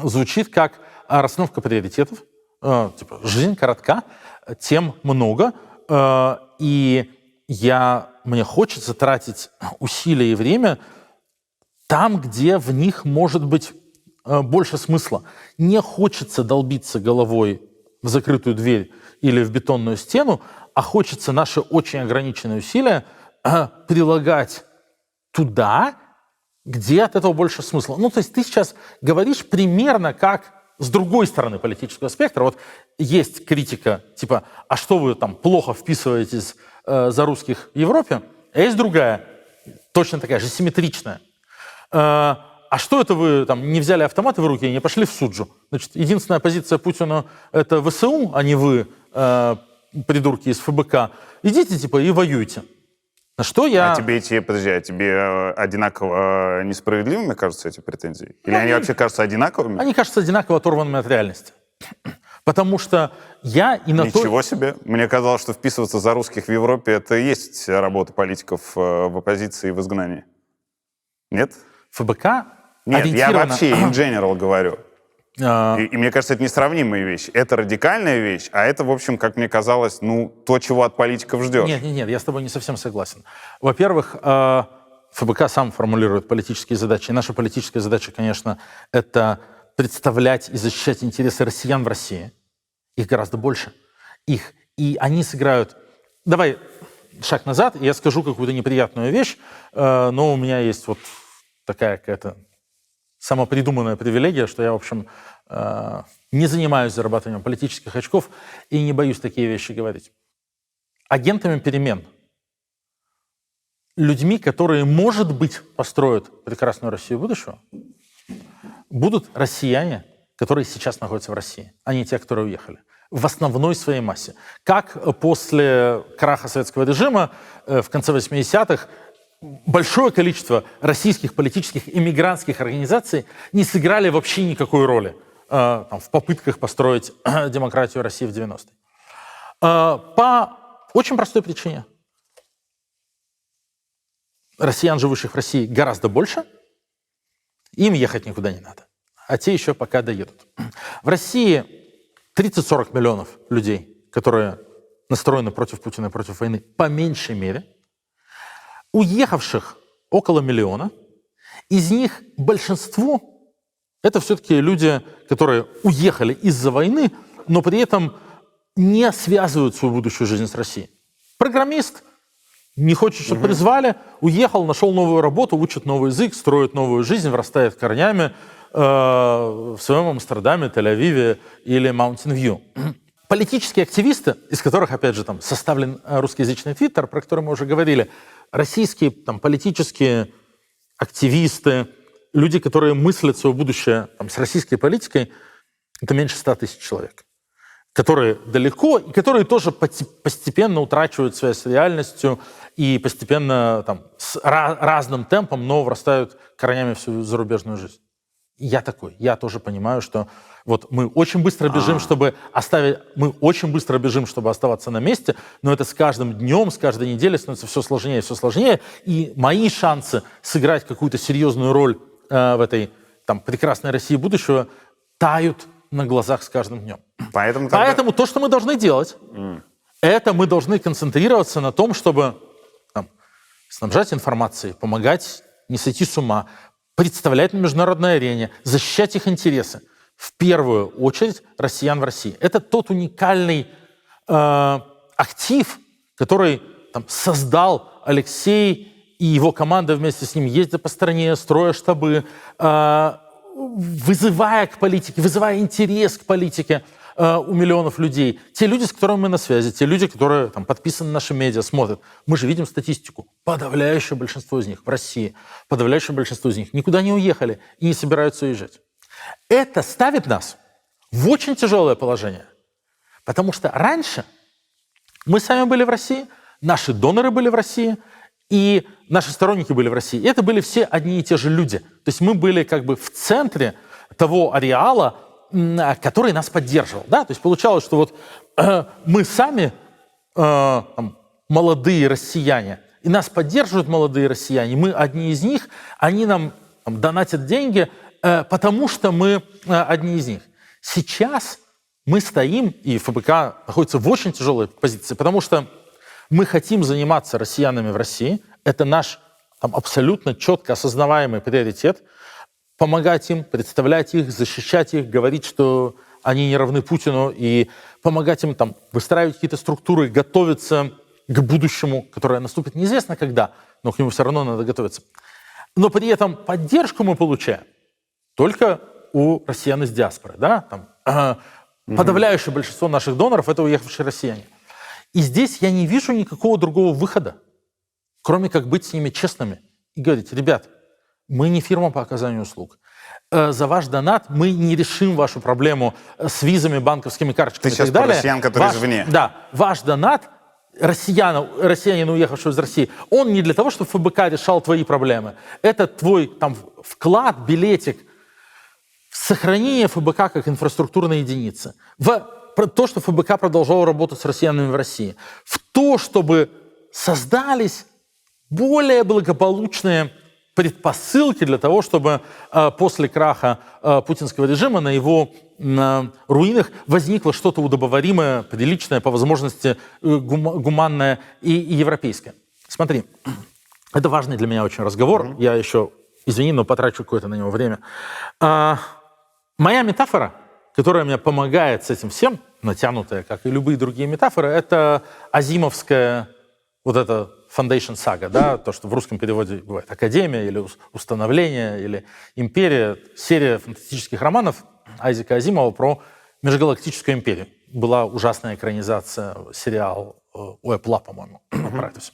Звучит как расстановка приоритетов. Типа, жизнь коротка, тем много. И мне хочется тратить усилия и время там, где в них может быть больше смысла. Не хочется долбиться головой в закрытую дверь или в бетонную стену, а хочется наши очень ограниченные усилия прилагать туда, где от этого больше смысла. Ну, то есть ты сейчас говоришь примерно как с другой стороны политического спектра. Вот есть критика, типа, а что вы там плохо вписываетесь за русских в Европе? А есть другая, точно такая же, симметричная. А что это вы там не взяли автоматы в руки и не пошли в суджу? Значит, единственная позиция Путина — это ВСУ, а не вы, придурки из ФБК. Идите, типа, и воюйте. На что я... А тебе одинаково несправедливыми кажутся эти претензии? Или они вообще кажутся одинаковыми? Они кажутся одинаково оторванными от реальности. Потому что я и на то... Ничего себе. Мне казалось, что вписываться за русских в Европе — это и есть работа политиков в оппозиции и в изгнании. Нет? ФБК Нет, я ориентирована... вообще in general говорю. И мне кажется, это несравнимые вещи. Это радикальная вещь, а это, в общем, как мне казалось, то, чего от политиков ждешь. Нет, я с тобой не совсем согласен. Во-первых, ФБК сам формулирует политические задачи. И наша политическая задача, конечно, это представлять и защищать интересы россиян в России. Их гораздо больше. И они сыграют... Давай шаг назад, и я скажу какую-то неприятную вещь, но у меня есть вот такая какая-то самопридуманная привилегия, что я, в общем, не занимаюсь зарабатыванием политических очков и не боюсь такие вещи говорить. Агентами перемен, людьми, которые, может быть, построят прекрасную Россию будущего, будут россияне, которые сейчас находятся в России, а не те, которые уехали. В основной своей массе. Как после краха советского режима в конце 80-х большое количество российских политических иммигрантских организаций не сыграли вообще никакой роли в попытках построить демократию России в 90-е. По очень простой причине. Россиян, живущих в России, гораздо больше, им ехать никуда не надо. А те еще пока доедут. В России 30-40 миллионов людей, которые настроены против Путина и против войны, по меньшей мере. Уехавших около миллиона. Из них большинство — это все-таки люди, которые уехали из-за войны, но при этом не связывают свою будущую жизнь с Россией. Программист не хочет, чтобы призвали, уехал, нашел новую работу, учит новый язык, строит новую жизнь, врастает корнями в своем Амстердаме, Тель-Авиве или Маунтин-Вью. Политические активисты, из которых, опять же, там составлен русскоязычный твиттер, про который мы уже говорили, российские политические активисты, люди, которые мыслят свое будущее с российской политикой, это меньше 100 тысяч человек, которые далеко и которые тоже постепенно утрачивают связь с реальностью и постепенно с разным темпом, но врастают корнями в свою зарубежную жизнь. Я такой. Я тоже понимаю, что вот мы очень быстро бежим, чтобы оставаться на месте, но это с каждым днем, с каждой неделей становится все сложнее и все сложнее. И мои шансы сыграть какую-то серьезную роль в этой прекрасной России будущего тают на глазах с каждым днем. Поэтому то, что мы должны делать, это мы должны концентрироваться на том, чтобы снабжать информацией, помогать не сойти с ума, представлять на международной арене, защищать их интересы. В первую очередь россиян в России. Это тот уникальный актив, который создал Алексей и его команда вместе с ним, ездя по стране, строя штабы, вызывая к политике, вызывая интерес к политике у миллионов людей. Те люди, с которыми мы на связи, те люди, которые подписаны на наши медиа, смотрят. Мы же видим статистику. Подавляющее большинство из них в России, подавляющее большинство из них никуда не уехали и не собираются уезжать. Это ставит нас в очень тяжелое положение. Потому что раньше мы сами были в России, наши доноры были в России, и наши сторонники были в России. И это были все одни и те же люди. То есть мы были в центре того ареала, который нас поддерживал. Да? То есть получалось, что мы сами молодые россияне, и нас поддерживают молодые россияне, мы одни из них, они нам донатят деньги, потому что мы одни из них. Сейчас мы стоим, и ФБК находится в очень тяжелой позиции, потому что мы хотим заниматься россиянами в России, это наш абсолютно четко осознаваемый приоритет, помогать им, представлять их, защищать их, говорить, что они не равны Путину, и помогать им выстраивать какие-то структуры, готовиться к будущему, которое наступит неизвестно когда, но к нему все равно надо готовиться. Но при этом поддержку мы получаем только у россиян из диаспоры. Да? Подавляющее большинство наших доноров — это уехавшие россияне. И здесь я не вижу никакого другого выхода, кроме как быть с ними честными и говорить: ребят, мы не фирма по оказанию услуг. За ваш донат мы не решим вашу проблему с визами, банковскими карточками и так далее. Ты сейчас про россиян, которые извне. Да, ваш донат, россиянин, уехавшего из России, он не для того, чтобы ФБК решал твои проблемы. Это твой вклад, билетик в сохранение ФБК как инфраструктурной единицы. В то, что ФБК продолжал работать с россиянами в России. В то, чтобы создались более благополучные предпосылки для того, чтобы после краха путинского режима на его руинах возникло что-то удобоваримое, приличное, по возможности гуманное и европейское. Смотри, это важный для меня очень разговор. Я еще, извини, но потрачу какое-то на него время. Моя метафора, которая мне помогает с этим всем, натянутая, как и любые другие метафоры, это азимовская эта Foundation Saga, да, то, что в русском переводе бывает Академия или Установление или Империя, серия фантастических романов Айзека Азимова про межгалактическую империю. Была ужасная экранизация, сериал у Apple, по-моему, про это все.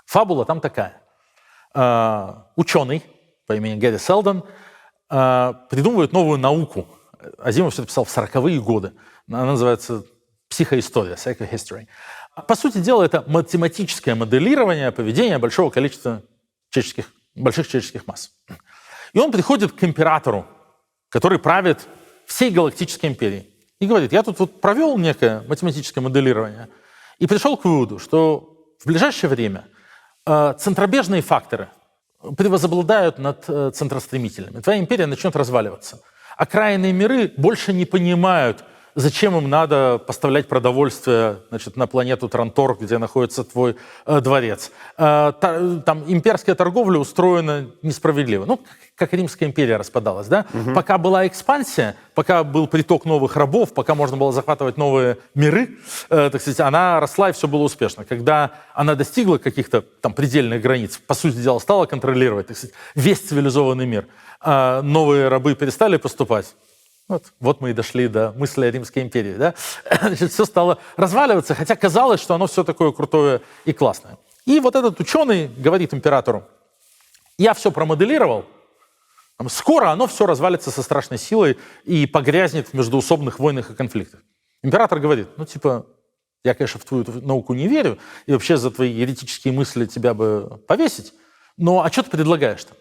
Фабула там такая. Ученый по имени Гэри Селдон придумывает новую науку. Азимов все это писал в 40-е годы. Она называется психоистория, psychohistory. По сути дела, это математическое моделирование поведения большого количества больших человеческих масс. И он приходит к императору, который правит всей галактической империей, и говорит: я тут вот провел некое математическое моделирование и пришел к выводу, что в ближайшее время центробежные факторы превозобладают над центростремительными. Твоя империя начнет разваливаться. Окраинные миры больше не понимают, зачем им надо поставлять продовольствие, значит, на планету Трантор, где находится твой дворец. Там имперская торговля устроена несправедливо. Ну, как Римская империя распадалась, да? Пока была экспансия, пока был приток новых рабов, пока можно было захватывать новые миры, так сказать, она росла, и все было успешно. Когда она достигла каких-то там предельных границ, по сути дела, стала контролировать, так сказать, весь цивилизованный мир, новые рабы перестали поступать. Вот мы и дошли до мысли о Римской империи. Да? Значит, все стало разваливаться, хотя казалось, что оно все такое крутое и классное. И вот этот ученый говорит императору: я все промоделировал, скоро оно все развалится со страшной силой и погрязнет в междоусобных войнах и конфликтах. Император говорит: я, конечно, в твою науку не верю, и вообще за твои еретические мысли тебя бы повесить, но а что ты предлагаешь-то?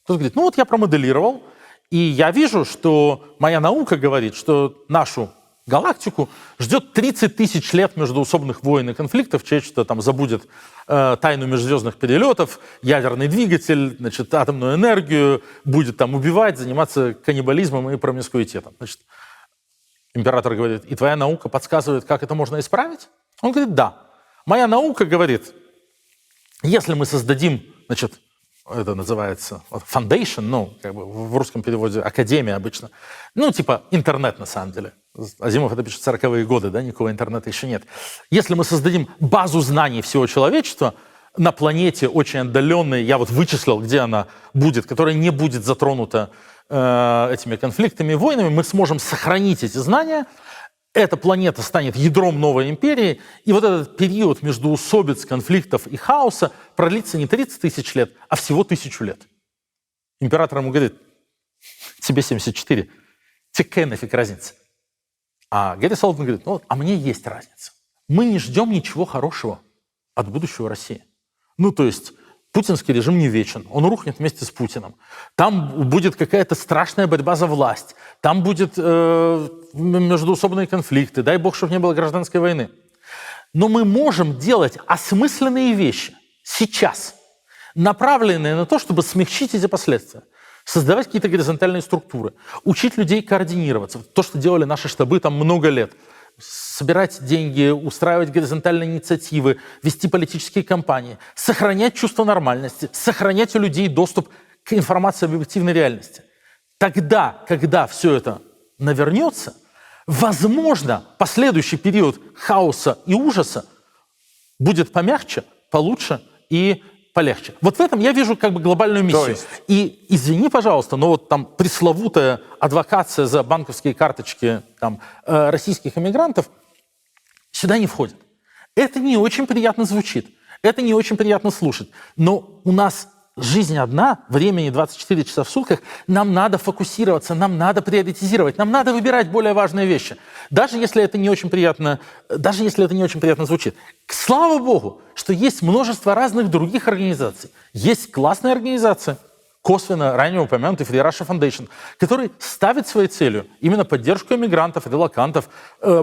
Тот говорит: я промоделировал, и я вижу, что моя наука говорит, что нашу галактику ждет 30 тысяч лет междоусобных войн и конфликтов. Человечество там забудет тайну межзвездных перелетов, ядерный двигатель, значит, атомную энергию, будет там убивать, заниматься каннибализмом и промискуитетом. Значит, император говорит: и твоя наука подсказывает, как это можно исправить? Он говорит: да. Моя наука говорит, если мы создадим, значит, это называется foundation, в русском переводе академия обычно. Типа интернет на самом деле. Азимов это пишет в 40-е годы, да, никакого интернета еще нет. Если мы создадим базу знаний всего человечества на планете очень отдаленной, я вычислил, где она будет, которая не будет затронута этими конфликтами и войнами, мы сможем сохранить эти знания, эта планета станет ядром новой империи, и вот этот период междоусобиц, конфликтов и хаоса продлится не 30 тысяч лет, а всего 1000 лет. Император ему говорит: тебе 74, тебе какая нафиг разница? А Гэри Солтон говорит: а мне есть разница. Мы не ждем ничего хорошего от будущего России. То есть путинский режим не вечен, он рухнет вместе с Путиным. Там будет какая-то страшная борьба за власть, там будет междоусобные конфликты, дай бог, чтобы не было гражданской войны. Но мы можем делать осмысленные вещи сейчас, направленные на то, чтобы смягчить эти последствия. Создавать какие-то горизонтальные структуры, учить людей координироваться. То, что делали наши штабы там много лет. Собирать деньги, устраивать горизонтальные инициативы, вести политические кампании, сохранять чувство нормальности, сохранять у людей доступ к информации об объективной реальности. Тогда, когда все это навернется, возможно, последующий период хаоса и ужаса будет помягче, получше и полегче. Вот в этом я вижу глобальную миссию. И извини, пожалуйста, но там пресловутая адвокация за банковские карточки российских иммигрантов сюда не входит. Это не очень приятно звучит, это не очень приятно слушать. Но у нас жизнь одна, времени 24 часа в сутках, нам надо фокусироваться, нам надо приоритизировать, нам надо выбирать более важные вещи. Даже если это не очень приятно звучит. Слава Богу, что есть множество разных других организаций. Есть классная организация, косвенно ранее упомянутый Free Russia Foundation, который ставит своей целью именно поддержку эмигрантов, релокантов,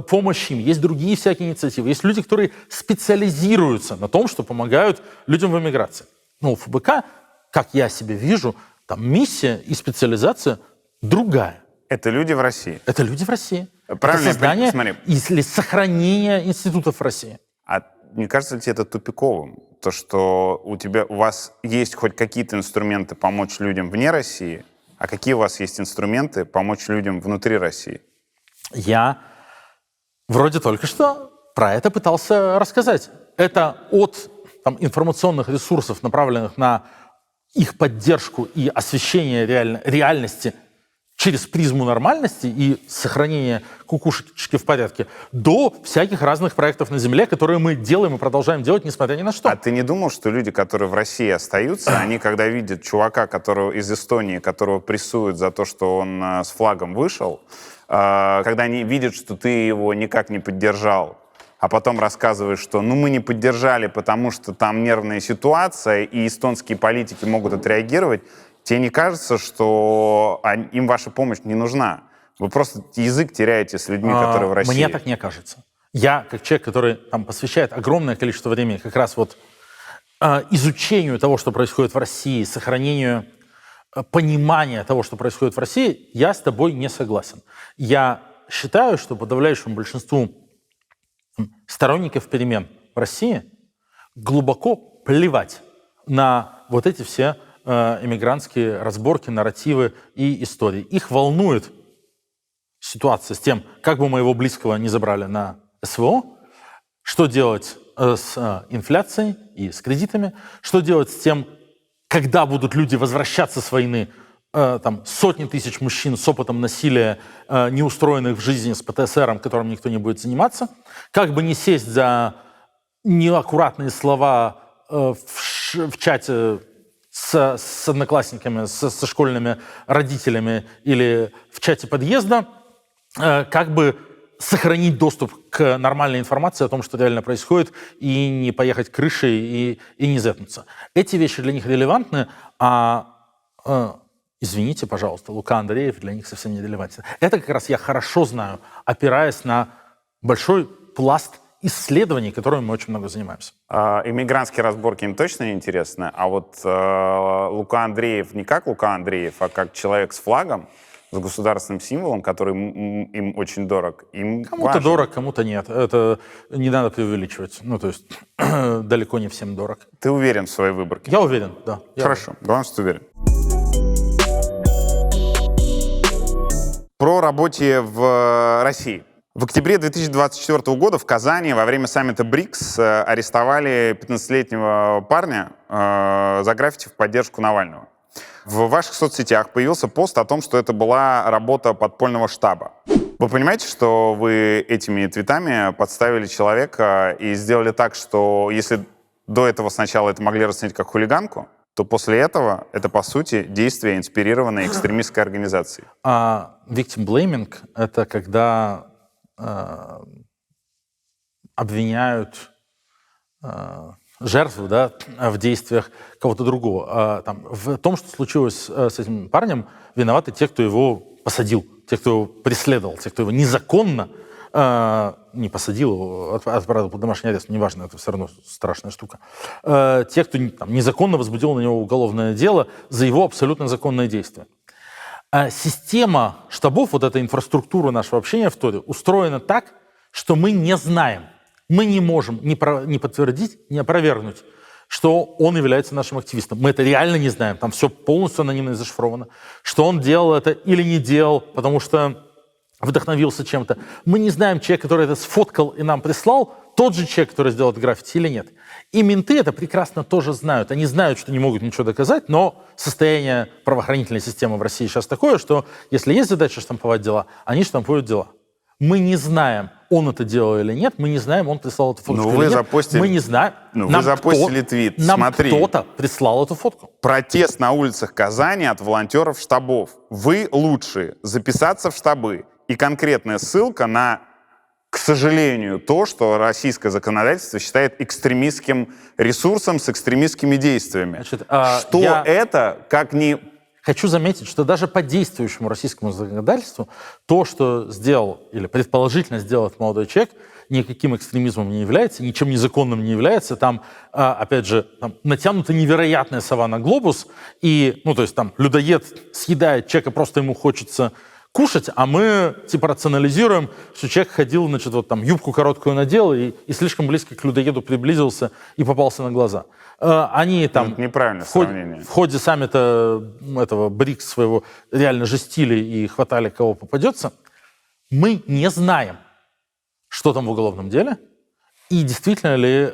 помощь им. Есть другие всякие инициативы. Есть люди, которые специализируются на том, что помогают людям в эмиграции. У ФБК, как я себе вижу, там миссия и специализация другая. Это люди в России. Это люди в России. Правильно, это создание или сохранение институтов в России. А не кажется ли тебе это тупиковым? То, что у вас есть хоть какие-то инструменты помочь людям вне России, а какие у вас есть инструменты помочь людям внутри России? Я вроде только что про это пытался рассказать. Это от информационных ресурсов, направленных на их поддержку и освещение реальности через призму нормальности и сохранения кукушечки в порядке, до всяких разных проектов на Земле, которые мы делаем и продолжаем делать, несмотря ни на что. А ты не думал, что люди, которые в России остаются, они, когда видят чувака, которого из Эстонии, которого прессуют за то, что он с флагом вышел, когда они видят, что ты его никак не поддержал, а потом рассказываешь, что мы не поддержали, потому что там нервная ситуация, и эстонские политики могут отреагировать, тебе не кажется, что им ваша помощь не нужна? Вы просто язык теряете с людьми, которые в России. Мне так не кажется. Я, как человек, который там посвящает огромное количество времени как раз вот изучению того, что происходит в России, сохранению понимания того, что происходит в России, я с тобой не согласен. Я считаю, что подавляющему большинству сторонников перемен в России глубоко плевать на вот эти все эмигрантские разборки, нарративы и истории. Их волнует ситуация с тем, как бы моего близкого не забрали на СВО, что делать с инфляцией и с кредитами, что делать с тем, когда будут люди возвращаться с войны, там сотни тысяч мужчин с опытом насилия, неустроенных в жизни, с ПТСРом, которым никто не будет заниматься, как бы не сесть за неаккуратные слова в чате с одноклассниками, со школьными родителями или в чате подъезда, как бы сохранить доступ к нормальной информации о том, что реально происходит, и не поехать крышей, и не зетнуться. Эти вещи для них релевантны, извините, пожалуйста, Лука Андреев для них совсем не релевантен. Это как раз я хорошо знаю, опираясь на большой пласт исследований, которыми мы очень много занимаемся. Иммигрантские разборки им точно не интересны, а вот Лука Андреев не как Лука Андреев, а как человек с флагом, с государственным символом, который им очень дорог. Им кому-то важен. дорог, кому-то нет. Это не надо преувеличивать. То есть далеко не всем дорог. Ты уверен в своей выборке? Я уверен, да. Хорошо, главное, что ты уверен. Про работе в России. В октябре 2024 года в Казани во время саммита БРИКС арестовали 15-летнего парня за граффити в поддержку Навального. В ваших соцсетях появился пост о том, что это была работа подпольного штаба. Вы понимаете, что вы этими твитами подставили человека и сделали так, что если до этого сначала это могли расценить как хулиганку, то после этого это, по сути, действие, инспирированное экстремистской организацией? Victim blaming — это когда обвиняют жертву, в действиях кого-то другого. В том, что случилось с этим парнем, виноваты те, кто его посадил, те, кто его преследовал, те, кто его незаконно не посадил, отправил под домашний арест, неважно, это все равно страшная штука. Те, кто незаконно возбудил на него уголовное дело за его абсолютно законное действие. Система штабов, вот эта инфраструктура нашего общения в Торе, устроена так, что мы не знаем, мы не можем ни подтвердить, ни опровергнуть, что он является нашим активистом. Мы это реально не знаем, там все полностью анонимно и зашифровано. Что он делал это или не делал, потому что вдохновился чем-то. Мы не знаем, человек, который это сфоткал и нам прислал, тот же человек, который сделал граффити или нет. И менты это прекрасно тоже знают. Они знают, что не могут ничего доказать, но состояние правоохранительной системы в России сейчас такое, что если есть задача штамповать дела, они штампуют дела. Мы не знаем, он это делал или нет, мы не знаем, он прислал эту фотку или нет. Мы не знаем. Вы запостили твит. Смотри. Кто-то прислал эту фотку. Протест на улицах Казани от волонтеров штабов. Вы лучшие. Записаться в штабы. И конкретная ссылка на, к сожалению, то, что российское законодательство считает экстремистским ресурсом с экстремистскими действиями. Значит, это, как не... Хочу заметить, что даже по действующему российскому законодательству то, что сделал или предположительно сделал этот молодой человек, никаким экстремизмом не является, ничем незаконным не является. Там, опять же, натянута невероятная сова на глобус, и, то есть там людоед съедает человека, просто ему хочется кушать, а мы рационализируем, что человек ходил, юбку короткую надел и слишком близко к людоеду приблизился и попался на глаза. Они там неправильное сравнение. В ходе саммита этого БРИКС своего реально жестили и хватали, кого попадется. Мы не знаем, что там в уголовном деле, и действительно ли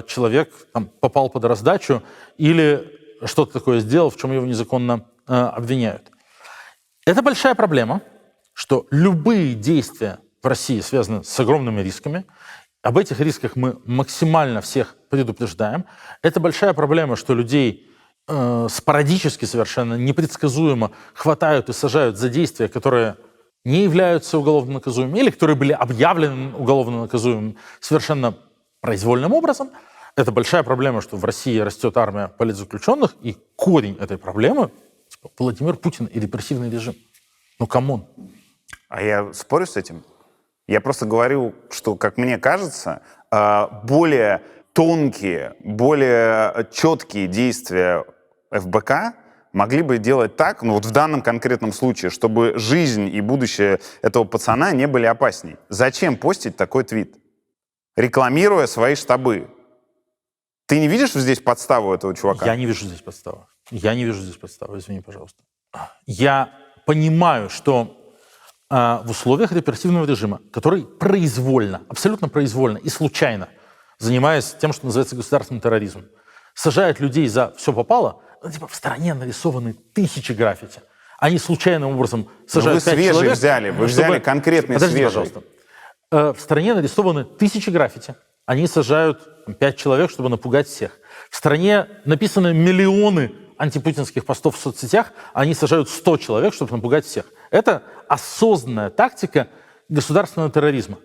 человек попал под раздачу или что-то такое сделал, в чем его незаконно обвиняют. Это большая проблема, что любые действия в России связаны с огромными рисками. Об этих рисках мы максимально всех предупреждаем. Это большая проблема, что людей спорадически, совершенно непредсказуемо хватают и сажают за действия, которые не являются уголовно наказуемыми или которые были объявлены уголовно наказуемыми совершенно произвольным образом. Это большая проблема, что в России растет армия политзаключенных, и корень этой проблемы типа, Владимир Путин и репрессивный режим. Ну, камон. А я спорю с этим. Я просто говорю, что, как мне кажется, более тонкие, более четкие действия ФБК могли бы делать так, ну вот в данном конкретном случае, чтобы жизнь и будущее этого пацана не были опасней. Зачем постить такой твит, рекламируя свои штабы? Ты не видишь здесь подставу этого чувака? Я не вижу здесь подставы. Я не вижу здесь подставы, извини, пожалуйста. Я понимаю, что в условиях репрессивного режима, который произвольно, абсолютно произвольно и случайно, занимаясь тем, что называется государственным терроризмом, сажает людей за все попало, ну, типа в стране нарисованы тысячи граффити. Они случайным образом сажают 5 человек. Вы свежие взяли, вы взяли конкретные свежие. Пожалуйста. В стране нарисованы тысячи граффити. Они сажают 5 человек, чтобы напугать всех. В стране написаны миллионы антипутинских постов в соцсетях, они сажают 100 человек, чтобы напугать всех. Это осознанная тактика государственного терроризма.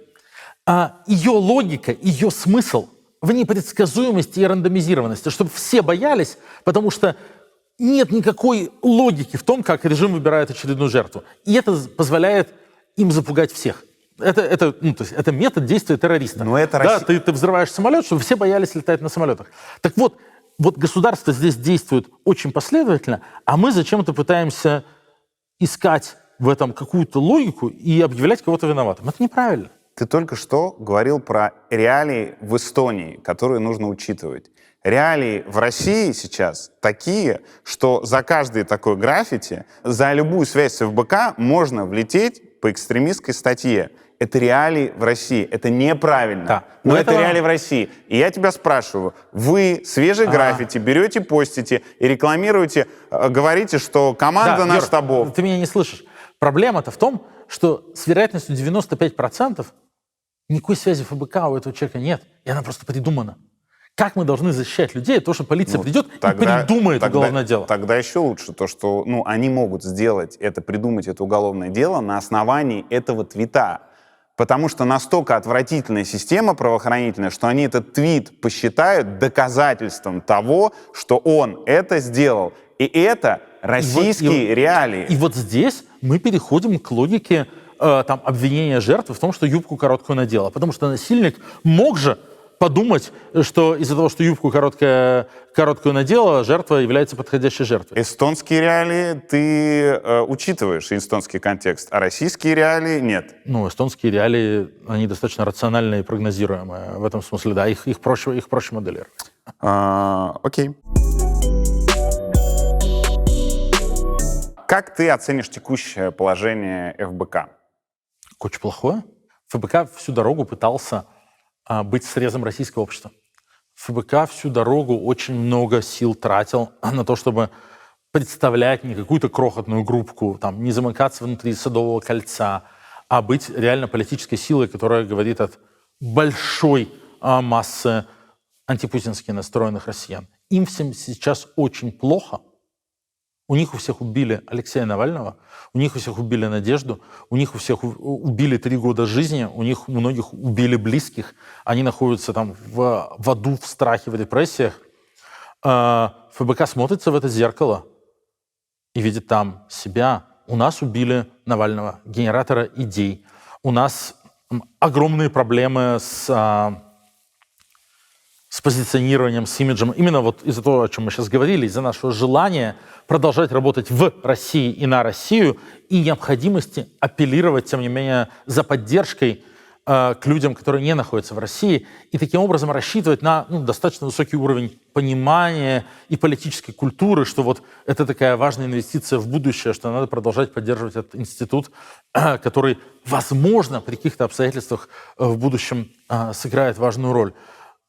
Ее логика, ее смысл в непредсказуемости и рандомизированности, чтобы все боялись, потому что нет никакой логики в том, как режим выбирает очередную жертву. И это позволяет им запугать всех. Это метод действия террориста. Но это да, ты взрываешь самолет, чтобы все боялись летать на самолетах. Так вот государство здесь действует очень последовательно, а мы зачем-то пытаемся искать в этом какую-то логику и объявлять кого-то виноватым. Это неправильно. Ты только что говорил про реалии в Эстонии, которые нужно учитывать. Реалии в России сейчас такие, что за каждый такой граффити, за любую связь с ФБК можно влететь по экстремистской статье. Это реалии в России. Это неправильно. Да. Но это реалии в России. И я тебя спрашиваю, вы свежие граффити берете, постите и рекламируете, говорите, что команда наш штабов. Ты меня не слышишь. Проблема-то в том, что с вероятностью 95% никакой связи ФБК у этого человека нет. И она просто придумана. Как мы должны защищать людей от того, что полиция придет и придумает уголовное дело? Тогда еще лучше то, что они могут сделать это, придумать это уголовное дело на основании этого твита. Потому что настолько отвратительная система правоохранительная, что они этот твит посчитают доказательством того, что он это сделал. И это российские реалии. И вот здесь мы переходим к логике обвинения жертвы в том, что юбку короткую надела. Потому что насильник мог же подумать, что из-за того, что юбку короткую надела, жертва является подходящей жертвой. Эстонские реалии ты учитываешь, эстонский контекст, а российские реалии нет. Эстонские реалии, они достаточно рациональные и прогнозируемые. В этом смысле, да, их проще моделировать. Окей. Как ты оценишь текущее положение ФБК? Очень плохое. ФБК всю дорогу пытался быть срезом российского общества. ФБК всю дорогу очень много сил тратил на то, чтобы представлять не какую-то крохотную группку, не замыкаться внутри Садового кольца, а быть реально политической силой, которая говорит от большой массы антипутински настроенных россиян. Им всем сейчас очень плохо. У них у всех убили Алексея Навального, у них у всех убили Надежду, у них у всех убили 3 года жизни, у них у многих убили близких, они находятся в аду, в страхе, в репрессиях. ФБК смотрится в это зеркало и видит там себя. У нас убили Навального, генератора идей. У нас огромные проблемы с позиционированием, с имиджем. Именно из-за того, о чем мы сейчас говорили, из-за нашего желания продолжать работать в России и на Россию, и необходимости апеллировать, тем не менее, за поддержкой к людям, которые не находятся в России, и таким образом рассчитывать на достаточно высокий уровень понимания и политической культуры, что это такая важная инвестиция в будущее, что надо продолжать поддерживать этот институт, который, возможно, при каких-то обстоятельствах в будущем сыграет важную роль.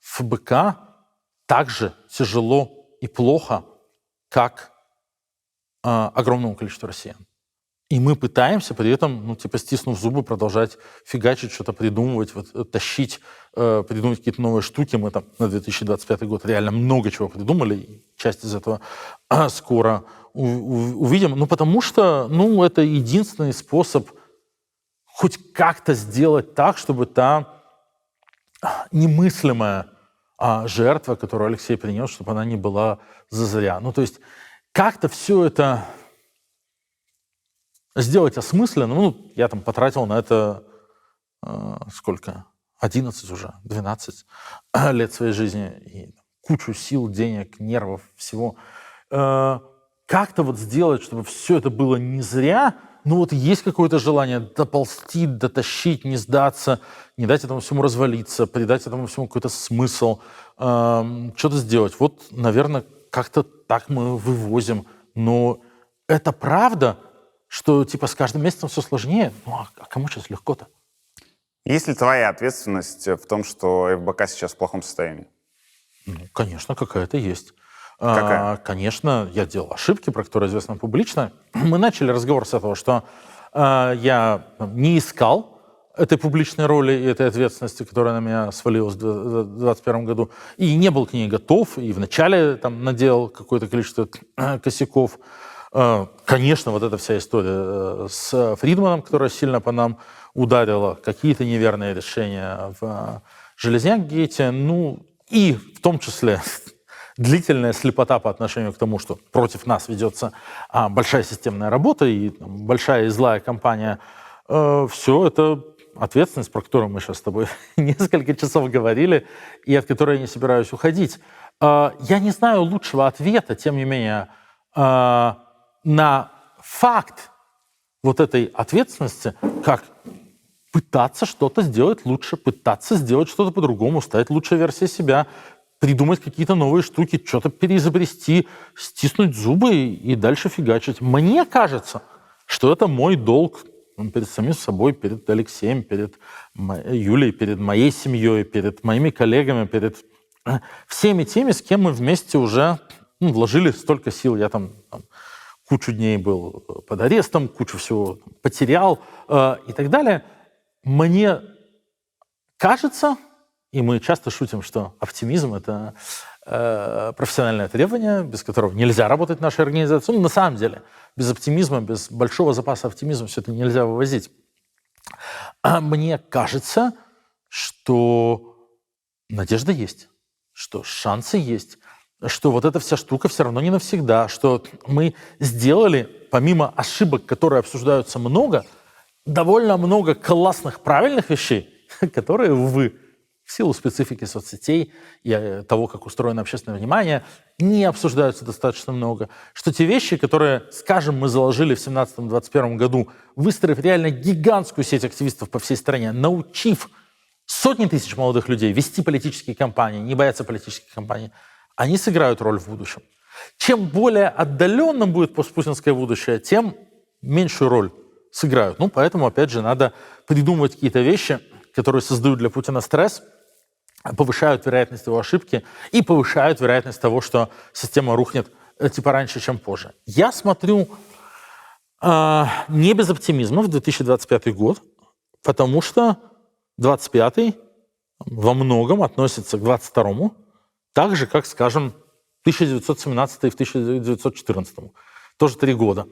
ФБК также тяжело и плохо, как огромному количеству россиян. И мы пытаемся при этом, стиснув зубы, продолжать фигачить, что-то придумывать, тащить, придумывать какие-то новые штуки. Мы на 2025 год реально много чего придумали, и часть из этого скоро увидим. Потому что, это единственный способ хоть как-то сделать так, чтобы та немыслимая жертва, которую Алексей принес, чтобы она не была зазря. Ну, то есть как-то все это сделать осмысленным. Ну, я там потратил на это сколько? 11 уже, 12 лет своей жизни. И кучу сил, денег, нервов, всего. Как-то вот сделать, чтобы все это было не зря. Ну вот есть какое-то желание доползти, дотащить, не сдаться, не дать этому всему развалиться, придать этому всему какой-то смысл, что-то сделать. Вот, наверное, как-то так мы вывозим. Но это правда, что типа с каждым месяцем все сложнее? Ну а кому сейчас легко-то? Есть ли твоя ответственность в том, что ФБК сейчас в плохом состоянии? Ну, конечно, какая-то есть. Какая? Конечно, я делал ошибки, про которые известно публично. Мы начали разговор с этого, что я не искал этой публичной роли и этой ответственности, которая на меня свалилась в 2021 году, и не был к ней готов, и вначале там наделал какое-то количество косяков. Конечно, вот эта вся история с Фридманом, которая сильно по нам ударила, какие-то неверные решения в Железняк-гейте, ну и в том числе длительная слепота по отношению к тому, что против нас ведется большая системная работа и большая и злая компания. Все это ответственность, про которую мы сейчас с тобой несколько часов говорили, и от которой я не собираюсь уходить. Я не знаю лучшего ответа, тем не менее, на факт вот этой ответственности, как пытаться что-то сделать лучше, пытаться сделать что-то по-другому, стать лучшей версией себя, придумать какие-то новые штуки, что-то переизобрести, стиснуть зубы и дальше фигачить. Мне кажется, что это мой долг перед самим собой, перед Алексеем, перед Юлей, перед моей семьей, перед моими коллегами, перед всеми теми, с кем мы вместе уже вложили столько сил. Я там кучу дней был под арестом, кучу всего потерял и так далее. Мне кажется, и мы часто шутим, что оптимизм — это профессиональное требование, без которого нельзя работать в нашей организации. Ну, на самом деле, без оптимизма, без большого запаса оптимизма все это нельзя вывозить. Мне кажется, что надежда есть, что шансы есть, что вот эта вся штука все равно не навсегда, что мы сделали, помимо ошибок, которые обсуждаются много, довольно много классных, правильных вещей, которые, увы, в силу специфики соцсетей и того, как устроено общественное внимание, не обсуждаются достаточно много. Что те вещи, которые, скажем, мы заложили в 2017-2021 году, выстроив реально гигантскую сеть активистов по всей стране, научив сотни тысяч молодых людей вести политические кампании, не бояться политических кампаний, они сыграют роль в будущем. Чем более отдаленным будет постпутинское будущее, тем меньшую роль сыграют. Ну, поэтому, опять же, надо придумывать какие-то вещи, которые создают для Путина стресс, повышают вероятность его ошибки и повышают вероятность того, что система рухнет типа раньше, чем позже. Я смотрю не без оптимизма в 2025 год, потому что 2025 во многом относится к 2022, так же, как, скажем, 1917 и в 1914. Тоже 3 года.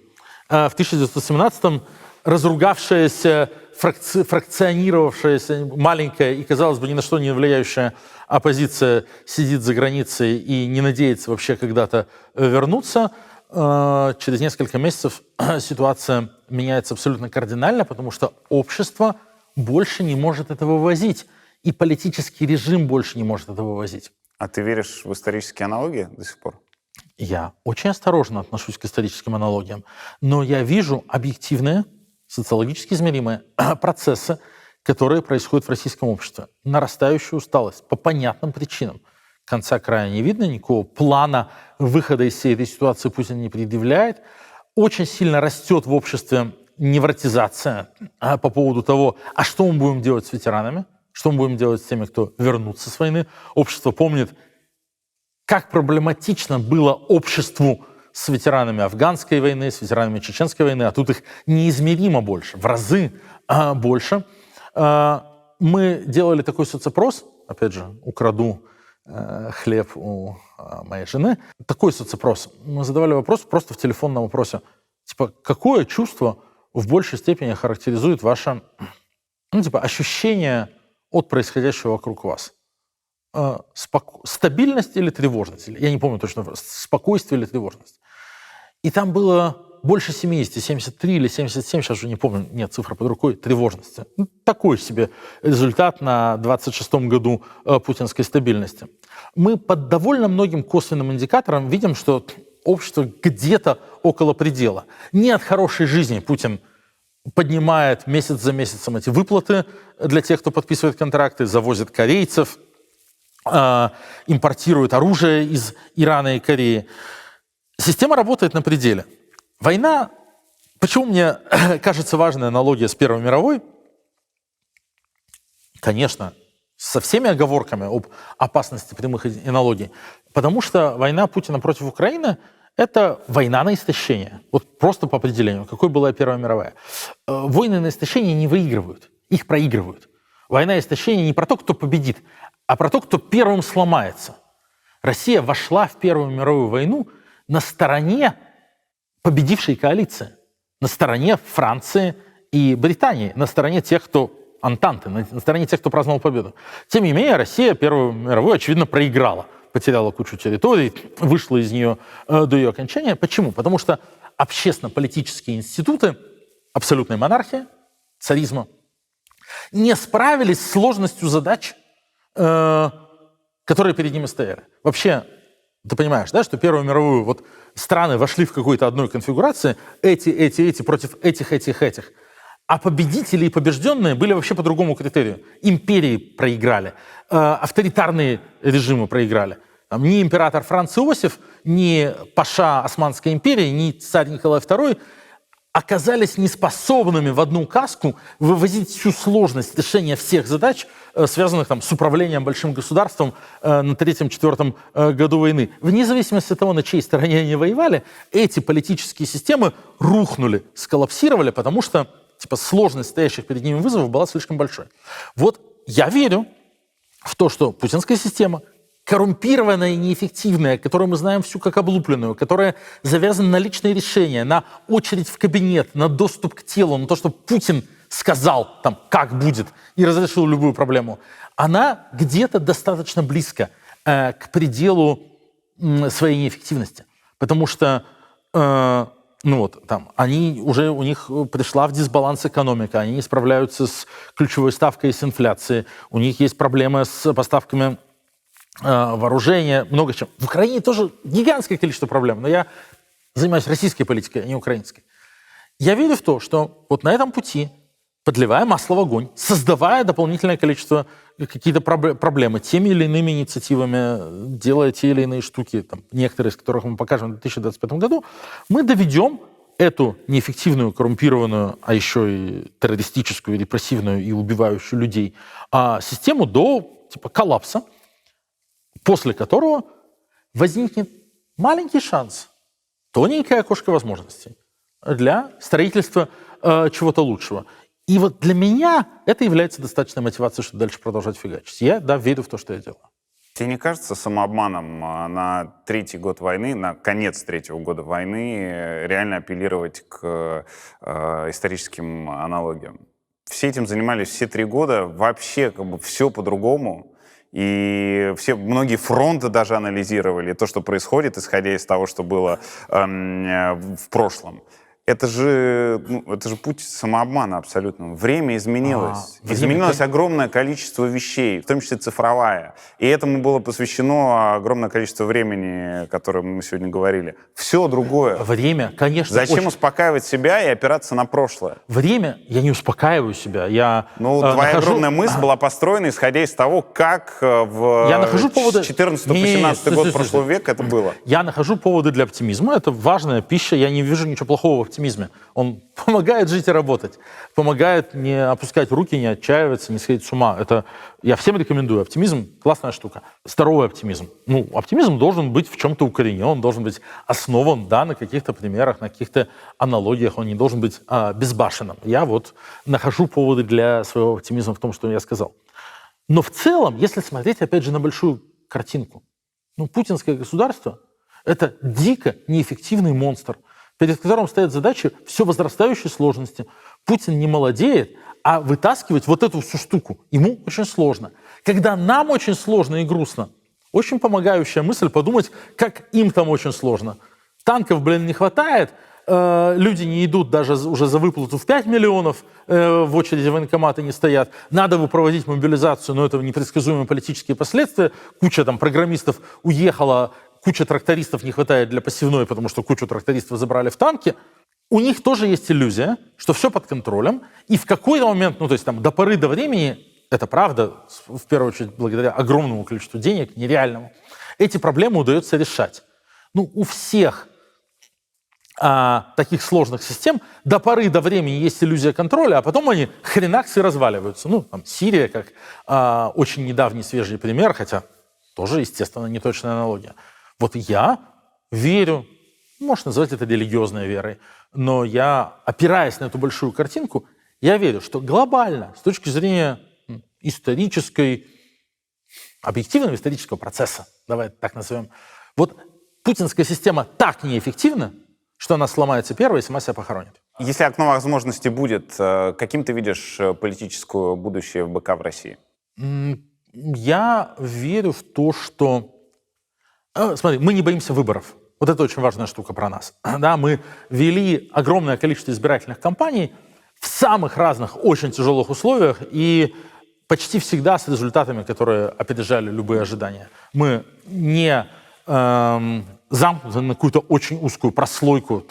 В 1917 разругавшаяся, фракционировавшаяся маленькая и, казалось бы, ни на что не влияющая оппозиция сидит за границей и не надеется вообще когда-то вернуться. Через несколько месяцев ситуация меняется абсолютно кардинально, потому что общество больше не может это вывозить, и политический режим больше не может это вывозить. А ты веришь в исторические аналогии до сих пор? Я очень осторожно отношусь к историческим аналогиям, но я вижу объективные, социологически измеримые процессы, которые происходят в российском обществе. Нарастающая усталость по понятным причинам. Конца края не видно, никакого плана выхода из всей этой ситуации Путин не предъявляет. Очень сильно растет в обществе невротизация по поводу того, а что мы будем делать с ветеранами, что мы будем делать с теми, кто вернутся с войны. Общество помнит, как проблематично было обществу с ветеранами афганской войны, с ветеранами чеченской войны, а тут их неизмеримо больше, в разы больше. Мы делали такой соцопрос, опять же, украду хлеб у моей жены, такой соцопрос. Мы задавали вопрос просто в телефонном опросе, типа, какое чувство в большей степени характеризует ваше ощущение от происходящего вокруг вас. Стабильность или тревожность? Я не помню точно, спокойствие или тревожность. И там было больше 70, 73 или 77, сейчас уже не помню, нет цифры под рукой, тревожности. Такой себе результат на 26-м году путинской стабильности. Мы по довольно многим косвенным индикаторам видим, что общество где-то около предела. Не от хорошей жизни Путин поднимает месяц за месяцем эти выплаты для тех, кто подписывает контракты, завозит корейцев, импортирует оружие из Ирана и Кореи. Система работает на пределе. Война, почему мне кажется важная аналогия с Первой мировой? Конечно, со всеми оговорками об опасности прямых аналогий, потому что война Путина против Украины – это война на истощение. Вот просто по определению, какой была Первая мировая. Войны на истощение не выигрывают, их проигрывают. Война истощения не про то, кто победит, а про то, кто первым сломается. Россия вошла в Первую мировую войну на стороне победившей коалиции, на стороне Франции и Британии, на стороне тех, кто Антанты, на стороне тех, кто праздновал победу. Тем не менее, Россия Первую мировую, очевидно, проиграла, потеряла кучу территорий, вышла из нее до ее окончания. Почему? Потому что общественно-политические институты абсолютной монархии, царизма, не справились с сложностью задач, которые перед ними стояли. Вообще, ты понимаешь, да, что Первую мировую вот страны вошли в какой-то одной конфигурации, эти против этих. А победители и побежденные были вообще по другому критерию. Империи проиграли, авторитарные режимы проиграли. Там, ни император Франц Иосиф, ни паша Османской империи, ни царь Николай II оказались неспособными в одну каску вывозить всю сложность решения всех задач, связанных там, с управлением большим государством на третьем-четвертом году войны. Вне зависимости от того, на чьей стороне они воевали, эти политические системы рухнули, сколлапсировали, потому что сложность стоящих перед ними вызовов была слишком большой. Вот я верю в то, что путинская система, коррумпированная и неэффективная, которую мы знаем всю как облупленную, которая завязана на личные решения, на очередь в кабинет, на доступ к телу, на то, что Путин сказал, там, как будет, и разрешил любую проблему, она где-то достаточно близко к пределу своей неэффективности. Потому что они уже, у них пришла в дисбаланс экономика, они не справляются с ключевой ставкой и с инфляцией, у них есть проблемы с поставками вооружения, много чего. В Украине тоже гигантское количество проблем, но я занимаюсь российской политикой, а не украинской. Я верю в то, что вот на этом пути, подливая масло в огонь, создавая дополнительное количество какие-то проблемы теми или иными инициативами, делая те или иные штуки, там, некоторые из которых мы покажем в 2025 году, мы доведем эту неэффективную, коррумпированную, а еще и террористическую, репрессивную и убивающую людей систему до коллапса, после которого возникнет маленький шанс, тоненькое окошко возможностей для строительства чего-то лучшего. И вот для меня это является достаточной мотивацией, чтобы дальше продолжать фигачить. Я, верю в то, что я делаю. Тебе не кажется самообманом на третий год войны, на конец третьего года войны реально апеллировать к историческим аналогиям? Все этим занимались все 3 года, вообще все по-другому. И многие фронты даже анализировали то, что происходит, исходя из того, что было в прошлом. Это же путь самообмана абсолютно. Время изменилось. Изменилось огромное количество вещей, в том числе цифровая. И этому было посвящено огромное количество времени, о котором мы сегодня говорили. Все другое. Время, конечно. Зачем успокаивать себя и опираться на прошлое? Время, я не успокаиваю себя. Твоя огромная мысль была построена, исходя из того, как с 14 по 17 год прошлого века это было. Я нахожу поводы для оптимизма. Это важная пища. Я не вижу ничего плохого в оптимизме. Он помогает жить и работать. Помогает не опускать руки, не отчаиваться, не сходить с ума. Это я всем рекомендую. Оптимизм — классная штука. Здоровый оптимизм. Оптимизм должен быть в чем-то укоренен, он должен быть основан, на каких-то примерах, на каких-то аналогиях. Он не должен быть безбашенным. Я нахожу поводы для своего оптимизма в том, что я сказал. Но в целом, если смотреть, опять же, на большую картинку, путинское государство — это дико неэффективный монстр, перед которым стоят задачи все возрастающей сложности. Путин не молодеет, а вытаскивать вот эту всю штуку ему очень сложно. Когда нам очень сложно и грустно, очень помогающая мысль подумать, как им там очень сложно. Танков, не хватает, люди не идут даже уже за выплату в 5 миллионов, в очереди военкоматы не стоят. Надо бы проводить мобилизацию, но это непредсказуемые политические последствия. Куча там программистов уехала, куча трактористов не хватает для посевной, потому что кучу трактористов забрали в танки. У них тоже есть иллюзия, что все под контролем, и в какой-то момент, то есть там до поры до времени, это правда, в первую очередь благодаря огромному количеству денег, нереальному, эти проблемы удается решать. У всех таких сложных систем до поры до времени есть иллюзия контроля, а потом они хренакс и разваливаются. Сирия, как очень недавний свежий пример, хотя тоже, естественно, неточная аналогия. Вот я верю, можно назвать это религиозной верой, но я, опираясь на эту большую картинку, я верю, что глобально, с точки зрения объективного исторического процесса, давай так назовем, вот путинская система так неэффективна, что она сломается первой и сама себя похоронит. Если окно возможностей будет, каким ты видишь политическое будущее ФБК в России? Я верю в то, что... Смотри, мы не боимся выборов. Вот это очень важная штука про нас. Да, мы вели огромное количество избирательных кампаний в самых разных, очень тяжелых условиях и почти всегда с результатами, которые опережали любые ожидания. Мы не замкнуты на какую-то очень узкую прослойку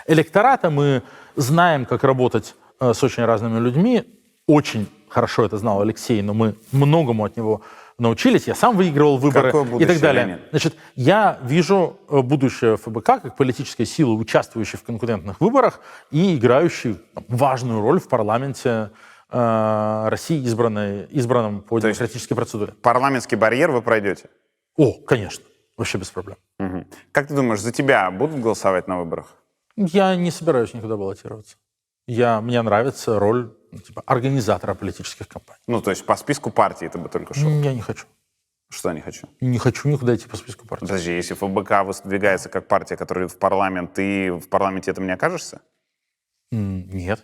электората. Мы знаем, как работать с очень разными людьми. Очень хорошо это знал Алексей, но мы многому от него научились. Я сам выигрывал выборы и так далее. Леонид? Значит, я вижу будущее ФБК как политической силы, участвующей в конкурентных выборах и играющей важную роль в парламенте России, избранном по демократической процедуре. Парламентский барьер вы пройдете? Конечно. Вообще без проблем. Угу. Как ты думаешь, за тебя будут голосовать на выборах? Я не собираюсь никуда баллотироваться. Мне нравится роль организатора политических кампаний. То есть по списку партии ты бы только шел? Я не хочу. Что не хочу? Не хочу никуда идти по списку партий. Подожди, если ФБК выдвигается как партия, которая в парламент, ты в парламенте этому не окажешься? Нет.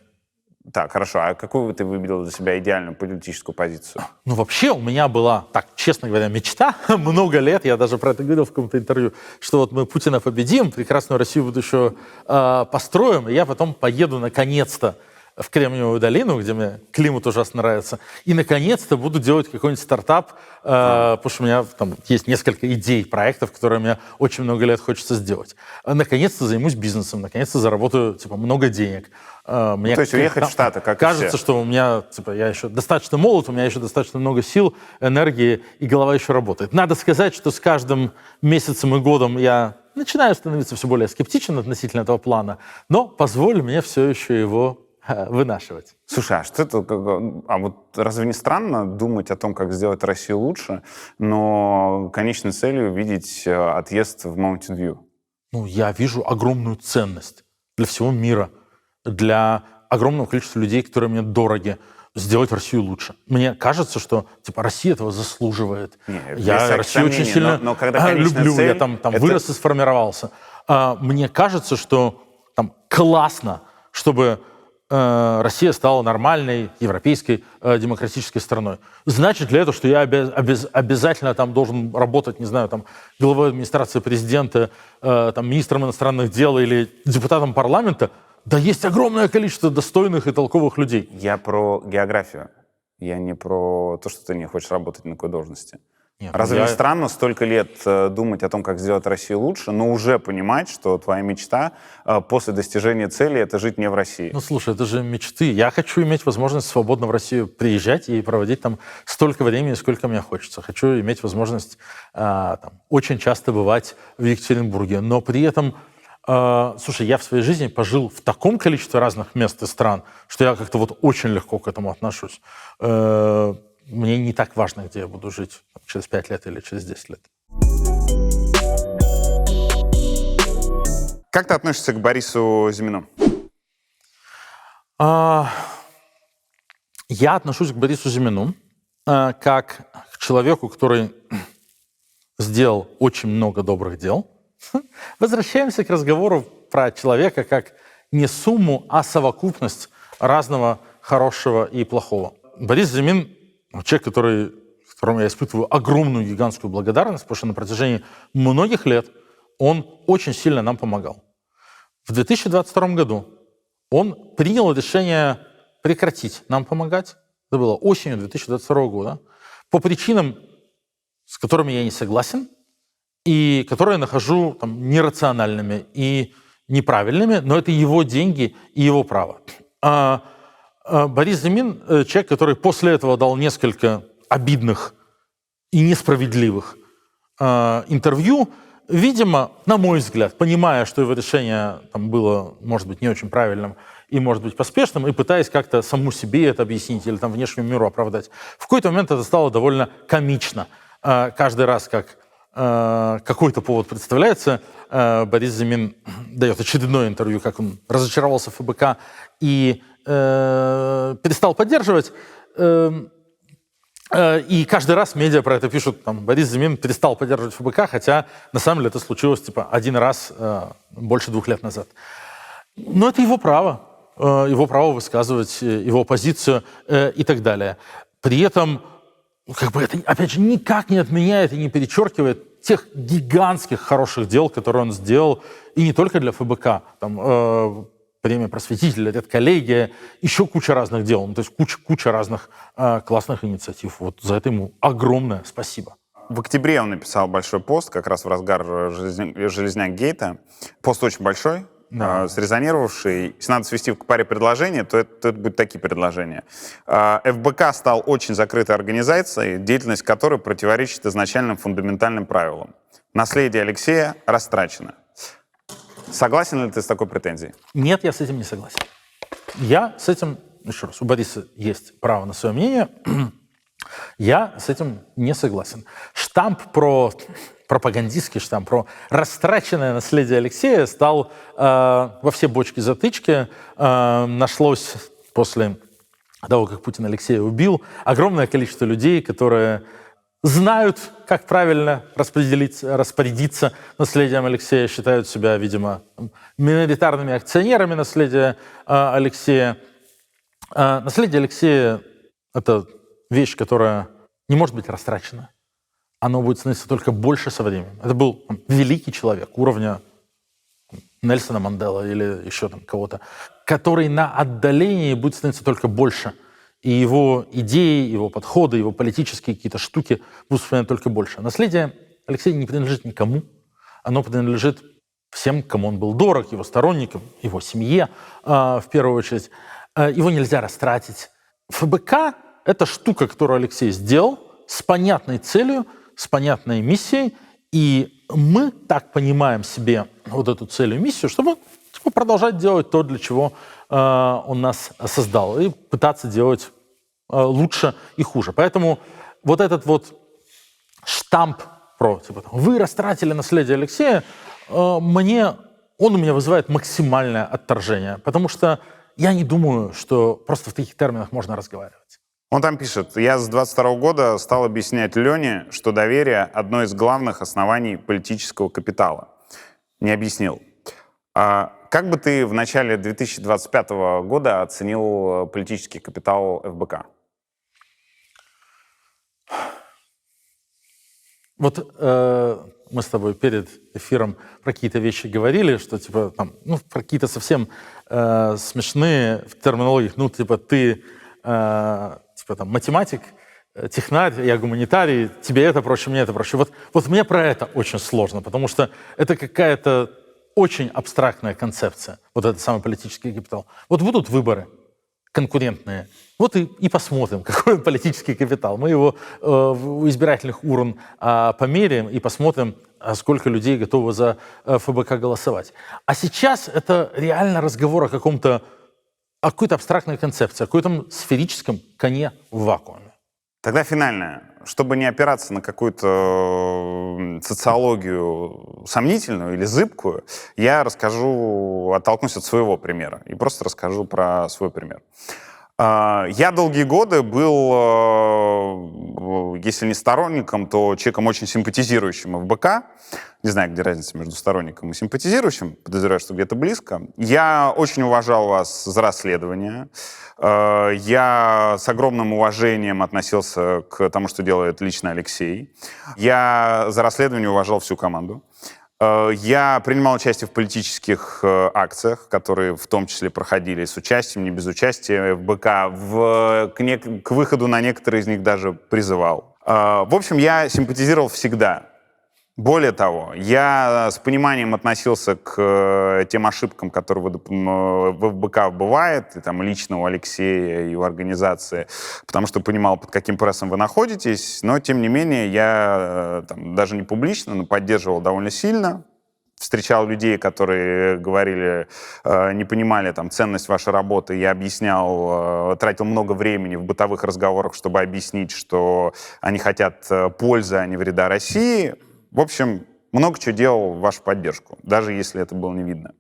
Так, хорошо. А какую ты выбрал для себя идеальную политическую позицию? Вообще у меня была, так, честно говоря, мечта много лет, я даже про это говорил в каком-то интервью, что вот мы Путина победим, прекрасную Россию будущего построим, и я потом поеду наконец-то в Кремниевую долину, где мне климат ужасно нравится, и наконец-то буду делать какой-нибудь стартап, потому что у меня там есть несколько идей, проектов, которые мне очень много лет хочется сделать. Наконец-то займусь бизнесом, наконец-то заработаю много денег. То есть уехать в Штаты, как кажется, и все. что у меня, я еще достаточно молод, у меня еще достаточно много сил, энергии, и голова еще работает. Надо сказать, что с каждым месяцем и годом я начинаю становиться все более скептичен относительно этого плана, но позволь мне все еще его вынашивать. Слушай, а что это? Вот разве не странно думать о том, как сделать Россию лучше, но конечной целью видеть отъезд в Mountain View? Я вижу огромную ценность для всего мира, для огромного количества людей, которые мне дороги, сделать Россию лучше. Мне кажется, что Россия этого заслуживает. Я Россию очень сильно люблю, я там вырос и сформировался. Мне кажется, что классно, чтобы Россия стала нормальной европейской демократической страной. Значит ли это, что я обязательно должен работать, не знаю, главой администрации президента, министром иностранных дел или депутатом парламента? Да есть огромное количество достойных и толковых людей. Я про географию. Я не про то, что ты не хочешь работать на какой должности. Нет, разве не странно столько лет думать о том, как сделать Россию лучше, но уже понимать, что твоя мечта после достижения цели — это жить не в России? Слушай, это же мечты. Я хочу иметь возможность свободно в Россию приезжать и проводить там столько времени, сколько мне хочется. Хочу иметь возможность очень часто бывать в Екатеринбурге, но при этом слушай, я в своей жизни пожил в таком количестве разных мест и стран, что я как-то очень легко к этому отношусь. Мне не так важно, где я буду жить через 5 лет или через 10 лет. Как ты относишься к Борису Зимину? Я отношусь к Борису Зимину как к человеку, который сделал очень много добрых дел. Возвращаемся к разговору про человека как не сумму, а совокупность разного хорошего и плохого. Борис Зимин — человек, которому я испытываю огромную, гигантскую благодарность, потому что на протяжении многих лет он очень сильно нам помогал. В 2022 году он принял решение прекратить нам помогать. Это было осенью 2022 года. По причинам, с которыми я не согласен, и которые я нахожу нерациональными и неправильными, но это его деньги и его право. Борис Зимин — человек, который после этого дал несколько обидных и несправедливых интервью, видимо, на мой взгляд, понимая, что его решение было, может быть, не очень правильным и, может быть, поспешным, и пытаясь как-то саму себе это объяснить или внешнему миру оправдать. В какой-то момент это стало довольно комично. Каждый раз, как какой-то повод представляется, Борис Зимин дает очередное интервью, как он разочаровался в ФБК и перестал поддерживать. И каждый раз медиа про это пишут, Борис Зимин перестал поддерживать ФБК, хотя на самом деле это случилось один раз больше 2 лет назад. Но это его право высказывать его позицию и так далее. При этом, это, опять же, никак не отменяет и не перечеркивает тех гигантских хороших дел, которые он сделал, и не только для ФБК. Премия просветителя, редколлегия, еще куча разных дел, то есть куча разных классных инициатив. Вот за это ему огромное спасибо. В октябре он написал большой пост, как раз в разгар Железняк-гейта. Пост очень большой, срезонировавший. Если надо свести к паре предложений, то это будут такие предложения. ФБК стал очень закрытой организацией, деятельность которой противоречит изначальным фундаментальным правилам. Наследие Алексея растрачено. Согласен ли ты с такой претензией? Нет, я с этим не согласен. Я с этим, еще раз, у Бориса есть право на свое мнение, я с этим не согласен. Пропагандистский штамп про растраченное наследие Алексея стал во все бочки-затычки. Нашлось после того, как Путин Алексея убил, огромное количество людей, которые знают, как правильно распорядиться наследием Алексея, считают себя, видимо, миноритарными акционерами наследия Алексея. Наследие Алексея — это вещь, которая не может быть растрачена. Оно будет становиться только больше со временем. Это был великий человек уровня Нельсона Манделы или еще кого-то, который на отдалении будет становиться только больше. И его идеи, его подходы, его политические какие-то штуки будут вспоминать только больше. Наследие Алексея не принадлежит никому. Оно принадлежит всем, кому он был дорог, его сторонникам, его семье в первую очередь. Его нельзя растратить. ФБК — это штука, которую Алексей сделал с понятной целью, с понятной миссией. И мы так понимаем себе вот эту цель и миссию, чтобы продолжать делать то, для чего он нас создал, и пытаться делать лучше и хуже. Поэтому вот этот вот штамп про «вы растратили наследие Алексея», он у меня вызывает максимальное отторжение, потому что я не думаю, что просто в таких терминах можно разговаривать. Он там пишет: «Я с 22 года стал объяснять Лене, что доверие — одно из главных оснований политического капитала». Не объяснил. Как бы ты в начале 2025 года оценил политический капитал ФБК? Вот мы с тобой перед эфиром про какие-то вещи говорили, что про какие-то совсем смешные в терминологиях, ты математик, технарь, я гуманитарий, тебе это проще, мне это проще. Вот мне про это очень сложно, потому что это какая-то очень абстрактная концепция, вот этот самый политический капитал. Вот будут выборы конкурентные, вот и посмотрим, какой он политический капитал. Мы его у избирательных урн померяем и посмотрим, сколько людей готовы за ФБК голосовать. А сейчас это реально разговор о какой-то абстрактной концепции, о каком-то сферическом коне в вакууме. Тогда финальное. Чтобы не опираться на какую-то социологию сомнительную или зыбкую, я оттолкнусь от своего примера и просто расскажу про свой пример. Я долгие годы был, если не сторонником, то человеком очень симпатизирующим ФБК. Не знаю, где разница между сторонником и симпатизирующим. Подозреваю, что где-то близко. Я очень уважал вас за расследование. Я с огромным уважением относился к тому, что делает лично Алексей. Я за расследование уважал всю команду. Я принимал участие в политических акциях, которые в том числе проходили с участием, не без участия ФБК. К выходу на некоторые из них даже призывал. В общем, я симпатизировал всегда. Более того, я с пониманием относился к тем ошибкам, которые в ФБК бывает, и там лично у Алексея и у организации, потому что понимал, под каким прессом вы находитесь, но, тем не менее, я там, даже не публично, но поддерживал довольно сильно. Встречал людей, которые говорили, не понимали там, ценность вашей работы. Я объяснял, тратил много времени в бытовых разговорах, чтобы объяснить, что они хотят пользы, а не вреда России. В общем, много чего делал в вашу поддержку, даже если это было не видно.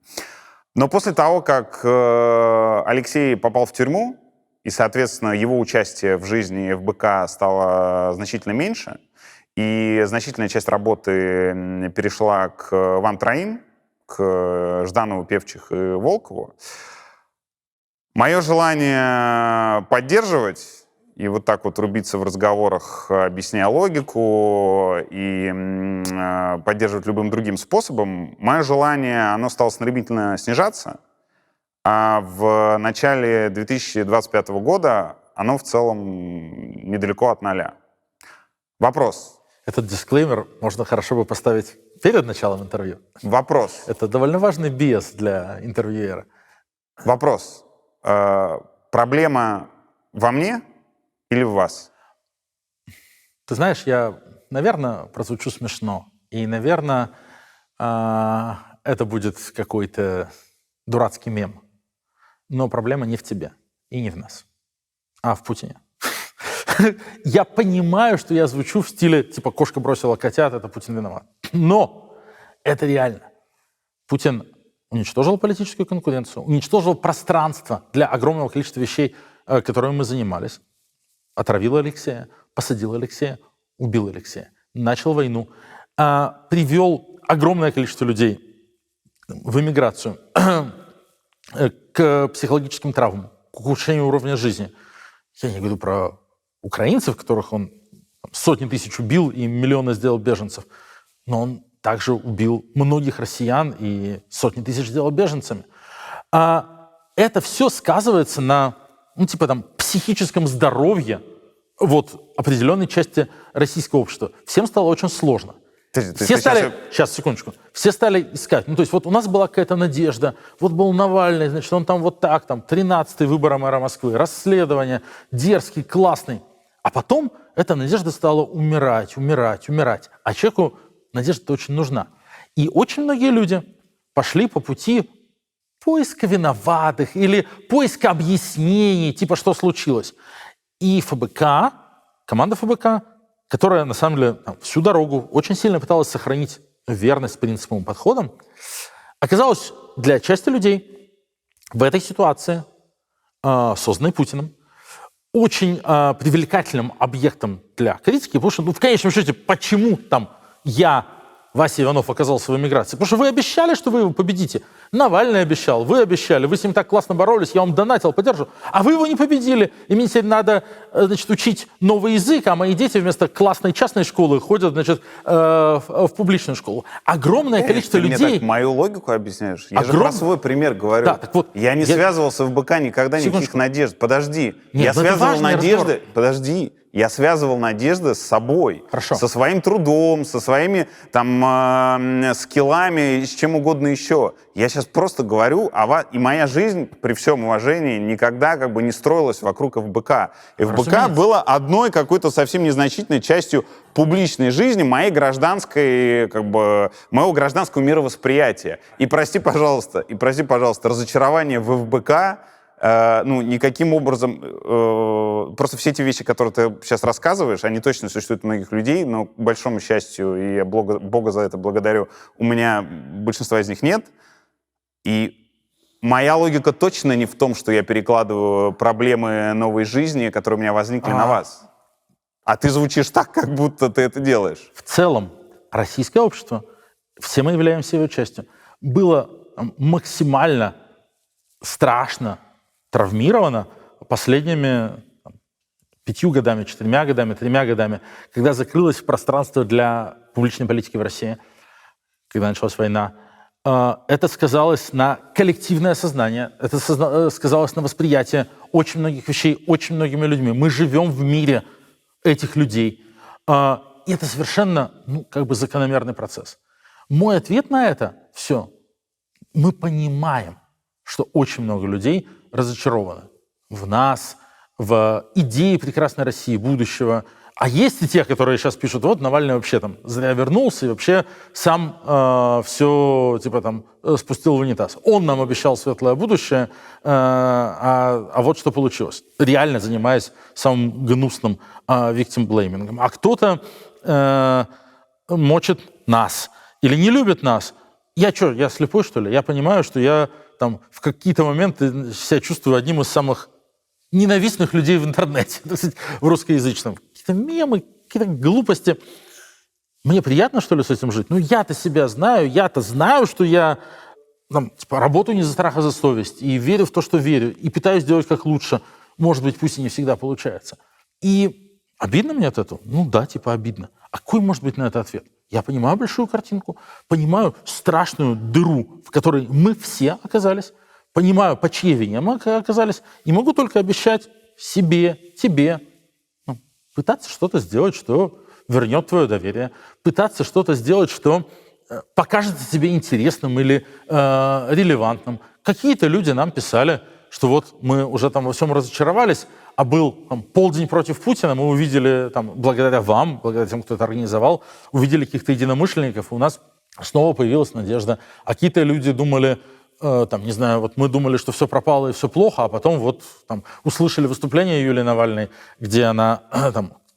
Но после того, как Алексей попал в тюрьму, и, соответственно, его участие в жизни ФБК стало значительно меньше, и значительная часть работы перешла к вам троим, к Жданову, Певчих и Волкову, мое желание поддерживать и вот так вот рубиться в разговорах, объясняя логику и поддерживать любым другим способом, мое желание, оно стало стремительно снижаться, а в начале 2025 года оно в целом недалеко от 0. Вопрос. Этот дисклеймер можно хорошо бы поставить перед началом интервью. Вопрос. Это довольно важный биас для интервьюера. Вопрос. Проблема во мне или в вас? Ты знаешь, я, наверное, прозвучу смешно. И, наверное, это будет какой-то дурацкий мем. Но проблема не в тебе и не в нас, а в Путине. Я понимаю, что я звучу в стиле, типа, кошка бросила котят, это Путин виноват. Но это реально. Путин уничтожил политическую конкуренцию, уничтожил пространство для огромного количества вещей, которыми мы занимались. Отравил Алексея, посадил Алексея, убил Алексея, начал войну, привел огромное количество людей в эмиграцию, к психологическим травмам, к ухудшению уровня жизни. Я не говорю про украинцев, которых он сотни тысяч убил и миллионы сделал беженцев, но он также убил многих россиян и сотни тысяч сделал беженцами. Это все сказывается на психическом здоровье определенной части российского общества. Всем стало очень сложно. Сейчас, секундочку. Все стали искать. То есть у нас была какая-то надежда. Был Навальный, значит, он там 13-й выбор мэра Москвы, расследование, дерзкий, классный. А потом эта надежда стала умирать. А человеку надежда очень нужна. И очень многие люди пошли по пути поиска виноватых или поиска объяснений, типа, что случилось. И ФБК, команда ФБК, которая, на самом деле, всю дорогу очень сильно пыталась сохранить верность принципам и подходам, оказалась для части людей в этой ситуации, созданной Путиным, очень привлекательным объектом для критики, потому что, в конечном счете, почему я, Вася Иванов, оказался в эмиграции? Потому что вы обещали, что вы его победите. Навальный обещал, вы обещали, вы с ним так классно боролись, я вам донатил, поддерживал, а вы его не победили. И мне теперь надо, учить новый язык, а мои дети вместо классной частной школы ходят, в публичную школу. Огромное количество людей... Ты мне так мою логику объясняешь? Я же про свой пример говорю. Да, я не связывал с ФБК никогда никаких надежд. Подожди. Я связывал надежды... Подожди. Я связывал надежды с собой, со своим трудом, со своими скиллами, с чем угодно еще. Я сейчас просто говорю о вас, и моя жизнь, при всем уважении, никогда не строилась вокруг ФБК. ФБК было одной какой-то совсем незначительной частью публичной жизни моего гражданского мировосприятия. И прости, пожалуйста, разочарование в ФБК никаким образом... Просто все эти вещи, которые ты сейчас рассказываешь, они точно существуют у многих людей, но, к большому счастью, и я Бога за это благодарю, у меня большинства из них нет. И Моя логика точно не в том, что я перекладываю проблемы новой жизни, которые у меня возникли, на вас. А ты звучишь так, как будто ты это делаешь. В целом, российское общество, все мы являемся его частью, было максимально страшно травмировано последними 5 годами, 4 годами, 3 годами, когда закрылось пространство для публичной политики в России, когда началась война. Это сказалось на коллективное сознание, это сказалось на восприятие очень многих вещей очень многими людьми. Мы живем в мире этих людей. И это совершенно, как бы закономерный процесс. Мой ответ на это все. Мы понимаем, что очень много людей разочарованы в нас, в идее прекрасной России, будущего. А есть и те, которые сейчас пишут, вот Навальный вообще там зря вернулся и вообще сам все типа там спустил в унитаз. Он нам обещал светлое будущее, а вот что получилось. Реально занимаясь самым гнусным victim-blaming. А кто-то мочит нас или не любит нас. Я слепой, что ли? Я понимаю, что я там в какие-то моменты себя чувствую одним из самых ненавистных людей в интернете, в русскоязычном. Какие-то мемы, какие-то глупости. Мне приятно, что ли, с этим жить? Я-то себя знаю, я-то знаю, что я работаю не за страх, а за совесть, и верю в то, что верю, и пытаюсь делать как лучше. Может быть, пусть и не всегда получается. И обидно мне от этого? Да, обидно. А какой может быть на это ответ? Я понимаю большую картинку, понимаю страшную дыру, в которой мы все оказались, понимаю, по чьей вине мы оказались, и могу только обещать себе, тебе, пытаться что-то сделать, что вернет твое доверие, пытаться что-то сделать, что покажется тебе интересным или релевантным. Какие-то люди нам писали, что вот мы уже там во всем разочаровались, а был полдень против Путина, мы увидели, благодаря вам, благодаря тем, кто это организовал, увидели каких-то единомышленников, и у нас снова появилась надежда. А какие-то люди думали, мы думали, что все пропало и все плохо, а потом услышали выступление Юлии Навальной, где она,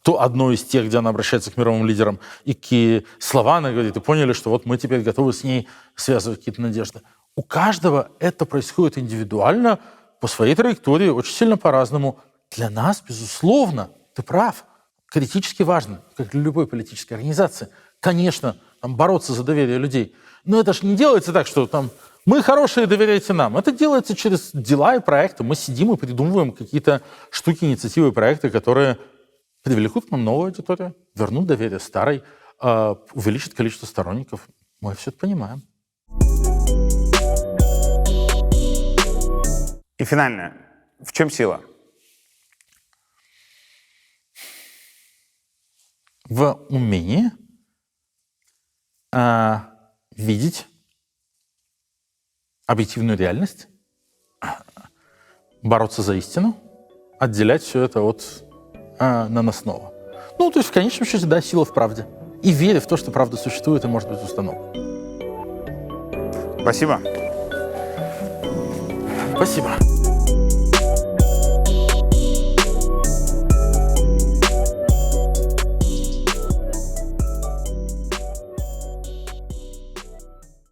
одно из тех, где она обращается к мировым лидерам, и какие слова она говорит, и поняли, что вот мы теперь готовы с ней связывать какие-то надежды. У каждого это происходит индивидуально, по своей траектории, очень сильно по-разному. Для нас, безусловно, ты прав, критически важно, как для любой политической организации, конечно, бороться за доверие людей. Но это же не делается так, что мы хорошие, доверяйте нам. Это делается через дела и проекты. Мы сидим и придумываем какие-то штуки, инициативы, проекты, которые привлекут к нам новую аудиторию, вернут доверие старой, увеличат количество сторонников. Мы все это понимаем. И финальное. В чем сила? В умении видеть объективную реальность, бороться за истину, отделять все это от наносного. То есть в конечном счете, да, сила в правде. И веря в то, что правда существует и может быть установлена. Спасибо. Спасибо.